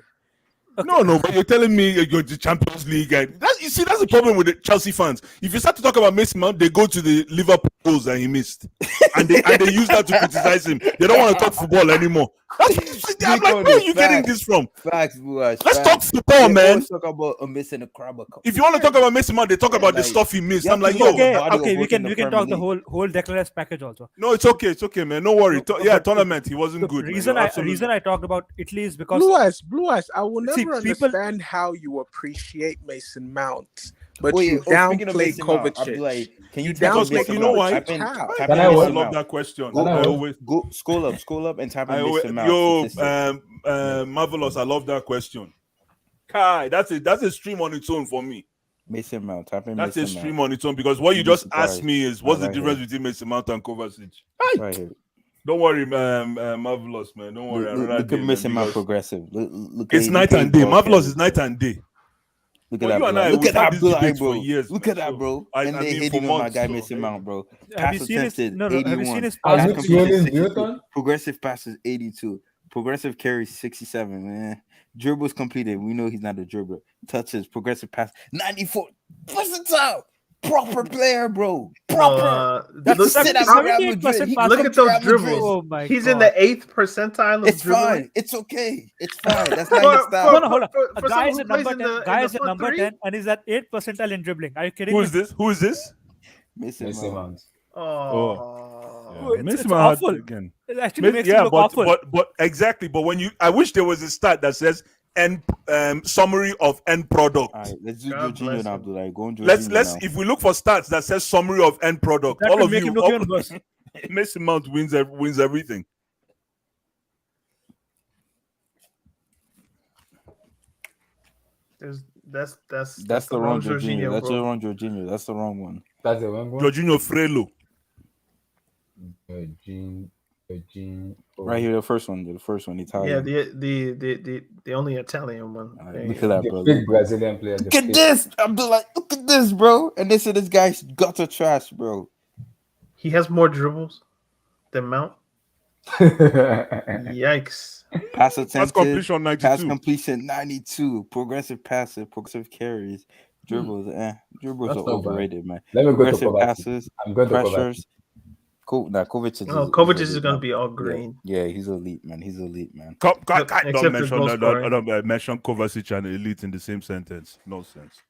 Okay. No, but you're telling me you go to Champions League, and that's the problem with the Chelsea fans. If you start to talk about Mason Mount, they go to the Liverpool goals that he missed, and they use that to criticize him. They don't want to talk football anymore. I'm like, where are you getting this from?
Facts,
Let's talk football, man.
Talk about missing a crab.
If you want to talk about Mason Mount, they talk about the stuff he missed. I'm like, yo,
okay, we can talk the whole Declan Rice package also.
No, it's okay, man. No worry. Tournament, he wasn't good.
Reason I talked about Italy is because
Blue Eyes. I will never understand how you appreciate Mason Mount, but you downplay Kovacic.
Can you
downplay? You know why?
I
love that question.
I always go scroll up and type in Mason Mount.
Marvelous. I love that question. Kai, that's a stream on its own for me.
Mason Mount. Type in
that's
Mason
a stream
Mount.
on its own because what you just asked me is what's the difference between Mason Mount and Kovacic?
Right here.
Don't worry, Marvelous, man. Don't worry.
Look at Mason Mount progressive. Look
it's night and day. Marvelous is night and day.
Look at
Well,
that,
you and I
Look
will
at that,
start these
Abdullah,
debates
bro.
for years.
Look
man.
at that,
So,
bro.
I
And they
mean, for
hating on my
months.
guy
So,
Mason Mount, bro.
Have
Pass
you seen his
attempted,
no? Have you
81.
seen his
Are
pass
you
Completion,
trolling
62.
Newton?
Progressive passes, 82. Progressive carries, 67, man. Dribbles completed. We know he's not a dribbler. Touches, progressive pass, 94. Versatile. Proper player, bro. Proper.
That's
He could sit at Real
78%
Madrid. He
pass.
could
Look
come
at
to
those
Real Madrid.
dribbles.
Oh my
He's
god.
in the 8th percentile of
It's
dribbling.
fine. It's okay. It's fine. That's not
For-
his style.
No, no, hold on.
for
A guy
someone
is
who
a number
plays in
10.
the-
Guy
in the
is a
front
number
three?
10 and is at 8th percentile in dribbling. Are you kidding
who
me?
is this? Who is this?
Mason
Mason
Mount.
Mount.
Oh,
Yeah,
It's
Mason Mount
awful.
again.
It actually makes him
Yeah,
look awful.
but exactly. But when I wish there was a stat that says end summary of end product.
All right, let's do
God
Jorginho
bless
now,
him.
Abdullah. Go on Jorginho
Let's
now.
if we look for stats that says summary of end product,
That
all
will
of
make
you
him look even worse.
Mason Mount wins everything.
that's
That's the wrong Jorginho. That's the
bro.
wrong Jorginho. That's the wrong one.
That's the wrong one.
Jorginho Frello.
Jorginho.
Right here, the first one. The first one,
Yeah,
Italian.
the only Italian one.
All right,
There you
look
go.
at that,
The
bro.
big Brazilian player.
Look at this, Abdullah. Look at this, bro. And this guy's gutter trash, bro.
He has more dribbles than Mount. Yikes.
Pass attempted,
completion 92.
pass completion 92, progressive passes, progressive carries, dribbles. Dribbles
That's
are
not bad.
overrated, man.
Let me go to
Progressive
Kovacic.
passes,
I'm going to Kovacic.
pressures. Kovacic is,
Kovacic is
elite,
going to
man.
be all green.
Yeah, he's elite, man. He's elite, man.
Don't
Except
mention
for goal scoring.
don't mention Kovacic and elite in the same sentence. No sense.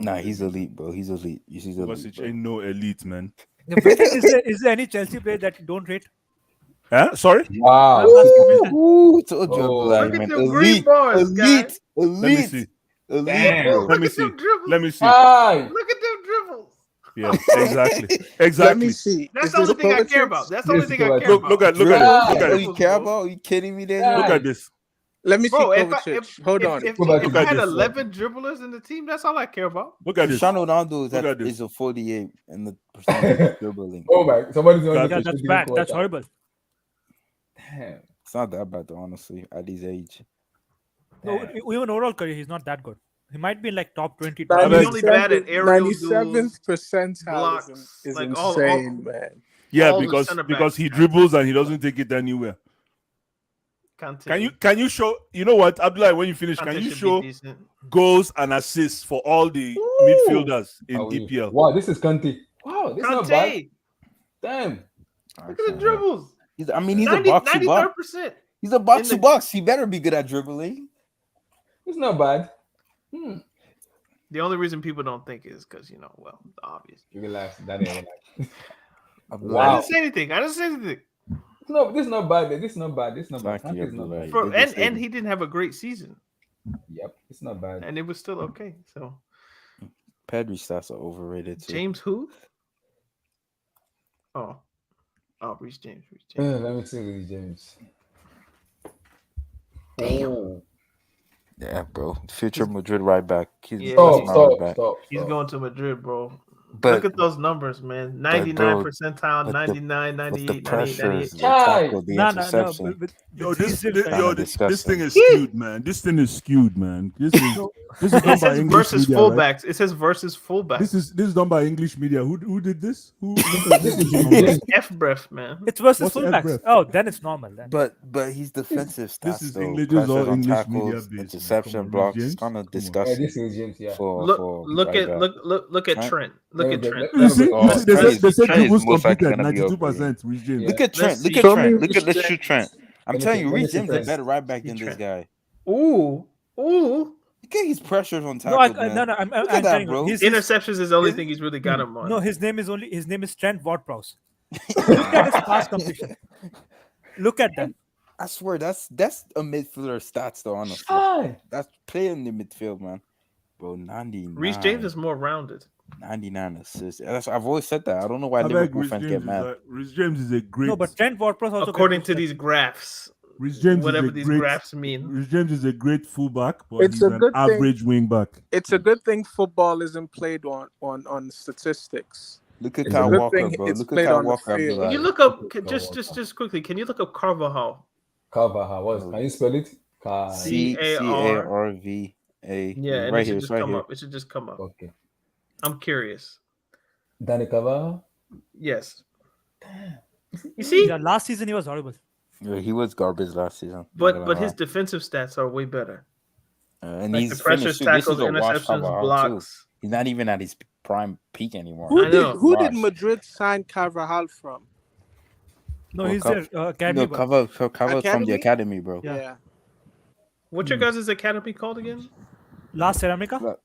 Nah, he's elite, bro. He's elite. He's elite,
Kovacic
bro.
ain't no elite, man.
Is there any Chelsea player that you don't rate?
Huh? Sorry?
Wow.
Ooh, told you,
Oh,
Abdullah,
Look at
man.
them green
Elite,
bars, guys.
elite,
Let me
elite,
see.
elite,
Damn.
bro.
Let
Look
me
at
see.
them dribbles.
Let me see.
Hi.
Look at them dribbles.
Yeah, exactly.
Let me
Exactly.
see.
That's
Is
the only
this
thing I care
Kovacic?
about. That's the only
This
thing I
Kovacic.
care
Look,
about.
look at
Dribble.
this. Look
Oh,
at
you
this.
care about? Are you kidding me, then?
Yeah.
Look at this.
Let me see
Bro,
Kovacic. Hold on.
If
Look
I
at
had
this.
11 dribblers in the team, that's all I care about.
Look at this.
Cristiano Ronaldo
Look at this.
is a 48 in the percentage dribbling.
Oh my! Somebody's on
Yeah,
the
Yeah, that's
shooting
bad.
quarter.
That's horrible.
Damn.
It's not that bad, though, honestly, at his age.
No,
Damn.
even overall career, he's not that good. He might be in like top 20.
He's
mean-
only bad at aerial
97th
duels,
percentile
blocks,
is
like
insane, man.
Yeah,
all the
because
center
because
backs
he
have
dribbles and he doesn't take it anywhere.
Kante.
Can you show? You know what, Abdullah? When you finish,
Kante
can you
should be
show
decent.
goals and assists for all the
Ooh.
midfielders in
How are you?
EPL?
Wow, this is Kanti. Wow, this is not bad.
Kante.
Damn.
Look at the dribbles.
He's a
90,
box to box.
93%.
He's a box
In
to
the-
box. He better be good at dribbling.
It's not bad.
The only reason people don't think is because, the obvious.
You relax, Daniel. Relax.
I
Wow.
didn't say anything.
No, this is not bad. This is not bad. This is not bad.
Exactly,
Kanti is not
Abdullah.
bad.
Bro,
They just
and
say-
he didn't have a great season,
Yep, it's not bad.
and it was still okay. So
Pedri stats are overrated too.
James who? Oh, Reece James. Reece James.
Let me see with James.
Damn.
Yeah, bro. Future Madrid right back. He's
Yeah,
Stop,
that's my
stop,
right back.
stop.
He's going to Madrid, bro.
But
Look at those numbers, man. 99
bro,
percentile,
but
99,
with
98,
the
98,
pressures, the
98.
tackle, the
No,
interception.
Yo,
these
this
disgusting.
thing is skewed, man. This thing is skewed, man. This is
It
done by
says
English
versus
media, right?
fullbacks. It says versus fullbacks.
This is done by English media. Who did this? Who?
F breath, man.
It's versus
What's
fullbacks.
F-ref?
Oh, then it's normal. Then.
But he's defensive stats
This is
though.
English. This is all
Pressures on
English
tackles,
media based.
interception
Come on,
blocks.
James.
It's kind of
Come on.
Yeah,
disgusting
this is James. Yeah.
for
Look
right
at
back.
look at Trent. Look at Trent.
You see,
Oh,
they
Trent
said
is
dribbles
most likely
completed
gonna be
92% with James.
Look at Trent.
Let's
Look
see.
at
Show me
Trent. Look
Reece
at this
James.
shoot Trent. I'm
Let me
telling
see-
you,
let me
Reece
see
James is a
Trent.
better right back
See
than this
Trent.
guy.
Ooh.
Look at his pressures on
No,
tackles, man.
no. I'm
Look at
telling
that,
you,
bro.
his-
Interceptions is the only thing he's really got him on.
No, his name is Trent Ward-Prowse. Look at his pass completion. Look at that.
I swear that's a midfielder stats though, honestly.
Hi.
That's playing the midfield, man. Bro, 99.
Reece James is more rounded.
99 assists. I've always said that. I don't know why
I beg,
Liverpool
Reece
fans
James
get
is
mad.
a- Reece James is a great.
No, but Trent Ward-Prowse also.
According
gets
to
good
these graphs,
Reece James
whatever
is a
these
great.
graphs mean.
Reece James is a great fullback, but
It's
he's
a
an
good thing.
average wing back.
It's a good thing football isn't played on statistics.
Look at
It's a
Kyle
good
Walker,
thing
bro.
it's
Look at
played
Kyle
on the
Walker.
field.
Can you
Abdullah.
look up just quickly? Can you look up Carvajal?
Carvajal. What? Can you spell it?
C-A-R.
CARV. Hey,
Yeah, and
right
it
here.
should
It's
just
right
come
here.
up. It should just come up.
Okay.
I'm curious.
Danny Carvajal.
Yes. You see,
Yeah, last season he was horrible.
Yeah, he was garbage last season.
but his defensive stats are way better.
And
Like
he's
the pressures,
finished too. This
tackles,
is a wash
interceptions,
Carvajal too.
blocks.
He's not even at his prime peak anymore.
Who
I
did
know.
who did
Washed.
Madrid sign Carvajal from?
No,
Well,
he's their academy.
No,
boy.
cover from the
Academy?
academy, bro.
Yeah.
Yeah.
What's your guys' academy called again?
La Ceramica.
Look.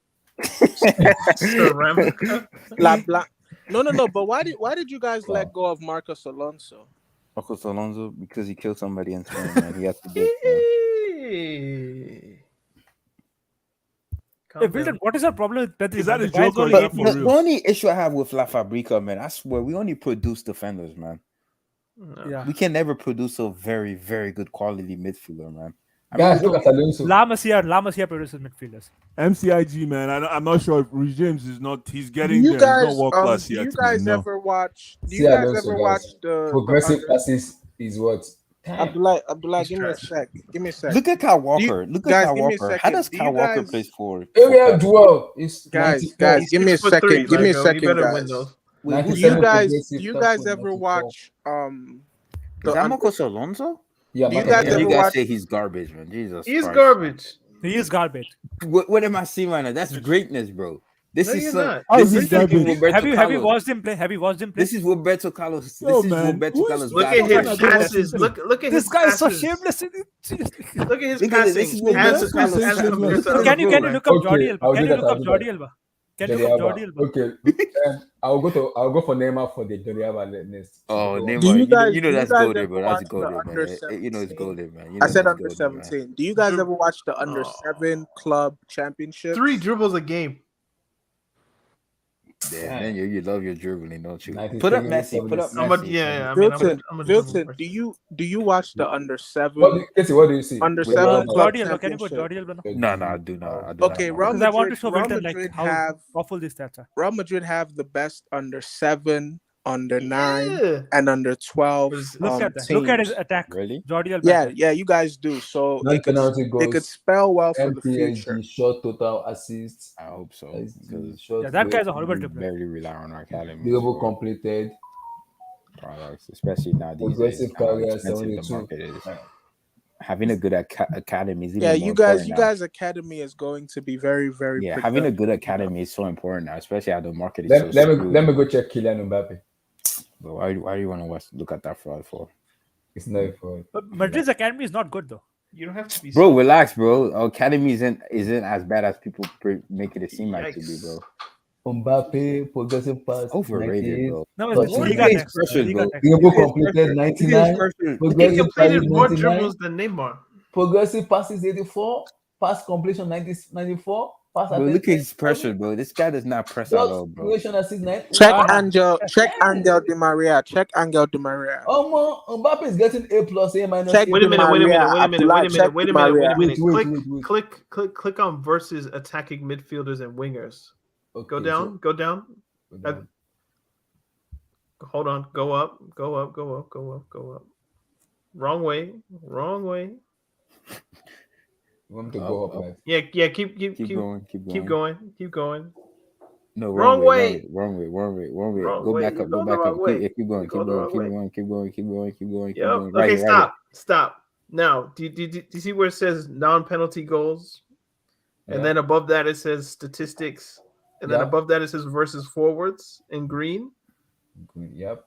Ceramica.
La Blanc. No. But why did you guys let go of Marcos Alonso?
Marcos Alonso, because he killed somebody in Spain, man. He has to do it, man.
Hey, Wilton, what is our problem with Pedri?
Is that
man?
a
The guy's
joke or
only
is that
18.
for
The
real?
only issue I have with La Fabrica, man, I swear, we only produce defenders, man.
Yeah.
We can never produce a very, very good quality midfielder, man. I
Guys,
remember
look at Alonso.
La Masia produces midfielders.
MCIG, man. I'm not sure if Reece James is not. He's
Do
getting
you
there.
guys
He's not world class
do
yet,
you guys
man. No.
ever watch do
See
you guys
Alonso,
ever
guys.
watch the
Progressive
under?
passes is what?
Abdullah,
He's
give me a
trash.
sec. Give me a sec.
Look at Kyle
Do you,
Walker. Look at
guys,
Kyle
give me a
Walker. How
second.
does
Do
Kyle
you
Walker
guys,
plays for
Area
Pep?
duel is
guys,
94.
give me a
6'3".
second. Give me a
Like, he
second,
better win
guys.
those.
Wait, who's
Do you
97
that?
guys
progressive,
do you
top
guys
foot,
ever
94.
watch
Is
the
that
under?
Marcos Alonso?
Yeah,
Do you
Marcos
guys
And
ever
you
Alonso.
guys
watch?
say he's garbage, man. Jesus
He's
Christ.
garbage.
He is garbage.
What am I seeing right now? That's greatness, bro. This
No,
is
you're
some,
not.
How
this
is
is
this
fucking
garbage?
Roberto
Have you
Carlos.
watched him play? Have you watched him play?
This is Roberto Carlos.
Yo,
This is
man.
Roberto
Who is
Carlos.
Look
Stop
at
talking
his
like that.
passes. Look at
This
his
guy is so
passes.
shameless. Seriously.
Look at his
Look at it. This
passing.
is
Yeah,
Roberto
As
that's
Carlos.
so shameless.
compared to other
Can you
people,
look up
Okay,
Jordi Alba?
I'll
Can
do
you
that.
look
I'll
up
do
Jordi
that.
Alba? Can you
Jordi
look up
Alba.
Jordi Alba?
Okay, I'll go for Neymar for the Jordi Alba next.
Oh,
Go on.
Do
Neymar.
you guys
You know
do you
that's
guys
golden,
ever
bro. That's
watch the
golden,
under
man. You know it's
17?
golden, man. You
I
know
said
that's
under
golden, man.
17. Do you guys
Drib-
ever watch the under
Oh.
7 club championships?
3 dribbles a game.
Yeah, man, you love your dribbling, don't you?
93,
Put up Messi. Put up
76.
I'm a
Messi.
yeah. I mean,
Vilton,
I'm a dribble
Vilton,
person.
do you watch the under
What
7
Casey, what do you see?
under
With
7
love,
club
Jordi Alba. Can you put
championship?
Jordi Alba now?
No, I do not. I do
Okay,
not.
Real
Because I want to
Madrid,
show
Real
Wilton like
Madrid
how
have
awful these stats are.
Real Madrid have the best under 7, under 9,
Yeah.
and under 12
Look at that. Look at his
teams.
attack.
Really?
Jordi Alba.
Yeah, you guys do. So
Non penalty
it could
goals,
spell well for the future.
MPSG, short total assists,
I hope so. Because
short
Yeah, that guy's a
weight,
horrible
we
dribbler.
barely rely on our academy
dribble
for
completed,
products, especially now these days.
progressive
How
career
expensive the
72.
market is. Having a good academy is even
Yeah,
more
you
important now.
guys academy is going to be very, very
Yeah, having a
productive.
good academy is so important now, especially how the market is
Let,
so
let me
screwed.
let me go check Kylian Mbappe.
But why do you want to look at that fraud for?
It's not for
But Madrid's academy is not good though.
You don't have to be.
Bro, relax, bro. Our academy isn't as bad as people make it seem like to be, bro.
Mbappe, progressive pass,
Overrated,
98.
bro.
No,
Touch
it's
Look
Liga
at his
next.
pressures,
Liga
bro.
next.
Dribble
Look at his
completed,
pressures.
99.
He
Progressive
completed
passes,
more
99.
dribbles than Neymar.
Progressive passes, 84. Pass completion, 94. Pass
Bro, look at
attention,
his pressure, bro. This guy does not press at
Shots
all, bro.
creation assist, 9.
Check
Wow.
Angel Di Maria. Check Angel Di Maria.
Mbappe is getting A plus, A minus.
Check
A
Wait a
Di
minute.
Maria.
Wait a
Abdullah, check Di Maria.
Wait.
Click on versus attacking midfielders and wingers.
Okay,
Go down. Go down.
so- go down.
Hold on. Go up. Wrong way.
You want me to go up, like
Yeah. Keep
Keep going. No,
Wrong way.
Wrong way.
Wrong
Go
way.
back
You're
up. Go
going the
back
wrong
up.
way.
Keep going.
You're going the
Keep going.
Yep.
Right
Okay.
here.
Stop. Now, do you see where it says non-penalty goals, and
Yeah.
then above that it says statistics, and then
Yeah.
above that it says versus forwards in green.
Yep.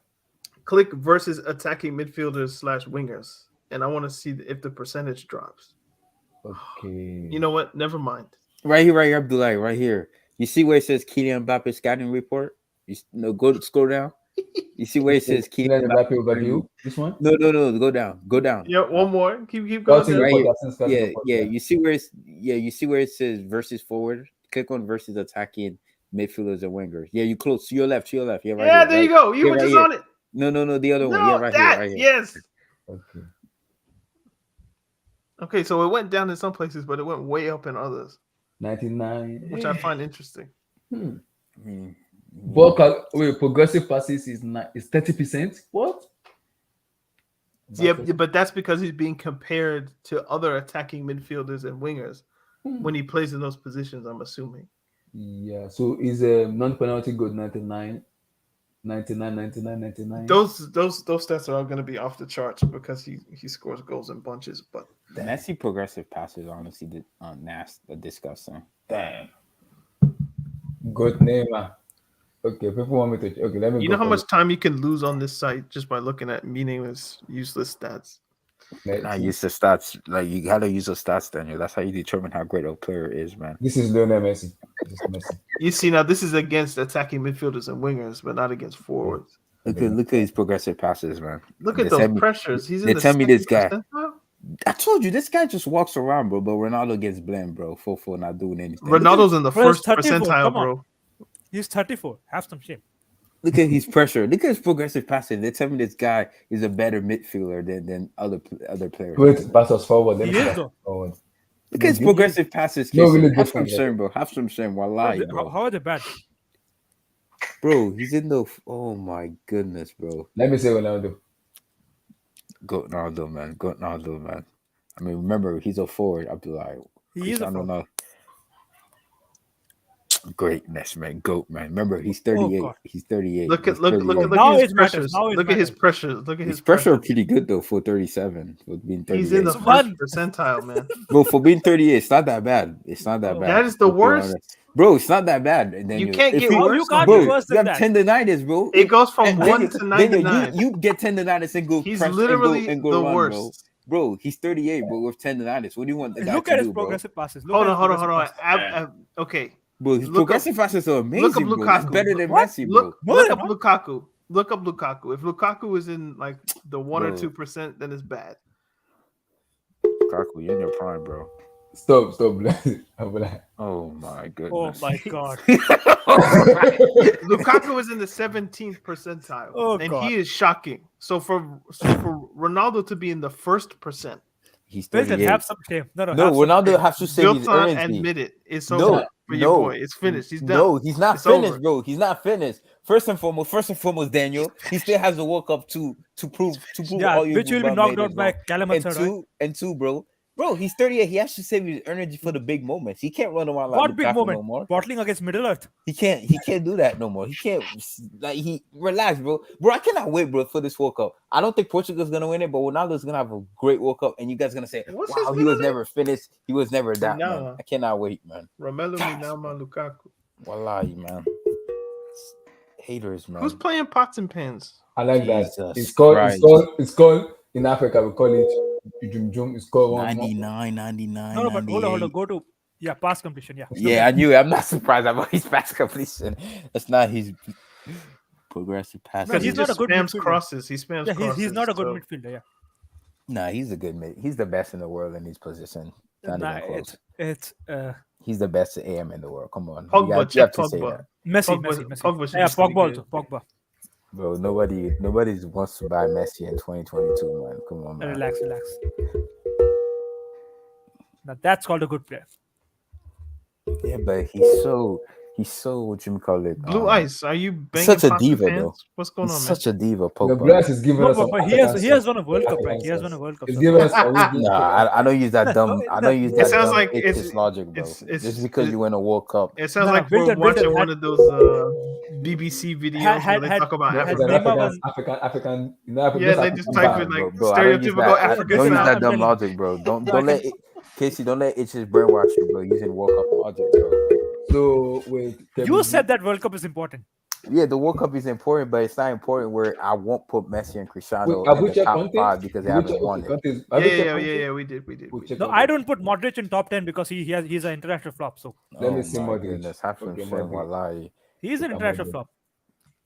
Click versus attacking midfielders / wingers, and I want to see if the percentage drops.
Okay.
You know what? Never mind.
Right here, Abdullah. Right here. You see where it says Kylian Mbappe scouting report? Go scroll down. You see where it says
Kylian
Kylian
Mbappe
Mbappe
overview. This one.
No. Go down.
Yeah, one more. Keep going.
Scouting
down.
Right
report,
here.
scouting report,
Yeah. You see where it says versus forward. Click on versus attacking midfielders and wingers. Yeah, you close to your left. Yeah, right here.
Yeah, there you go. You
Yeah,
were
right
just
here.
on it.
No, the other one. Yeah, right
that,
here.
Yes.
Okay.
Okay, so it went down in some places, but it went way up in others,
99.
which I find interesting.
Progressive passes is 30%. What?
Yeah, but that's because he's being compared to other attacking midfielders and wingers. when he plays in those positions. I'm assuming.
Yeah. So is a non-penalty good 99, 99, 99, 99?
Those stats are all going to be off the charts because he scores goals in bunches. But
The Messi progressive passes honestly disgusting.
Damn. Good name. Okay, people want me to. Okay, let me
you
go.
know how
for
much time you can lose on this site just by looking at meaningless, useless stats.
Nah, use the stats. Like you gotta use the stats, Daniel. That's how you determine how great a player is, man.
This is Lionel Messi. This is Messi.
You see, now this is against attacking midfielders and wingers, but not against forwards.
Look at his progressive passes, man.
Look at those pressures. He's in
They
the
tell me this guy.
percentile?
I told you this guy just walks around, bro. But Ronaldo gets blamed, bro, for not doing anything.
Ronaldo's in the first
34,
percentile, bro.
He's 34. Have some shame.
Look at his pressure. Look at his progressive passing. They tell me this guy is a better midfielder than other players.
Wait, pass us forward. Let me
He is
pass
though.
forward.
Look at his progressive passes.
No, really
Have some
different.
shame, bro. Have some shame. Wallahi, bro.
How are they bad?
Bro, he's in the. Oh my goodness, bro.
Let me say Ronaldo.
Go Ronaldo, man. Go Ronaldo, man. I mean, remember he's a forward. I'll be like,
He is a forward.
know. Greatness, man. Goat, man. Remember, he's 38.
God.
He's 38.
Look
He's
at
38.
Now
his
it matters.
pressures.
Now it
Look at his
matters.
pressures. Look at
His
his
pressure
pressures.
pretty good though for 37. For being 38.
He's in the
It's
first
one.
percentile, man.
Bro, for being 38, it's not that bad. It's not that bad.
That is the
Let's be
worst.
honest. Bro, it's not that bad. And then
You can't
if
get
you-
worse.
You can't
Bro,
be worse
you
than
have
that.
tendonitis, bro.
It goes from
And
1
Daniel-
to
Daniel,
99.
you get tendonitis and go
He's
press
literally
and go
the
run,
worst.
Bro, he's 38, but with tendonitis. What do you want the guy
Look
to
at his
do, bro?
progressive passes. Look
Hold
at
on,
his
hold on.
progressive passes.
Okay.
Bro, his
Look up-
progressive passes are amazing,
Look up
bro. That's
Lukaku.
better than
What?
Messi, bro.
Look up Lukaku. Look up Lukaku. If Lukaku is in like the 1 or
Bro.
2%, then it's bad.
Lukaku, you're in your prime, bro.
Stop. I'm like,
Oh my
Oh
goodness.
my god.
Lukaku is in the 17th percentile,
Oh,
and
God.
he is shocking. So for Ronaldo to be in the 1%,
He's
Wilton,
38.
have some shame. No,
No,
have some
Ronaldo
shame.
has to save his
Zlatan
energy.
admit it. It's
No,
over for your boy. It's finished. He's done.
No, he's not
It's
finished,
over.
bro. He's not finished. First and foremost, Daniel, he still has to walk up to prove
Yeah,
all you
which will be knocked out by Callum
and
Hudson-Odoi.
two, bro. Bro, he's 38. He has to save his energy for the big moments. He can't run around like
What big
Lukaku
moment?
no more.
Bottling against Middle Earth.
He can't do that no more. He can't relax, bro. Bro, I cannot wait, bro, for this World Cup. I don't think Portugal's gonna win it, but Ronaldo's gonna have a great World Cup, and you guys gonna say,
What's
wow,
his
he was
middle
never finished. He was never that, man.
Minama.
I cannot wait, man.
Romelu Minama Lukaku.
Wallahi, man. Haters, man.
Who's playing pots and pans?
I like
Jesus
that. It's called in Africa we call it jum. It's called
99.
No, but hold on. Go to pass completion. Yeah.
Yeah, I knew it. I'm not surprised about his pass completion. That's not his progressive pass.
No, he's not a good
spams
midfielder.
crosses. He spams
Yeah,
crosses.
he's not a good
so-
midfielder. Yeah.
Nah, he's a good mid. He's the best in the world in his position. Not
Nah,
even close.
it's
He's the best AM in the world. Come on.
Pogba,
you have
check
to say
Pogba.
that.
Messi.
Pogba should
Yeah,
be pretty
Pogba
good.
also. Pogba.
Bro, nobody wants to buy Messi in 2022, man. Come on, man.
Relax. Now that's called a good player.
Yeah, but he's so what you call it?
Blue Ice, are you banging
such a
pots and
diva,
pans?
though.
What's going
He's
on,
such a diva,
The
Pogba.
Blast is giving
No,
us some
but he has won a World Cup, right? He has won a World Cup.
He's
so-
giving us a
Nah, I don't use that dumb. I don't use
It
that
sounds
dumb
like
it's logic, bro.
it's-
Just because
it-
you win a World Cup.
It sounds
Nah,
like we're
Wilton,
watching
Wilton
one
had-
of those BBC videos where they talk about
had
Africa.
Neymar
African. You know,
Yeah, they just type in like
Bro, I don't use
stereotypical
that.
African
Don't use
sound.
that dumb logic, bro. Don't let it, Casey. Don't let it just brainwash you, bro. Using World Cup logic, bro.
So wait,
You said that World Cup is important.
Yeah, the World Cup is important, but it's not important where I won't put Messi and Cristiano
Have
in
we
the
checked
top
Conte?
5 because they haven't won it.
Yeah, we did.
No, I don't put Modric in top 10 because he's an international flop. So
Let me see
my
Modric.
goodness, have some
Okay,
shame,
Modric.
wallahi.
he's an
Look at
international
Modric.
flop.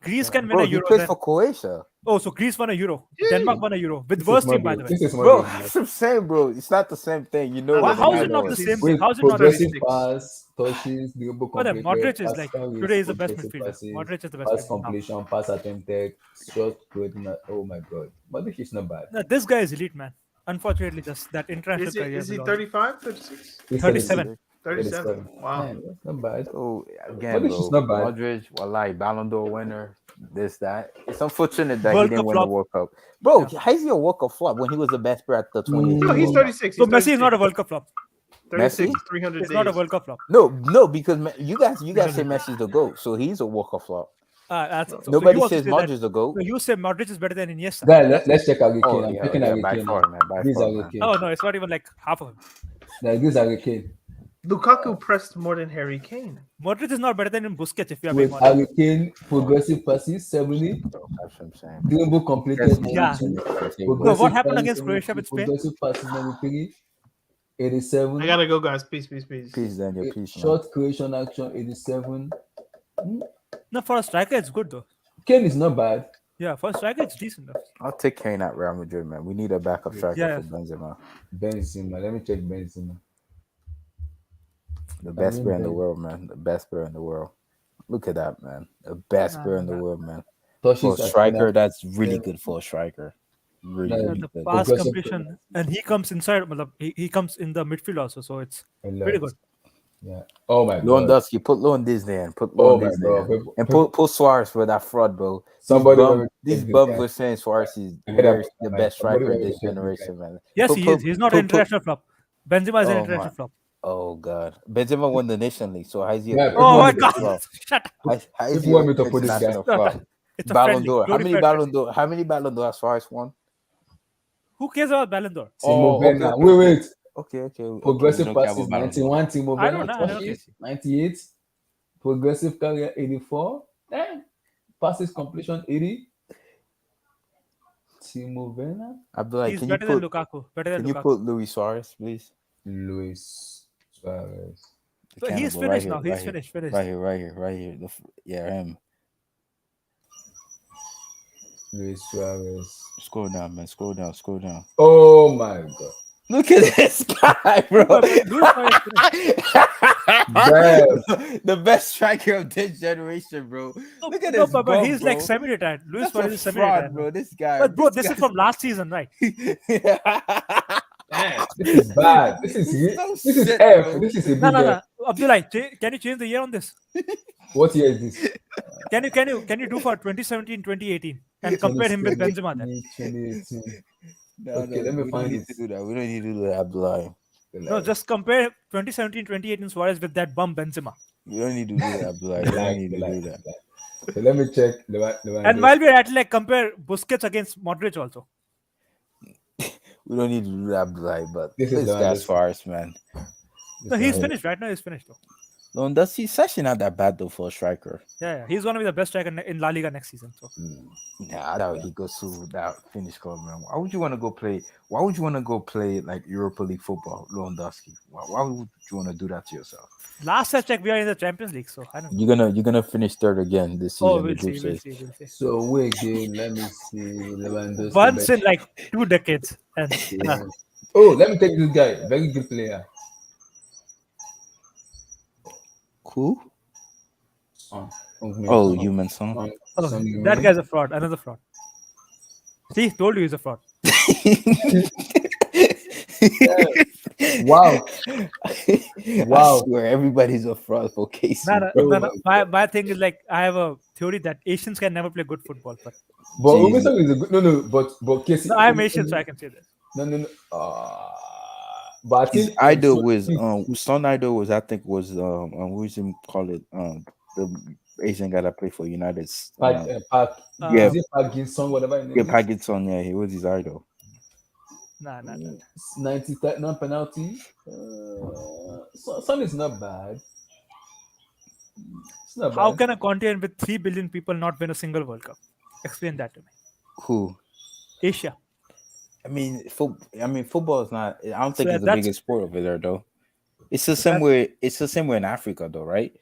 Greece can win
Bro,
a
he
Euro.
plays
then-
for Croatia.
Oh, so Greece won a Euro. Denmark won a Euro with
This
worst
is
team, by the
Modric.
way.
This is
Bro,
Modric.
that's what I'm saying, bro. It's not the same thing. You know
Well,
what?
How is
I
it
know
not the
it.
same?
With
How is it not the
progressive
same?
pass, touches, dribble
Oh, then
completed,
Modric is like
pass
today is the best
progressive
midfielder.
passes,
Modric is the best
pass
midfielder. now.
completion, pass attempted, shot good. Oh my god, Modric is not bad.
No, this guy is elite, man. Unfortunately, just that international career.
Is he
will
35, 36?
He's
37.
37. Wow.
Man, that's not bad.
So again,
Modric
bro,
is not bad.
Modric, wallahi, Ballon d'Or winner, this, that. It's unfortunate that
World
he didn't
Cup
win a
flop.
World Cup. Bro, how's he a World Cup flop when he was the best player at the 20?
No, he's 36.
So Messi is not a World Cup flop.
36,
Messi?
300
It's not a
days.
World Cup flop.
No, because you guys say Messi's the GOAT, so he's a walk-off flop.
So
Nobody
you also
says
say that.
Modric the GOAT.
No, you say Modric is better than Iniesta.
Guys, let's check Harry Kane.
Oh
I'm
yeah,
checking
yeah,
Harry
by
Kane
far,
now.
man, by
This is
far,
Harry
man.
Kane.
Oh no, it's not even like half of him.
Like, this is Harry Kane.
Lukaku pressed more than Harry Kane.
Modric is not better than Busquets if you are
With
being honest.
Harry Kane, progressive passes 70,
That's what I'm saying.
dribble completed
Yeah.
92,
No, what
progressive
happened
passes
against Croatia
72,
with Spain?
progressive passes 93,
I
87,
gotta go, guys. Peace, peace, peace.
Peace, Daniel. Peace, man.
short creation action 87.
No, for a striker, it's good though.
Kane is not bad.
Yeah, for a striker, it's decent though.
I'll take Kane at Real Madrid, man. We need a backup striker
Yeah.
for Benzema.
Benzema, let me check Benzema.
The best player in the world, man. The best player in the world. Look at that, man. The best player in the world, man. For a striker, that's really good for a striker. Really, really
the
good.
pass completion, and he comes inside. He comes in the midfield also, so it's pretty good.
Yeah. Oh my god.
Lewandowski, put Lewandowski there and put Lewandowski there. And put Suarez for that fraud, bro. These bums were saying Suarez is the best striker in this generation, man.
Yes, he is. He's not an international flop. Benzema is an international flop.
Oh god, Benzema won the Nation League, so how's he?
Oh my god! Shut up.
How is he international flop? Ballon d'Or. How many Ballon d'Or has Suarez won?
Who cares about Ballon d'Or?
Wait.
Okay.
Progressive passes 91, Timo
I
Werner
don't know.
98, progressive career 84, passes completion 80. Timo Werner.
He's better than Lukaku.
Can you put Luis Suarez, please?
Luis Suarez.
So he's finished now. He's finished.
Right here. Yeah, him.
Luis Suarez.
Scroll down, man. Scroll down.
Oh my god.
Look at this guy, bro. The best striker of this generation, bro. Look at this.
But he's like semi-retired. Luis Suarez is semi-retired,
bro. This guy.
But bro, this is from last season, right?
Damn, this is bad. This is F. This is a big
No. Abdullah, can you change the year on this?
What year is this?
Can you do for 2017, 2018 and compare him with Benzema then?
2018.
Okay, let me find it. We don't need to do that, Abdullah.
No, just compare 2017, 2018 Suarez with that bum Benzema.
We don't need to do that, Abdullah. We don't need to do that.
So let me check.
And while we're at it, compare Busquets against Modric also.
We don't need to do that, Abdullah, but
this
guy's Suarez, man.
No, he's finished right now. He's finished though.
No, he's actually not that bad though for a striker.
Yeah. He's gonna be the best striker in La Liga next season. So.
I doubt he goes to that Finnish club, man. Why would you want to go play like Europa League football, Lewandowski? Why would you want to do that to yourself?
Last I checked, we are in the Champions League, so I don't
know. You're gonna finish third again this season.
Oh, we'll see.
So wait again. Let me see. Lewandowski.
Once in like 2 decades. And,
Oh, let me take this guy. Very good player.
Cool. Human Song.
That guy's a fraud. Another fraud. See, told you he's a fraud.
Wow.
I swear everybody's a fraud for Casey.
No. My thing is like I have a theory that Asians can never play good football. But
Human is a good but Casey.
No, I'm Asian, so I can say this.
No. But I think
his idol was son idol was what is him call it the Asian guy that played for United.
Park Parkinson, whatever his name is.
Parkinson, yeah, he was his idol.
Nah.
90 non-penalty. Son is not bad. It's not
How
bad.
can a continent with 3 billion people not win a single World Cup? Explain that to me.
Who?
Asia.
I mean, football is not. I don't think it's the biggest sport over there, though. It's the same way. It's the same way in Africa, though, right?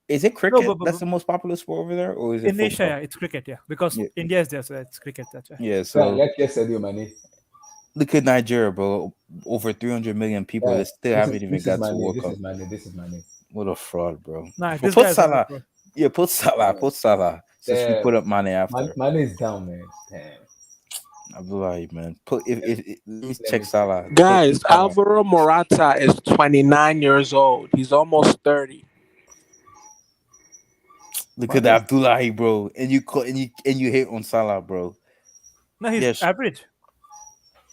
Is it cricket that's the most popular sport over there, or is it
in Asia? Yeah, it's cricket. Yeah, because India is there, so it's cricket. That's why.
Yeah. So
look
at Nigeria, bro. Over 300 million people that still haven't even got to World Cup.
This is money.
What a fraud, bro.
Nah,
put Salah. Yeah, put Salah. Since we put up Mane after.
Mane is down, man. Damn.
Abdullah, man. Let me check Salah.
Guys, Alvaro Morata is 29 years old. He's almost 30.
Look at that, Abdullah, bro. And you hit on Salah, bro.
No, he's average.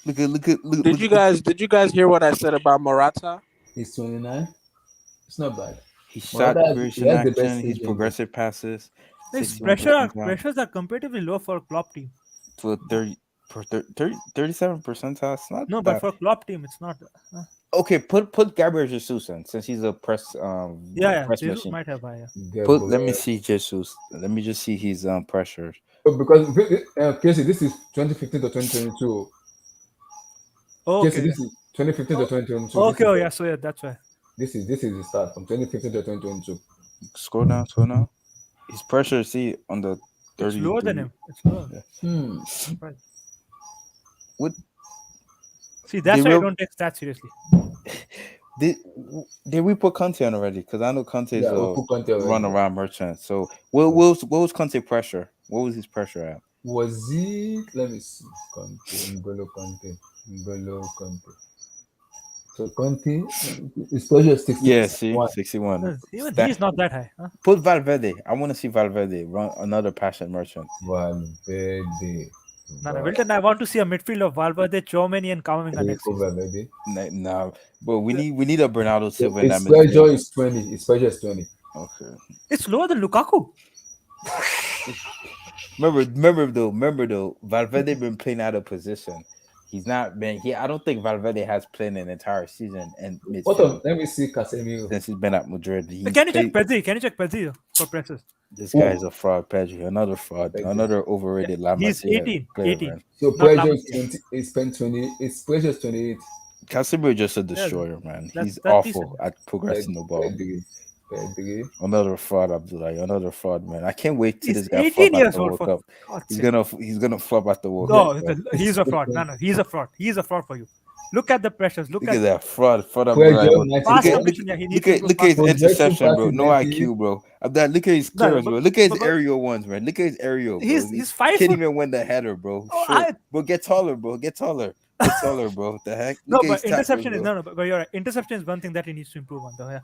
Did you guys hear what I said about Morata?
He's 29. It's not bad.
He shot
He
creation
has the best
action.
stage
His
in
progressive passes.
His
61%
pressures are comparatively low for a Klopp team.
to a 37 percentile. It's not
No, but
that.
for a Klopp team, it's not.
Okay, put Gabriel Jesus in, since he's a press press
Jesus
machine.
might have higher.
Let me see Jesus. Let me just see his pressures.
Because Casey, this is 2015 to 2022.
Okay.
Casey, this is 2015 to 2022.
Okay, oh yeah, so yeah, that's why.
This is the start from 2015 to 2022.
Scroll down. His pressure, see, on the 30.
It's lower than him. It's lower.
Yeah.
Right.
What?
See, that's why I don't take stats seriously.
Did we put Conte on already? Because I know Conte's
Conte
run around merchant. So what was Conte pressure? What was his pressure at?
Was it? Let me see. N'Golo Conte. So Conte, his pressure is 60.
Yeah, see, 61.
Even he's not that high. Huh?
Put Valverde. I want to see Valverde run another passion merchant.
Valverde.
No, Wilton, I want to see a midfield of Valverde, Chouameni, and Camavinga next season.
Nah, but we need a Bernardo Silva in that
midfield. His pressure is 20. His pressure is 20.
Okay.
It's lower than Lukaku.
Remember though, Valverde been playing out of position. He's not been here. I don't think Valverde has played an entire season and
let me see Casemiro.
Since he's been at Madrid.
Can you check Pedri for presses?
This guy is a fraud, Pedri. Another fraud. Another overrated Lama.
He's 18.
So pressure is 20. He spent 20. His pressure is 28.
Casemiro is just a destroyer, man. He's awful at progressing the ball. Another fraud, Abdullah. Another fraud, man. I can't wait till this guy flop at the World Cup. He's gonna flop at the World Cup.
No, he's a fraud. No, he's a fraud. He's a fraud for you. Look at the pressures. Look at
that fraud. Look at his interception, bro. No IQ, bro. Look at his clearance, bro. Look at his aerial ones, man. Look at his aerial. Bro.
He's 5
can't even win the header, bro. Bro, get taller, bro. Get taller, bro. What the heck?
No, but interception is but you're right. Interception is one thing that he needs to improve on, though. Yeah.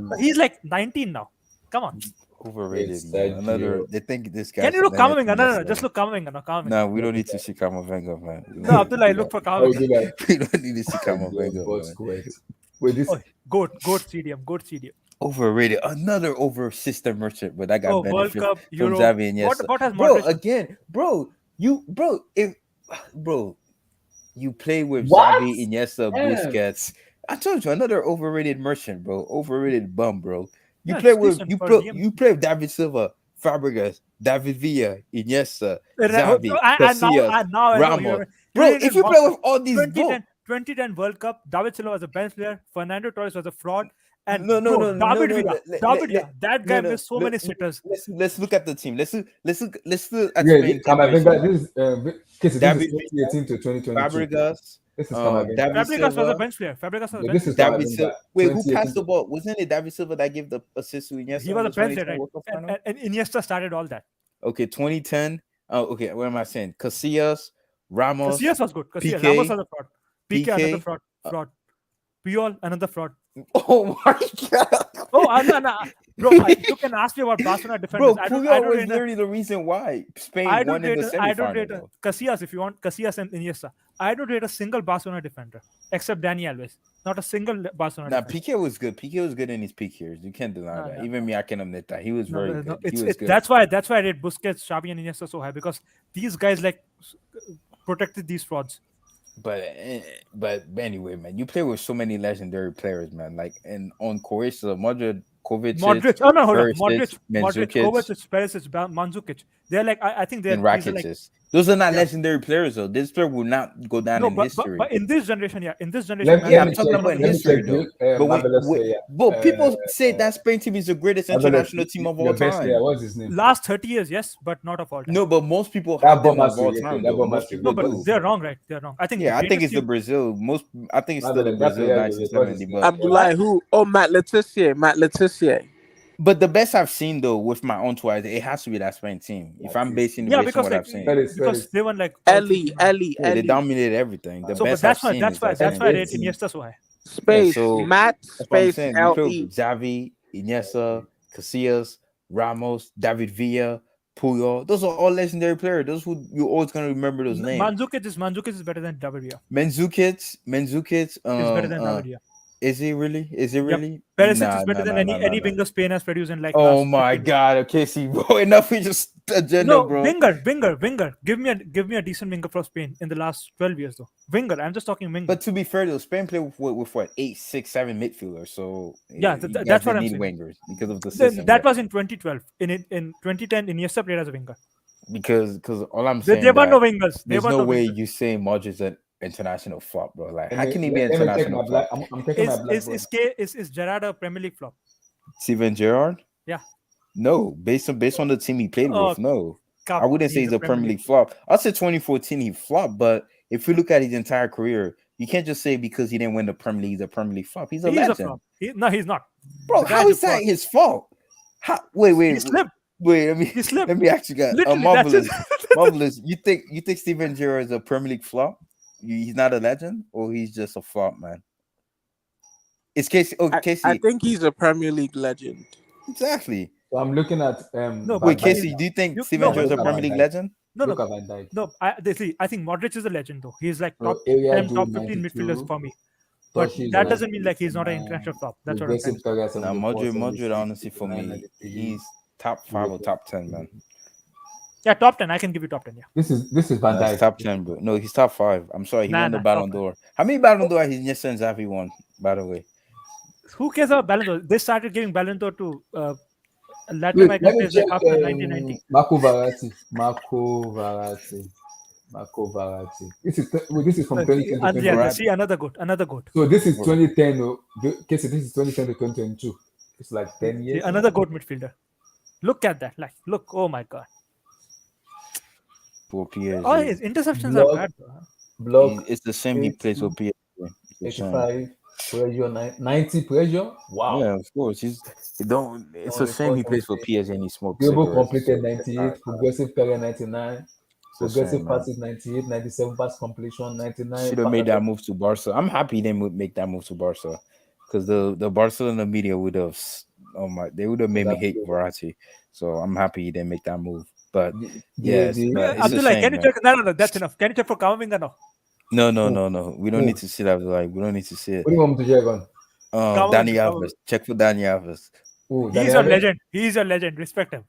But he's like 19 now. Come on.
Overrated. Man. They think this guy.
Can you look Camavinga? No. Just look Camavinga.
No, we don't need to see Camavinga, man.
No, Abdullah, look for Camavinga.
We don't need to see Camavinga.
Wait, this
goat CDM.
Overrated. Another over system merchant, but I got benefit
World Cup,
from
Euro.
Xavi and yes.
What has
bro,
Modric?
Again, you play with Xavi, Iniesta, Busquets. I told you, another overrated merchant, bro. Overrated bum, bro. You play with David Silva, Fabregas, David Villa, Iniesta, Xavi, Casillas, Ramos. Bro, if you play with all these
2010 World Cup, David Silva was a bench player, Fernando Torres was a fraud, and
David
Villa, that guy missed so many sitters.
Let's look at the team. Let's look at
Camavinga. This is 2018 to 2022.
Fabregas.
Fabregas was a bench player. Fabregas was a bench player.
David Silva. Wait, who passed the ball? Wasn't it David Silva that gave the assist to Iniesta?
He was a bench player, right? And Iniesta started all that.
Okay, 2010. Oh, okay. What am I saying? Casillas, Ramos.
Casillas was good.
PK,
Ramos was a fraud. PK another fraud. Puyol another fraud.
Oh my god.
No. Bro, you can ask me about Barcelona defenders.
Bro, Puyol was literally the reason why Spain won in the semifinal.
I don't rate Casillas if you want. Casillas and Iniesta. I don't rate a single Barcelona defender except Dani Alves. Not a single Barcelona defender.
PK was good. PK was good in his peak years. You can't deny that. Even me, I can admit that. He was very good. He was good.
That's why I rate Busquets, Xavi, and Iniesta so high, because these guys protected these frauds.
But anyway, man, you play with so many legendary players, man. Like on Croatia, Modric.
Modric, Kovacic, Perisic, Mandzukic. They're like, I think they're
Rakitic. Those are not legendary players, though. This player will not go down in history.
But in this generation, I'm
talking about history, though. But people say that Spain team is the greatest international team of all time.
What's his name?
Last 30 years, yes, but not of all time.
No, but most people have them of all time.
No, but they're wrong, right? They're wrong. I think
it's the Brazil. I think it's still the Brazil 1970.
Abdullah, who? Oh, Matt Letitia.
But the best I've seen, though, with my own twice, it has to be that Spain team. If I'm basing it on what I've seen,
because they won like
Ellie.
They dominated everything. The best
that's
I've seen.
That's why I rate Iniesta so high.
Space, Matt, space, L-E.
Xavi, Iniesta, Casillas, Ramos, David Villa, Puyol. Those are all legendary players. Those who you're always gonna remember those names.
Mandzukic is better than David.
Mandzukic.
Is better than David.
Is he really? Is it
Yep.
really?
Perisic is better than any winger Spain has produced in like
Oh
last
my
15 years.
God! Okay, see, bro, enough with just agenda,
No,
bro.
winger. Give me a decent winger from Spain in the last 12 years though. Winger. I'm just talking winger.
But to be fair, though, Spain played with what 8, 6, 7 midfielders. So
Yeah,
you guys
that's what
didn't
I'm
need
saying.
wingers because of the system.
That was in 2012. In 2010, Iniesta played as a winger.
Because all I'm saying
There were no
that
wingers.
there's no way you say Modric's an international flop, bro. Like, how can he be an
Let me check
international
my
flop?
black. I'm checking my black.
Is Gerrard a Premier League flop?
Steven Gerrard?
Yeah.
No, based on the team he played with, no. I wouldn't say he's a Premier League flop. I'll say 2014 he flopped, but if you look at his entire career, you can't just say because he didn't win the Premier League, he's a Premier League flop. He's a legend.
A flop. No, he's not.
Bro, how is that his fault? Wait.
He slipped.
Wait,
He slipped.
let me ask you guys. Marvelous. Marvelous. You think Steven Gerrard is a Premier League flop? He's not a legend, or he's just a flop, man? It's Casey. Oh, Casey.
I think he's a Premier League legend.
Exactly.
So I'm looking at
wait, Casey, do you think Steven Gerrard's a Premier League legend?
No. I think Modric is a legend though. He's like top 10, top 15 midfielders for me. But that doesn't mean like he's not an international flop. That's what I'm saying.
Now, Modric, honestly, for me, he's top 5 or top 10, man.
Yeah, top 10. I can give you top 10. Yeah.
This is Van Dijk.
Top 10, bro. No, he's top 5. I'm sorry, he won the Ballon d'Or. How many Ballon d'Or has Iniesta and Xavi won? By the way,
who cares about Ballon d'Or? They started giving Ballon d'Or to Latin American players like after 1990.
Marco Verratti. This is from 2010 to
yeah, see another goat.
So this is 2010. Casey, this is 2010 to 2022. It's like 10 years.
See, another goat midfielder. Look at that. Like, look. Oh my God.
For PSG.
Oh, his interceptions are bad.
Block.
It's the same he plays with PSG.
85 pressure, 90 pressure. Wow.
Yeah, of course. It's a shame he plays for PSG and he smokes.
Dribble completed 98, progressive carry 99, progressive passes 98, 97 pass completion 99.
Should have made that move to Barca. I'm happy he didn't make that move to Barca because the Barcelona media would have they would have made me hate Verratti. So I'm happy he didn't make that move. But yes,
Abdullah, can you check? No, that's enough. Can you check for Kamavinga now?
No. We don't need to see that. Like, we don't need to see it.
What do you want me to check on?
Dani Alves. Check for Dani Alves.
He's a legend. He's a legend. Respect him.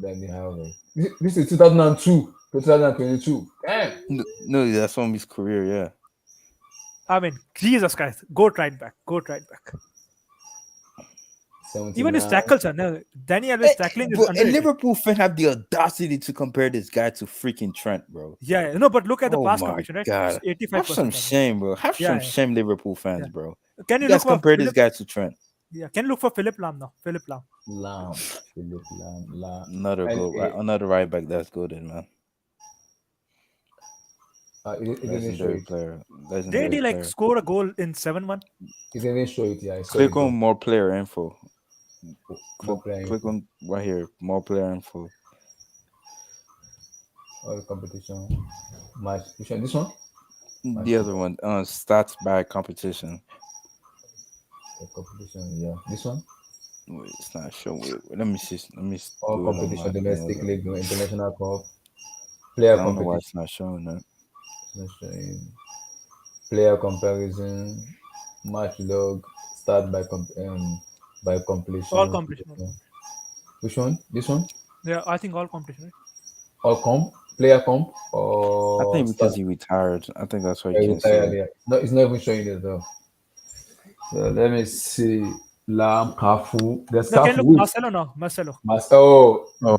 Dani Alves. This is 2002, 2022. Damn.
No, that's from his career. Yeah.
I mean, Jesus Christ. Go right back. 79. Even his tackles are no. Dani Alves tackling is underrated.
And Liverpool fan have the audacity to compare this guy to freaking Trent, bro.
Yeah, no, but look at the pass completion, right?
God. 85%. Have some shame, bro. Have some shame, Liverpool fans, bro.
Can you
guys compare this guy to Trent?
Yeah, can you look for Philip Lahm now? Philip Lahm.
Another right back that's good, man.
Legendary
player.
Did he like score a goal in 7-1?
He didn't show it, yeah.
Click on more player info. Click on right here, more player info.
All the competition. Match. This one?
The other one, stats by competition.
The competition, yeah. This one?
Wait, it's not showing. Let me see.
All competition, domestic league, international cup, player competition.
I don't know why it's not showing that.
Player comparison, match log, start by completion.
All competition.
Which one? This one?
Yeah, I think all competition. Right?
All comp, player comp, or
I think because he retired. I think that's why he can't see it.
Yeah. No, it's not even showing it though. So let me see. Lam Cafu. There's Cafu.
Marcelo now. Marcelo.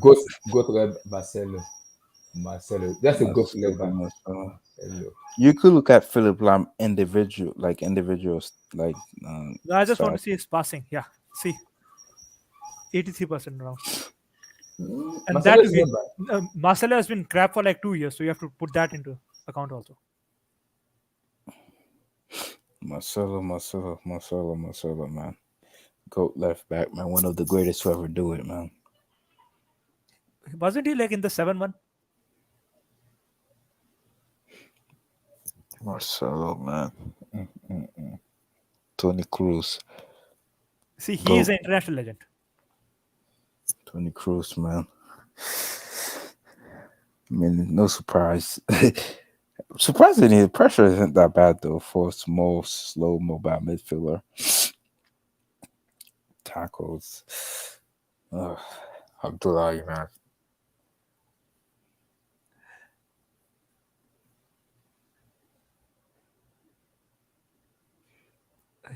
Goat red Marcelo. That's a good flavor.
You could look at Philip Lahm individuals. Like,
I just want to see his passing. Yeah, see, 83% now. And Marcelo has been crap for like 2 years, so you have to put that into account also.
Marcelo, man. Goat left back, man. One of the greatest to ever do it, man.
Wasn't he like in the 7-1?
Marcelo, man. Tony Cruz.
See, he is an international legend.
Tony Cruz, man. mean, no surprise. Surprisingly, the pressure isn't that bad though for a small, slow, mobile midfielder. Tackles. Abdullah, man.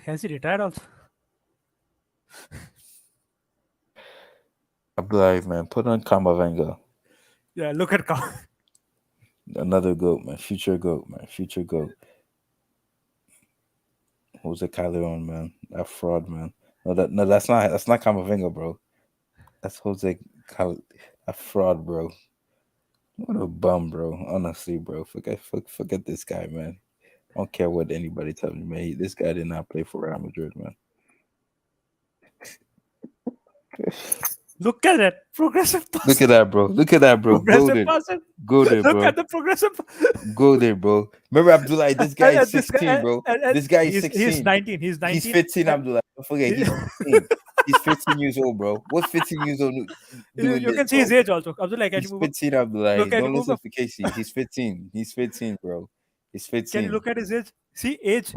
Has he retired also?
Abdullah, man. Put on Kamavinga.
Yeah, look at
Another goat, man. Future goat, man. Future goat. Jose Calderon, man. That fraud, man. No, that's not Kamavinga, bro. That's Jose Cal. That fraud, bro. What a bum, bro. Honestly, bro. Forget this guy, man. I don't care what anybody tells me, man. This guy did not play for Real Madrid, man.
Look at that progressive pass.
Look at that, bro. Look at that, bro.
Progressive passing.
Go there, bro.
Look at the progressive.
Go there, bro. Remember Abdullah? This guy is 16, bro. This guy is 16.
He's 19. He's 19.
He's 15, Abdullah. Don't forget, he's 15. He's 15 years old, bro. What 15 years old doing
You
this,
can see
bro?
his age also. Abdullah, can
He's
you move
15, Abdullah.
Look,
Don't listen to Casey. He's 15. He's 15, bro. He's 15.
Can you look at his age? See, age.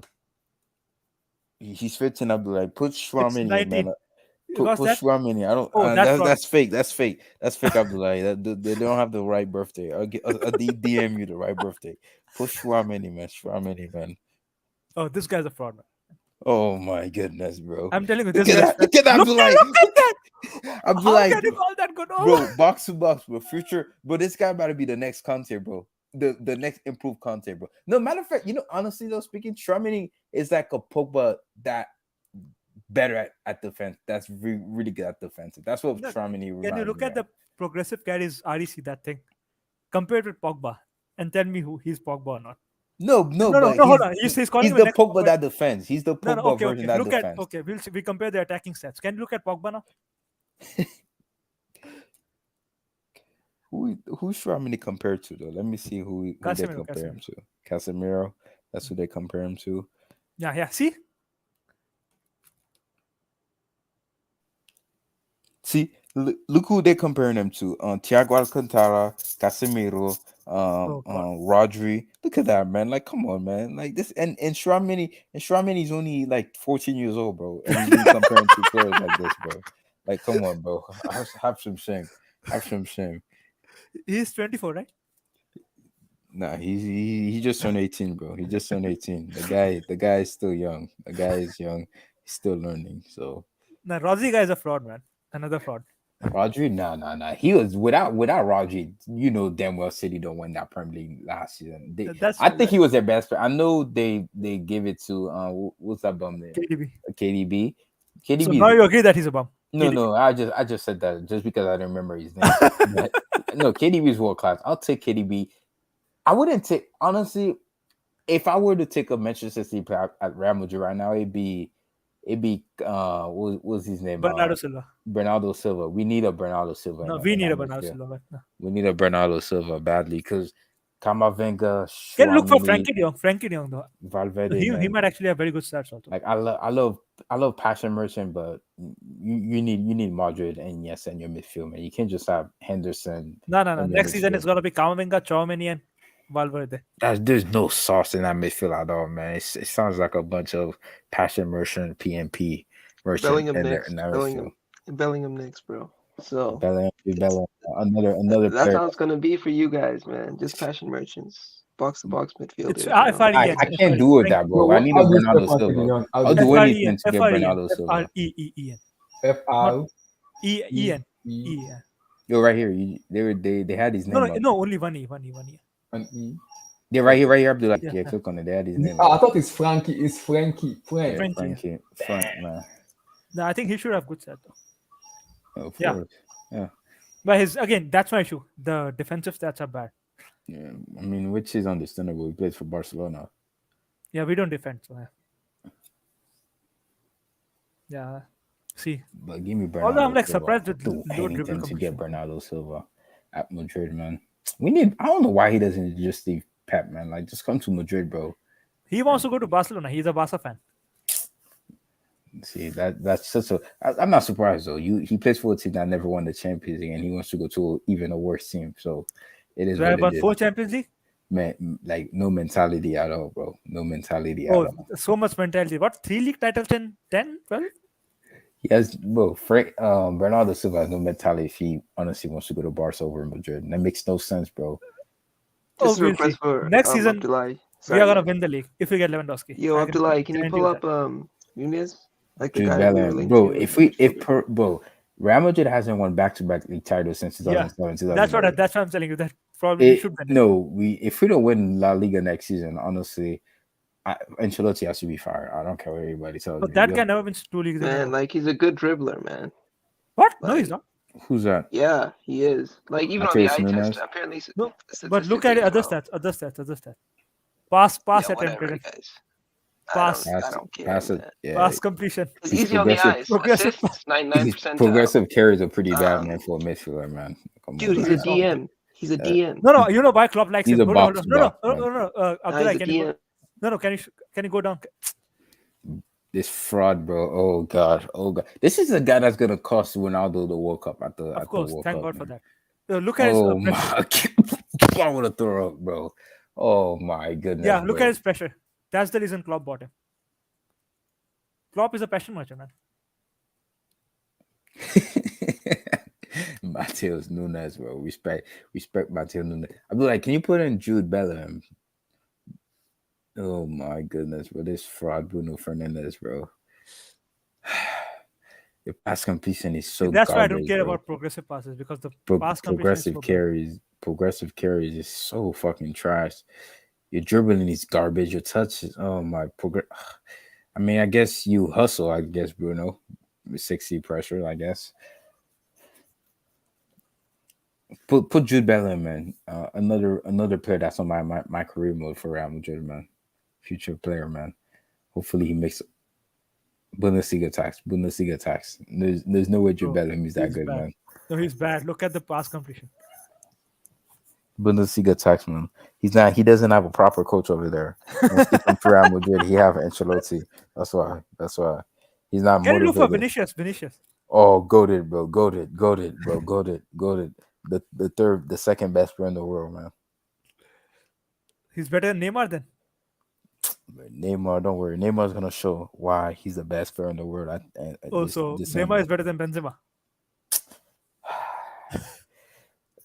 He's 15, Abdullah. Put Schramm in here, man. Put Schramm in here. I don't. That's fake. That's fake. That's fake, Abdullah. They don't have the right birthday. I'll DM you the right birthday. Put Schramm in here, man. Schramm in here, man.
Oh, this guy's a fraud, man.
Oh my goodness, bro!
I'm telling you,
look at that, Abdullah.
Look at that.
Abdullah,
how can you call that good? Oh,
bro, box to box, bro. Future, bro. This guy about to be the next Conte, bro. The next improved Conte, bro. No matter of fact, honestly though, speaking, Tchouaméni is like a Pogba that better at defense. That's really good at defensive. That's what Tchouaméni.
Can you look at the progressive carries REC that thing compared with Pogba and tell me who he's Pogba or not?
No,
hold on. He's calling
the Pogba that defends. He's the Pogba version that defends.
We compare the attacking stats. Can you look at Pogba now?
Who's Tchouaméni compared to though? Let me see who they compare him to. Casemiro. That's who they compare him to.
Yeah. See,
look who they comparing him to. Thiago Alcantara, Casemiro, Rodri. Look at that, man. Like, come on, man. Like this, and Tchouaméni's only like 14 years old, bro. And he's being comparing to players like this, bro. Like, come on, bro. Have some shame. Have some shame.
He's 24, right?
Nah, he just turned 18, bro. He just turned 18. The guy is still young. The guy is young. He's still learning. So
now Rodri guy is a fraud, man. Another fraud.
Rodri, nah. He was without Rodri. Damn well City don't win that Premier League last season. I think he was their best player. I know they gave it to what's that bum there? KDB.
So now you agree that he's a bum?
No. I just said that just because I don't remember his name. No, KDB is world class. I'll take KDB. I wouldn't take, honestly, if I were to take a Manchester City player at Real Madrid right now, it'd be what's his name?
Bernardo Silva.
Bernardo Silva. We need a Bernardo Silva.
No, we need a Bernardo Silva. No.
We need a Bernardo Silva badly because Kamavinga.
Can you look for Frankie de Jong? Frankie de Jong, though.
Valverde.
He might actually have very good stats also.
Like I love Passion Merchant, but you need Madrid and yes, and your midfield, man. You can't just have Henderson.
No. Next season it's gonna be Kamavinga, Tchouaméni, and Valverde.
There's no sauce in that midfield at all, man. It sounds like a bunch of Passion Merchant, PMP Merchant.
Bellingham next, bro. So
Bellingham, another.
That's
player.
how it's gonna be for you guys, man. Just Passion Merchants, box to box midfielders.
I can't do it that, bro. I need a Bernardo Silva. I'll do anything to get Bernardo Silva.
F-R-E-E-N.
Yo, right here. They had his name.
No, only one E.
An E.
Yeah, right here. Abdullah. Yeah, click on it. They had his name.
I thought it's Frankie. It's Frankie.
Frankie. Man.
No, I think he should have good set though.
Of course. Yeah.
But that's my issue. The defensive stats are bad.
Yeah, I mean, which is understandable. He plays for Barcelona.
Yeah, we don't defend. So yeah. See.
But give me Bernardo.
Although I'm like
Silva.
surprised with
do
low dribble
anything to
competition.
get Bernardo Silva at Madrid, man. I don't know why he doesn't just leave Pep, man. Like, just come to Madrid, bro.
He wants to go to Barcelona. He's a Barca fan.
See, that's such a. I'm not surprised though. He plays for a team that never won the Champions League, and he wants to go to even a worse team. So It is
Do I
what
have
it
won
is.
4 Champions League?
Man, like no mentality at all, bro. No mentality at
Oh,
all.
so much mentality. What, 3 league titles in 10, 12?
Yes, bro. Bernardo Silva has no mentality if he honestly wants to go to Barca over Madrid. That makes no sense, bro.
Oh,
Just a
we'll see.
request for
Next season,
Abdullah.
we
Sorry,
are gonna
man.
win the league if we get Lewandowski.
Yo,
I can
Abdullah, can you
guarantee
pull
you
up
that.
Nunez? Like the
Jude
guy that we were
Bellingham,
linked
bro.
to in
If
midfielder.
bro, Real Madrid hasn't won back-to-back league titles since
Yeah,
2007,
that's
2008.
what I'm telling you. That probably we should win it.
No, if we don't win La Liga next season, honestly, Ancelotti has to be fired. I don't care what everybody tells
But
me.
that guy never wins 2 leagues in a
Man,
row.
like he's a good dribbler, man.
What? No,
Like,
he's not.
Who's that?
yeah, he is. Like even on the
Mateus
eye test,
Nunes?
apparently
No, but look at
statistically
it.
as
Other
well.
stats. Other stats. Pass
Yeah,
attempted.
whatever, guys.
Pass
I don't care, man.
completion.
It's
He's
easy on the eyes.
Progressive.
Assists, 99
His
percentile.
progressive carries are pretty bad, man, for a midfielder, man. Come
Dude,
on,
he's
man.
a DM. He's a DM.
No. You know why Klopp likes
He's
him?
a
Hold on.
box,
No.
man.
Abdullah,
he's a
can you go?
DM.
No. Can you go down?
This fraud, bro. Oh god. This is the guy that's gonna cost Ronaldo the World Cup at the
Of course.
World
Thank
Cup.
God for
Man.
that. Look at his
Oh
pressure.
my! I want to throw up, bro. Oh my goodness.
Yeah, look
bro.
at his pressure. That's the reason Klopp bought him. Klopp is a passion merchant, man.
Mateus Nunes, bro. Respect Mateus Nunes. I'm like, can you put in Jude Bellingham? Oh my goodness, bro. This fraud Bruno Fernandes, bro. The pass completion is so
That's why I don't
garbage,
care
bro.
about progressive passes because the pass completion is
Progressive
so bad.
carries is so fucking trash. Your dribbling is garbage. Your touch is I mean, I guess you hustle, I guess, Bruno. 60 pressure, I guess. Put Jude Bellingham, man. Another player that's on my career mode for Real Madrid, man. Future player, man. Hopefully he makes Bundesliga tax. There's no way Jude Bellingham is that
He's
good,
bad.
man.
No, he's bad. Look at the pass completion.
Bundesliga tax, man. He's not. He doesn't have a proper coach over there. Once he comes to Real Madrid, he have Ancelotti. That's why. He's not
Can you look for
motivated.
Vinicius?
Oh, goated, bro. Goated, bro. Goated. The second best player in the world, man.
He's better than Neymar then.
Neymar, don't worry. Neymar's gonna show why he's the best player in the world.
So Neymar is better than Benzema.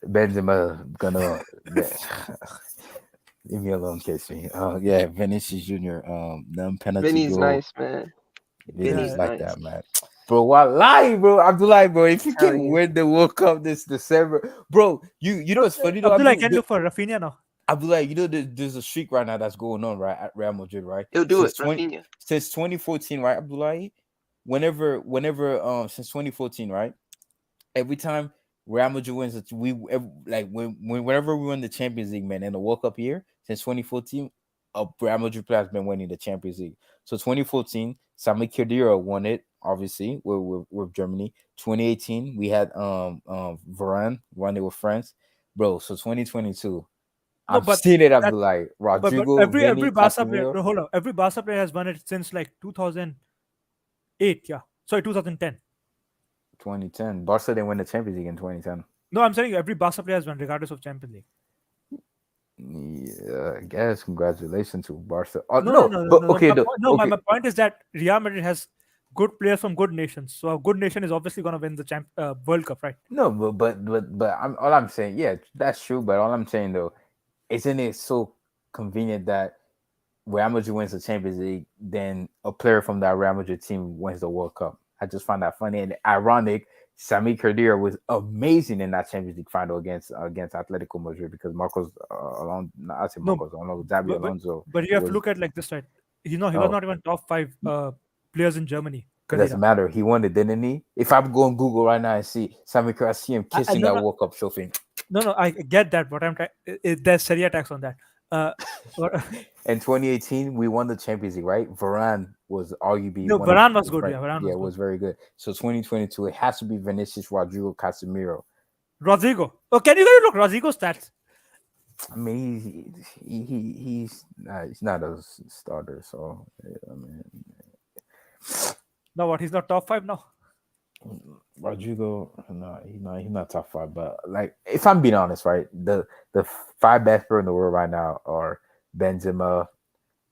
Benzema gonna leave me alone, Casey. Yeah, Vinicius Junior. Them penalty
Vinny's
goal.
nice, man.
Vinny's like that, man. Bro, what lie, bro? Abdullah, bro. If you can win the World Cup this December, bro, you know it's funny though.
Abdullah, can you look for Rafinha now?
Abdullah, you know there's a streak right now that's going on right at Real Madrid, right?
He'll do it, Rafinha.
Since 2014, right, Abdullah? Whenever since 2014, right? Every time Real Madrid wins, whenever we win the Champions League, man, in the World Cup year since 2014, a Real Madrid player has been winning the Champions League. So 2014, Sami Khedira won it, obviously, with Germany. 2018, we had Varane won it with France, bro. So 2022.
No,
I've seen it, Abdullah. Rodrigo,
every
Vinny,
Barca player.
Casemiro.
No, hold on. Every Barca player has won it since like 2008. Yeah, sorry, 2010.
2010. Barca didn't win the Champions League in 2010.
No, I'm saying every Barca player has won, regardless of Champions League.
Yeah, I guess. Congratulations to Barca.
No.
Okay,
my point is that Real Madrid has good players from good nations. So a good nation is obviously going to win the World Cup, right?
No, but all I'm saying, yeah, that's true. But all I'm saying though, isn't it so convenient that Real Madrid wins the Champions League, then a player from that Real Madrid team wins the World Cup? I just find that funny and ironic. Sami Khedira was amazing in that Champions League final against Atletico Madrid because Marcos Xabi Alonso.
But you have to look at like this, right? He was not even top 5 players in Germany.
It doesn't matter. He won it, didn't he? If I go on Google right now and see Sami Khedira, I see him kissing that World Cup trophy.
No, I get that, but I'm trying. There's Serie tax on that.
In 2018, we won the Champions League, right? Varane was arguably
Varane was good. Yeah,
Varane was very good. So 2022, it has to be Vinicius, Rodrigo, Casemiro.
Rodrigo. Oh, can you guys look Rodrigo's stats?
I mean, he's not a starter, so I mean.
No, what? He's not top 5 now.
Rodrigo, no, he's not top five. But like, if I'm being honest, right, the five best players in the world right now are Benzema.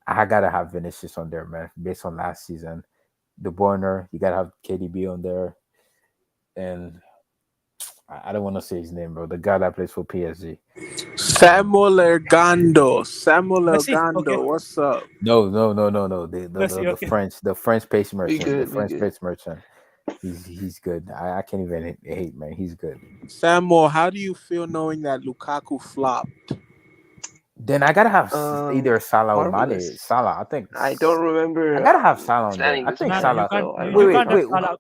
I gotta have Vinicius on there, man, based on last season. The Borner, you gotta have KDB on there, and I don't want to say his name, bro. The guy that plays for PSG.
Samuel Ergando. Samuel
Messi, okay.
Ergando. What's up?
No.
Messi, okay.
The French pace
We
merchant. The
good. We
French
good.
pace merchant. He's good. I can't even hate, man. He's good.
Samuel, how do you feel knowing that Lukaku flopped?
Then I gotta have either Salah or Mane.
Marvelous.
Salah, I think.
I don't remember
I gotta have Salah on there.
standing
I
this
think
No,
man
you
up
Salah.
can't.
though. I don't
You
Wait,
can't
remember.
have
wait.
Salah.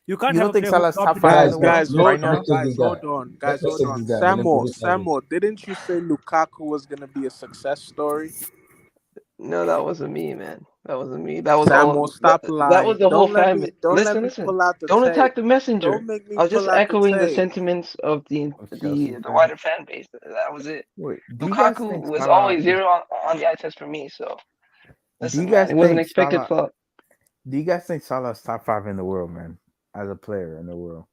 You can't
You
have
don't
a
think
player who
Salah's
flopped
top
in the
five in
Guys,
the
Bundesliga.
world
guys,
right
hold
now?
on, guys, hold on, guys,
Let's
hold
take
on.
this guy, man. Let me produce service.
Samuel, didn't you say Lukaku was gonna be a success story?
No, that wasn't me, man. That wasn't me. That was all.
Samuel, stop
That was
lying.
the whole family.
Don't let
Listen,
me
listen.
pull out the
Don't
tape.
attack the messenger.
Don't make me
I was just
pull out the
echoing the
tape.
sentiments of the
Of Chelsea
the
fan.
wider fan base. That was it.
Wait, do you guys
Lukaku
think
was
Salah
always
is?
zero on the eye test for me. So
Do you
listen, man,
guys
it was an
think
expected
Salah?
flop.
Do you guys think Salah's top five in the world, man? As a player in the world?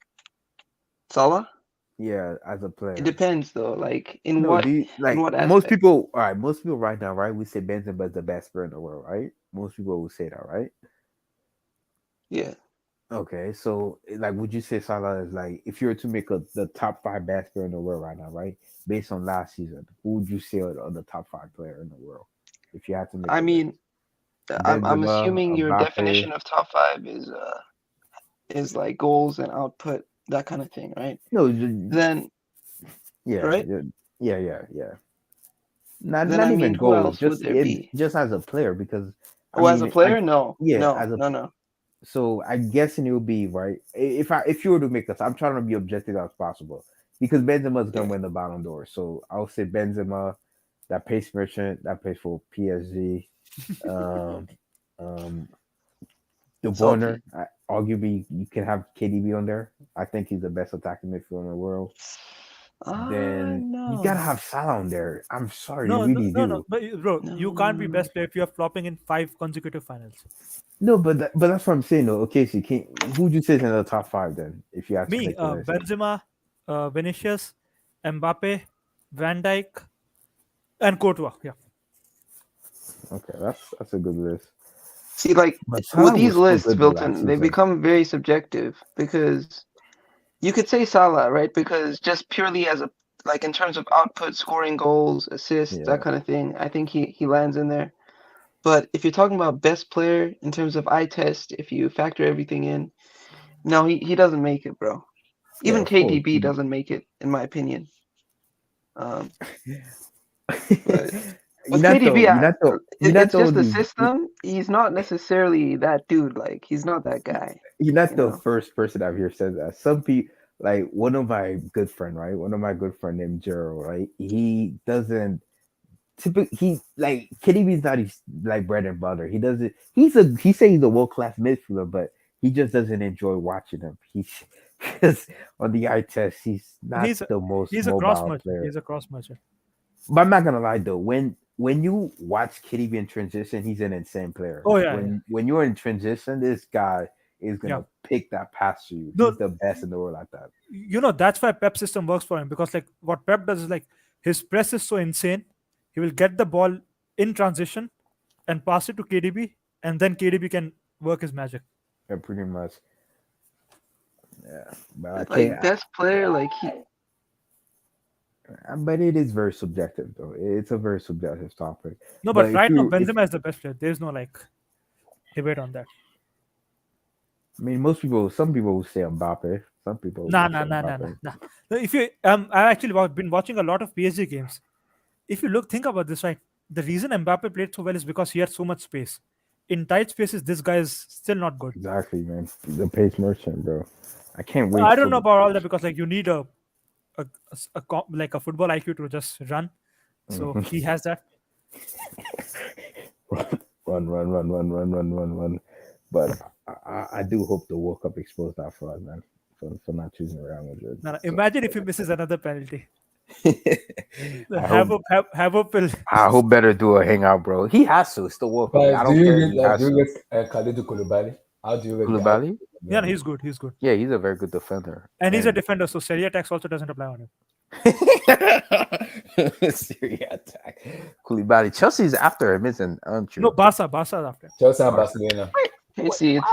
Salah.
Yeah, as a
It
player.
depends though. Like
No, do you
in
like
what
most
aspect?
people? All right, most people right now, right? We say Benzema is the best player in the world, right? Most people will say that, right?
Yeah.
Okay, so like, would you say Salah is like, if you were to make the top five best player in the world right now, right? Based on last season, who would you say are the top five player in the world? If you had to make
I
a guess,
mean, I'm
Benzema,
assuming your
Mbappe.
definition of top five is like goals and output, that kind of thing, right?
No,
Then
yeah,
right?
yeah. Not
Then I
even
mean, who
goals,
else would there be?
just as a player, because I
Oh, as a
mean, I
player? No,
yeah,
no,
as a
no, no.
so I'm guessing it will be right. If you were to make this, I'm trying to be objective as possible because Benzema is gonna
Yeah.
win the Ballon d'Or. So I'll say Benzema, that pace merchant, that plays for PSG. Um, um, De Bruyne,
Salty.
arguably you can have KDB on there. I think he's the best attacking midfielder in the world. Then you
No.
gotta have Salah on there. I'm sorry, you
No, no,
really
no, no.
do.
But bro, you can't be
No.
best player if you're flopping in 5 consecutive finals.
No, but that's what I'm saying though. Okay, so who'd you say is in the top five then? If you had to
Me,
make the list,
Benzema, Vinicius, Mbappe, Van Dijk, and Courtois. Yeah.
okay, that's a good list.
See, like
But
with
Salah
these
was still
lists,
good though last
Milton, they
season.
become very subjective because you could say Salah, right? Because just purely as a like in terms of output, scoring goals, assists,
Yeah,
that kind of thing, I think he lands in there. But if you're talking about best player in terms of eye test, if you factor everything in, no, he doesn't make it, bro.
yeah,
Even
of course.
KDB doesn't make it, in my opinion. But with KDB,
You're not
it's
the
just the
only
system. He's not necessarily that dude. Like he's not that guy.
you're not
You
the
know.
first person I've heard said that. Some people, like one of my good friend, right? One of my good friend named Gerald, right? He doesn't typically he like KDB's not his like bread and butter. He doesn't. He say he's a world class midfielder, but he just doesn't enjoy watching him. He's because on the eye test, he's not
He's a,
the most
he's a cross
mobile
merchant.
player.
He's a cross merchant.
But I'm not gonna lie though, when you watch KDB in transition, he's an insane player.
Oh yeah,
When you're in transition, this guy is
yeah.
gonna pick that pass to you.
No,
He's the best in the world at that.
you know that's why Pep system works for him because like what Pep does is like his press is so insane. He will get the ball in transition and pass it to KDB, and then KDB can work his magic.
Yeah, pretty much. Yeah, but I
Like
can't.
best player, like
But it is very subjective, though. It's a very subjective topic.
No,
But
but
if
right now
you, if
Benzema is the best player. There's no like debate on that.
I mean, some people will say Mbappe. Some people
Nah,
will
nah,
say
nah, nah, nah,
Mbappe.
nah. No, if you I've actually been watching a lot of PSG games. If you think about this, right, the reason Mbappe played so well is because he had so much space. In tight spaces, this guy is still not good.
Exactly, man. The pace merchant, bro. I can't wait
I don't
for
know about all that because like you need like a football IQ to just run. So he has that.
run. But I do hope the World Cup exposed that for us, man. For not choosing Real Madrid.
No,
So,
imagine if he misses another penalty.
I
Have hope will.
I hope better do a hangout, bro. He has to. It's the World Cup.
Guys,
I
do
don't care
you
if he
get
has to.
Khalidou Koulibaly? How do you rate
Koulibaly?
Yeah, no, he's good. He's good.
Yeah, he's a very good defender.
And he's a defender, so Serie tax also doesn't apply on him.
Serie attack. Koulibaly. Chelsea's after him, aren't you?
No, Barca's after him.
Chelsea and Barcelona.
Casey, it's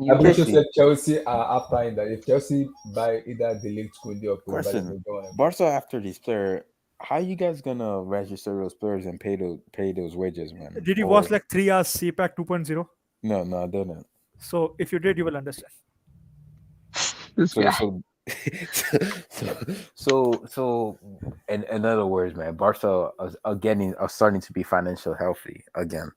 Fabrizio said Chelsea are after him, that if Chelsea buy either the late Kunde or Koulibaly,
Question:
they'll go on him.
Barca after this player, how you guys gonna register those players and pay those wages, man?
Did you watch like 3 hours CPAC 2.0?
No, I didn't.
So if you did, you will understand.
So in other words, man, Barca are starting to be financially healthy again.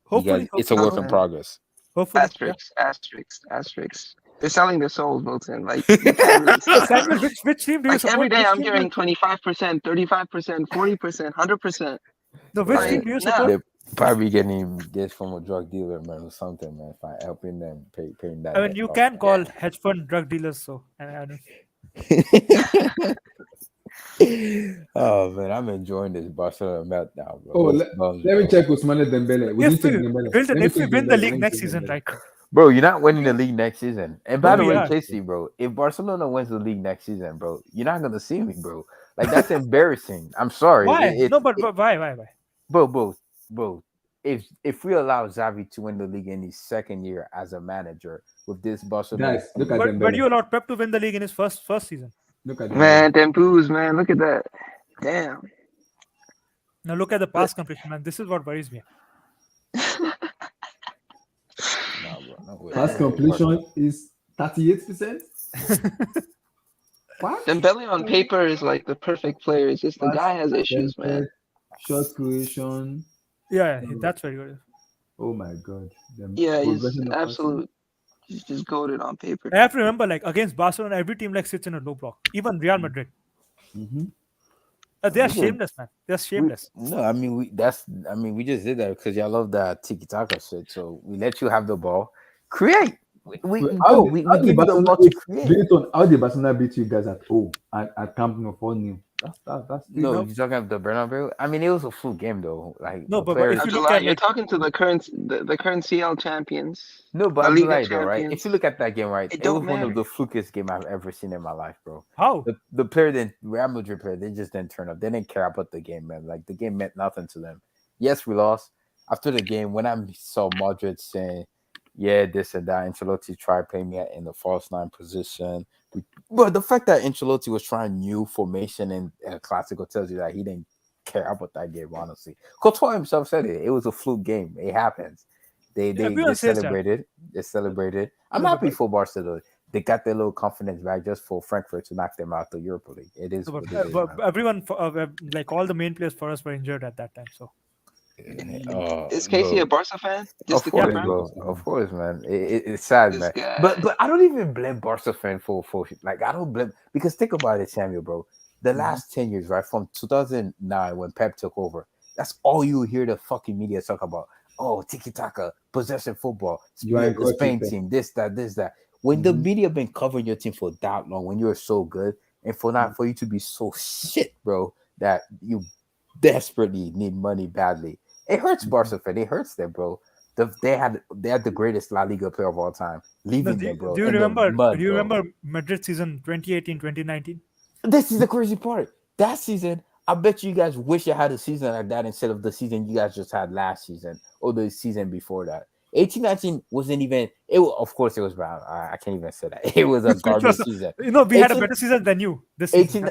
Hopefully,
it's a work in progress.
Hopefully,
asterisks. They're selling their souls, Milton. Like, you can't really
Samuel, which team do you
like
support?
every day I'm hearing 25%, 35%, 40%, 100%.
No, which team do you support?
They're probably getting this from a drug dealer, man, or something, man. By helping them paying that.
I mean, you can call hedge fund drug dealers, so I don't.
Oh man, I'm enjoying this Barcelona meltdown, bro.
Oh, let me check Ousmane Dembele.
If we win the league next season, right?
Bro, you're not winning the league next season. And by the way,
yeah.
Casey, bro, if Barcelona wins the league next season, bro, you're not gonna see me, bro. Like that's embarrassing. I'm sorry.
Why? But why?
Bro. If we allow Xavi to win the league in his second year as a manager with this Barcelona,
guys, look at
Dembele. But you allowed Pep to win the league in his first season.
Look at
man, them boos, man. Look at that. Damn.
Now look at the pass completion, man. This is what worries me.
Pass completion is 38%. What?
Dembele on paper is like the perfect player. It's just the guy has issues, man.
Shot creation.
Yeah, that's very good.
Oh my god.
Yeah, he's absolute. He's just goated on paper.
I have to remember, like against Barcelona, every team like sits in a low block. Even Real Madrid.
Mm-hmm.
They are shameless, man. They're shameless.
We just did that because y'all love that tiki taka shit. So we let you have the ball, create. We give you the ball to create.
How did Barcelona beat you guys at home at Camp Nou 4-0? That's
no. You're talking about the Bernabeu. I mean, it was a fluke game though. Like
no, but
if you look at you're talking to the current CL champions.
No, but I'm right though, right? If you look at that game, right, it was one of the flukest games I've ever seen in my life, bro.
How?
The player didn't Real Madrid player, they just didn't turn up. They didn't care about the game, man. Like the game meant nothing to them. Yes, we lost. After the game, when I saw Madrid saying, yeah, this and that, Ancelotti tried playing me in the false 9 position. But the fact that Ancelotti was trying new formation in Classico tells you that he didn't care about that game, honestly. Courtois himself said it. It was a fluke game. It happens. They celebrated. They celebrated. I'm happy for Barcelona. They got their little confidence back just for Frankfurt to knock them out the Europa League. It is.
But everyone, like all the main players for us, were injured at that time. So.
Is Casey a Barca fan?
Of course, bro. Of course, man. It's sad, man. But I don't even blame Barca fan for like I don't blame because think about it, Samuel, bro. The last 10 years, right, from 2009 when Pep took over, that's all you hear the fucking media talk about. Oh, tiki taka, possession football, the Spain team, this, that. When the media been covering your team for that long, when you're so good, and for you to be so shit, bro, that you desperately need money badly. It hurts Barca fan. It hurts them, bro. They had the greatest La Liga player of all time, leaving them, bro.
Do you remember Madrid season 2018, 2019?
This is the crazy part. That season, I bet you guys wish you had a season like that instead of the season you guys just had last season or the season before that. 18-19 wasn't even. Of course, it was bad. I can't even say that. It was a garbage season.
We had a better season than you this season.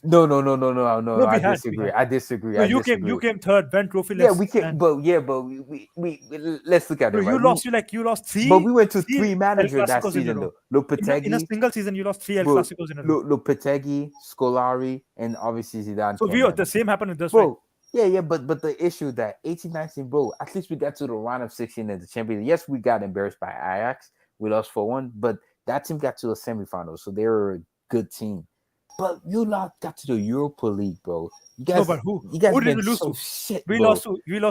No. I disagree.
No, you came third, went trophyless.
Yeah, we came, but we let's look at it. Right?
You lost 3.
But we went to 3 managers that season though. Lopetegui
in a single season, you lost 3 El Clásicos in a row.
Lopetegui, Scolari, and obviously Zidane.
So the same happened with this,
bro.
Right?
Yeah, but the issue that 18-19, bro, at least we got to the round of 16 in the Champions League. Yes, we got embarrassed by Ajax. We lost 4-1, but that team got to the semifinals, so they were a good team. But you lot got to the Europa League, bro. You guys,
who
did
we lose to?
Shit,
we
bro.
lost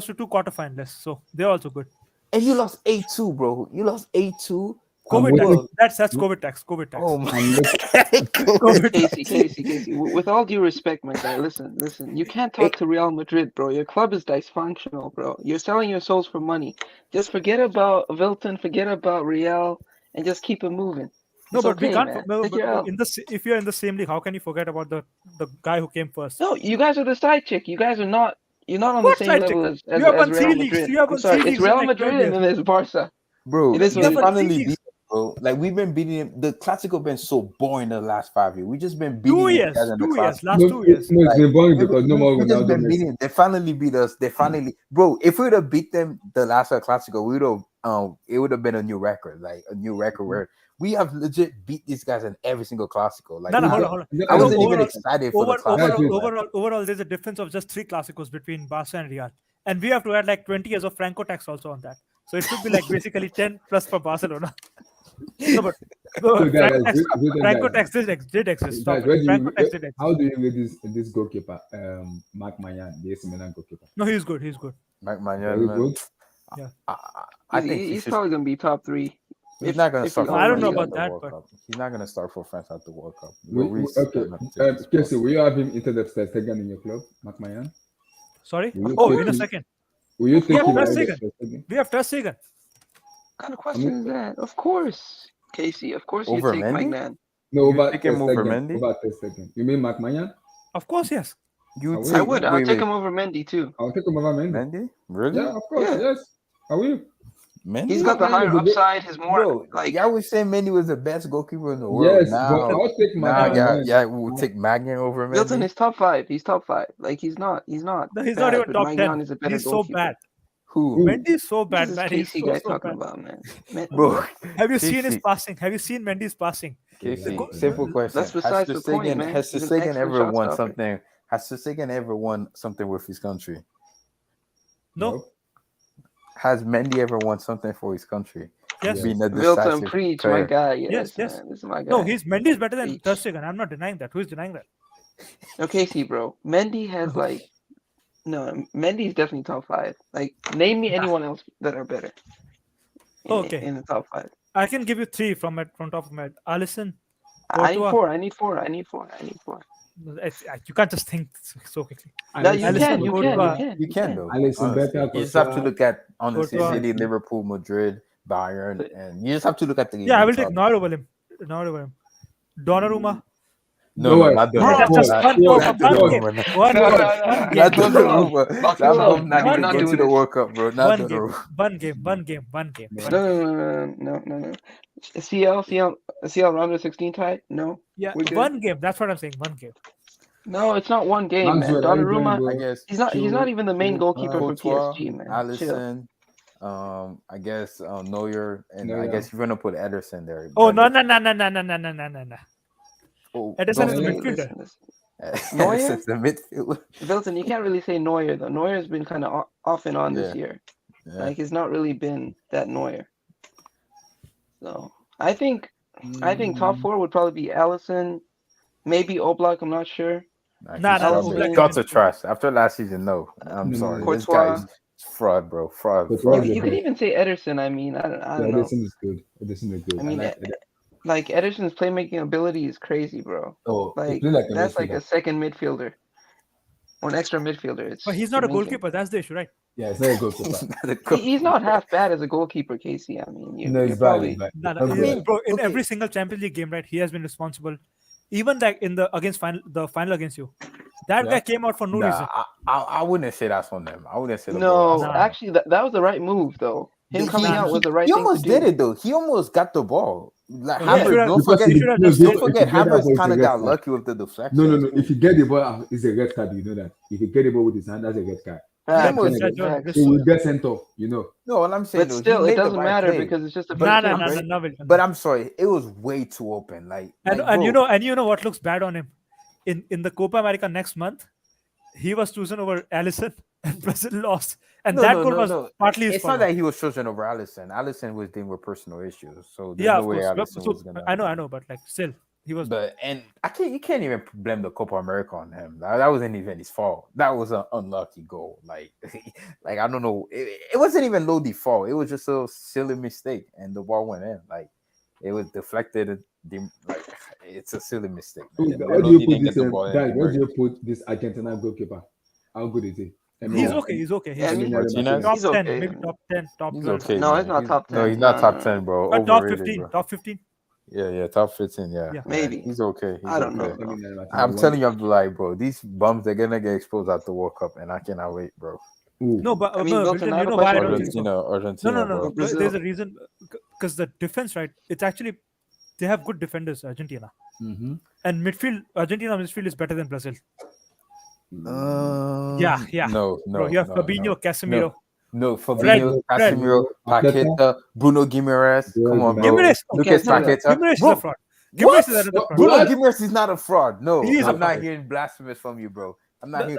to 2 quarterfinalists, so they're also good.
And you lost 8-2, bro. You lost 8-2.
COVID tax. That's COVID tax. COVID tax.
Oh my
God. Casey. With all due respect, my guy, listen. You can't talk to Real Madrid, bro. Your club is dysfunctional, bro. You're selling your souls for money. Just forget about Wilton. Forget about Real. and just keep it moving.
No,
It's
but we
okay,
can't.
man.
No,
Take
but
your L.
if you're in the same league, how can you forget about the guy who came first?
No, you guys are the side chick. You guys are not. You're not on the
What
same
side chick?
level as
You have won
Real
3 leagues.
Madrid.
You have
I'm
won
sorry.
3
It's
leagues in
Real
like 12
Madrid and
years.
then there's Barca.
Bro,
It is
they
what it is.
finally beat him, bro. Like we've been beating him. The Clasico been so boring the last 5 years. We just been beating
2
these
years.
guys in the
2 years.
Clasico.
Last
No,
2 years.
no, it's been boring because no more
We just
Ronaldo
been
Messi.
beating them. They finally beat us. They finally, bro. If we would have beat them the last Clasico, we would have. It would have been a new record, like a new record where we have legit beat these guys in every single Clasico. Like
No,
we
hold
just-
on.
I
No,
wasn't even
overall,
excited for the Clasico.
overall, there's a difference of just 3 Clásicos between Barca and Real, and we have to add like 20 years of Franco tax also on that. So it should be like basically 10 plus for Barcelona. No, but
So guys,
Franco tax did exist. Stop
guys, where
it.
do
Franco tax
you,
did exist.
how do you rate this goalkeeper, Mark Mayan, the AC Milan goalkeeper?
No, he's good. He's good.
Mike
Very
Maignan,
good.
Yeah.
I think
he's probably gonna be top 3.
He's not going to start for
I don't
France
know
at
about
the
that,
World
but
Cup. He's not going to start for France at the World Cup.
Okay, Casey, will you have him instead of Ter Stegen in your club, Mark Mayan?
Sorry.
Will you
Oh,
take
in a
him-
second.
Will you
We
take
have
him
Ter
ahead of
Stegen.
Ter Stegen?
We have Ter Stegen.
What kind of question is that? Of course, Casey. Of course, you
Over
take
Mendy?
Magnan.
No,
You
over
take
Ter
him over
Stegen.
Mendy?
Over Ter Stegen. You mean Mark Mayan?
Of course, yes.
You
will.
take,
I would. I'll
wait,
take
wait.
him over Mendy too.
I'll take him over Mendy.
Mendy? Really?
Yeah, of course.
Yeah.
Yes. I will.
Mendy?
He's got the
Mendy
higher
is a good-
upside. His more
Bro,
like.
y'all was saying Mendy was the best goalkeeper in the world.
Yes, but I'll take Mark Mayan.
We'll take Magnan over
Milton
Mendy.
is top 5. He's top 5. Like he's not. He's not.
No, he's
bad,
not even
but
top
Magnan
10.
is a better
He's so
goalkeeper.
bad.
Who?
Mendy is so
What
bad,
is
man.
this
He's
KC guy
so
talking
bad.
about, man?
Bro,
Have you seen his
Casey.
passing? Have you seen Mendy's passing?
Casey,
Go-
simple question.
That's besides the point, man.
Has
He's an
Stegen
excellent
ever
shot
won
stopper.
something? Has Stegen ever won something with his country?
No.
Has Mendy ever won something for his country?
Yes.
Being a
Milton,
decisive
preach,
player.
my guy.
Yes.
Man. This is my guy.
No, Mendy is better than
Preach.
Ter Stegen. I'm not denying that. Who is denying that?
No, Casey, bro. Mendy has like. No, Mendy's definitely top 5. Like, name me anyone else that are better.
Okay.
In the top 5.
I can give you 3 from top of my head. Alisson.
I need
Courtois.
4.
You can't just think so quickly.
No, you
Alisson,
can.
Courtois.
You can though.
Alisson,
Honestly.
better,
You just have to
Courtois.
look at honestly
Courtois.
City, Liverpool, Madrid, Bayern, and you just have to look at the.
Yeah, I will take
top.
Neuer over him. Donnarumma.
No, not
Bro,
Donnarumma.
That's just
Not
one game.
Donnarumma.
One
No,
game.
no, no.
One
Not
game.
Donnarumma. That not
We're
even
not
going to
doing
the
this.
World Cup, bro. Not
One game.
Donnarumma.
One game.
No. CL round of 16 tie? No.
Yeah,
We're good.
one game. That's what I'm saying. One game.
No, it's not one game, man.
Maxwell, how you doing,
Donnarumma,
bro?
I guess
he's not even the main goalkeeper for
Courtois,
PSG, man. Chill.
Alisson, I guess Neuer, and I
Neuer.
guess you're gonna put Ederson there.
Oh
but-
no.
Oh,
Ederson is a
Neuer.
midfielder.
Neuer?
Ederson's the midfielder.
Wilton, you can't really say Neuer though. Neuer's been kind of off and on this
Yeah.
year.
Yeah.
Like it's not really been that Neuer. So I think top 4 would probably be Allison, maybe Oblak. I'm not sure.
Nah,
Oblak-
Shots of trust. After last season, no. I'm
No,
sorry.
no,
This guy's
Courtois.
fraud, bro. Fraud.
Courtois
fraud.
is
You
the
could
best.
even say Ederson. I mean, I
Yeah,
don't know.
Edison is good. Edison is good.
I mean,
like Ederson.
like Ederson's playmaking ability is crazy, bro.
Oh, he
Like
play like a
that's like a
midfielder.
second midfielder or an extra midfielder. It's
But he's not a
amazing.
goalkeeper. That's the issue, right?
Yeah, it's not a goalkeeper.
He's not half bad as a goalkeeper, Casey. I mean,
No,
you're
it's
probably
bad.
No,
It's
he-
bad.
bro, in
okay.
every single Champions League game, right? He has been responsible. Even like in the final against you, that
Yeah.
guy came out for no reason.
Nah, I wouldn't say that's on them. I wouldn't say the
no.
ball.
Nah.
Actually, that was the right move though. Him coming out was the right
He
thing
almost
to do.
did it though. He almost got the ball. Like
Yeah.
Havertz,
Because
don't
he
forget.
should have
No,
just
if
Don't
you
forget,
get that
Havertz
ball,
kind of
it's a
got
red card.
lucky with the deflection.
No. If you get the ball, it's a red card. You know that. If you get the ball with his hand, that's a red card.
Facts,
almost-
facts.
So we get sent off. You know.
No, what I'm saying,
But
though, he
still,
made
it
the
doesn't
right
matter
play.
because it's just a
No,
free
no,
kick.
no.
But I'm sorry, it was way too open. Like,
And
bro,
you know what looks bad on him in the Copa America next month, he was chosen over Alisson and Brazil lost, and that goal was partly his
It's
fault.
not that he was chosen over Allison. Allison was dealing with personal issues, so there's
Yeah,
no
of
way
course.
Allison
So,
was gonna.
I know, but like still, he was.
But and you can't even blame the Copa America on him. That wasn't even his fault. That was an unlucky goal. Like, like I don't know. It wasn't even low default. It was just a silly mistake, and the ball went in. Like it was deflected. Like it's a silly mistake. Man.
Where do you put this? Guys, where do you put this Argentina goalkeeper? How good is he?
He's okay. He's okay.
Yeah, I
He's
mean,
Martinez?
top
he's
10,
okay.
maybe top 10, top
He's
12.
okay,
No, he's
man.
not top
No,
10.
he's not top
No.
10, bro.
Top
Overrated,
15,
bro.
top 15.
Yeah, top 15. Yeah,
Yeah.
Maybe.
he's okay. He's
I don't know,
okay.
bro.
I'm telling you, Abdullah, bro. These bums they're gonna get exposed at the World Cup, and I cannot wait, bro.
No, but
I mean, Milton,
Milton,
I
you
have a
know why I
question for
don't
you.
think so.
Argentina,
No.
bro.
Brazil.
There's a reason, because the defense, right? It's actually they have good defenders, Argentina, and midfield. Argentina midfield is better than Brazil. Yeah.
No,
Bro, you have Fabinho, Casemiro.
No, Fabinho,
Fred.
Casemiro, Paqueta, Bruno Guimaraes. Come on, bro.
Guimaraes,
Lucas Paqueta.
Guimaraes is
Bro,
a fraud.
what?
Guimaraes is another fraud.
Bruno Guimaraes is not a fraud. No,
He is a
I'm not
fraud.
hearing blasphemous from you, bro. I'm not hearing.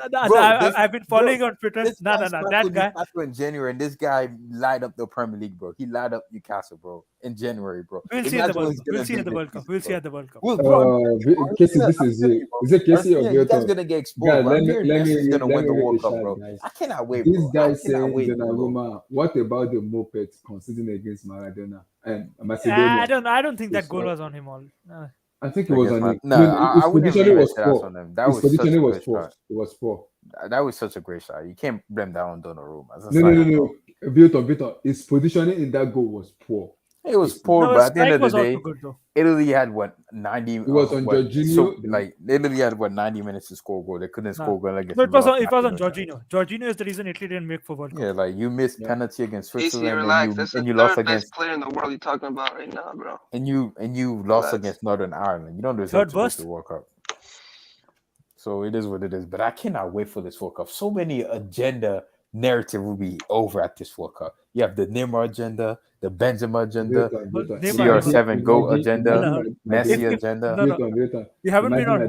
I've been following on Twitter.
This
No.
guy
That guy.
in January, and this guy light up the Premier League, bro. He light up Newcastle, bro, in January, bro.
We'll see at the
Imagine what
World
he's
Cup.
gonna
We'll see
do
at the
this
World Cup.
season,
We'll
bro.
see at the World Cup.
Well, bro,
Casey, this is it. Is it Casey or
this guy's
Milton?
gonna get exposed.
Guys,
Bro. I'm hearing Messi's gonna win the
let me
World
read
Cup,
the
bro.
chat, guys.
I cannot wait,
This
bro.
guy
I cannot
saying
wait, bro.
Donnarumma, what about the moped conceding against Maradona and
I
Macedonia?
don't think that goal was on him all.
I think it was on him.
No,
His
I wouldn't
positioning
even
was
say that's
poor.
on them. That
His
was such a
positioning was
great
poor.
shot.
It was poor.
That was such a great shot. You can't blame that on Donnarumma.
No. Victor. His positioning in that goal was poor.
It was poor,
No,
but at the end
strike
of the
was also
day,
good though.
Italy had what 90.
It was on Jorginho.
Italy had what 90 minutes to score a goal. They couldn't score a goal against.
No, it was on Jorginho. Jorginho is the reason Italy didn't make for World Cup.
Yeah, like you missed penalty against
Casey,
Switzerland,
relax. That's
and
the
you lost
third best
against
player in the world you're talking about right now, bro.
and you lost against Northern Ireland. You don't deserve to make the World Cup. So it is what it is. But I cannot wait for this World Cup. So many agenda narrative will be over at this World Cup. You have the Neymar agenda, the Benzema agenda, CR7 GOAT agenda, Messi agenda.
You haven't been on the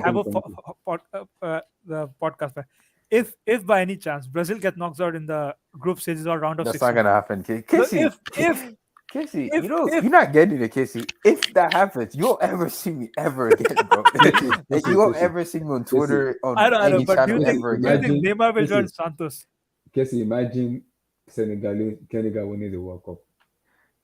podcast. But if by any chance Brazil gets knocked out in the group stages or round of 16,
that's not gonna happen. Casey, Casey, you're not getting it, Casey. If that happens, you'll ever see me ever again, bro. Like, you won't ever see me on Twitter on any channel ever again.
Do you think Neymar will join Santos?
Casey, imagine Senegal winning the World Cup.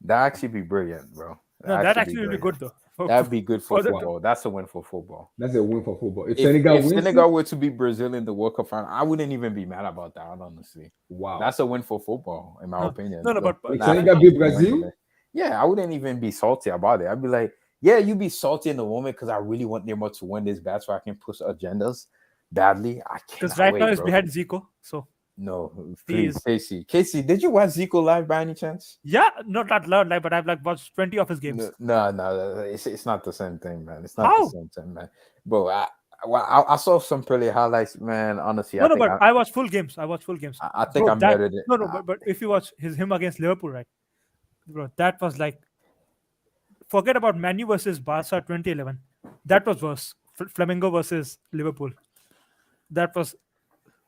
That'd actually be brilliant, bro.
That actually would be good though.
That'd be good for football. That's a win for football.
That's a win for football. If
Senegal were to beat Brazil in the World Cup final, I wouldn't even be mad about that, honestly.
Wow.
That's a win for football, in my opinion.
But
if Senegal beat Brazil?
Yeah, I wouldn't even be salty about it. I'd be like, yeah, you be salty in the moment because I really want Neymar to win this bad so I can push agendas badly. I can't.
Because right now he's behind Zico, so.
No, please, Casey, did you watch Zico live by any chance?
Yeah, not that loud live, but I've watched 20 of his games.
No, it's not the same thing, man. It's not the same thing, man. Bro, I saw some pretty highlights, man. Honestly,
I watched full games. I
think I'm better than
but if you watch him against Liverpool, right, bro, that was like, forget about Man U versus Barca 2011. That was worse. Flamengo versus Liverpool. That was.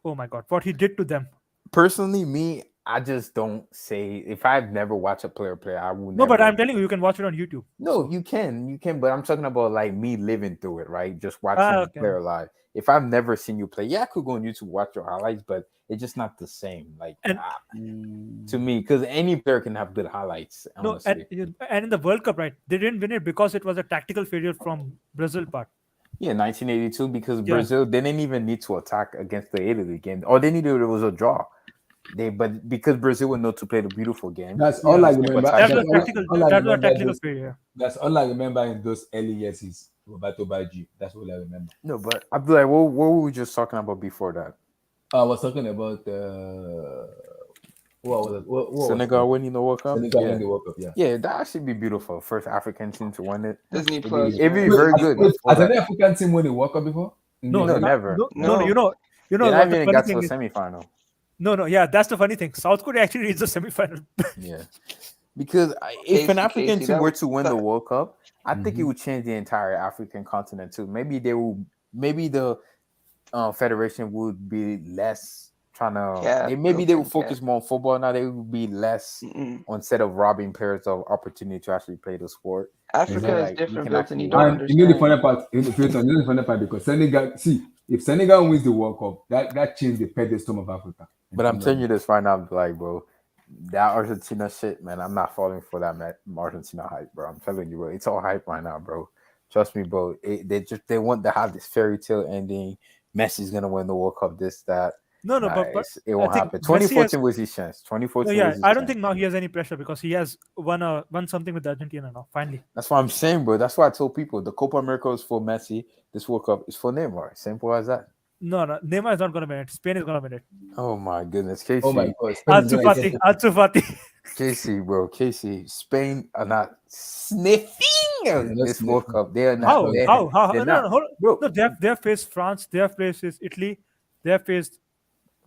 Oh my God, what he did to them.
Personally, me, I just don't say, if I've never watched a player play, I will never.
No, but I'm telling you can watch it on YouTube.
No, you can, but I'm talking about like me living through it, right? Just watching the player live. If I've never seen you play, I could go on YouTube, watch your highlights, but it's just not the same. Like to me, because any player can have good highlights. Honestly.
No, and in the World Cup, right, they didn't win it because it was a tactical failure from Brazil part.
Yeah, 1982, because Brazil didn't even need to attack against the Italy game. All they needed was a draw. But because Brazil would know to play the beautiful game.
That's all I remember.
That was a tactical failure.
That's all I remember in those early years is Roberto Baggio. That's all I remember.
No, but Abdullah, what were we just talking about before that?
I was talking about
Senegal winning the World Cup.
Senegal winning the World Cup,
yeah, that actually be beautiful. First African team to win it.
Disney Plus.
It'd be very good.
Has any African team won the World Cup before?
No, never.
No. You know.
They not even got to the semifinal.
No. Yeah, that's the funny thing. South Korea actually reached the semifinal.
Yeah, because if an African team were to win the World Cup, I think it would change the entire African continent too. Maybe the federation would be less. Maybe they will focus more on football now. They will be less instead of robbing players of opportunity to actually play the sport.
Africa is different, Milton. You
don't understand. You know the funny part, because Senegal. See, if Senegal wins the World Cup, that changed the pedestal of Africa.
But I'm telling you this right now, like, bro, that Argentina shit, man. I'm not falling for that Argentina hype, bro. I'm telling you, bro, it's all hype right now, bro. Trust me, bro. They want to have this fairy tale ending. Messi's gonna win the World Cup. This, that.
No,
It
I
won't
think
happen.
Messi has.
2014 was his chance. 2014
Yeah,
was his
I don't
chance.
think now he has any pressure because he has won something with Argentina now. Finally.
That's what I'm saying, bro. That's why I told people the Copa America is for Messi. This World Cup is for Neymar. Simple as that.
No, Neymar is not going to win it. Spain is going to win it.
Oh my goodness, Casey.
Oh my God,
Ansu Fati.
Casey, bro, Casey. Spain are not sniffing this World Cup. They are not.
How?
They're
No,
not,
hold on.
bro.
No, they have faced France. They have faced Italy. They have faced.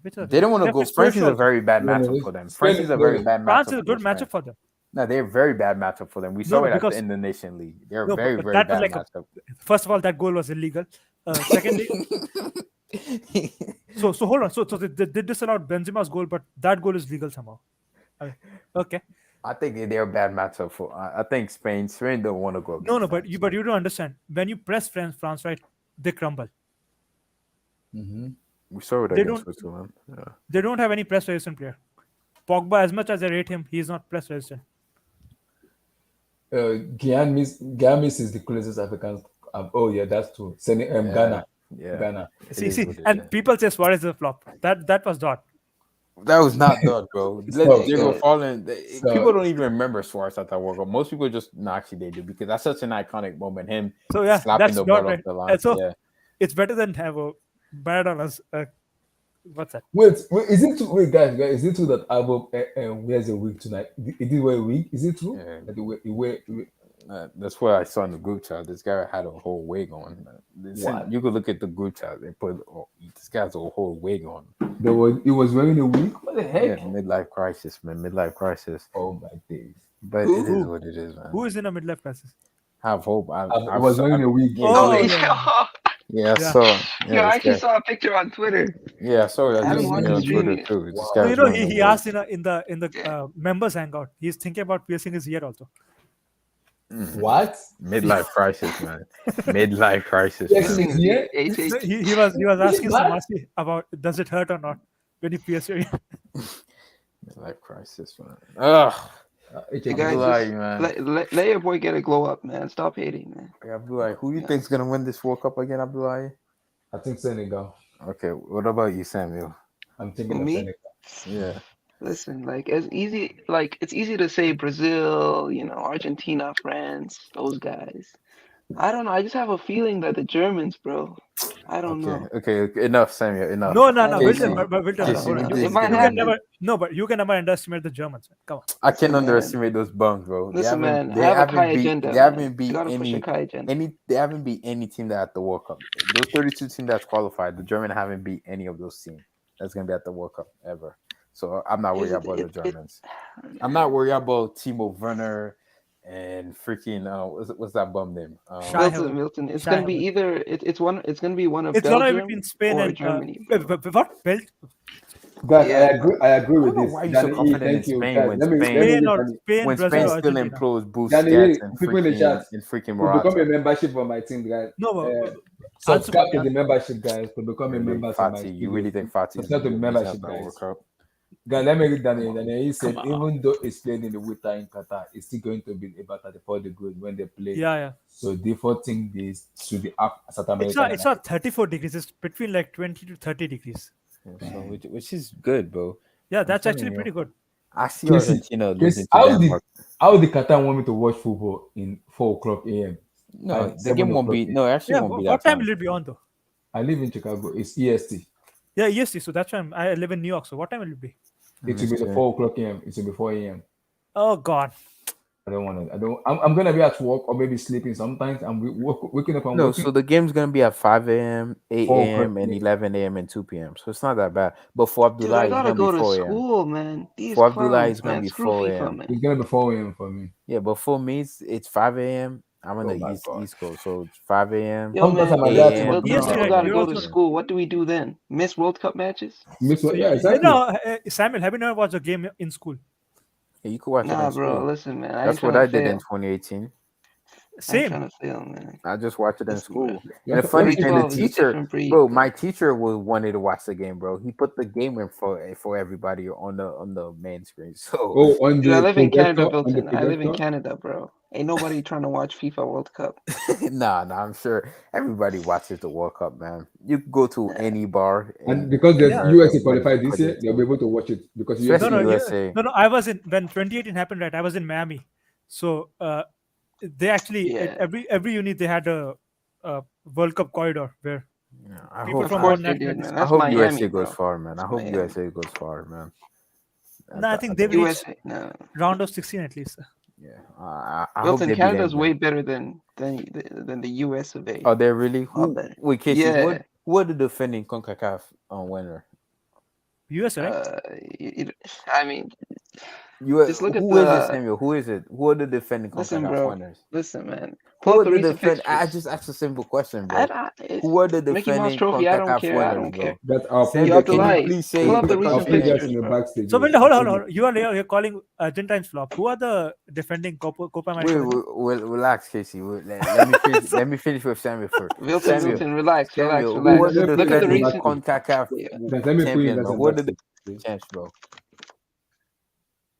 They don't want to go. France is a very bad matchup for them. France is a very bad matchup.
France is a good matchup for them.
No, they're a very bad matchup for them. We saw it at the Indonesian League. They're a very, very bad matchup.
First of all, that goal was illegal. Secondly, so hold on. So they disallowed Benzema's goal, but that goal is legal somehow. Okay.
I think they're a bad matchup for. I think Spain don't want to go.
No, but you don't understand. When you press France, right, they crumble.
Mm-hmm.
We saw it against Switzerland. Yeah.
They don't have any press resistant player. Pogba, as much as I rate him, he's not press resistant.
Giannis is the closest African. Oh yeah, that's true. Ghana.
Yeah.
Ghana.
See, and people say Suarez is a flop. That was Dot.
That was not Dot, bro. Diego falling. People don't even remember Suarez at that World Cup. Most people just actually they do because that's such an iconic moment. Him slapping the ball off the line.
So it's better than have a Maradona's. What's that?
Wait, is it true? Wait, guys, is it true that Albo wears a wig tonight? It did wear a wig? Is it true?
Yeah. That's what I saw in the group chat. This guy had a whole wig on. You could look at the group chat. They put this guy has a whole wig on.
He was wearing a wig. What the heck?
Yeah, midlife crisis, man. Midlife crisis.
Oh my days!
But it is what it is, man.
Who is in a midlife crisis?
Have hope. I
was wearing a wig.
Yeah, so
I actually saw a picture on Twitter.
Yeah, sorry, I just on Twitter too. Wow.
He asked in the members hangout. He's thinking about piercing his ear also.
What?
Midlife crisis, man. Midlife crisis.
He was asking Samasi about does it hurt or not when you pierce your ear.
Midlife crisis, man. Ugh.
Hey guys, let your boy get a glow up, man. Stop hating, man.
Abdullah, who do you think's gonna win this World Cup again, Abdullah?
I think Senegal.
Okay, what about you, Samuel?
I'm thinking of Senegal.
Yeah.
Listen, it's easy to say Brazil, Argentina, France, those guys. I don't know. I just have a feeling that the Germans, bro. I don't know.
Okay, enough, Samuel. Enough.
No. But you can never underestimate the Germans. Man. Come on.
I can't underestimate those bums, bro.
Listen, man. I have a Kai agenda.
They haven't beat They haven't beat any team that at the World Cup. Those 32 teams that's qualified, the Germans haven't beat any of those teams that's gonna be at the World Cup ever. So I'm not worried about the Germans. I'm not worried about Timo Werner and freaking what's that bum name?
Milton. It's gonna be either it's gonna be one of
it's
Belgium
between Spain
or
and
Germany.
What? Belgium?
Guys, I agree with this.
Why are you so confident in Spain when Spain still employs Busquets and freaking Morata?
Become a membership for my team, guys. Subscribe to the membership, guys, to become a member of my team.
You really think Fati is
not a membership, guys? Guys, let me read Daniel. Daniel, he said, even though it's played in the winter in Qatar, it's still going to be about 34 degrees when they play.
Yeah.
So default thing is to the up South America.
It's not 34 degrees. It's between like 20 to 30 degrees.
So, which is good, bro.
Yeah, that's actually pretty good.
I see Argentina losing to Denmark.
How the Qatar want me to watch football in 4:00 a.m.?
No, the game won't be. No, actually won't be.
What time will it be on though?
I live in Chicago. It's EST.
Yeah, EST. So that's why I live in New York. So what time will it be?
It will be 4:00 a.m. It will be 4 a.m.
Oh God.
I don't want to. I'm gonna be at work or maybe sleeping. Sometimes I'm waking up.
So the game's gonna be at 5 a.m., 8 a.m., and 11 a.m. and 2 p.m. So it's not that bad. But for Abdullah,
I gotta go to school, man.
For Abdullah, it's gonna be 4 a.m.
It's gonna be 4 a.m. for me.
Yeah, but for me, it's 5 a.m. I'm on the East Coast, so it's 5 a.m.
Yo, man, gotta go to school. What do we do then? Miss World Cup matches?
Yeah, exactly.
Samuel, have you never watched a game in school?
Yeah, you could watch it.
Bro, listen, man.
That's what I did in 2018.
I'm
Same.
trying to feel, man.
I just watched it in
Listen,
school.
bro.
And the funny thing, the
2012 is a
teacher,
different breed,
bro,
bro.
my teacher wanted to watch the game, bro. He put the game in for everybody on the main screen. So
on
Dude, I
the
live in Canada,
projector, on the
Milton. I live in
projector.
Canada, bro. Ain't nobody trying to watch FIFA World Cup.
nah, I'm sure everybody watches the World Cup, man. You can go to any bar
And
in
because there's
Yeah.
USA
everybody's
qualified this year,
putting
they'll be able to watch it because USA.
especially USA.
No, I was in when 2018 happened, right? I was in Miami, so they actually at
Yeah.
every unit they had a World Cup corridor where
I
people
hope
Of
from
course
all
they did,
nationalities.
man.
I
That's
hope
Miami,
USA goes
bro.
far, man. I
That's
hope
Miami.
USA goes far, man.
No, I think they've
the-
reached
USA, no.
round of 16 at least.
yeah. I hope
Milton,
they beat
Canada's
England.
way better than the US of A.
Are they really?
All
Who?
better.
Wait, Casey.
Yeah.
Who are the defending CONCACAF winner?
US, right?
I mean,
You
just look at
who is it,
the.
Samuel? Who is it? Who are the defending
Listen,
CONCACAF
bro.
winners?
Listen, man.
Who
Pull
are
up the
the
recent
defend? I
fixtures.
just asked a simple question, bro.
It's
Who are the
Mickey Mouse
defending
Trophy. I don't
CONCACAF
care. I
winners,
don't care.
bro?
That our
You
Samuel,
have to
can you
lie.
please say
Pull up the
the
our
recent
players
fixtures,
in the
bro.
backstage.
So Winter, hold on. You're calling Argentines flop. Who are the defending Copa America winners?
Relax, Casey. Let me finish with Samuel first.
Milton, relax.
Samuel, who
Let
are
Look
the
me put
at the
you in the
defending
recent.
backstage.
CONCACAF
Yeah.
Let me put you
champions,
guys
man?
in
Who are the
backstage.
defending champs, bro?